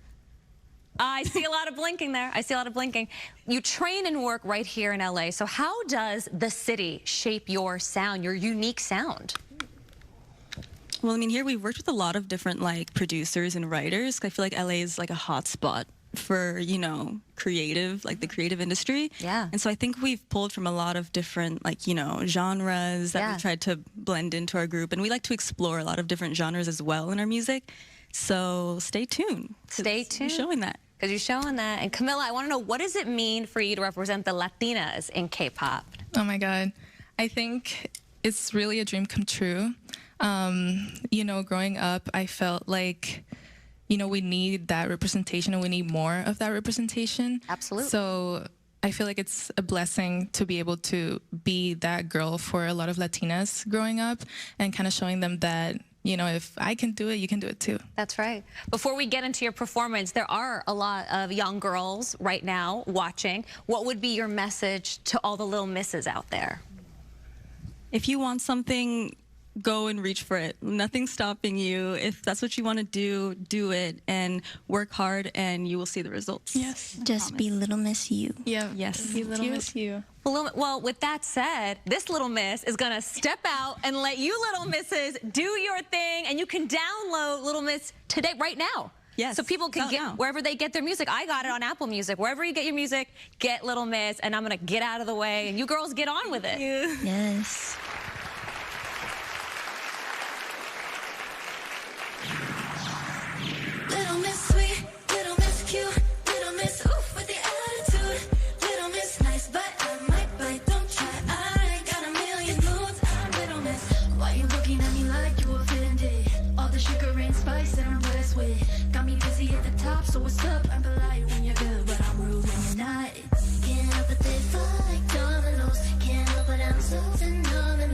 I see a lot of blinking there. I see a lot of blinking. You train and work right here in LA. So how does the city shape your sound, your unique sound? Well, I mean, here we've worked with a lot of different like producers and writers. I feel like LA is like a hot spot for, you know, creative, like the creative industry. Yeah. And so I think we've pulled from a lot of different, like, you know, genres that we've tried to blend into our group. And we like to explore a lot of different genres as well in our music. So stay tuned. Stay tuned. You're showing that. Because you're showing that. And Camilla, I want to know, what does it mean for you to represent the Latinas in K-pop? Oh my God. I think it's really a dream come true. You know, growing up, I felt like, you know, we need that representation and we need more of that representation. Absolutely. So I feel like it's a blessing to be able to be that girl for a lot of Latinas growing up and kind of showing them that, you know, if I can do it, you can do it too. That's right. Before we get into your performance, there are a lot of young girls right now watching. What would be your message to all the little misses out there? If you want something, go and reach for it. Nothing's stopping you. If that's what you want to do, do it and work hard and you will see the results. Yes. Just be Little Miss you. Yeah. Yes. Be Little Miss you. Well, with that said, this little miss is going to step out and let you little misses do your thing, and you can download Little Miss today, right now. Yes. So people can get now. wherever they get their music. I got it on Apple Music. Wherever you get your music, get Little Miss, and I'm going to get out of the way, and you girls get on with it. Yes. Little Miss Sweet, Little Miss Cute, Little Miss Oof with the attitude. Little Miss Nice, but I might bite, don't try. I got a million moods. I'm Little Miss. Why you looking at me like you offended? All the sugar and spice and I'm blessed with. Got me busy at the top, so what's up? I'm polite when you're good, but I'm rude when you're not. Can't help but they fall like dominoes. Can't help but I'm so phenomenal.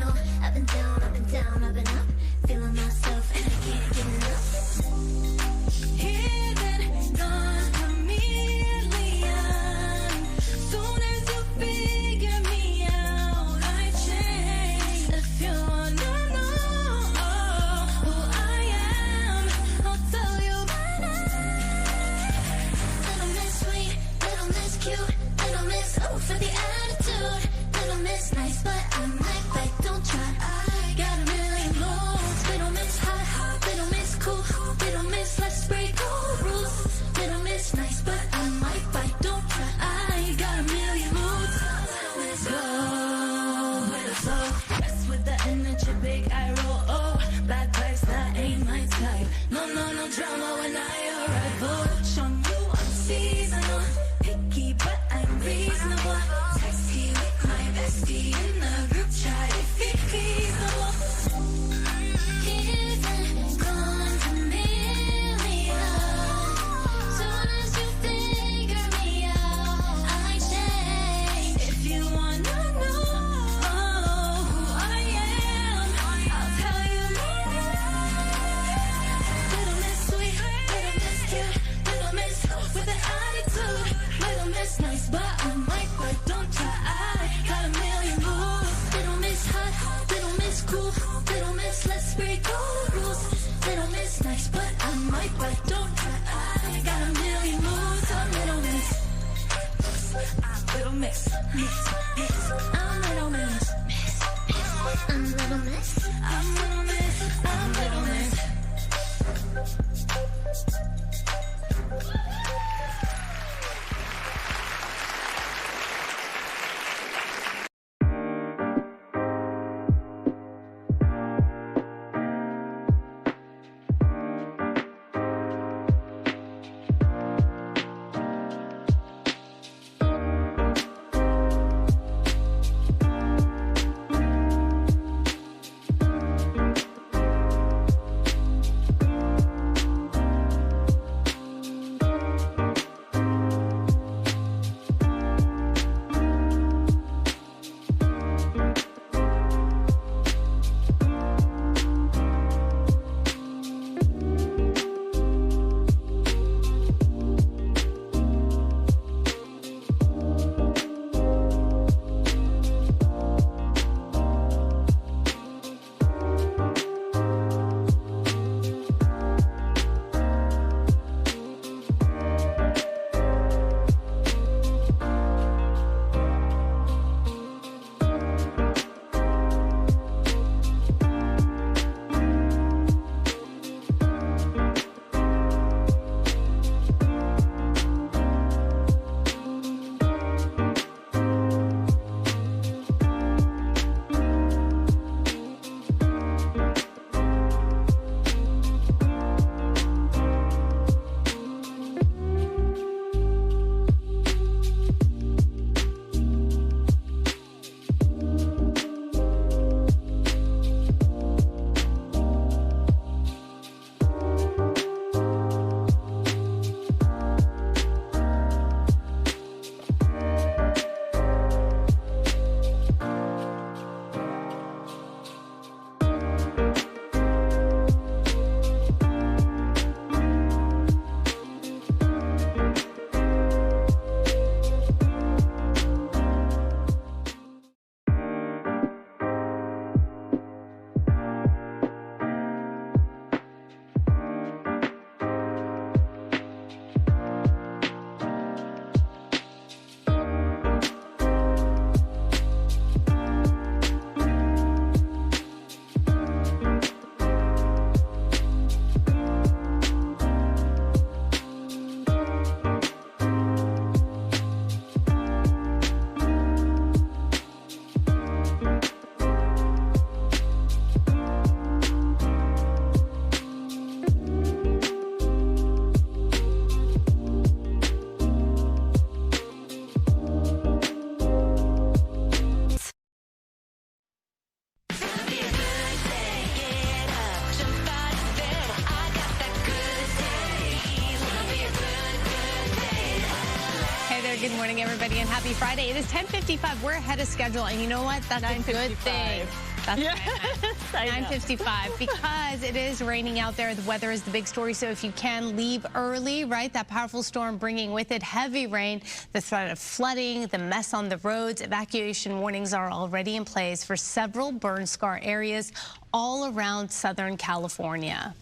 morning, everybody, and happy Friday. It is 10:55. We're ahead of schedule, and you know what? That's a good thing. That's right. 9:55 because it is raining out there. The weather is the big story, so if you can leave early, right? That powerful storm bringing with it heavy rain, the threat of flooding, the mess on the roads. Evacuation warnings are already in place for several burn scar areas all around Southern California.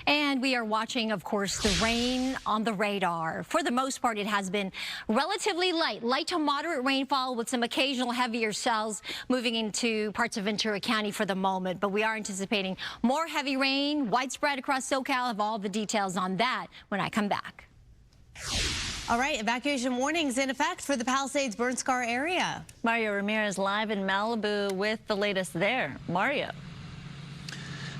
And we are watching, of course, the rain on the radar. For the most part, it has been relatively light to moderate rainfall with some occasional heavier cells moving into parts of Ventura County for the moment. But we are anticipating more heavy rain widespread across SoCal. I have all the details on that when I come back. All right, evacuation warnings in effect for the Palisades burn scar area. Mario Ramirez live in Malibu with the latest there. Mario.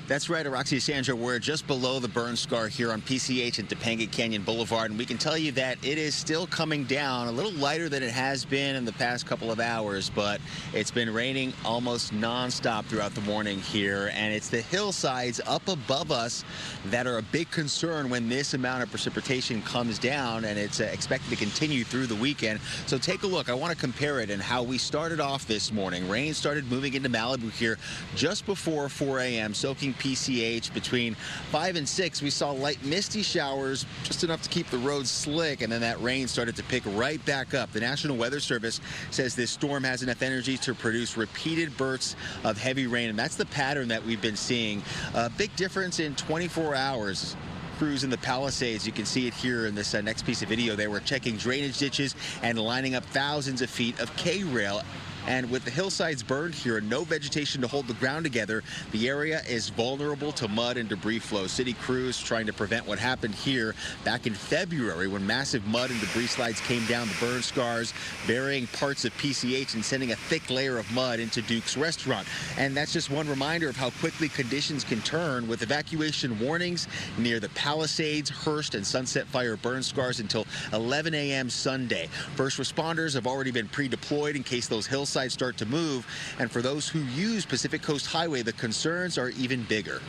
That's right, Roxy Sandra. We're just below the burn scar here on PCH and Topanga Canyon Boulevard, and we can tell you that it is still coming down, a little lighter than it has been in the past couple of hours, but it's been raining almost nonstop throughout the morning here, and it's the hillsides up above us that are a big concern when this amount of precipitation comes down, and it's expected to continue through the weekend. So take a look. I want to compare it and how we started off this morning. Rain started moving into Malibu here just before 4 a.m., soaking PCH. Between 5 and 6, we saw light misty showers, just enough to keep the roads slick, and then that rain started to pick right back up. The National Weather Service says this storm has enough energy to produce repeated bursts of heavy rain, and that's the pattern that we've been seeing. A big difference in 24 hours. Crews in the Palisades, you can see it here in this next piece of video. They were checking drainage ditches and lining up thousands of feet of K-rail. And with the hillsides burned here and no vegetation to hold the ground together, the area is vulnerable to mud and debris flow. City crews trying to prevent what happened here back in February when massive mud and debris slides came down the burn scars, burying parts of PCH and sending a thick layer of mud into Duke's restaurant. And that's just one reminder of how quickly conditions can turn, with evacuation warnings near the Palisades, Hearst, and Sunset Fire burn scars until 11 a.m. Sunday. First responders have already been pre-deployed in case those hillsides start to move, and for those who use Pacific Coast Highway, the concerns are even bigger.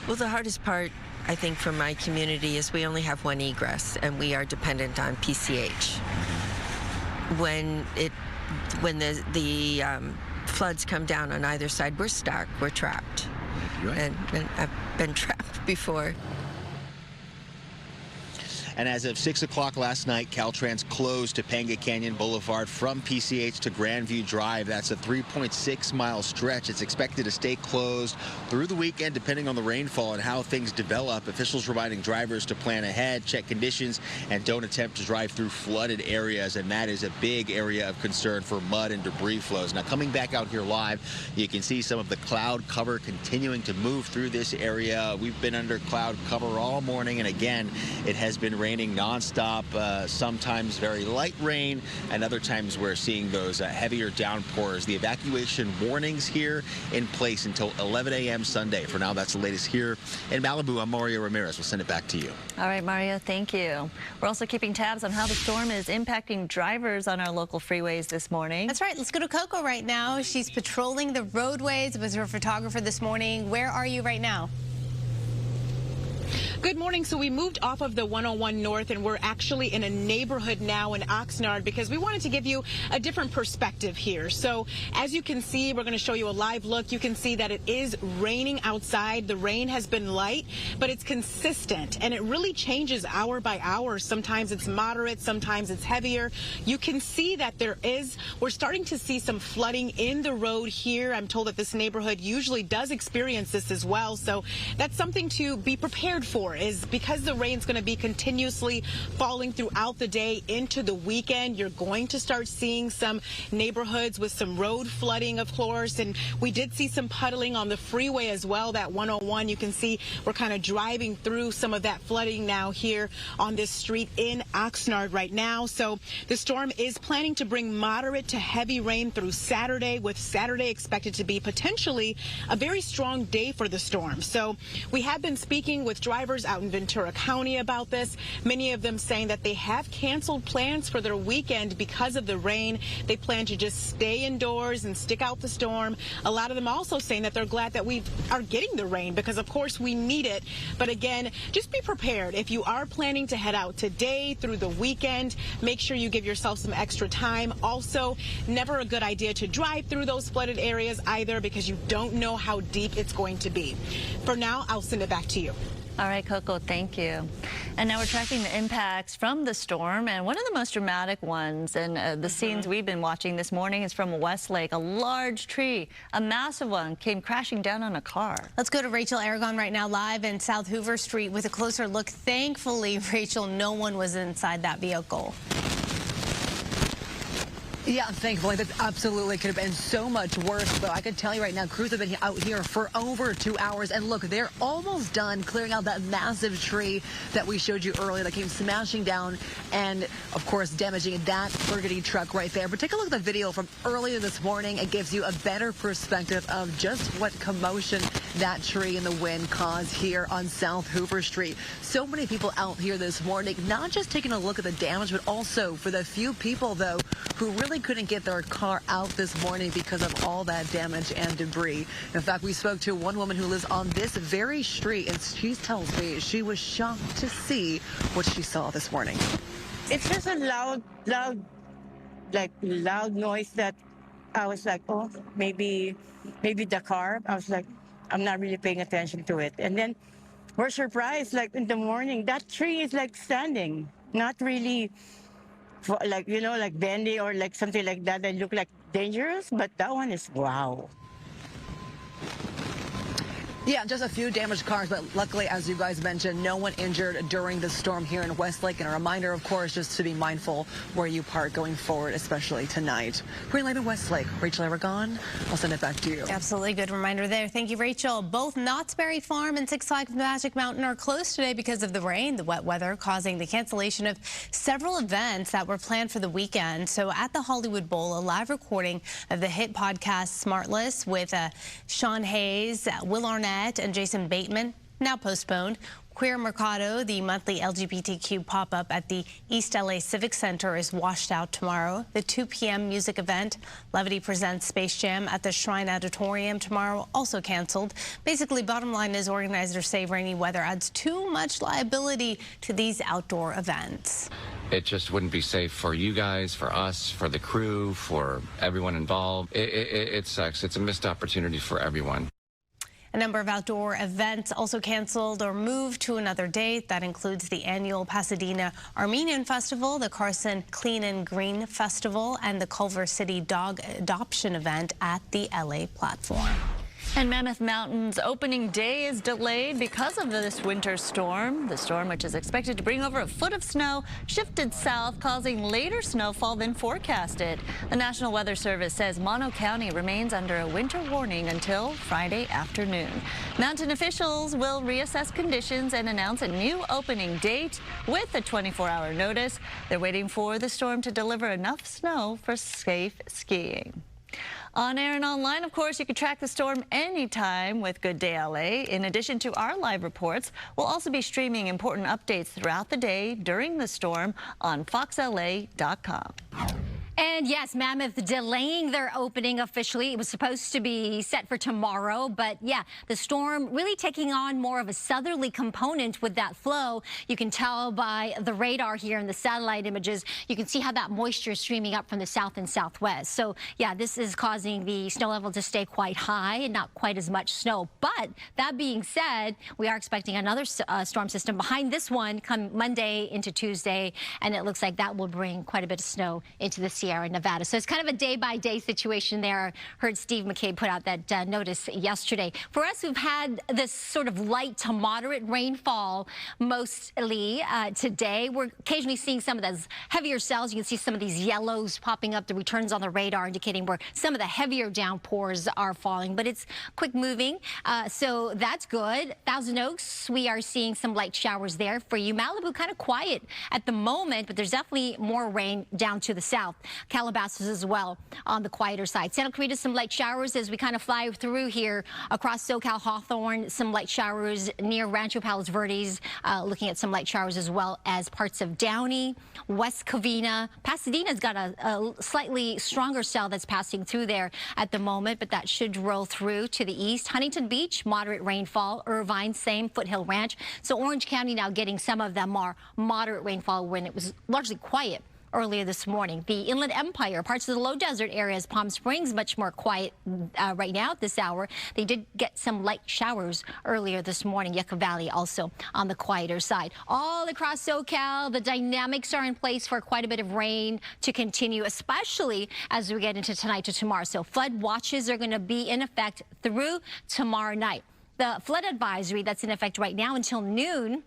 Well, the hardest part, I think, for my community is we only have one egress, and we are dependent on PCH. When the floods come down on either side, we're stuck, we're trapped. Right. And I've been trapped before. And as of 6 o'clock last night, Caltrans closed Topanga Canyon Boulevard from PCH to Grandview Drive. That's a 3.6-mile stretch. It's expected to stay closed through the weekend, depending on the rainfall and how things develop. Officials reminding drivers to plan ahead, check conditions, and don't attempt to drive through flooded areas. And that is a big area of concern for mud and debris flows. Now, coming back out here live, you can see some of the cloud cover continuing to move through this area. We've been under cloud cover all morning, and again, it has been raining nonstop, sometimes very light rain, and other times we're seeing those heavier downpours. The evacuation warnings here in place until 11 a.m. Sunday. For now, that's the latest here in Malibu. I'm Mario Ramirez. We'll send it back to you. All right, Mario, thank you. We're also keeping tabs on how the storm is impacting drivers on our local freeways this morning. That's right. Let's go to Coco right now. She's patrolling the roadways with her photographer this morning. Where are you right now? Good morning. So we moved off of the 101 North, and we're actually in a neighborhood now in Oxnard because we wanted to give you a different perspective here. So as you can see, we're going to show you a live look. You can see that it is raining outside. The rain has been light, but it's consistent, and it really changes hour by hour. Sometimes it's moderate, sometimes it's heavier. You can see that we're starting to see some flooding in the road here. I'm told that this neighborhood usually does experience this as well. So that's something to be prepared for, is because the rain's going to be continuously falling throughout the day into the weekend. You're going to start seeing some neighborhoods with some road flooding, of course, and we did see some puddling on the freeway as well. That 101, you can see we're kind of driving through some of that flooding now here on this street in Oxnard right now. So the storm is planning to bring moderate to heavy rain through Saturday, with Saturday expected to be potentially a very strong day for the storm. So we have been speaking with drivers neighbors out in Ventura County about this. Many of them saying that they have canceled plans for their weekend because of the rain. They plan to just stay indoors and stick out the storm. A lot of them also saying that they're glad that we are getting the rain because, of course, we need it. But again, just be prepared. If you are planning to head out today through the weekend, make sure you give yourself some extra time. Also, never a good idea to drive through those flooded areas either because you don't know how deep it's going to be. For now, I'll send it back to you. All right, Coco, thank you. And now we're tracking the impacts from the storm, and one of the most dramatic ones, and the scenes we've been watching this morning is from Westlake. A large tree, a massive one, came crashing down on a car. Let's go to Rachel Aragon right now, live in South Hoover Street with a closer look. Thankfully, Rachel, no one was inside that vehicle. Yeah, thankfully, that absolutely could have been so much worse. But I can tell you right now, crews have been out here for over 2 hours. And look, they're almost done clearing out that massive tree that we showed you earlier that came smashing down and, of course, damaging that burgundy truck right there. But take a look at the video from earlier this morning. It gives you a better perspective of just what commotion that tree and the wind caused here on South Hoover Street. So many people out here this morning, not just taking a look at the damage, but also for the few people, though, who really couldn't get their car out this morning because of all that damage and debris. In fact, we spoke to one woman who lives on this very street, and she tells me she was shocked to see what she saw this morning. It's just a loud noise that I was like, oh, maybe the car. I was like, I'm not really paying attention to it. And then we're surprised, like in the morning, that tree is like standing, not really like, you know, like bendy or like something like that look like dangerous, but that one is wow. Yeah, just a few damaged cars, but luckily, as you guys mentioned, no one injured during the storm here in Westlake. And a reminder, of course, just to be mindful where you park going forward, especially tonight. Green Light in Westlake, Rachel Aragon, I'll send it back to you. Absolutely, good reminder there. Thank you, Rachel. Both Knott's Berry Farm and Six Flags Magic Mountain are closed today because of the rain, the wet weather, causing the cancellation of several events that were planned for the weekend. So at the Hollywood Bowl, a live recording of the hit podcast Smartless with Sean Hayes, Will Arnett, and Jason Bateman, now postponed. Queer Mercado, the monthly LGBTQ pop-up at the East LA Civic Center, is washed out tomorrow. The 2 p.m. music event, Levity Presents Space Jam at the Shrine Auditorium tomorrow, also canceled. Basically, bottom line is organizers say rainy weather adds too much liability to these outdoor events. It just wouldn't be safe for you guys, for us, for the crew, for everyone involved. It sucks. It's a missed opportunity for everyone. A number of outdoor events also canceled or moved to another date. That includes the annual Pasadena Armenian Festival, the Carson Clean and Green Festival, and the Culver City Dog Adoption event at the LA platform. And Mammoth Mountain's opening day is delayed because of this winter storm. The storm, which is expected to bring over a foot of snow, shifted south, causing later snowfall than forecasted. The National Weather Service says Mono County remains under a winter warning until Friday afternoon. Mountain officials will reassess conditions and announce a new opening date with a 24-hour notice. They're waiting for the storm to deliver enough snow for safe skiing. On air and online, of course, you can track the storm anytime with Good Day LA. In addition to our live reports, we'll also be streaming important updates throughout the day during the storm on foxla.com. And yes, Mammoth delaying their opening officially. It was supposed to be set for tomorrow, but yeah, the storm really taking on more of a southerly component with that flow. You can tell by the radar here in the satellite images. You can see how that moisture is streaming up from the south and southwest. So yeah, this is causing the snow level to stay quite high and not quite as much snow. But that being said, we are expecting another storm system behind this one come Monday into Tuesday, and it looks like that will bring quite a bit of snow into the Sierra Nevada. So it's kind of a day-by-day situation there. Heard Steve McCabe put out that notice yesterday. For us, we've had this sort of light to moderate rainfall mostly today. We're occasionally seeing some of those heavier cells. You can see some of these yellows popping up, the returns on the radar indicating where some of the heavier downpours are falling, but it's quick moving. So that's good. Thousand Oaks, we are seeing some light showers there for you. Malibu kind of quiet at the moment, but there's definitely more rain down to the south. Calabasas as well on the quieter side. Santa Clarita, some light showers as we kind of fly through here across SoCal. Hawthorne, some light showers near Rancho Palos Verdes, looking at some light showers as well as parts of Downey, West Covina. Pasadena's got a slightly stronger cell that's passing through there at the moment, but that should roll through to the east. Huntington Beach, moderate rainfall. Irvine, same. Foothill Ranch. So Orange County now getting some of them more moderate rainfall when it was largely quiet earlier this morning. The Inland Empire, parts of the low desert areas, Palm Springs, much more quiet right now at this hour. They did get some light showers earlier this morning. Yucca Valley also on the quieter side. All across SoCal, the dynamics are in place for quite a bit of rain to continue, especially as we get into tonight to tomorrow. So flood watches are going to be in effect through tomorrow night. The flood advisory that's in effect right now until noon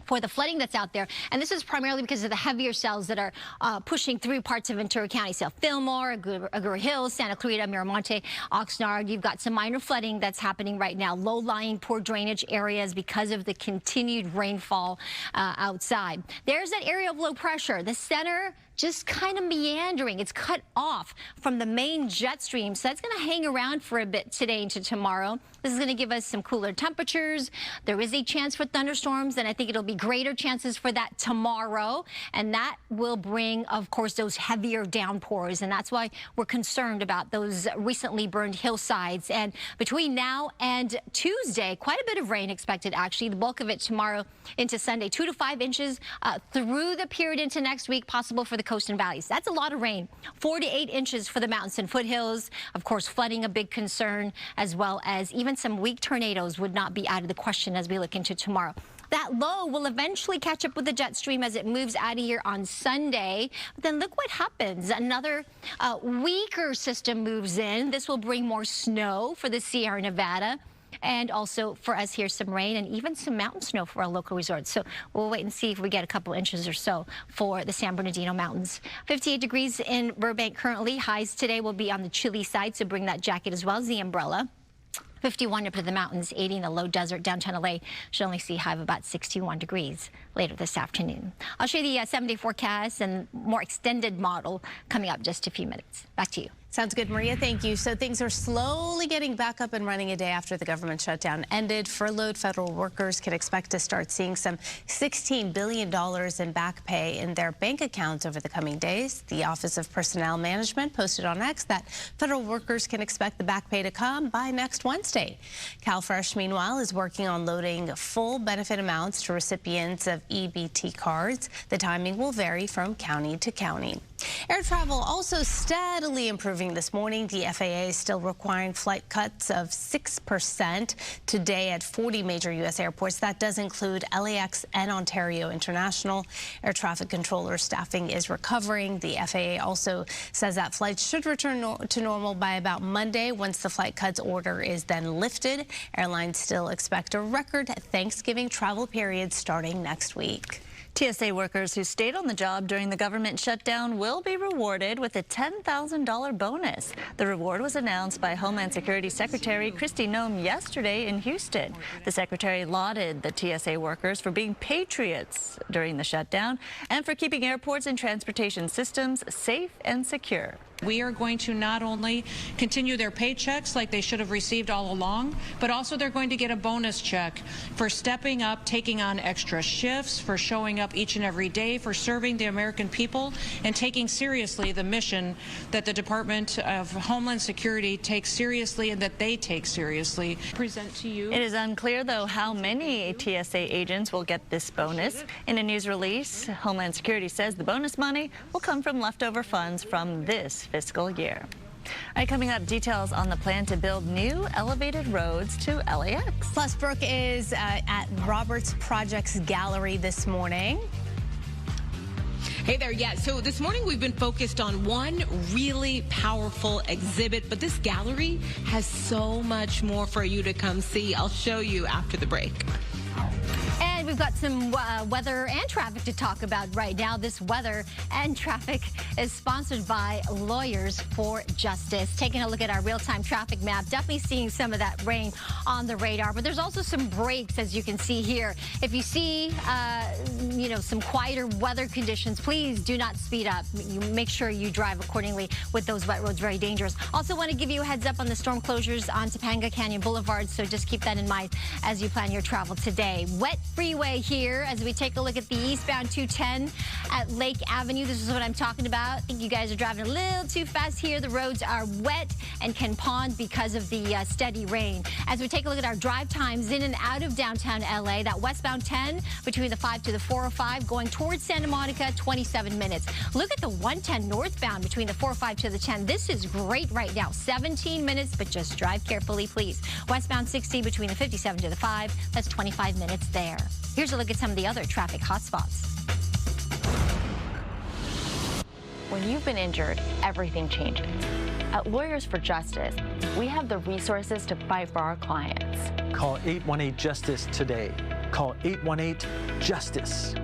for the flooding that's out there. And this is primarily because of the heavier cells that are pushing through parts of Ventura County. So Fillmore, Agoura Hills, Santa Clarita, Miramonte, Oxnard. You've got some minor flooding that's happening right now. Low-lying, poor drainage areas because of the continued rainfall outside. There's that area of low pressure. The center just kind of meandering. It's cut off from the main jet stream. So that's going to hang around for a bit today into tomorrow. This is going to give us some cooler temperatures. There is a chance for thunderstorms, and I think it'll be greater chances for that tomorrow. And that will bring, of course, those heavier downpours. And that's why we're concerned about those recently burned hillsides. And between now and Tuesday, quite a bit of rain expected, actually. The bulk of it tomorrow into Sunday. 2 to 5 inches through the period into next week, possible for the coast and valleys. That's a lot of rain. 4 to 8 inches for the mountains and foothills. Of course, flooding a big concern, as well as even some weak tornadoes would not be out of the question as we look into tomorrow. That low will eventually catch up with the jet stream as it moves out of here on Sunday. But then look what happens. Another weaker system moves in. This will bring more snow for the Sierra Nevada. And also for us here, some rain and even some mountain snow for our local resorts. So we'll wait and see if we get a couple inches or so for the San Bernardino Mountains. 58 degrees in Burbank currently. Highs today will be on the chilly side, so bring that jacket as well as the umbrella. 51 up to the mountains, 80 in the low desert. Downtown LA should only see a high of about 61 degrees later this afternoon. I'll show you the 7-day forecast and more extended model coming up just a few minutes. Back to you. Sounds good, Maria. Thank you. So things are slowly getting back up and running a day after the government shutdown ended. Furloughed federal workers can expect to start seeing some $16 billion in back pay in their bank accounts over the coming days. The Office of Personnel Management posted on X that federal workers can expect the back pay to come by next Wednesday. CalFresh, meanwhile, is working on loading full benefit amounts to recipients of EBT cards. The timing will vary from county to county. Air travel also steadily improving this morning. The FAA is still requiring flight cuts of 6% today at 40 major U.S. airports. That does include LAX and Ontario International. Air traffic controller staffing is recovering. The FAA also says that flights should return to normal by about Monday once the flight cuts order is then lifted. Airlines still expect a record Thanksgiving travel period starting next week. TSA workers who stayed on the job during the government shutdown will be rewarded with a $10,000 bonus. The reward was announced by Homeland Security Secretary Kristi Noem yesterday in Houston. The secretary lauded the TSA workers for being patriots during the shutdown and for keeping airports and transportation systems safe and secure. We are going to not only continue their paychecks like they should have received all along, but also they're going to get a bonus check for stepping up, taking on extra shifts, for showing up each and every day, for serving the American people, and taking seriously the mission that the Department of Homeland Security takes seriously and that they take seriously. Present to you. It is unclear, though, how many TSA agents will get this bonus. In a news release, Homeland Security says the bonus money will come from leftover funds from this fiscal year. All right, coming up, details on the plan to build new elevated roads to LAX. Plus, Brooke is at Roberts Projects Gallery this morning. Hey there, yeah. So this morning we've been focused on one really powerful exhibit, but this gallery has so much more for you to come see. I'll show you after the break. And we've got some weather and traffic to talk about right now. This weather and traffic is sponsored by Lawyers for Justice. Taking a look at our real-time traffic map, definitely seeing some of that rain on the radar, but there's also some breaks, as you can see here. If you see, some quieter weather conditions, please do not speed up. You make sure you drive accordingly with those wet roads, very dangerous. Also want to give you a heads up on the storm closures on Topanga Canyon Boulevard, so just keep that in mind as you plan your travel today. Wet freeway here as we take a look at the eastbound 210 at Lake Avenue. This is what I'm talking about. I think you guys are driving a little too fast here. The roads are wet and can pond because of the steady rain. As we take a look at our drive times in and out of downtown LA, that westbound 10 between the 5 to the 405 going towards Santa Monica, 27 minutes. Look at the 110 northbound between the 405 to the 10. This is great right now, 17 minutes, but just drive carefully, please. Westbound 60 between the 57 to the 5, that's 25 minutes there. Here's a look at some of the other traffic hotspots. When you've been injured, everything changes. At Lawyers for Justice, we have the resources to fight for our clients. Call 818-JUSTICE today. Call 818-JUSTICE.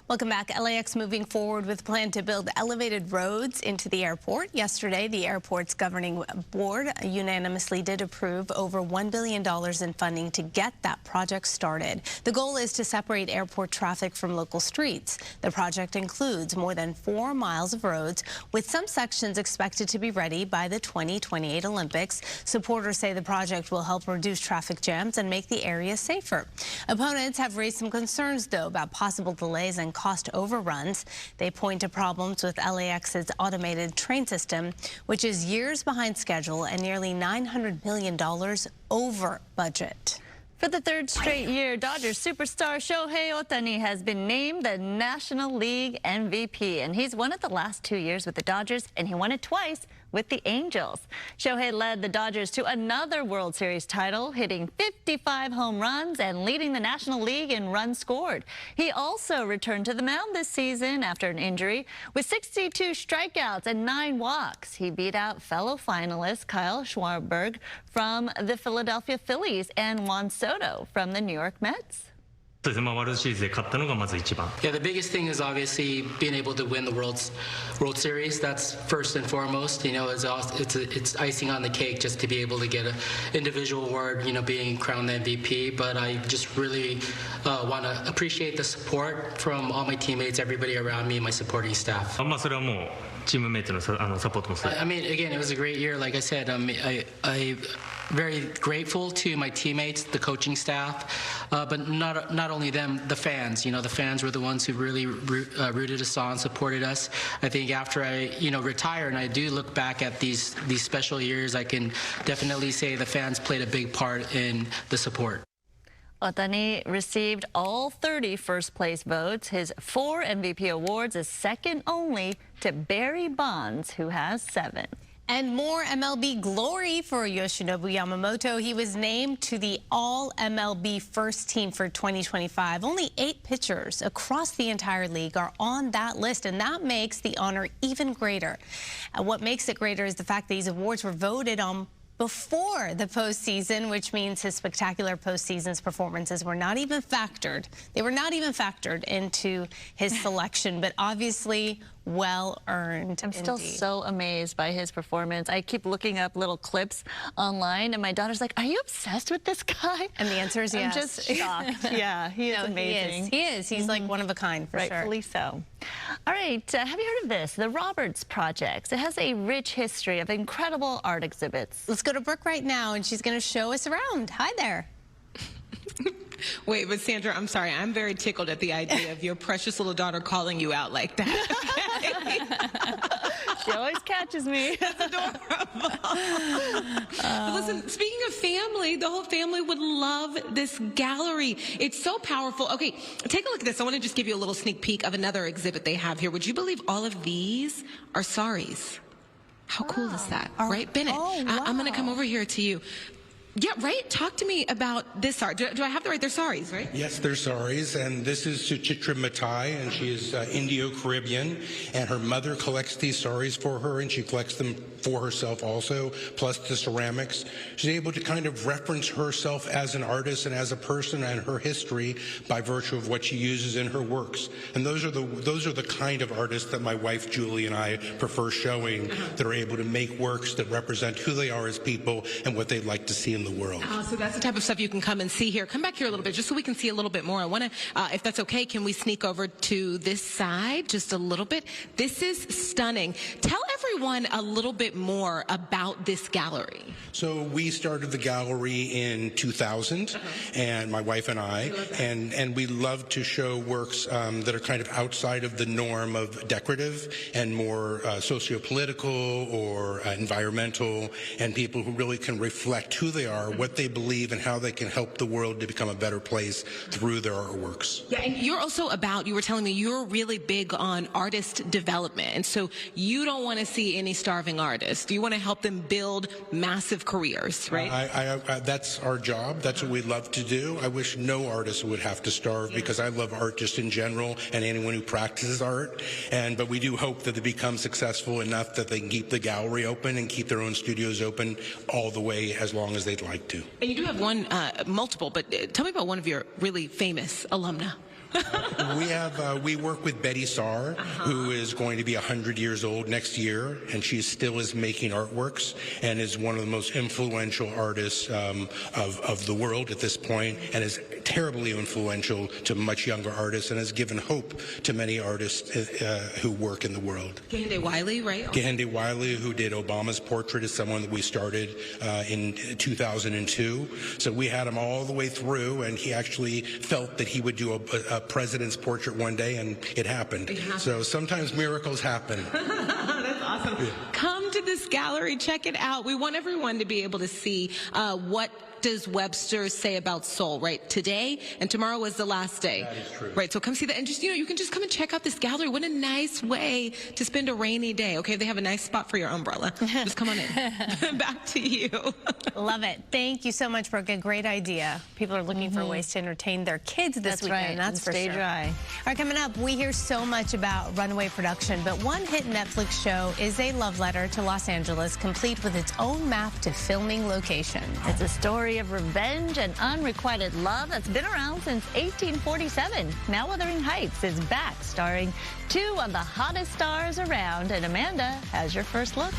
Welcome back. LAX moving forward with a plan to build elevated roads into the airport. Yesterday, the airport's governing board unanimously did approve over $1 billion in funding to get that project started. The goal is to separate airport traffic from local streets. The project includes more than 4 miles of roads, with some sections expected to be ready by the 2028 Olympics. Supporters say the project will help reduce traffic jams and make the area safer. Opponents have raised some concerns, though, about possible delays and cost overruns. They point to problems with LAX's automated train system, which is years behind schedule and nearly $900 million over budget. For the third straight year, Dodgers superstar Shohei Ohtani has been named the National League MVP, and he's won it the last 2 years with the Dodgers, and he won it twice with the Angels. Shohei led the Dodgers to another World Series title, hitting 55 home runs and leading the National League in runs scored. He also returned to the mound this season after an injury with 62 strikeouts and 9 walks. He beat out fellow finalists Kyle Schwarber from the Philadelphia Phillies and Juan Soto from the New York Mets. Yeah, the biggest thing is obviously being able to win the World Series. That's first and foremost. You know, it's icing on the cake just to be able to get an individual award, you know, being crowned MVP. But I just really want to appreciate the support from all my teammates, everybody around me, my supporting staff. I mean, again, it was a great year. Like I said, I'm very grateful to my teammates, the coaching staff, but not only them, the fans. You know, the fans were the ones who really rooted us on, supported us. I think after I, retire and I do look back at these special years, I can definitely say the fans played a big part in the support. Ohtani received all 30 first-place votes. His 4 MVP awards is second only to Barry Bonds, who has 7. And more MLB glory for Yoshinobu Yamamoto. He was named to the All-MLB First Team for 2025. Only 8 pitchers across the entire league are on that list, and that makes the honor even greater. And what makes it greater is the fact that these awards were voted on before the postseason, which means his spectacular postseason's performances were not even factored. They were not even factored into his selection, but obviously well-earned. I'm still so amazed by his performance. I keep looking up little clips online, and my daughter's like, "Are you obsessed with this guy?" And the answer is yes. I'm just shocked. Yeah, he is amazing. He is. He's like one of a kind, for sure. Rightfully so. All right, have you heard of this? The Roberts Project. It has a rich history of incredible art exhibits. Let's go to Brooke right now, and she's going to show us around. Hi there. Wait, but Sandra, I'm sorry. I'm very tickled at the idea of your precious little daughter calling you out like that. She always catches me. That's adorable. Listen, speaking of family, the whole family would love this gallery. It's so powerful. Okay, take a look at this. I want to just give you a little sneak peek of another exhibit they have here. Would you believe all of these are saris? How cool is that? Right, Bennett? Oh, wow. I'm going to come over here to you. Yeah, right? Talk to me about this art. Do I have the right? They're saris, right? Yes, they're saris, and this is Suchitra Matai, and she is Indo-Caribbean, and her mother collects these saris for her, and she collects them for herself also, plus the ceramics. She's able to kind of reference herself as an artist and as a person and her history by virtue of what she uses in her works. And those are the kind of artists that my wife Julie and I prefer showing, that are able to make works that represent who they are as people and what they'd like to see in the world. Oh, so that's the type of stuff you can come and see here. Come back here a little bit just so we can see a little bit more. I want to, if that's okay, can we sneak over to this side just a little bit? This is stunning. Tell everyone a little bit more about this gallery. So we started the gallery in 2000, and my wife and I, and we love to show works that are kind of outside of the norm of decorative and more socio-political or environmental, and people who really can reflect who they are, what they believe, and how they can help the world to become a better place through their artworks. Yeah, and you're also you were telling me you're really big on artist development, and so you don't want to see any starving artists. You want to help them build massive careers, right? That's our job. That's what we love to do. I wish no artist would have to starve, because I love art just in general and anyone who practices art. But we do hope that they become successful enough that they can keep the gallery open and keep their own studios open all the way as long as they'd like to. And you do have multiple, but tell me about one of your really famous alumna. We work with Betty Saar, who is going to be 100 years old next year, and she still is making artworks and is one of the most influential artists of the world at this point, and is terribly influential to much younger artists, and has given hope to many artists who work in the world. Kehinde Wiley, right? Kehinde Wiley, who did Obama's portrait, is someone that we started in 2002. So we had him all the way through, and he actually felt that he would do a president's portrait one day, and it happened. So sometimes miracles happen. That's awesome. Yeah. Come to this gallery, check it out. We want everyone to be able to see what does Webster say about Seoul, right? Today and tomorrow was the last day. That is true. Right, so come see that. And just, you can just come and check out this gallery. What a nice way to spend a rainy day. Okay, they have a nice spot for your umbrella. Just come on in. Back to you. Love it. Thank you so much, Brooke. A great idea. People are looking for ways to entertain their kids this weekend. Right. That's for stay sure. dry. All right, coming up, we hear so much about Runaway production, but one hit Netflix show is a love letter to Los Angeles, complete with its own map to filming location. It's a story of revenge and unrequited love that's been around since 1847. Now Wuthering Heights is back, starring two of the hottest stars around. And Amanda has your first look.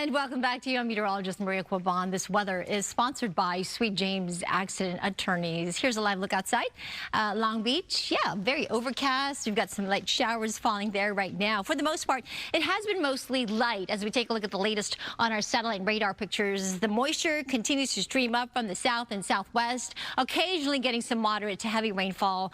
And welcome back to you. I'm meteorologist Maria Quaban. This weather is sponsored by Sweet James Accident Attorneys. Here's a live look outside. Long Beach, yeah, very overcast. We've got some light showers falling there right now. For the most part, it has been mostly light. As we take a look at the latest on our satellite radar pictures, the moisture continues to stream up from the south and southwest, occasionally getting some moderate to heavy rainfall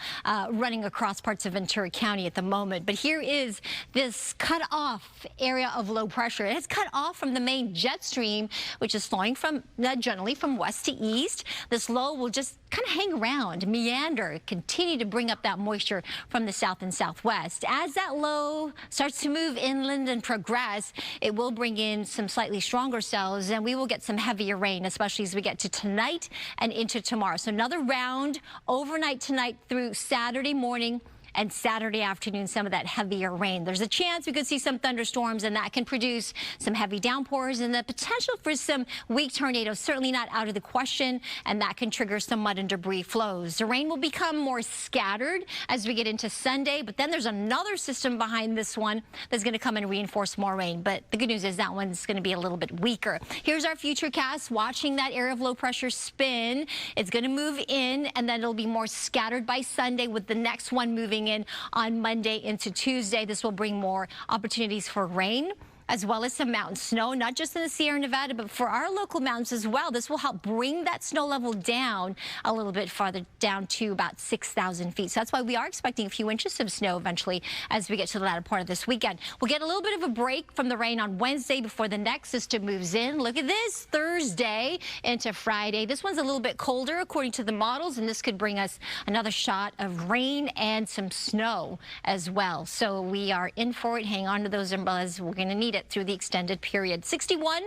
running across parts of Ventura County at the moment. But here is this cut-off area of low pressure. It has cut off from the main jet stream, which is flowing from generally from west to east. This low will just kind of hang around, meander, continue to bring up that moisture from the south and southwest. As that low starts to move inland and progress, it will bring in some slightly stronger cells, and we will get some heavier rain, especially as we get to tonight and into tomorrow. So another round overnight tonight through Saturday morning. and Saturday afternoon, some of that heavier rain. There's a chance we could see some thunderstorms, and that can produce some heavy downpours and the potential for some weak tornadoes. Certainly not out of the question, and that can trigger some mud and debris flows. The rain will become more scattered as we get into Sunday, but then there's another system behind this one that's going to come and reinforce more rain. But the good news is that one's going to be a little bit weaker. Here's our futurecast watching that area of low pressure spin. It's going to move in, and then it'll be more scattered by Sunday, with the next one moving in on Monday into Tuesday. This will bring more opportunities for rain, as well as some mountain snow, not just in the Sierra Nevada, but for our local mountains as well. This will help bring that snow level down a little bit farther, down to about 6,000 feet. So that's why we are expecting a few inches of snow eventually as we get to the latter part of this weekend. We'll get a little bit of a break from the rain on Wednesday before the next system moves in. Look at this, Thursday into Friday. This one's a little bit colder according to the models, and this could bring us another shot of rain and some snow as well. So we are in for it. Hang on to those umbrellas. We're going to need it through the extended period. 61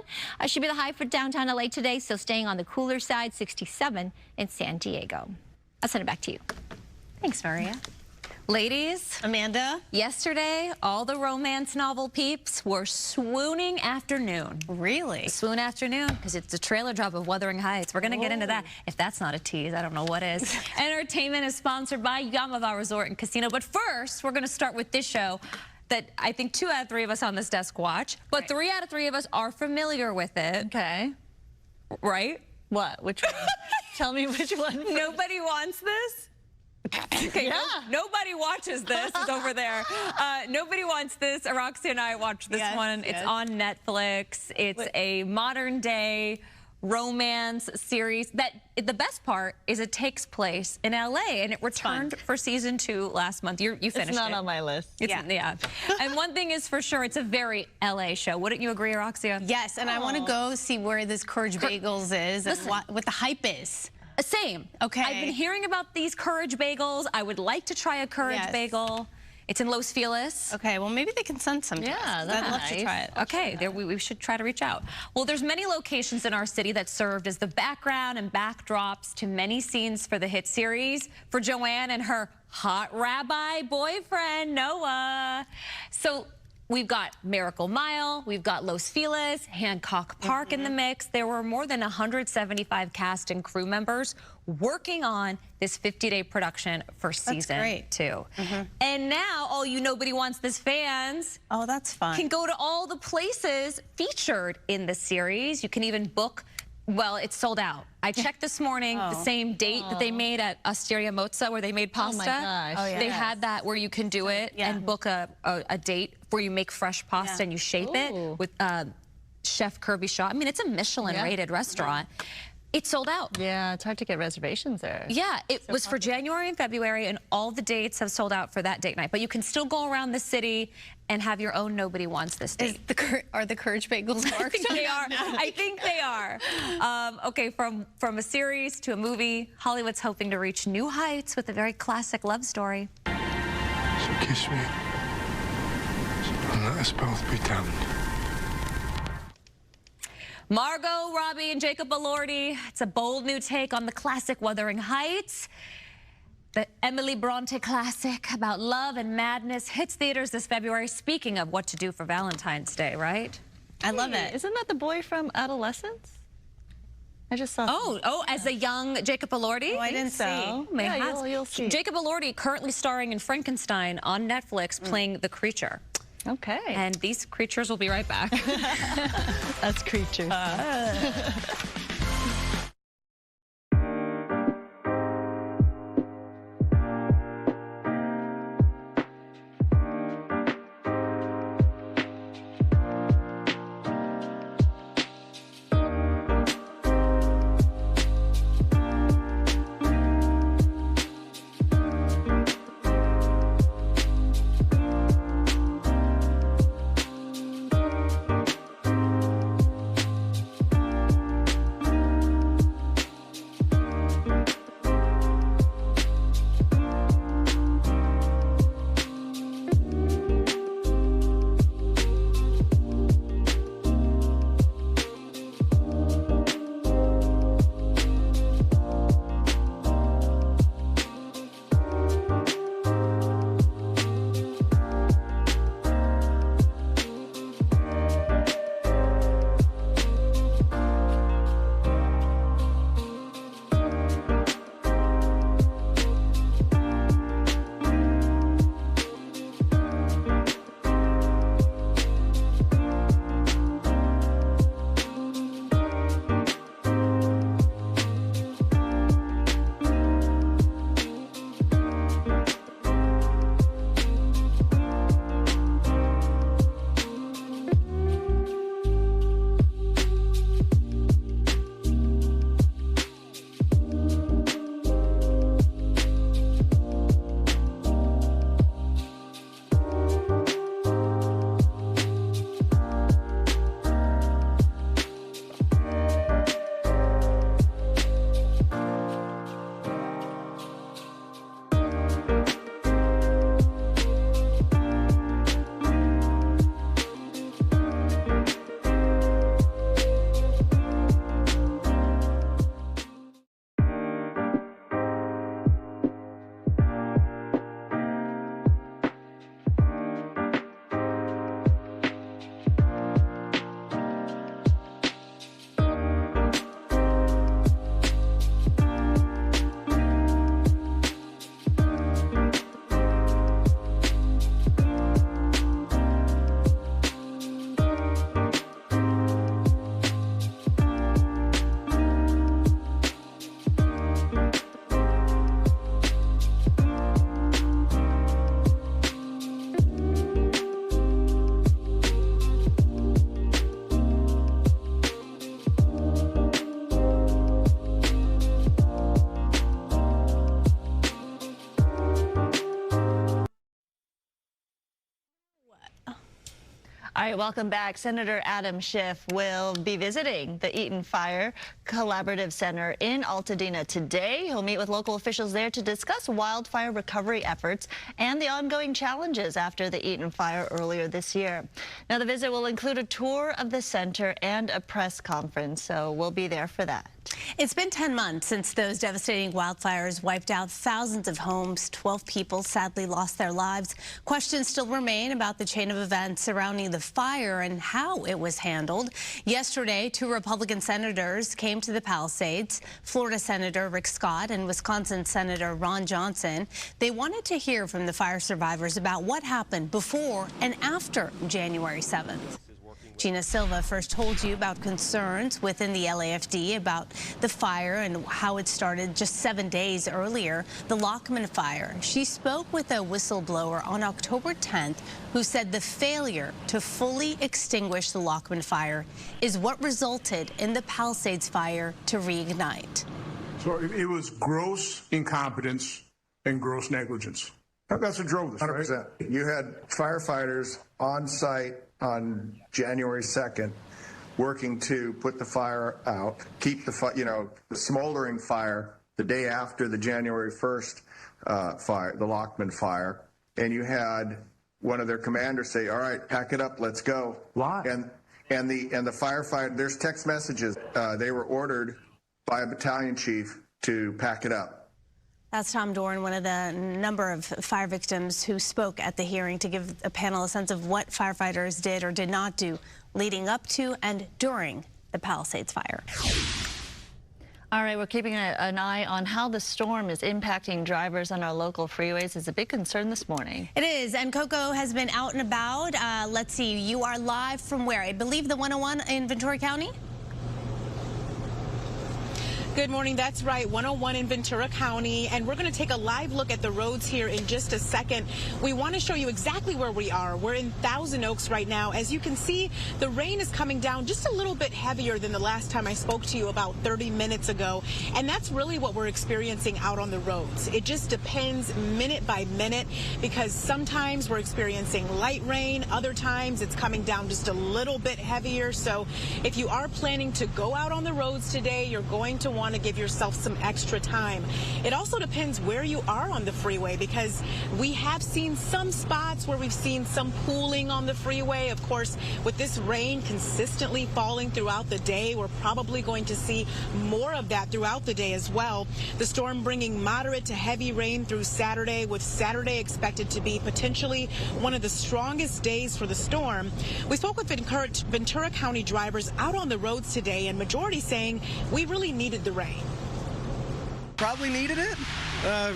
should be the high for downtown LA today, so staying on the cooler side. 67 in San Diego. I'll send it back to you. Thanks, Maria. Ladies, Amanda, yesterday, all the romance novel peeps were swooning afternoon. Really? Swoon afternoon, because it's a trailer drop of Wuthering Heights. We're going to get into that. If that's not a tease, I don't know what is. Entertainment is sponsored by Yamava Resort and Casino. But first, we're going to start with this show that I think 2 out of 3 of us on this desk watch, but 3 out of 3 of us are familiar with it. Okay. Right? What? Which one? Tell me which one. Nobody wants this? Okay, yeah. Nobody watches this. It's over there. Nobody wants this. Roxy and I watched this one. It's on Netflix. It's a modern day romance series that the best part is it takes place in LA, and it returned for season 2 last month. You finished it. It's not on my list. Yeah. And one thing is for sure, it's a very LA show. Wouldn't you agree, Roxia? Yes, and I want to go see where this Courage Bagels is and what the hype is. Same. Okay. I've been hearing about these Courage Bagels. I would like to try a Courage Bagel. It's in Los Feliz. Okay, well, maybe they can send some to us. I'd love to try it. Okay, there we should try to reach out. Well, there's many locations in our city that served as the background and backdrops to many scenes for the hit series for Joanne and her hot rabbi boyfriend, Noah. So we've got Miracle Mile, we've got Los Feliz, Hancock Park in the mix. There were more than 175 cast and crew members working on this 50-day production for season 2. And now all you Nobody Wants This fans that's fun. can go to all the places featured in the series. You can even book. Well, it's sold out. I checked this morning, the same date that they made at Osteria Mozza, where they made pasta. Oh, my gosh. They had that where you can do it and book a date where you make fresh pasta and you shape it with Chef Kirby Shaw. I mean, it's a Michelin-rated restaurant. It sold out. Yeah, it's hard to get reservations there. Yeah, it was for January and February, and all the dates have sold out for that date night. But you can still go around the city and have your own Nobody Wants This date. Are the Courage Bagels marked? I think they are. I think they are. Okay, from a series to a movie, Hollywood's hoping to reach new heights with a very classic love story. So kiss me, and let us both be damned. Margot Robbie and Jacob Elordi. It's a bold new take on the classic Wuthering Heights. The Emily Bronte classic about love and madness hits theaters this February. Speaking of what to do for Valentine's Day, right? I love it. Isn't that the boy from Adolescence? I just saw. Oh, as a young Jacob Elordi? Oh, I didn't see. Yeah, you'll see. Jacob Elordi currently starring in Frankenstein on Netflix, playing the creature. Okay. And these creatures will be right back. That's creatures. All right, welcome back. Senator Adam Schiff will be visiting the Eaton Fire Collaborative Center in Altadena today. He'll meet with local officials there to discuss wildfire recovery efforts and the ongoing challenges after the Eaton fire earlier this year. Now, the visit will include a tour of the center and a press conference, so we'll be there for that. It's been 10 months since those devastating wildfires wiped out thousands of homes. 12 people sadly lost their lives. Questions still remain about the chain of events surrounding the fire and how it was handled. Yesterday, 2 Republican senators came to the Palisades, Florida Senator Rick Scott and Wisconsin Senator Ron Johnson. They wanted to hear from the fire survivors about what happened before and after January 7th. Gina Silva first told you about concerns within the LAFD about the fire and how it started just 7 days earlier, the Lockman fire. She spoke with a whistleblower on October 10th who said the failure to fully extinguish the Lockman fire is what resulted in the Palisades fire to reignite. So it was gross incompetence and gross negligence. That's what drove this, 100%. Right? You had firefighters on site on January 2nd working to put the fire out, keep the the smoldering fire the day after the January 1st fire, the Lockman fire, and you had one of their commanders say, "All right, pack it up, let's go." Why? And the firefighter, there's text messages. They were ordered by a battalion chief to pack it up. That's Tom Doran, one of the number of fire victims who spoke at the hearing to give a panel a sense of what firefighters did or did not do leading up to and during the Palisades fire. All right, we're keeping an eye on how the storm is impacting drivers on our local freeways. It's a big concern this morning. It is, and Coco has been out and about. Let's see, you are live from where? I believe the 101 in Ventura County? Good morning. That's right. 101 in Ventura County. And we're going to take a live look at the roads here in just a second. We want to show you exactly where we are. We're in Thousand Oaks right now. As you can see, the rain is coming down just a little bit heavier than the last time I spoke to you about 30 minutes ago. And that's really what we're experiencing out on the roads. It just depends minute by minute because sometimes we're experiencing light rain. Other times it's coming down just a little bit heavier. So if you are planning to go out on the roads today, you're going to want to give yourself some extra time. It also depends where you are on the freeway because we have seen some spots where we've seen some pooling on the freeway. Of course, with this rain consistently falling throughout the day, we're probably going to see more of that throughout the day as well. The storm bringing moderate to heavy rain through Saturday, with Saturday expected to be potentially one of the strongest days for the storm. We spoke with Ventura County drivers out on the roads today, and majority saying we really needed the rain. Probably needed it.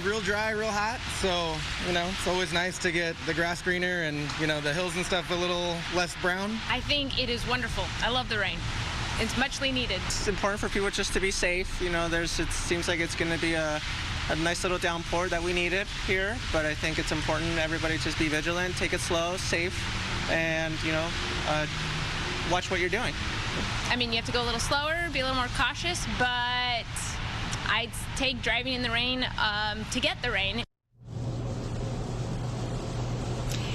Real dry, real hot. So, it's always nice to get the grass greener and, the hills and stuff a little less brown. I think it is wonderful. I love the rain. It's muchly needed. It's important for people just to be safe. It seems like it's going to be a nice little downpour that we needed here, but I think it's important everybody just be vigilant, take it slow, safe, and, watch what you're doing. I mean, you have to go a little slower, be a little more cautious, but I'd take driving in the rain to get the rain.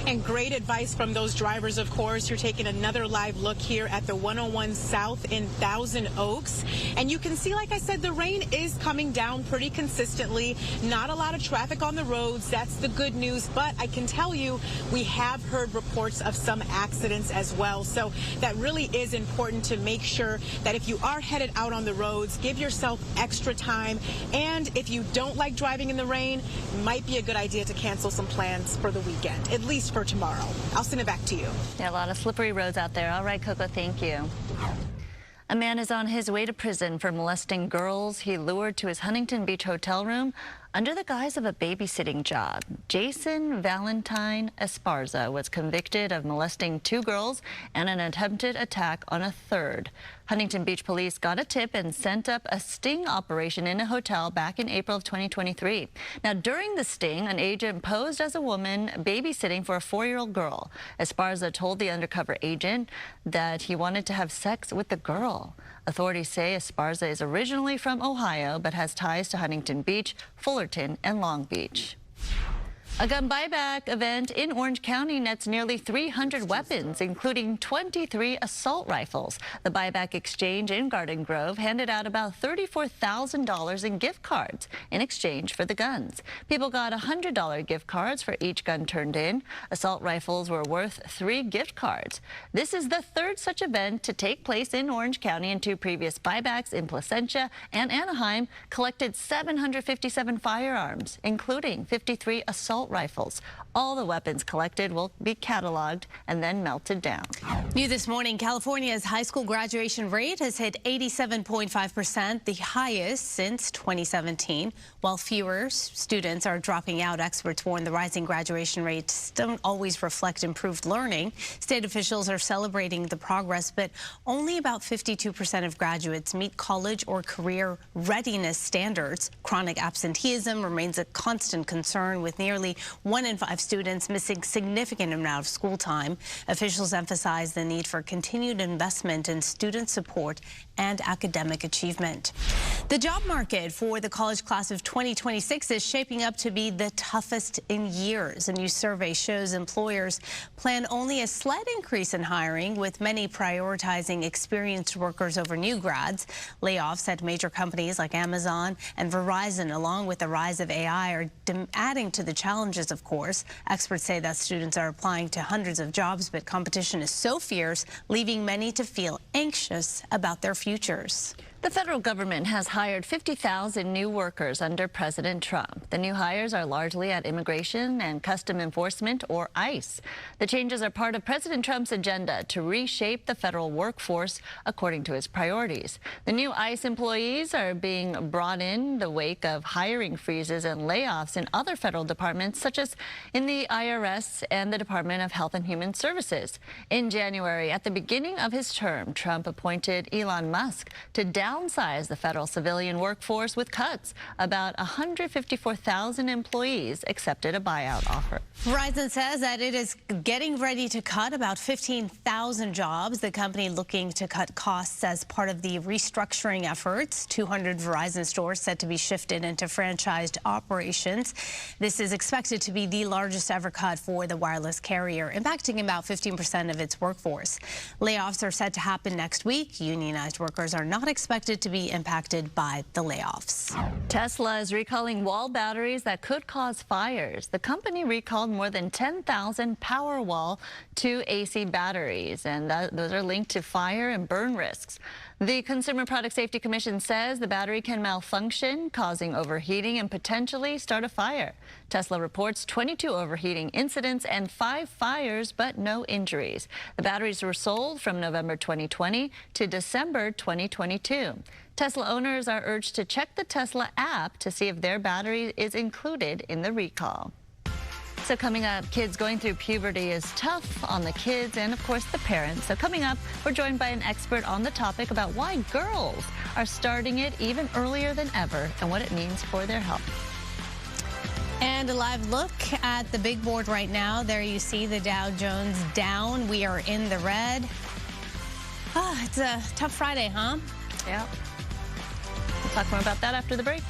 And great advice from those drivers, of course. You're taking another live look here at the 101 South in Thousand Oaks. And you can see, like I said, the rain is coming down pretty consistently. Not a lot of traffic on the roads. That's the good news. But I can tell you, we have heard reports of some accidents as well. So that really is important to make sure that if you are headed out on the roads, give yourself extra time. And if you don't like driving in the rain, it might be a good idea to cancel some plans for the weekend, at least for tomorrow. I'll send it back to you. Yeah, a lot of slippery roads out there. All right, Coco, thank you. A man is on his way to prison for molesting girls he lured to his Huntington Beach hotel room under the guise of a babysitting job. Jason Valentine Esparza was convicted of molesting 2 girls and an attempted attack on a 3rd. Huntington Beach police got a tip and sent up a sting operation in a hotel back in April of 2023. Now, during the sting, an agent posed as a woman babysitting for a 4-year-old girl. Esparza told the undercover agent that he wanted to have sex with the girl. Authorities say Esparza is originally from Ohio but has ties to Huntington Beach, Fullerton, and Long Beach. A gun buyback event in Orange County nets nearly 300 weapons, including 23 assault rifles. The buyback exchange in Garden Grove handed out about $34,000 in gift cards in exchange for the guns. People got $100 gift cards for each gun turned in. Assault rifles were worth 3 gift cards. This is the third such event to take place in Orange County, and 2 previous buybacks in Placentia and Anaheim collected 757 firearms, including 53 assault rifles. All the weapons collected will be cataloged and then melted down. New this morning, California's high school graduation rate has hit 87.5%, the highest since 2017. While fewer students are dropping out, experts warn the rising graduation rates don't always reflect improved learning. State officials are celebrating the progress, but only about 52% of graduates meet college or career readiness standards. Chronic absenteeism remains a constant concern, with nearly 1 in 5 students missing significant amount of school time. Officials emphasize the need for continued investment in student support and academic achievement. The job market for the college class of 2026 is shaping up to be the toughest in years. A new survey shows employers plan only a slight increase in hiring, with many prioritizing experienced workers over new grads. Layoffs at major companies like Amazon and Verizon, along with the rise of AI, are adding to the challenges, of course. Experts say that students are applying to hundreds of jobs, but competition is so fierce, leaving many to feel anxious about their futures. The federal government has hired 50,000 new workers under President Trump. The new hires are largely at Immigration and Customs Enforcement, or ICE. The changes are part of President Trump's agenda to reshape the federal workforce according to his priorities. The new ICE employees are being brought in the wake of hiring freezes and layoffs in other federal departments, such as in the IRS and the Department of Health and Human Services. In January, at the beginning of his term, Trump appointed Elon Musk to downsize the federal civilian workforce with cuts. About 154,000 employees accepted a buyout offer. Verizon says that it is getting ready to cut about 15,000 jobs. The company looking to cut costs as part of the restructuring efforts. 200 Verizon stores set to be shifted into franchised operations. This is expected to be the largest ever cut for the wireless carrier, impacting about 15% of its workforce. Layoffs are set to happen next week. Unionized workers are not expected to be impacted by the layoffs. Tesla is recalling wall batteries that could cause fires. The company recalled more than 10,000 Powerwall 2 AC batteries, and those are linked to fire and burn risks. The Consumer Product Safety Commission says the battery can malfunction, causing overheating and potentially start a fire. Tesla reports 22 overheating incidents and 5 fires, but no injuries. The batteries were sold from November 2020 to December 2022. Tesla owners are urged to check the Tesla app to see if their battery is included in the recall. So coming up, kids going through puberty is tough on the kids and, of course, the parents. So coming up, we're joined by an expert on the topic about why girls are starting it even earlier than ever and what it means for their health. And a live look at the big board right now. There you see the Dow Jones down. We are in the red. It's a tough Friday, huh? Yeah. We'll talk more about that after the break.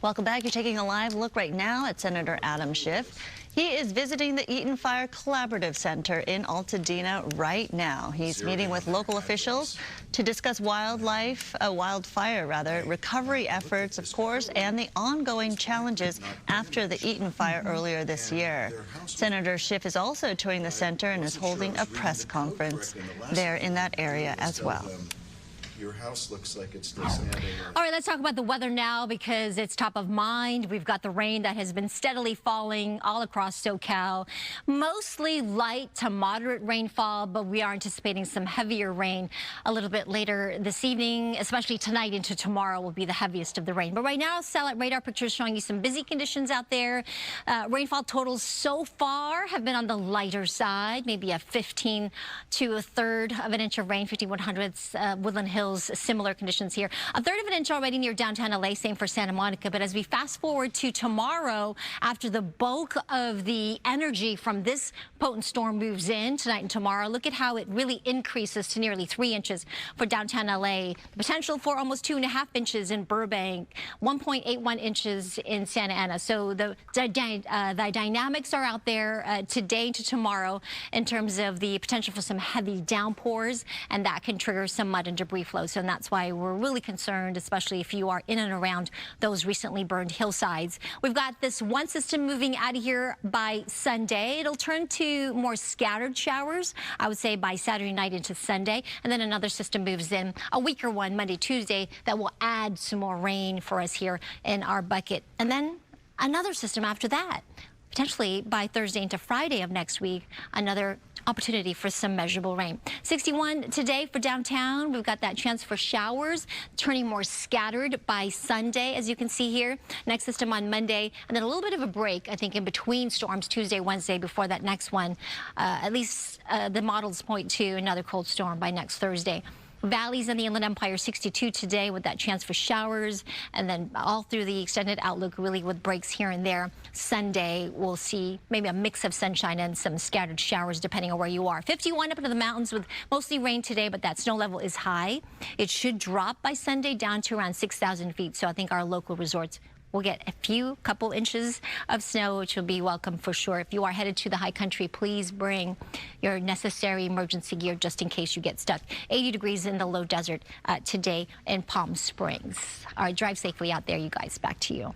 Welcome back. You're taking a live look right now at Senator Adam Schiff. He is visiting the Eaton Fire Collaborative Center in Altadena right now. He's meeting with local officials to discuss wildfire recovery efforts, of course, and the ongoing challenges after the Eaton Fire earlier this year. Senator Schiff is also touring the center and is holding a press conference there in that area as well. Your house looks like it's still standing. All right, let's talk about the weather now because it's top of mind. We've got the rain that has been steadily falling all across SoCal. Mostly light to moderate rainfall, but we are anticipating some heavier rain a little bit later this evening, especially tonight into tomorrow will be the heaviest of the rain. But right now, satellite radar pictures showing you some busy conditions out there. Rainfall totals so far have been on the lighter side, maybe a 15 to a third of an inch of rain, 51/100ths, Woodland Hills. Similar conditions here. A third of an inch already near downtown LA, same for Santa Monica. But as we fast forward to tomorrow, after the bulk of the energy from this potent storm moves in tonight and tomorrow, look at how it really increases to nearly 3 inches for downtown LA. The potential for almost 2.5 inches in Burbank, 1.81 inches in Santa Ana. So the dynamics are out there today to tomorrow in terms of the potential for some heavy downpours, and that can trigger some mud and debris flow. So that's why we're really concerned, especially if you are in and around those recently burned hillsides. We've got this one system moving out of here by Sunday. It'll turn to more scattered showers, I would say, by Saturday night into Sunday. And then another system moves in, a weaker one, Monday, Tuesday, that will add some more rain for us here in our bucket. And then another system after that. Potentially by Thursday into Friday of next week, another opportunity for some measurable rain. 61 today for downtown. We've got that chance for showers, turning more scattered by Sunday, as you can see here. Next system on Monday, and then a little bit of a break, I think, in between storms Tuesday, Wednesday, before that next one. At least the models point to another cold storm by next Thursday. Valleys in the Inland Empire 62 today with that chance for showers, and then all through the extended outlook really with breaks here and there. Sunday we'll see maybe a mix of sunshine and some scattered showers depending on where you are. 51 up into the mountains with mostly rain today, but that snow level is high. It should drop by Sunday down to around 6,000 feet. So I think our local resorts we'll get a couple inches of snow, which will be welcome for sure. If you are headed to the high country, please bring your necessary emergency gear just in case you get stuck. 80 degrees in the low desert today in Palm Springs. All right, drive safely out there, you guys. Back to you.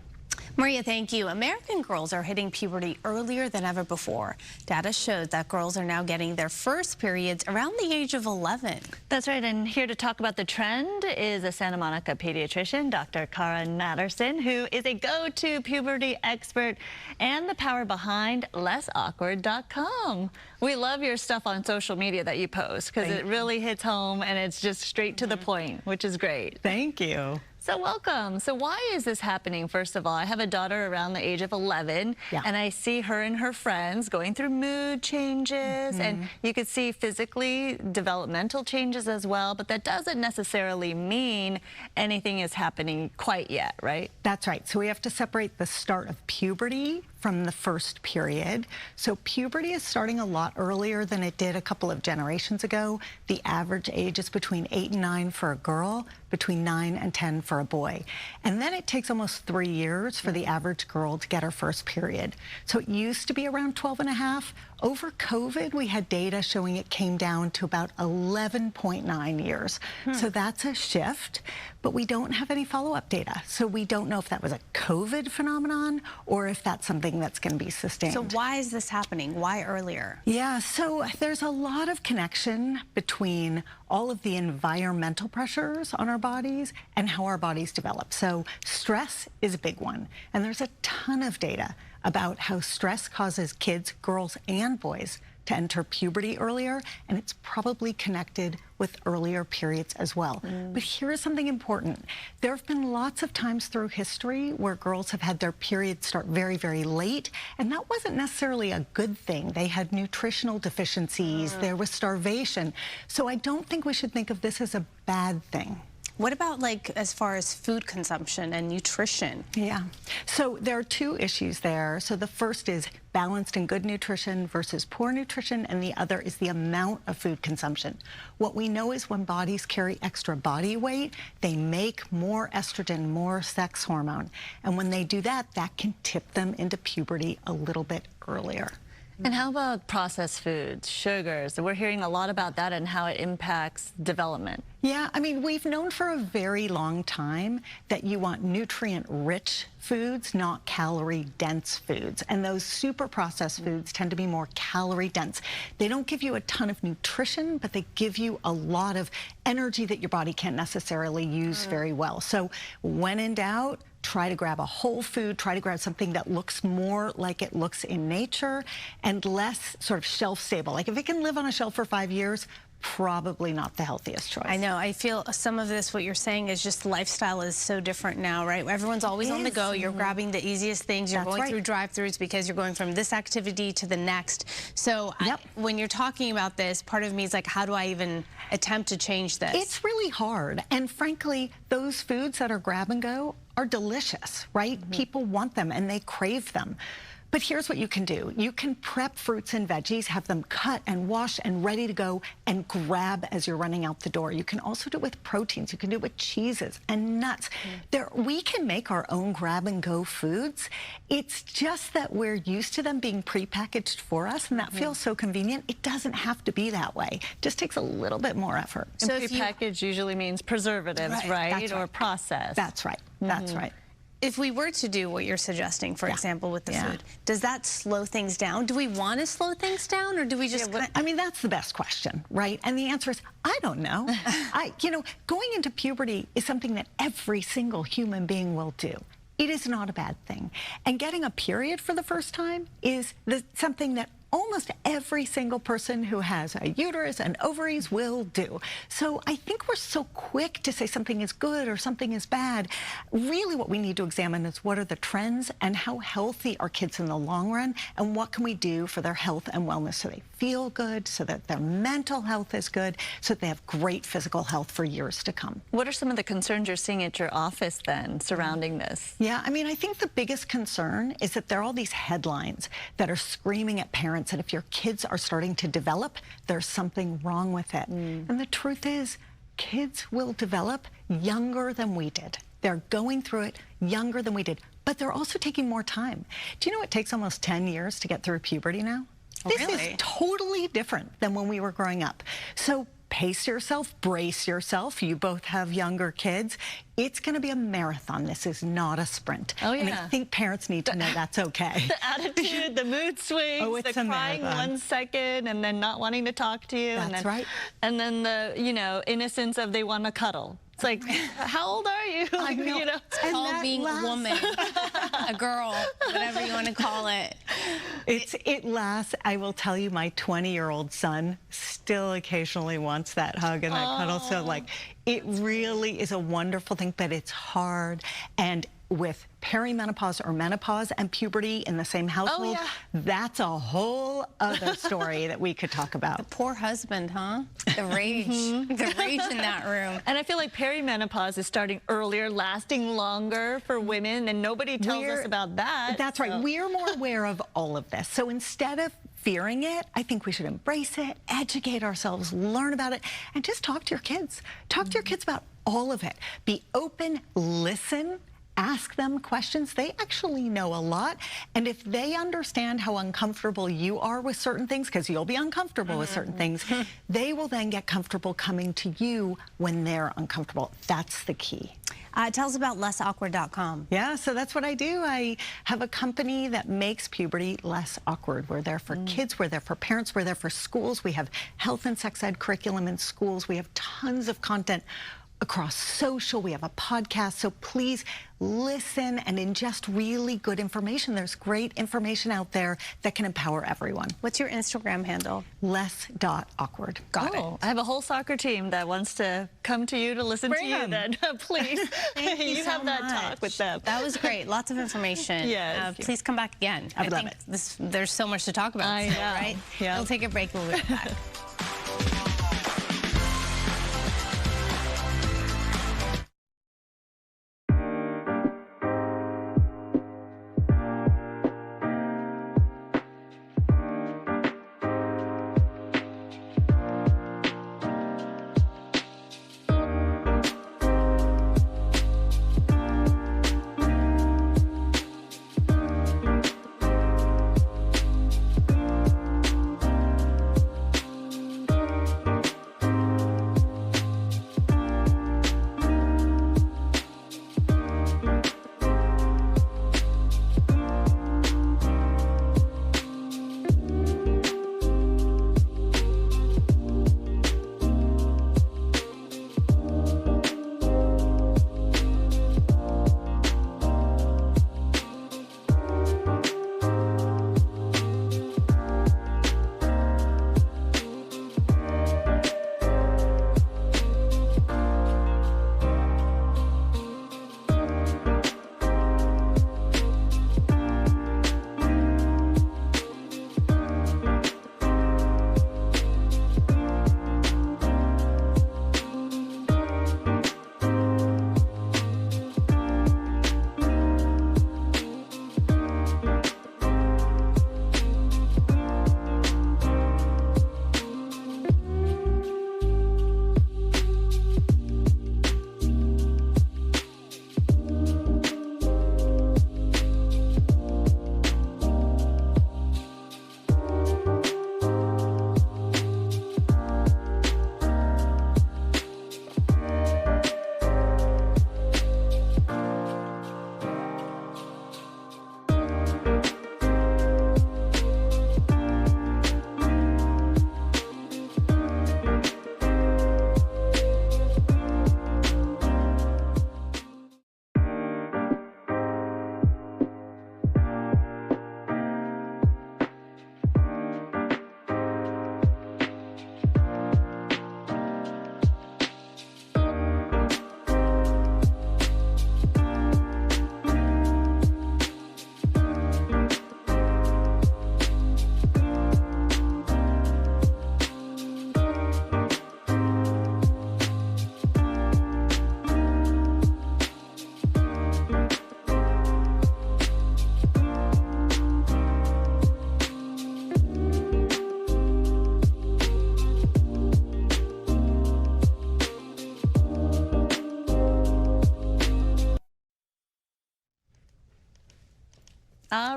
Maria, thank you. American girls are hitting puberty earlier than ever before. Data shows that girls are now getting their first periods around the age of 11. That's right, and here to talk about the trend is a Santa Monica pediatrician, Dr. Karen Matterson, who is a go-to puberty expert and the power behind lessawkward.com. We love your stuff on social media that you post because it really hits home and it's just straight to the point, which is great. Thank you. So welcome. So why is this happening? First of all, I have a daughter around the age of 11, and I see her and her friends going through mood changes, and you could see physically developmental changes as well, but that doesn't necessarily mean anything is happening quite yet, right? That's right. So we have to separate the start of puberty from the first period. So puberty is starting a lot earlier than it did a couple of generations ago. The average age is between 8 and 9 for a girl, between 9 and 10 for a boy. And then it takes almost 3 years for the average girl to get her first period. So it used to be around 12 and a half. Over COVID, we had data showing it came down to about 11.9 years. So that's a shift, but we don't have any follow-up data. So we don't know if that was a COVID phenomenon or if that's something that's going to be sustained. So why is this happening? Why earlier? Yeah, so there's a lot of connection between all of the environmental pressures on our bodies and how our bodies develop. So stress is a big one, and there's a ton of data about how stress causes kids, girls and boys, to enter puberty earlier, and it's probably connected with earlier periods as well. But here is something important. There have been lots of times through history where girls have had their periods start very, very late, and that wasn't necessarily a good thing. They had nutritional deficiencies, there was starvation. So I don't think we should think of this as a bad thing. What about like as far as food consumption and nutrition? Yeah. So there are two issues there. So the first is balanced and good nutrition versus poor nutrition, and the other is the amount of food consumption. What we know is when bodies carry extra body weight, they make more estrogen, more sex hormone. And when they do that, that can tip them into puberty a little bit earlier. And how about processed foods, sugars? We're hearing a lot about that and how it impacts development. Yeah, I mean, we've known for a very long time that you want nutrient-rich foods, not calorie-dense foods. And those super processed foods tend to be more calorie-dense. They don't give you a ton of nutrition, but they give you a lot of energy that your body can't necessarily use very well. So when in doubt, try to grab a whole food, try to grab something that looks more like it looks in nature and less sort of shelf stable. Like if it can live on a shelf for 5 years, probably not the healthiest choice. I know. I feel some of this, what you're saying, is just lifestyle is so different now, right? Everyone's always on the go. You're grabbing the easiest things. You're going through drive-thrus because you're going from this activity to the next. So when you're talking about this, part of me is like, how do I even attempt to change this? It's really hard. And frankly, those foods that are grab and go are delicious, right? People want them and they crave them. But here's what you can do. You can prep fruits and veggies, have them cut and washed and ready to go and grab as you're running out the door. You can also do it with proteins. You can do it with cheeses and nuts. We can make our own grab and go foods. It's just that we're used to them being prepackaged for us, and that feels so convenient. It doesn't have to be that way. It just takes a little bit more effort. And prepackaged usually means preservatives, right? Or processed. That's right. That's right. If we were to do what you're suggesting, for example, with the food, does that slow things down? Do we want to slow things down, or do we just... I mean, that's the best question, right? And the answer is, I don't know. You know, going into puberty is something that every single human being will do. It is not a bad thing. And getting a period for the first time is something that almost every single person who has a uterus and ovaries will do. So I think we're so quick to say something is good or something is bad. Really what we need to examine is what are the trends and how healthy are kids in the long run, and what can we do for their health and wellness so they feel good, so that their mental health is good, so that they have great physical health for years to come. What are some of the concerns you're seeing at your office then surrounding this? Yeah, I mean, I think the biggest concern is that there are all these headlines that are screaming at parents that if your kids are starting to develop, there's something wrong with it. And the truth is, kids will develop younger than we did. They're going through it younger than we did, but they're also taking more time. Do you know it takes almost 10 years to get through puberty now? This is totally different than when we were growing up. So pace yourself, brace yourself. You both have younger kids. It's going to be a marathon. This is not a sprint. Oh, yeah. And I think parents need to know that's okay. The attitude, the mood swings, the crying 1 second and then not wanting to talk to you. That's right. And then the, you know, innocence of they want to cuddle. It's like, how old are you? I know. You know? It's called being a woman, a girl, whatever you want to call it. It lasts. I will tell you, my 20-year-old son still occasionally wants that hug and that cuddle. So, like, it really is a wonderful thing, but it's hard. And with perimenopause or menopause and puberty in the same household, that's a whole other story that we could talk about. The poor husband, huh? The rage. The rage in that room. And I feel like perimenopause is starting earlier, lasting longer for women, and nobody tells us about that. That's right. We're more aware of all of this. So instead of fearing it, I think we should embrace it, educate ourselves, learn about it, and just talk to your kids. Talk to your kids about all of it. Be open, listen, ask them questions. They actually know a lot. And if they understand how uncomfortable you are with certain things, because you'll be uncomfortable with certain things, they will then get comfortable coming to you when they're uncomfortable. That's the key. Tell us about lessawkward.com. Yeah, so that's what I do. I have a company that makes puberty less awkward. We're there for kids, we're there for parents, we're there for schools. We have health and sex ed curriculum in schools. We have tons of content across social. We have a podcast, so please listen and ingest really good information. There's great information out there that can empower everyone. What's your Instagram handle? Less.awkward. Got it. I have a whole soccer team that wants to come to you to listen to you then. Please. Thank you so have that much. talk with them. That was great. Lots of information. Yes. Please come back again. I love it. There's so much to talk about. I know. Right? Yeah. We'll take a break. We'll be right back.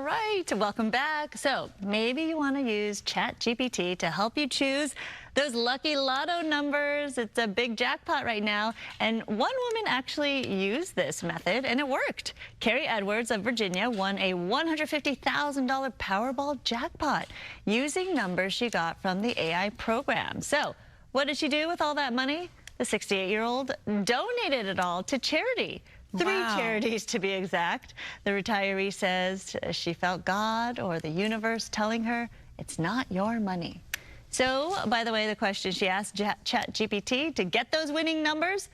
right, welcome back. So maybe you want to use ChatGPT to help you choose those lucky lotto numbers. It's a big jackpot right now. And one woman actually used this method and it worked. Carrie Edwards of Virginia won a $150,000 Powerball jackpot using numbers she got from the AI program. So what did she do with all that money? The 68-year-old donated it all to charity. Three charities to be exact. The retiree says she felt God or the universe telling her it's not your money. So, by the way, the question she asked ChatGPT to get those winning numbers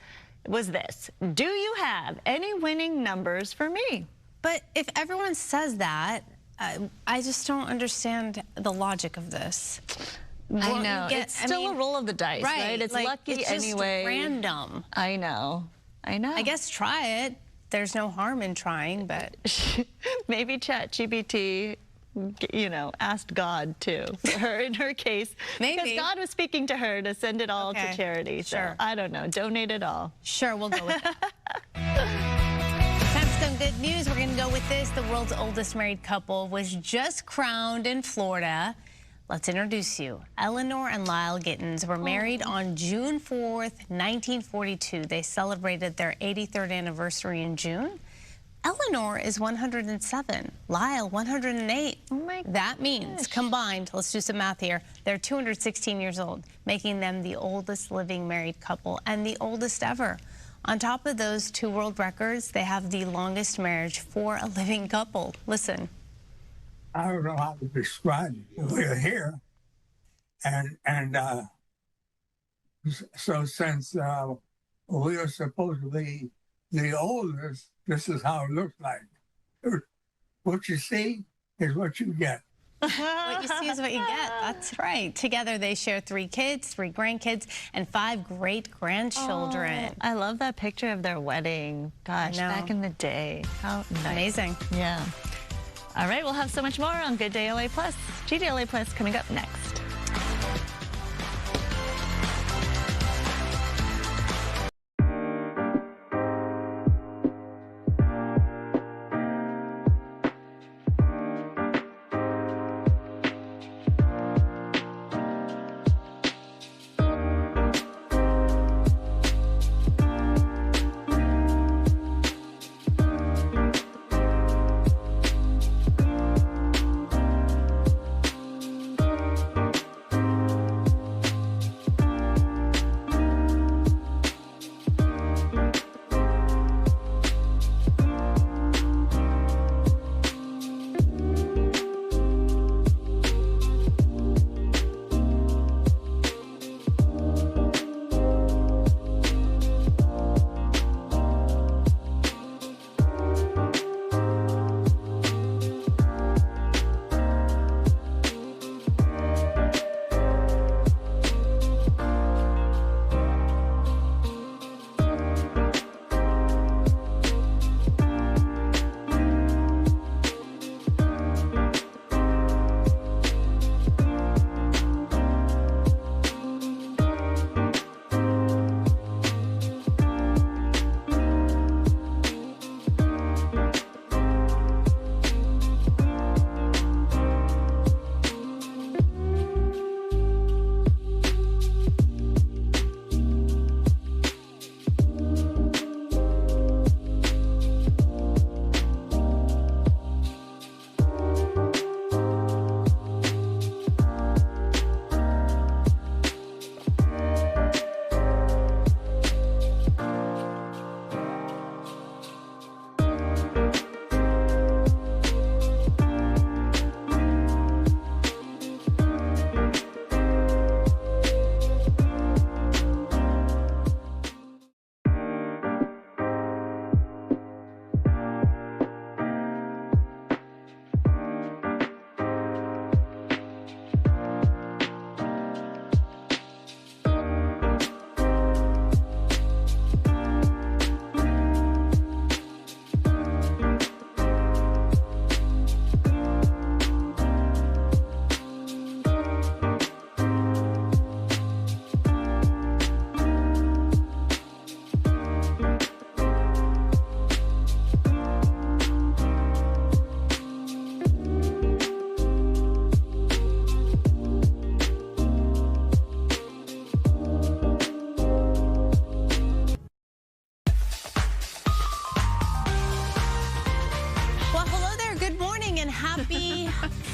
was this: do you have any winning numbers for me? But if everyone says that, I just don't understand the logic of this. I know. It's still a roll of the dice, right? It's like, lucky it's just anyway. Random. I know. I know. I guess try it. There's no harm in trying, but maybe ChatGPT, you know, asked God too for her in her case. Maybe. Because God was speaking to her to send it all to charity. Sure. So I don't know. Donate it all. Sure, we'll go with that. Time for some good news. We're going to go with this. The world's oldest married couple was just crowned in Florida. Let's introduce you. Eleanor and Lyle Gittins were married on June 4th, 1942. They celebrated their 83rd anniversary in June. Eleanor is 107, Lyle 108. Oh my gosh. That means combined, let's do some math here, they're 216 years old, making them the oldest living married couple and the oldest ever. On top of those two world records, they have the longest marriage for a living couple. Listen. I don't know how to describe it. We're here, and so since we are supposed to be the oldest, this is how it looks like. What you see is what you get. What you see is what you get. That's right. Together they share 3 kids, 3 grandkids, and 5 great-grandchildren. Oh, I love that picture of their wedding. Gosh, back in the day. How nice. Amazing. Yeah. All right, we'll have so much more on Good Day LA Plus. GDLA Plus coming up next.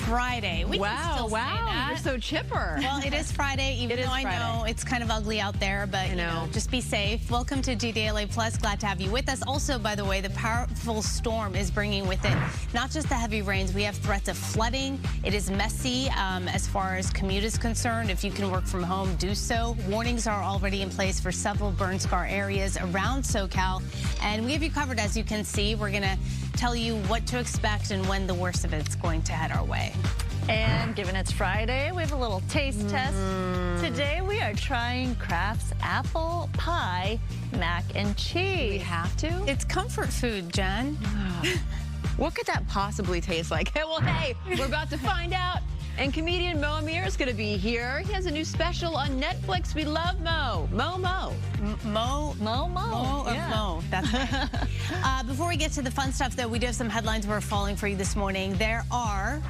Friday. We can still say that. You're so chipper. Well, it is Friday, even though I know it's kind of ugly out there, but you know, just be safe. Welcome to GDLA Plus. Glad to have you with us. Also, by the way, the powerful storm is bringing with it not just the heavy rains. We have threats of flooding. It is messy as far as commute is concerned. If you can work from home, do so. Warnings are already in place for several burn scar areas around SoCal, and we have you covered. As you can see, we're going to tell you what to expect and when the worst of it's going to head our way. And given it's Friday, we have a little taste test. Today we are trying Kraft's apple pie mac and cheese. We have to? It's comfort food, Jen. What could that possibly taste like? Well, hey, we're about to find out. And comedian Mo Amir is going to be here. He has a new special on Netflix. We love Mo. Mo. That's right. Before we get to the fun stuff, though, we do have some headlines we're following for you this morning. There are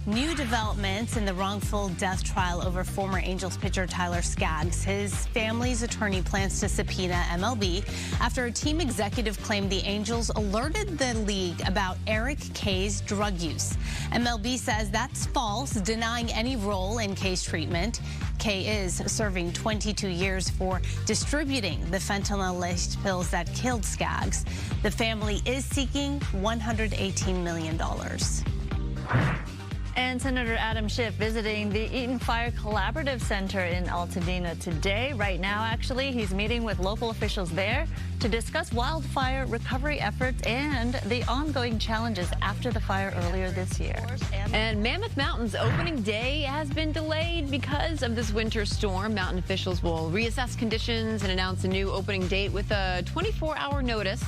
new developments in the wrongful death trial over former Angels pitcher Tyler Skaggs. His family's attorney plans to subpoena MLB after a team executive claimed the Angels alerted the league about Eric Kay's drug use. MLB says that's false, denying any role in Kay's treatment. Kay is serving 22 years for distributing the fentanyl-laced pills that killed Skaggs. The family is seeking $118 million. And Senator Adam Schiff visiting the Eaton Fire Collaborative Center in Altadena today. Right now, actually, he's meeting with local officials there to discuss wildfire recovery efforts and the ongoing challenges after the fire earlier this year. And Mammoth Mountain's opening day has been delayed because of this winter storm. Mountain officials will reassess conditions and announce a new opening date with a 24-hour notice.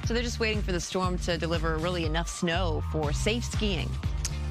So they're just waiting for the storm to deliver really enough snow for safe skiing.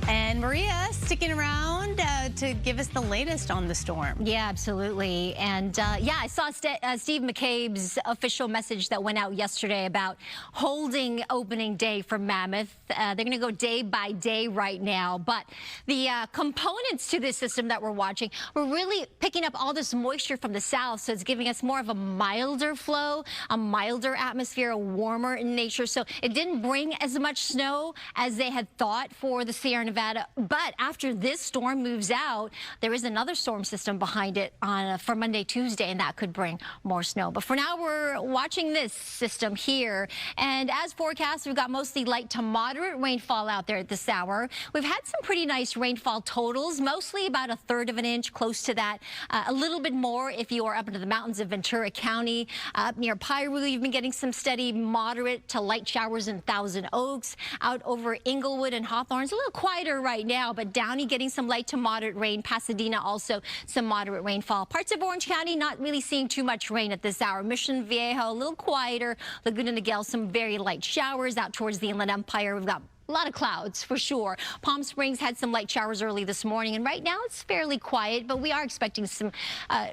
And Maria sticking around to give us the latest on the storm. Yeah, absolutely. And yeah, I saw Steve McCabe's official message that went out yesterday about holding opening day for Mammoth. They're going to go day by day right now. But the components to this system that we're watching, we're really picking up all this moisture from the south. So it's giving us more of a milder flow, a milder atmosphere, a warmer in nature. So it didn't bring as much snow as they had thought for the Sierra Nevada. But after this storm moves out, there is another storm system behind it for Monday, Tuesday, and that could bring more snow. But for now, we're watching this system here. And as forecast, we've got mostly light to moderate rainfall out there at this hour. We've had some pretty nice rainfall totals, mostly about 1/3 of an inch, close to that. A little bit more if you are up into the mountains of Ventura County. Up near Piru, you've been getting some steady moderate to light showers in Thousand Oaks. Out over Inglewood and Hawthorne, it's a little quieter right now, but Downey getting some light to moderate rain. Pasadena also some moderate rainfall. Parts of Orange County not really seeing too much rain at this hour. Mission Viejo a little quieter. Laguna Niguel some very light showers. Out towards the Inland Empire we've got a lot of clouds for sure. Palm Springs had some light showers early this morning, and right now it's fairly quiet, but we are expecting some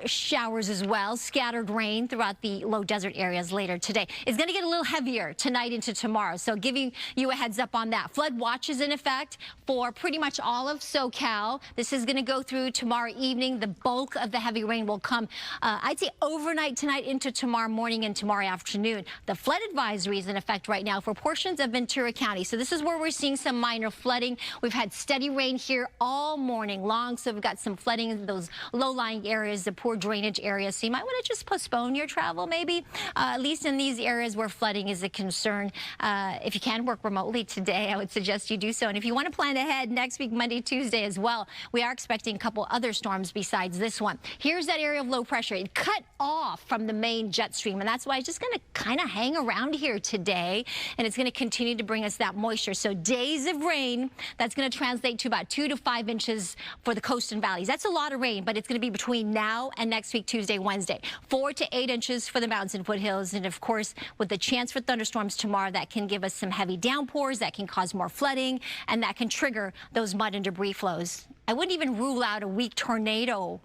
showers as well. Scattered rain throughout the low desert areas later today. It's going to get a little heavier tonight into tomorrow, so giving you a heads up on that. Flood watch is in effect for pretty much all of SoCal. This is going to go through tomorrow evening. The bulk of the heavy rain will come, I'd say, overnight tonight into tomorrow morning and tomorrow afternoon. The flood advisory is in effect right now for portions of Ventura County, so this is where we're seeing some minor flooding. We've had steady rain here all morning long, so we've got some flooding in those low-lying areas, the poor drainage areas. So you might want to just postpone your travel, maybe, at least in these areas where flooding is a concern. If you can work remotely today, I would suggest you do so. And if you want to plan ahead next week, Monday, Tuesday as well, we are expecting a couple other storms besides this one. Here's that area of low pressure. It cut off from the main jet stream, and that's why it's just going to kind of hang around here today, and it's going to continue to bring us that moisture. So days of rain, that's going to translate to about 2 to 5 inches for the coast and valleys. That's a lot of rain, but it's going to be between now and next week, Tuesday, Wednesday. 4 to 8 inches for the mountains and foothills. And of course, with the chance for thunderstorms tomorrow, that can give us some heavy downpours, that can cause more flooding, and that can trigger those mud and debris flows. I wouldn't even rule out a weak tornado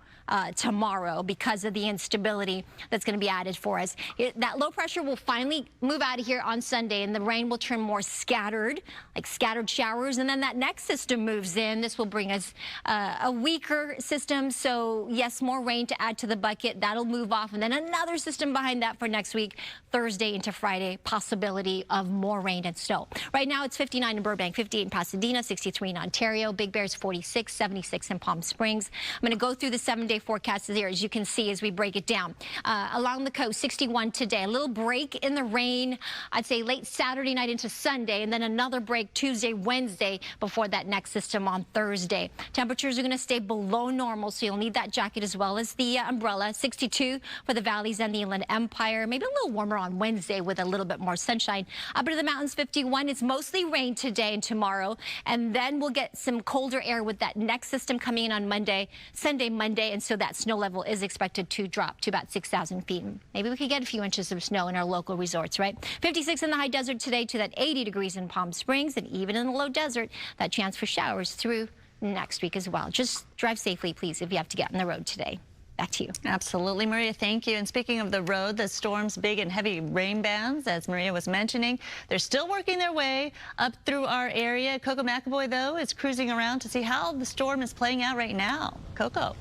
tomorrow because of the instability that's going to be added for us. That low pressure will finally move out of here on Sunday, and the rain will turn more scattered, like scattered showers, and then that next system moves in. This will bring us a weaker system, so yes, more rain to add to the bucket. That'll move off, and then another system behind that for next week, Thursday into Friday, possibility of more rain and snow. Right now, it's 59 in Burbank, 58 in Pasadena, 63 in Ontario, Big Bear's 46, 76 in Palm Springs. I'm going to go through the 7-day forecast here, as you can see as we break it down. Along the coast, 61 today. A little break in the rain, I'd say late Saturday night into Sunday, and then another break Tuesday, Wednesday before that next system on Thursday. Temperatures are going to stay below normal, so you'll need that jacket as well as the umbrella. 62 for the valleys and the Inland Empire. Maybe a little warmer on Wednesday with a little bit more sunshine. Up into the mountains, 51. It's mostly rain today and tomorrow, and then we'll get some colder air with that next system coming in on Sunday, Monday, and so that snow level is expected to drop to about 6,000 feet. Maybe we could get a few inches of snow in our local resorts, right? 56 in the high desert today to that 80 degrees in Palm Springs, and even in the low desert, that chance for showers through next week as well. Just drive safely, please, if you have to get on the road today. Back to you. Absolutely, Maria. Thank you. And speaking of the road, the storm's big and heavy rain bands, as Maria was mentioning, they're still working their way up through our area. Coco McAvoy, though, is cruising around to see how the storm is playing out right now. Coco.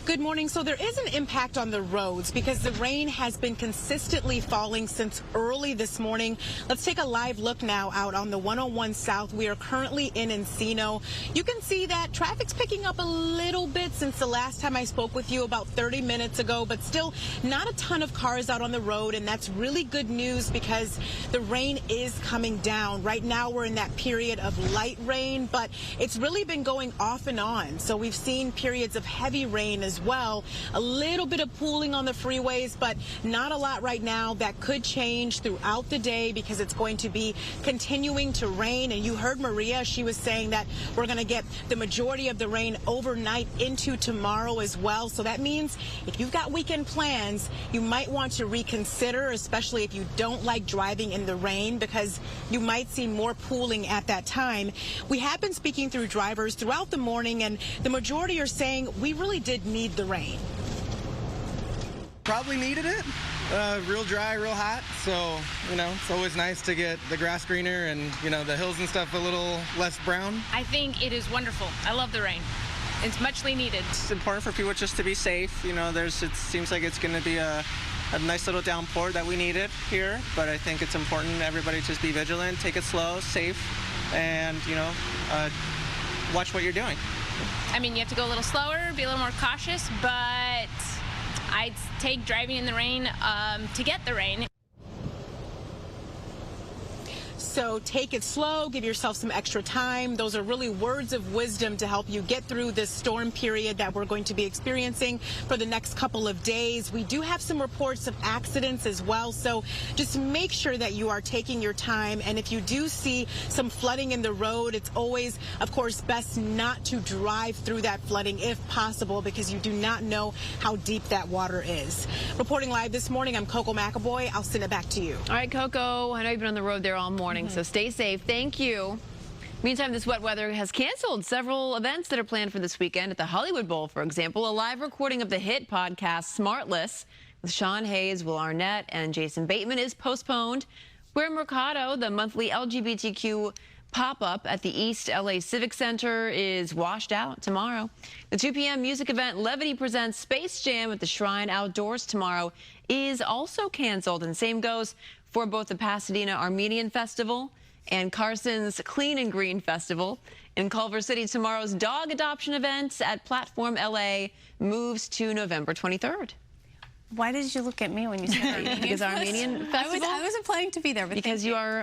Good morning. So there is an impact on the roads because the rain has been consistently falling since early this morning. Let's take a live look now out on the 101 South. We are currently in Encino. You can see that traffic's picking up a little bit since the last time I spoke with you about 30 minutes ago, but still not a ton of cars out on the road, and that's really good news because the rain is coming down. Right now we're in that period of light rain, but it's really been going off and on. So we've seen periods of heavy rain as well. A little bit of pooling on the freeways, but not a lot right now. That could change throughout the day because it's going to be continuing to rain. And you heard Maria, she was saying that we're going to get the majority of the rain overnight into tomorrow as well. So that means if you've got weekend plans, you might want to reconsider, especially if you don't like driving in the rain, because you might see more pooling at that time. We have been speaking through drivers throughout the morning, and the majority are saying we really did need the rain. Probably needed it. Real dry, real hot. So, it's always nice to get the grass greener and, the hills and stuff a little less brown. I think it is wonderful. I love the rain. It's muchly needed. It's important for people just to be safe. It seems like it's going to be a nice little downpour that we needed here, but I think it's important everybody just be vigilant, take it slow, safe, and, watch what you're doing. I mean, you have to go a little slower, be a little more cautious, but I'd take driving in the rain to get the rain. So take it slow, give yourself some extra time. Those are really words of wisdom to help you get through this storm period that we're going to be experiencing for the next couple of days. We do have some reports of accidents as well, so just make sure that you are taking your time. And if you do see some flooding in the road, it's always, of course, best not to drive through that flooding if possible, because you do not know how deep that water is. Reporting live this morning, I'm Coco McAvoy. I'll send it back to you. All right, Coco, I know you've been on the road there all morning. So stay safe. Thank you. Meantime, this wet weather has canceled several events that are planned for this weekend. At the Hollywood Bowl, for example, a live recording of the hit podcast Smartless with Sean Hayes, Will Arnett, and Jason Bateman is postponed. Where Mercado, the monthly LGBTQ pop-up at the East LA Civic Center, is washed out tomorrow. The 2 p.m. music event Levity presents Space Jam at the Shrine Outdoors tomorrow is also canceled, and same goes for both the Pasadena Armenian Festival and Carson's Clean and Green Festival. In Culver City, tomorrow's dog adoption event at Platform LA moves to November 23rd. Why did you look at me when you said Armenian? Because Armenian Festival? I wasn't planning to be there. But because you are